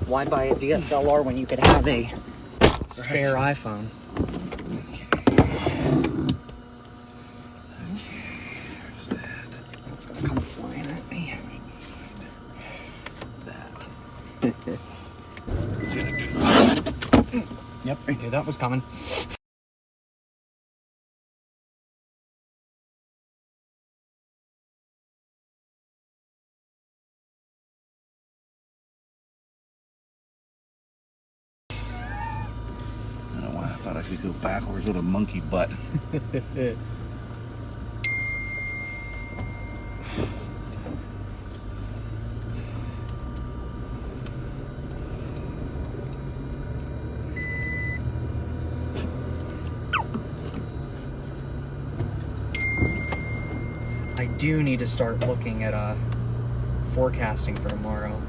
Why buy a DSLR when you could have a spare iPhone? There's that. It's gonna come flying at me. That. What's he gonna do? Yep, I knew that was coming. I don't know why I thought I could go backwards with a monkey butt. I do need to start looking at forecasting for tomorrow.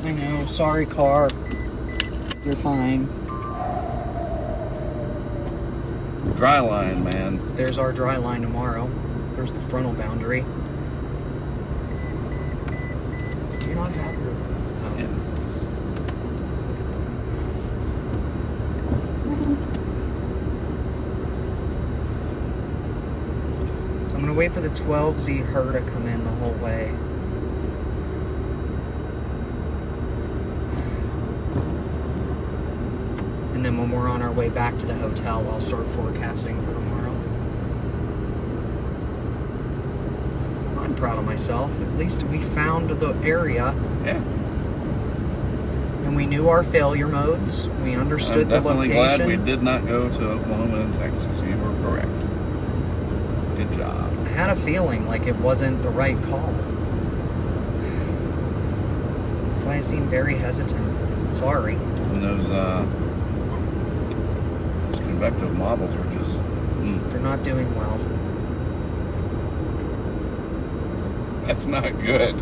I know, sorry car. You're fine. Dry line, man. There's our dry line tomorrow. There's the frontal boundary. Do you not have your... Oh. Yeah. So I'm going to wait for the 12Z her to come in the whole way. And then when we're on our way back to the hotel, I'll start forecasting for tomorrow. I'm proud of myself. At least we found the area. Yeah. And we knew our failure modes. We understood the I'm definitely location. glad we did not go to Oklahoma and Texas. You were correct. Good job. I had a feeling like it wasn't the right call. That's why I seemed very hesitant. Sorry. And those convective models were just... They're not doing well. That's not good.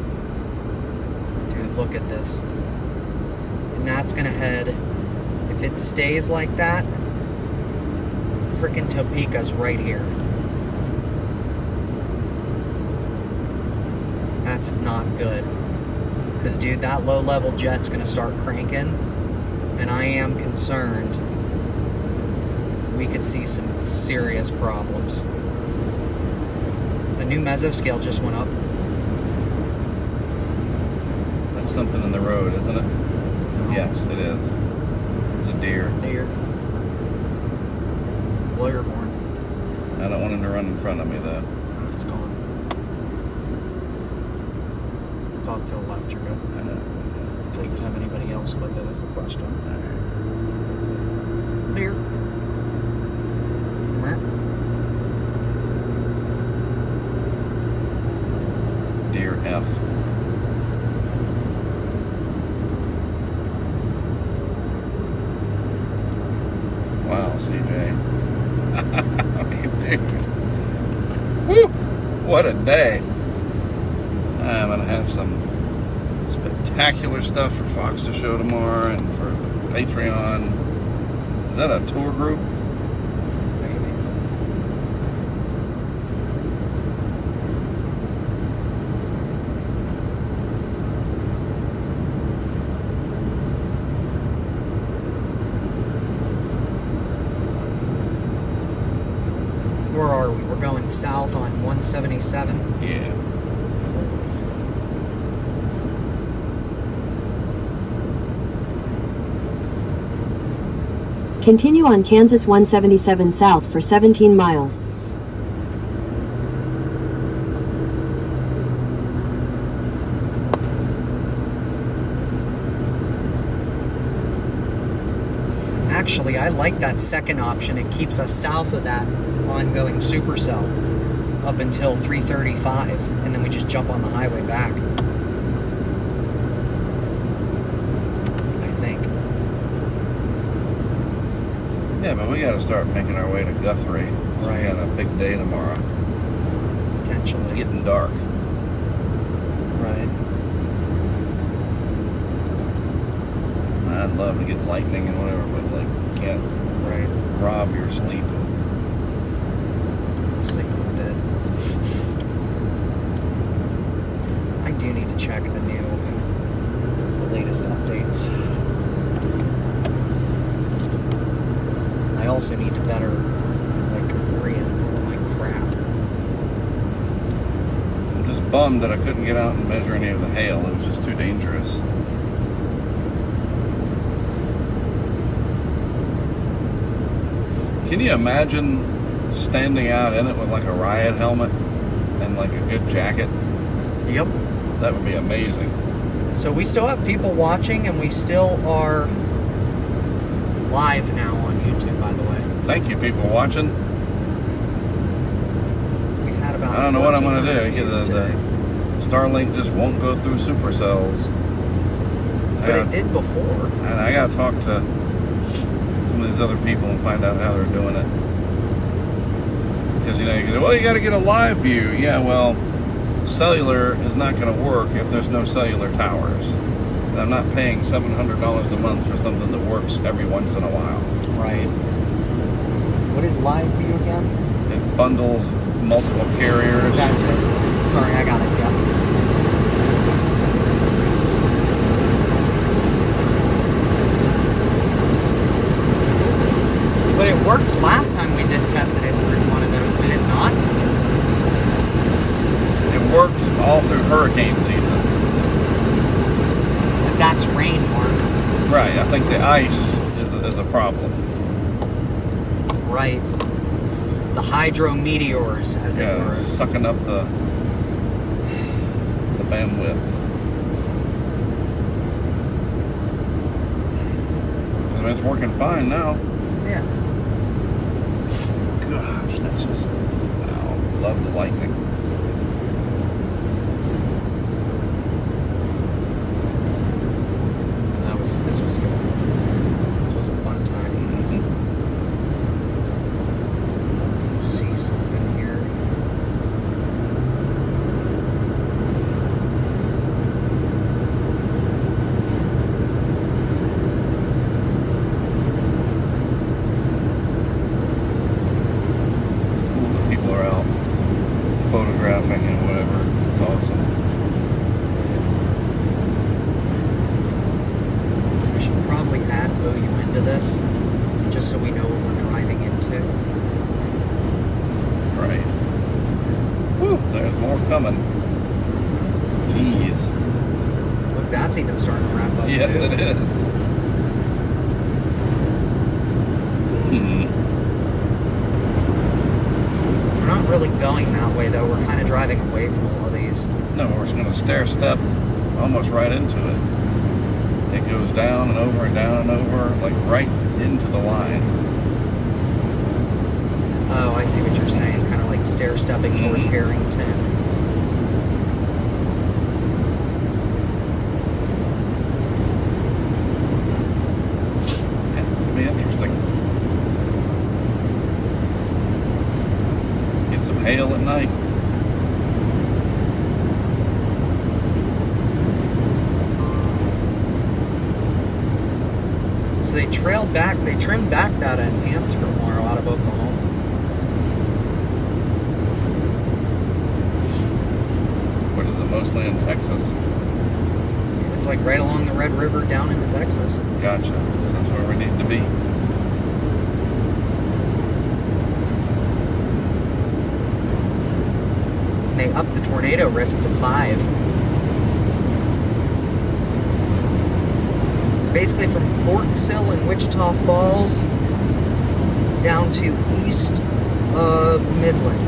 Dude, look at this. And that's gonna head, if it stays like that, frickin' Topeka's right here. That's not good. Because, dude, that low-level jet's gonna start cranking, and I am concerned we could see some serious problems. A new mesoscale just went up. That's something in the road, isn't it? No. Yes, it is. It's a deer. Deer. Blow your horn. I don't want him to run in front of me, though. It's gone. It's off to the left, you're good. I know. Does it have anybody else with it is the question. Deer. Deer F. Wow, CJ. I mean, dude. Woo! What a day. I'm going to have some spectacular stuff for Fox to show tomorrow and for Patreon. Is that a tour group? Maybe. Where are we? We're going south on 177. Yeah. Continue on Kansas 177 south for 17 miles. Actually, I like that second option. It keeps us south of that ongoing supercell up until 335, and then we just jump on the highway back. I think. Yeah, but we got to start making our way to Guthrie. So Right. We got a big day tomorrow. Potentially. It's getting dark. Right. I'd love to get lightning and whatever, but like you can't Right. rob your sleep. Sleeping dead. I do need to check the latest updates. I also need to better, orient all my crap. I'm just bummed that I couldn't get out and measure any of the hail. It was just too dangerous. Can you imagine standing out in it with like a riot helmet and like a good jacket? Yep. That would be amazing. So we still have people watching, and we still are live now on YouTube, by the way. Thank you, people watching. We've had about I don't know what I'm going to 1,400 do. views The today. Starlink just won't go through supercells. But it did before. And I got to talk to some of these other people and find out how they're doing it. Because, you can go, well, you got to get a live view. Yeah, well, cellular is not going to work if there's no cellular towers. And I'm not paying $700 a month for something that works every once in a while. Right. What is live view again? It bundles multiple carriers. That's it. Sorry, I got it. Yeah. But it worked last time we did tested it through one of those, did it not? It worked all through hurricane season. But that's rain, Mark. Right, I think the ice is a problem. Right. The hydro meteors, as it Yeah, were. sucking up the bandwidth. I mean, it's working fine now. Yeah. Gosh, that's just, wow, love the lightning. This was good. This was a fun time. See something here. It's cool that people are out photographing and whatever. It's awesome. We should probably add OU into this, just so we know what we're driving into. Right. Woo, there's more coming. Jeez. Look, that's even starting to wrap up Yes, too. it is. We're not really going that way though. We're kind of driving away from all of these. No, we're just going to stair step almost right into it. It goes down and over and down and over, like right into the line. Oh, I see what you're saying. Kind of like stair stepping towards Harrington. Yeah, this will be interesting. Get some hail at night. So they trimmed back that enhance for tomorrow out of Oklahoma. What is it, mostly in Texas? It's like right along the Red River down into Texas. Gotcha. So that's where we need to be. And they upped the tornado risk to 5. It's basically from Fort Sill and Wichita Falls down to east of Midland.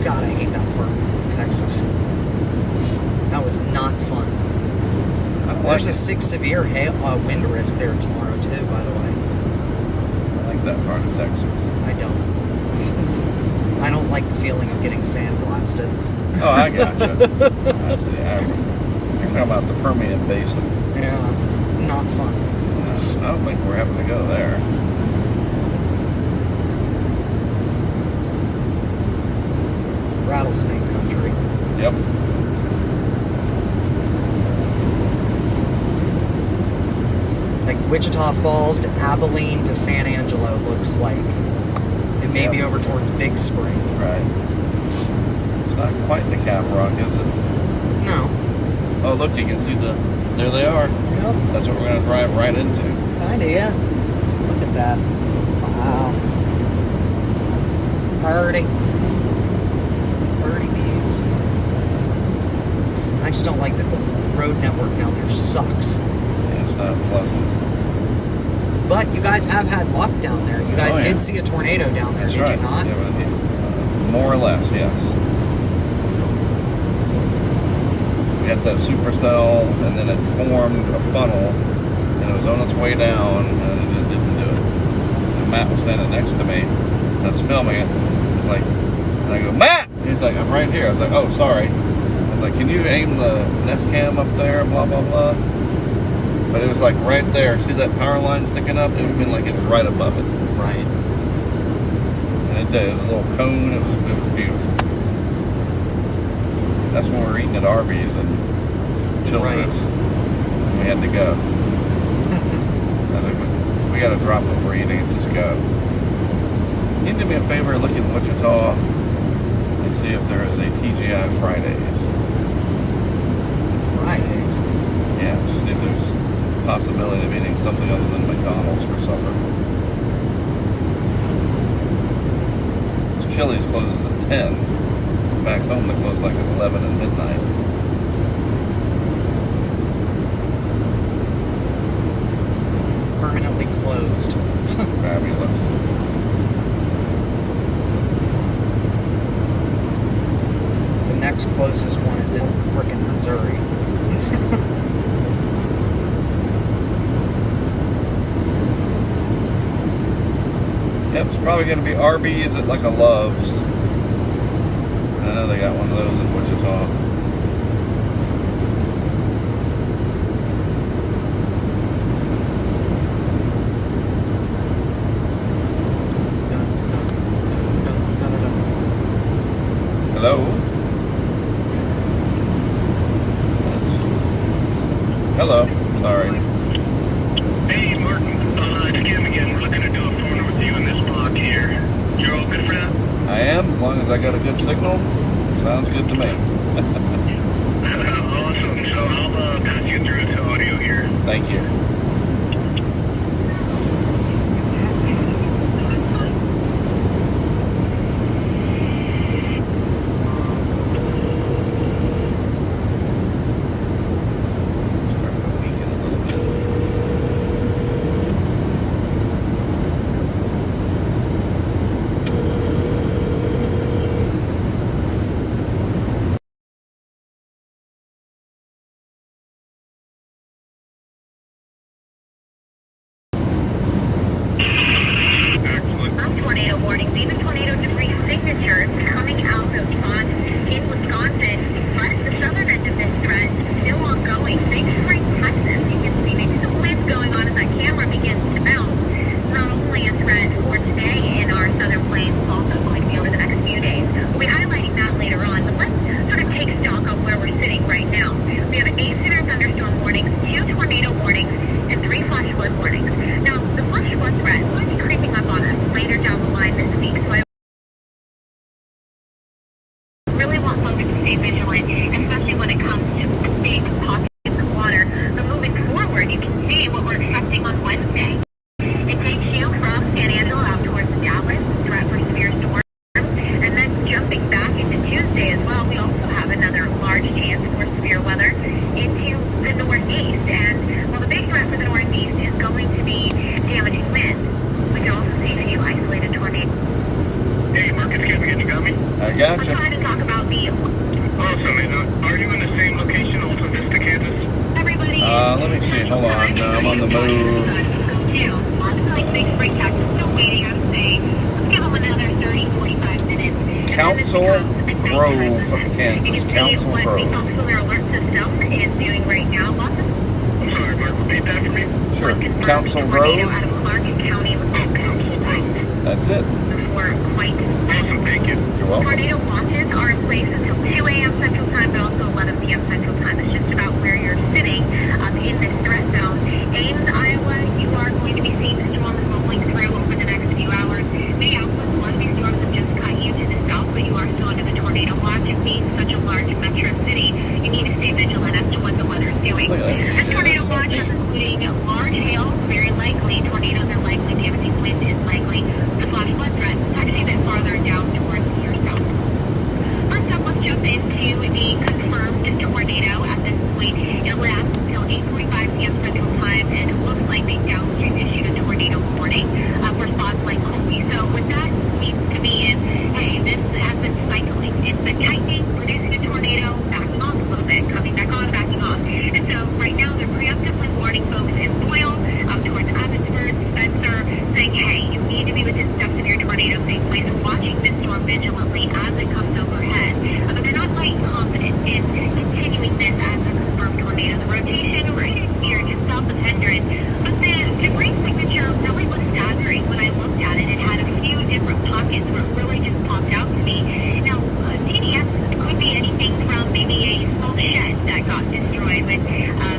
God, I hate that part of Texas. That was not fun. I like There's a it. 6 severe wind risk there tomorrow too, by the way. I like that part of Texas. I don't. I don't like the feeling of getting sandblasted. Oh, I gotcha. I see. You're talking about the Permian Basin. Yeah, not fun. I don't think we're having to go there. rattlesnake country. Yep. Like Wichita Falls to Abilene to San Angelo looks like. It may be over towards Big Spring. Right. It's not quite the Cap Rock, is it? No. Oh, look, you can see there they are. Yep. That's what we're going to drive right into. Idea. Look at that. Wow. Pretty views. I just don't like that the road network down there sucks. Yeah, it's not pleasant. But you guys have had luck down there. You guys did see a tornado down there, That's did right. you not? Yeah, but, more or less, yes. We had that supercell, and then it formed a funnel, and it was on its way down, and it just didn't do it. And Matt was standing next to me. I was filming it. He's like, and I go, Matt! He's like, I'm right here. I was like, oh, sorry. I was like, can you aim the Nest Cam up there? Blah, blah, blah. But it was like right there. See that power line sticking up? It would have been like it was right above it. Right. And it did. It was a little cone. It was beautiful. That's when we were eating at Arby's and Children's. And we had to go. I was like, we got to drop what we're eating and just go. Can you do me a favor, look in Wichita and see if there is a TGI Fridays. Fridays? Yeah, just see if there's a possibility of eating something other than McDonald's for supper. Chili's closes at 10. Back home they close like at 11 and midnight. Permanently closed. Fabulous. The next closest one is in frickin' Missouri. Yep, it's probably going to be Arby's at like a Love's. I know they got one of those in Wichita. Hello? Hello. Sorry. Hey, Mark. It's Kim again. We're looking to do a phone with you in this block here. You're all good for that? I am, as long as I got a good signal. Sounds good to me. Awesome. So I'll pass you through to audio here. Thank you. Starting to weaken a little bit. Excellent. Tornado warnings, even tornado debris signatures coming out of spots in Wisconsin, but the southern end of this threat still ongoing. Big Spring, Texas, you can see maybe some winds going on as that camera begins to bounce. Not only a threat for today in our southern plains, it's also going to be over the next few days. We'll be highlighting that later on, but let's sort of take stock of where we're sitting right now. We have 8 severe thunderstorm warnings, 2 tornado warnings, and 3 flash flood warnings. Now, the flash flood threat will be creeping up on us later down the line this week, so I really want folks to stay vigilant, especially when it comes to big pockets of water. But moving forward, you can see what we're expecting on Wednesday. It takes you from San Angelo out towards Dallas, threat for severe storms, and then jumping back into Tuesday as well, we also have another large chance for severe weather into the northeast. And while the big threat for the northeast is going to be damaging winds, we can also see a few isolated tornadoes. Hey, Marcus, can you got me? I Let's gotcha. go ahead and talk about the... Awesome. And, are you in the same location, Alta Vista, Kansas? Everybody... Let me see. Hold on. No, I'm on the move. Go down. Lots like Big Spring, Texas. Still waiting, I would say. Let's give them another 30, 45 minutes. And Council then it becomes a Grove, nighttime Kansas. You can Council see what Grove. the auxiliary alert system is doing right now. Lots of... I'm sorry, Mark. Repeat that for me. Sure. Confirmed Council tornado Grove. out of Clark County. Oh, Council Grove. That's it. The for quite Awesome, thank you. You're welcome. tornado watches are in place until 2 a.m. Central Time, but also 11 p.m. Central Time. It's just about where you're sitting in this threat zone. Ames, Iowa, you are going to be seeing storms rolling through over the next few hours. Minneapolis, one of these storms have just cut you to the south, but you are still under the tornado watch. It being such a large metro city, you need to stay vigilant as to what the weather is doing. Look at that, This CJ, tornado that's so watch neat. is including large hail, very likely. Tornadoes are likely. Damaging wind is likely. The flash flood threat is actually a bit farther down towards your south. First up, let's jump into the confirmed tornado at this point. It lasts until 8:45 p.m. Central Time, and it looks like they downstream issued a tornado warning for spots like Colby. So what that means to me is, hey, this has been cycling. It's been tightening, producing a tornado, backing off a little bit, coming back on, backing off. And so right now they're preemptively warning folks in Boyle, towards Abbotsford, Spencer, saying, hey, you need to be within steps of your tornado safe place, watching this storm vigilantly as it comes overhead. But they're not quite confident in continuing this as a confirmed tornado. The rotation right in here just south of Hendron, but the degree signature really was staggering when I looked at it. It had a few different pockets where it really just popped out to me. Now, TDS could be anything from maybe a small shed that got destroyed with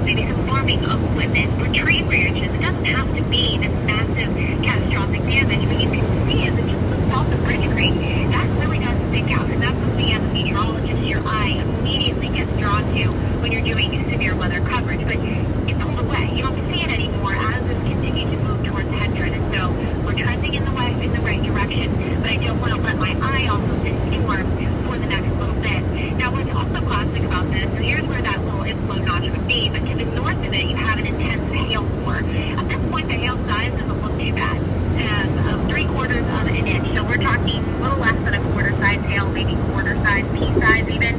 maybe some farming equipment or tree branches. It doesn't have to be this massive catastrophic damage, but you can see as it just looks south of Bridge Creek, that really does stick out, and that's something as a meteorologist your eye immediately gets drawn to when you're doing severe weather coverage. But it pulled away. You don't see it anymore as it continues to move towards Hendron, and so we're trending in the right direction, but I don't want to let my eye off of this storm for the next little bit. Now, what's also classic about this, so here's where that little inflow notch would be, but to the north of it, you have an intense hail core. At this point, the hail size doesn't look too bad, three-quarters of an inch. So we're talking a little less than a quarter-size hail, maybe quarter-size, pea-size even.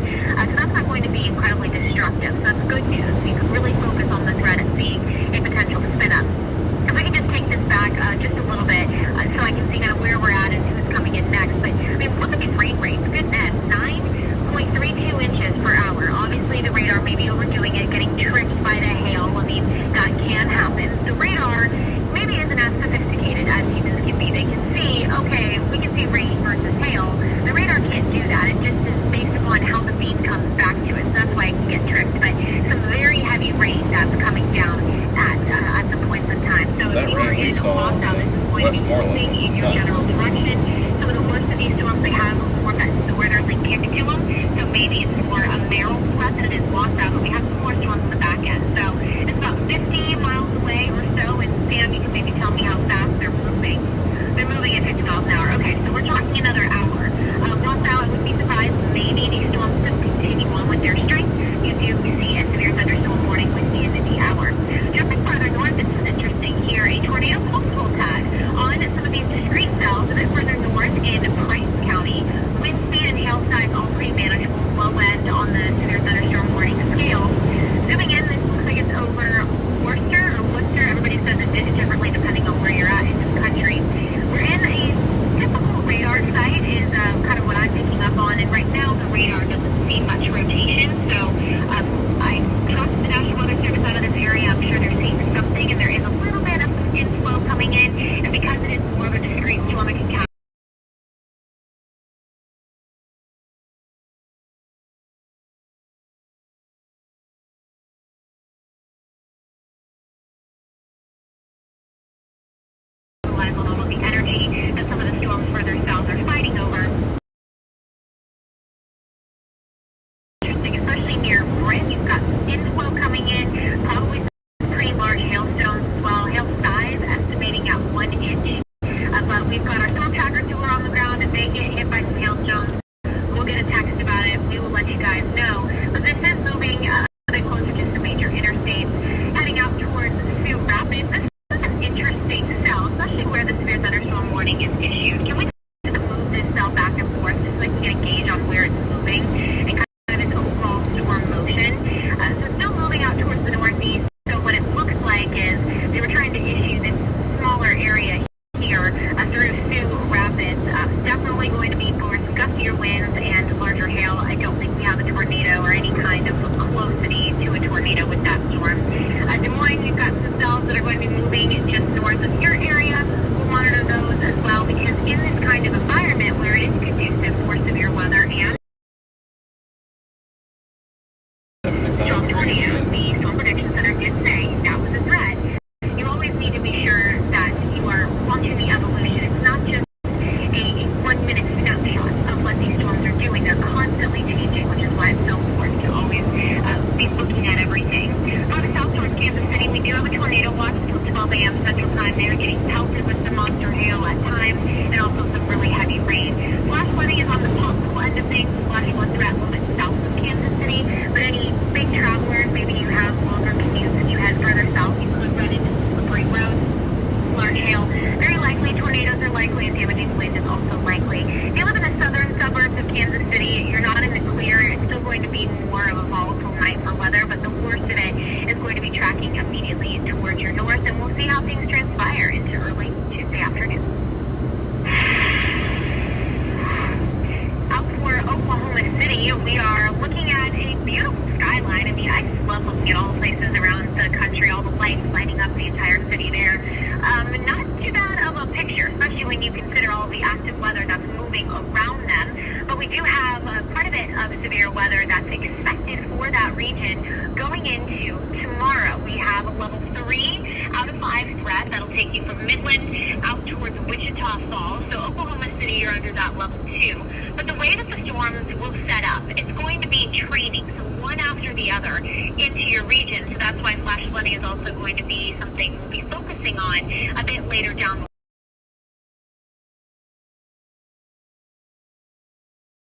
So that's not going to be incredibly destructive. So that's good news. You can really focus on the threat and seeing a potential spin-up. If we can just take this back just a little bit, so I can see kind of where we're at and who's coming in next. But I mean, look at these rain rates. Goodness, 9.32 inches per hour. Obviously, the radar may be overdoing it, getting tricked by the hail. I mean, that can happen. The radar maybe isn't as sophisticated as humans can be. They can see, okay, we can see rain versus hail. The radar can't do that. It just is based upon how the beam comes back to it. So that's why it can get tricked. But some very heavy rain that's coming down at some points in time. So That if you are rain we in saw Oahu, this is going to be Westmoreland moving in your was general nuts. direction. Some of the worst of these storms, they have more northerly kick to them. So maybe it's more a Merrill threat than it is Washoe, but we have some more storms in the back end. So it's about 50 miles away or so, and Sam, you can maybe tell me how fast they're moving. They're moving at 50 miles an hour. Okay, so we're talking another hour. Washoe, I would be surprised. Maybe these storms still continue on with their strength. You do see a severe thunderstorm warning with the end of the hour. Jumping farther north, this is interesting here. A tornado pulse hole tag on some of these discrete cells a bit further north in Price County. Wind speed and hail size all pretty manageable. Low end on the severe thunderstorm warning scale. Zooming in, this looks like it's over Worcester or Worcester. Everybody says it differently depending on where you're at in this country. We're in a typical radar site is kind of what I'm picking up on, and right now the radar doesn't see much rotation, so I trust the National Weather Service out of this area. I'm sure they're seeing something, and there is a little bit of inflow coming in, and because it is more of a discrete storm, it can capture on all of the energy that some of the storms further south are fighting over. Interesting, especially near Bryn, you've got inflow coming in, probably some pretty large hailstones as well. Hail size estimating at 1 inch. But we've got our storm track getting pelted with some monster hail at times, and also some really heavy rain. Flash flooding is on the possible end of things. Flash flood threat a little bit south of Kansas City, but any big travelers, maybe you have longer commutes and you head further south, you could run into slippery roads, large hail. Very likely tornadoes are likely, and damaging wind is also likely. If you live in the southern suburbs of Kansas City, you're not in the clear. It's still going to be more of a volatile night for weather, but the worst of it is going to be tracking immediately towards your north, and we'll see how things transpire into early Tuesday afternoon. Out for Oklahoma City, we are looking at a beautiful skyline. I mean, I just love looking at all the places around the country, all the lights lighting up the entire city there. Not too bad of a picture, especially when you consider all the active weather that's moving around them. But we do have quite a bit of severe weather that's expected for that region going into tomorrow. We have a level 3 out of 5 threat that'll take you from Midland out towards Wichita Falls. So Oklahoma City, you're under that level 2. But the way that the storms will set up, it's going to be training, so one after the other into your region. So that's why flash flooding is also going to be something we'll be focusing on a bit later down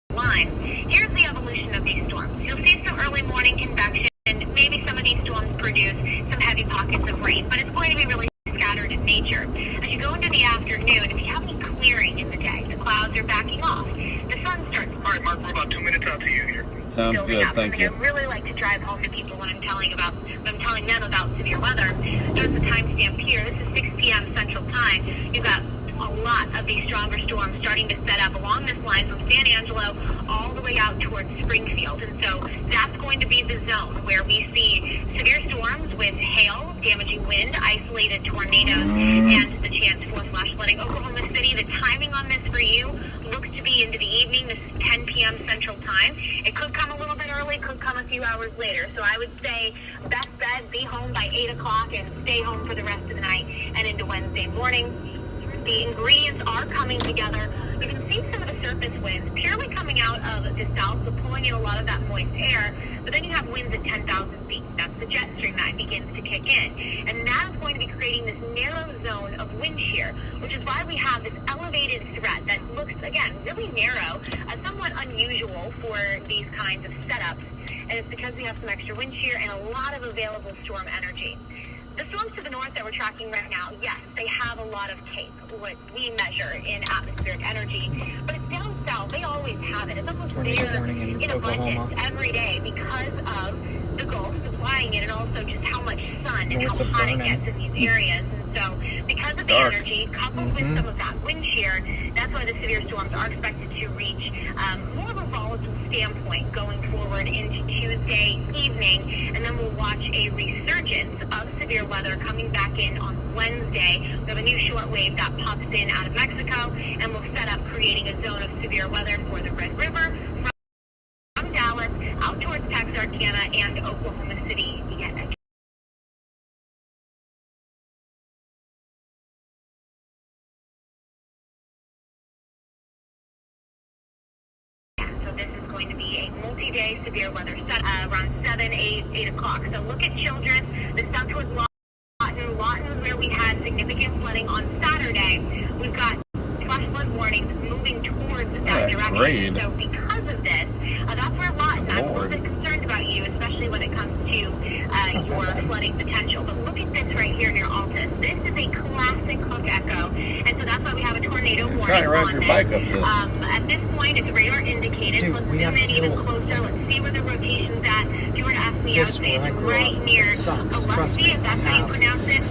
the line. Here's the evolution of these storms. You'll see some early morning convection. Maybe some of these storms produce some heavy pockets of rain, but it's going to be really scattered in nature. As you go into the afternoon, if you have any clearing in the day, the clouds are backing off. The sun starts. All right, Mark, we're about 2 minutes out to you here. Sounds good, thank you. I really like to drive home to people when I'm telling them about severe weather. There's the timestamp here. This is 6 p.m. Central Time. You've got a lot of these stronger storms starting to set up along this line from San Angelo all the way out towards Springfield. And so that's going to be the zone where we see severe storms with hail, damaging wind, isolated tornadoes, and the chance for flash flooding. Oklahoma City, the timing on this for you looks to be into the evening. This is 10 p.m. Central Time. It could come a little bit early, could come a few hours later. So I would say best bet, be home by 8 o'clock and stay home for the rest of the night and into Wednesday morning. The ingredients are coming together. You can see some of the surface winds purely coming out of the south, so pulling in a lot of that moist air. But then you have winds at 10,000 feet. That's the jet stream that begins to kick in. And that is going to be creating this narrow zone of wind shear, which is why we have this elevated threat that looks, again, really narrow, somewhat unusual for these kinds of setups. And it's because we have some extra wind shear and a lot of available storm energy. The storms to the north that we're tracking right now, yes, they have a lot of CAPE, what we measure in atmospheric energy, but it's down south. They always have it. It's almost there in abundance every day because of the Gulf supplying it and also just how much sun and how hot it gets in these areas. And so because of the energy, coupled with some of that wind shear, that's why the severe storms are expected to reach more of a volatile standpoint going forward into Tuesday evening, and then we'll watch a resurgence of severe weather coming back in on Wednesday. We have a new short wave that pops in out of Mexico, and we'll set up creating a zone of severe weather for the Red River from Dallas out towards Texarkana and Oklahoma City. Going to be a multi-day severe weather set around 7, 8 o'clock. So look at Childress, the stuff towards Lawton is where we had significant flooding on Saturday. We've got flash flood warnings moving towards that direction. Great. So because of this, that's where Lawton, I'm a little bit concerned about you, especially when it comes to your flooding potential. But look at this right here near Altus. This is a classic Hook Echo, and so that's why we have a tornado warning. Try to ride your bike up this. At this point, it's radar indicated. Dude, Let's we zoom have in even hills. closer. Let's see where the rotation's at. If you were to ask me, I would This, say where I it's grew right up, near it sucks. Trust Alessi, me, if that's I how you have. pronounce it.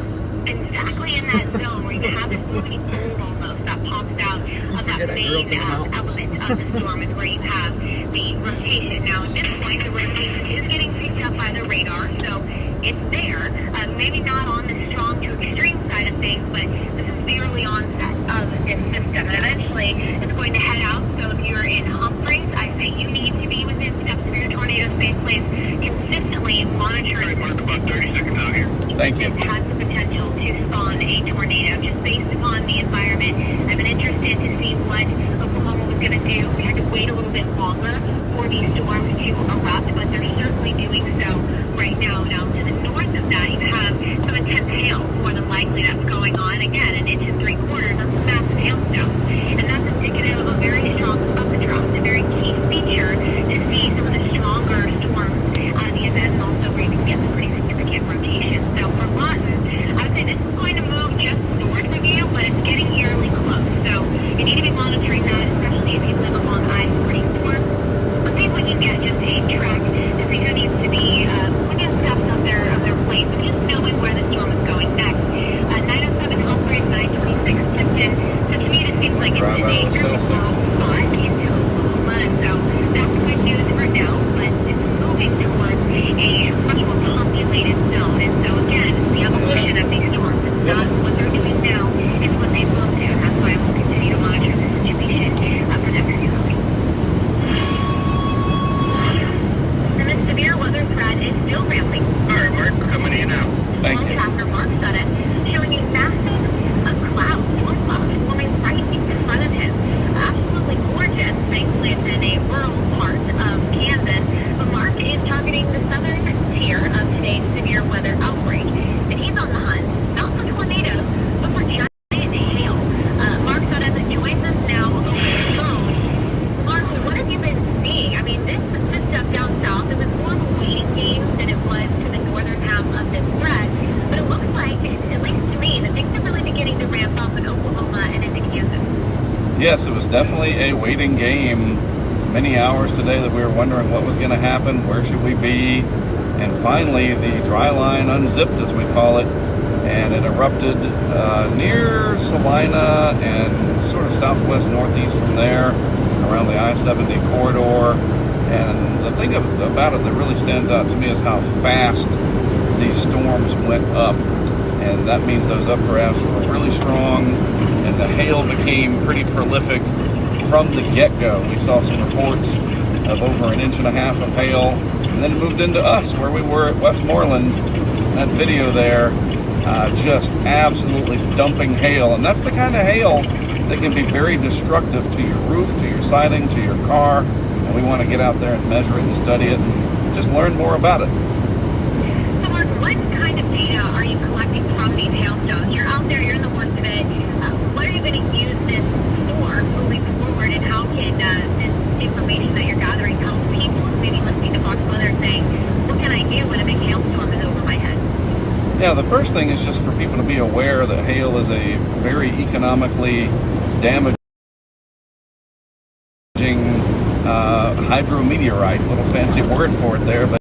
Exactly in that zone where you have this moving bowl almost that pops out of that forget I grew up main in the mountains. element of the storm is where you have the rotation. Now at this point, the rotation is getting picked up by the radar, so it's there. Maybe not on the strong to extreme side of things, but this is the early onset of this system. And eventually, it's going to head out. So if you're in Humphreys, I say you need to be within steps of your tornado space place, consistently monitoring. Mark, about 30 seconds out here. Thank you. This has the potential to spawn a tornado just based upon the environment. I've been interested to see what Oklahoma was going to do. We had to wait a little bit longer for these storms to erupt, but they're certainly doing so right now. Now, to the north of that, you have some intense hail, more than likely that's going on. Again, 1 3/4 inches, that's a massive hailstone. And that's indicative of a very strong updraft, a very key feature to see some of the stronger storms out of the event, and also where you can get some pretty significant rotation. So for Lawton, I would say this is going to move just north of you, but it's getting eerily close. So you need to be monitoring that, especially if you live along I-44. Let's see if we can get just a track to see who needs to be within steps of their plane, but just knowing where the storm is going next. 907 Hillsbridge, 926 Tipton. So to me, it seems like it's Drive out a of fairly Sudduth. low spot into Oklahoma, so that's good news for now, but it's moving towards a much more populated zone. And so again, the evolution of these storms, it's not what they're doing now, it's what they will do. And that's why we'll continue to monitor the situation for next few weeks. And the severe weather threat is still ramping. All right, Mark, we're coming in now. Thank you. After Mark Sudduth, showing a massive cloud, storm cloud, forming right in front of him. Absolutely gorgeous. Thankfully, it's in a rural part of Kansas. But Mark is targeting the southern tier of today's severe weather outbreak. And he's on the hunt, not for tornadoes, but for giant hail. Mark Sudduth joins us now over the phone. Mark, what have you been seeing? I mean, this stuff down south, it was more of a waiting game than it was to the northern half of this threat. But it looks like, at least to me, that things are really beginning to ramp up in Oklahoma and into Kansas. Yes, it was definitely a waiting game. Many hours today that we were wondering what was going to happen, where should we be, and finally the dry line unzipped, as we call it, and it erupted near Salina and sort of southwest northeast from there, around the I-70 corridor. And the thing about it that really stands out to me is how fast these storms went up, and that means those updrafts were really strong, and the hail became pretty prolific from the get-go. We saw some reports of over 1.5 inches of hail, and then it moved into us where we were at Westmoreland. That video there, just absolutely dumping hail, and that's the kind of hail that can be very destructive to your roof, to your siding, to your car, and we want to get out there and measure it and study it and just learn more about it. So, Mark, what kind of data are you collecting from these hailstones? You're out there, you're in the worst of it. What are you going to use this for moving forward, and how can this information that you're gathering help people who may be listening to Fox Weather saying, what can I do when a big hailstorm is over my head? Yeah, the first thing is just for people to be aware that hail is a very economically damaging hydrometeorite, little fancy word for it there, but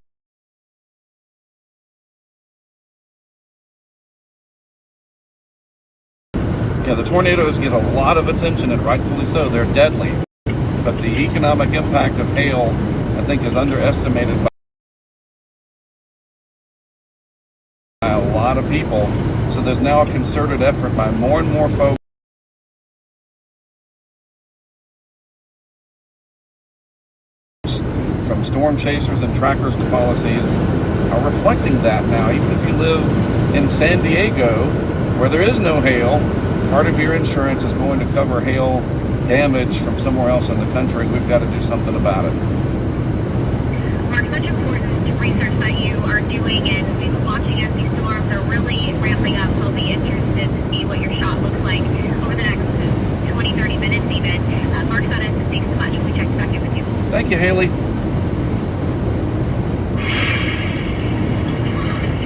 yeah, the tornadoes get a lot of attention, and rightfully so. They're deadly, but the economic impact of hail, I think, is underestimated by a lot of people. So there's now a concerted effort by more and more folks from storm chasers and trackers to policies are reflecting that now. Even if you live in San Diego, where there is no hail, part of your insurance is going to cover hail damage from somewhere else in the country. We've got to do something about it. Mark, such important research that you are doing, and we've been watching as these storms are really ramping up. So I'll be interested to see what your shot looks like over the next 20, 30 minutes even. Mark Sudduth, thanks so much. We checked back in with you. Thank you, Haley.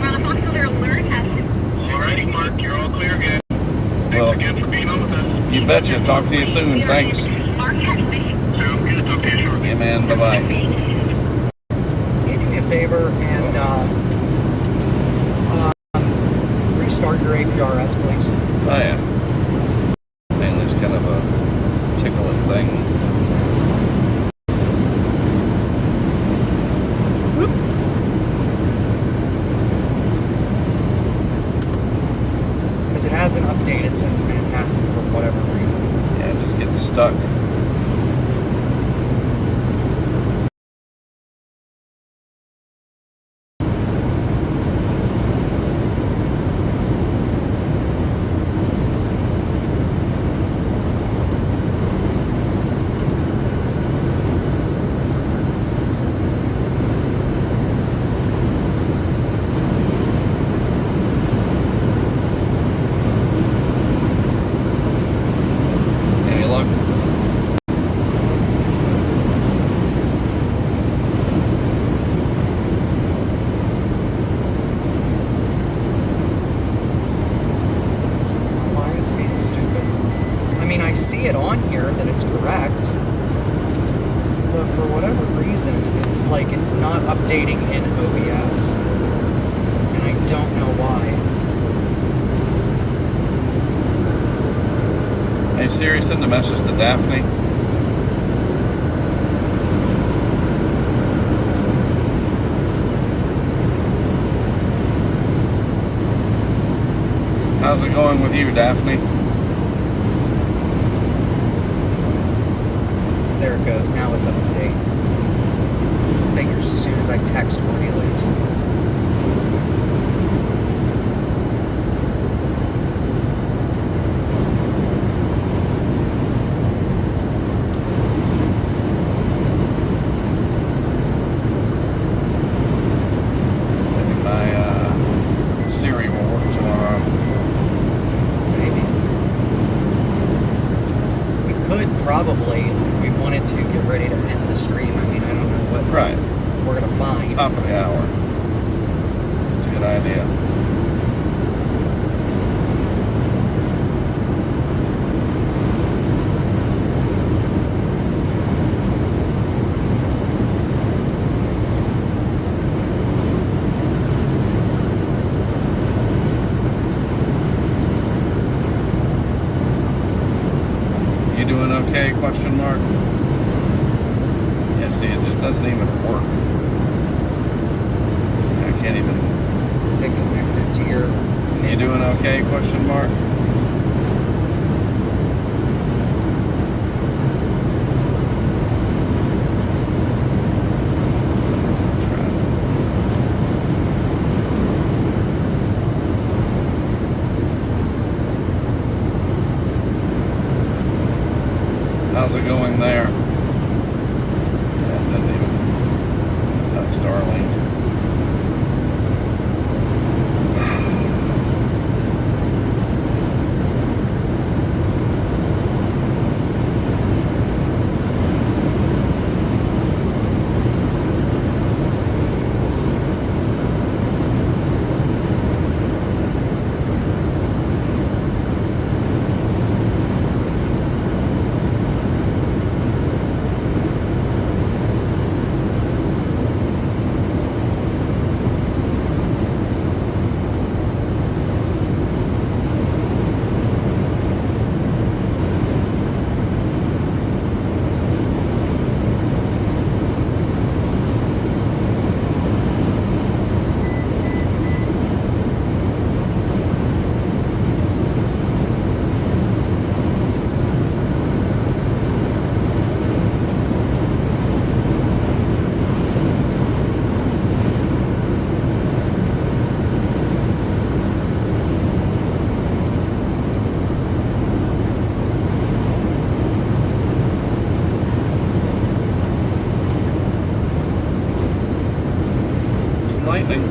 We're on the Fox Weather alert at Alrighty, Mark, you're all clear again. Well, Thanks again for being on with us. you betcha. Talk to you soon. Thanks. Mark Sudduth. Sounds good. Talk to you shortly. Yeah, man. Bye-bye. Can you do me a favor and restart your APRS, please? Oh, yeah. Mainly it's kind of a tickling thing. Because it hasn't updated since Manhattan for whatever reason. Yeah, it just gets stuck. see it on here that it's correct, but for whatever reason, it's like it's not updating in OBS, and I don't know why. Hey Siri, send a message to Daphne. How's it going with you, Daphne? There it goes. Now it's up to date. Figures as soon as I text Cornelius. Maybe my Siri will work tomorrow. Maybe. We could probably, if we wanted to, get ready to end the stream. I mean, I don't know what Right. we're going to find. Top of the hour. It's a good idea. You doing okay? Question mark. Yeah, see, it just doesn't even work. I can't even. Is it connected to your... You doing okay? Question mark. Try something. How's it going there? Yeah, it doesn't even. It's not Starlink. Lightning.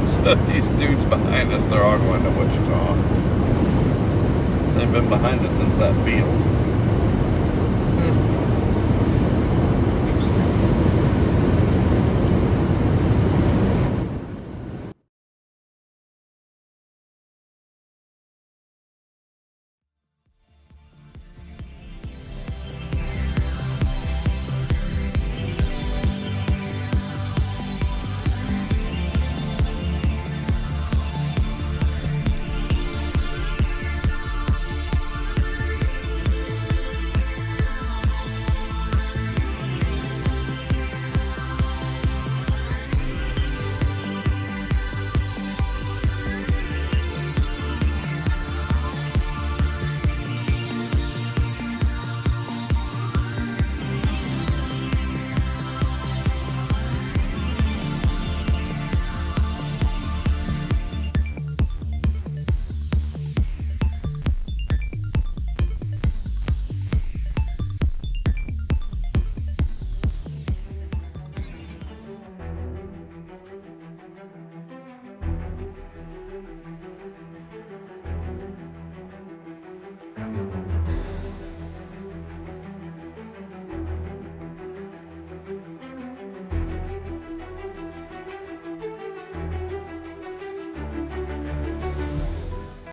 So these dudes behind us, they're all going to Wichita. They've been behind us since that field.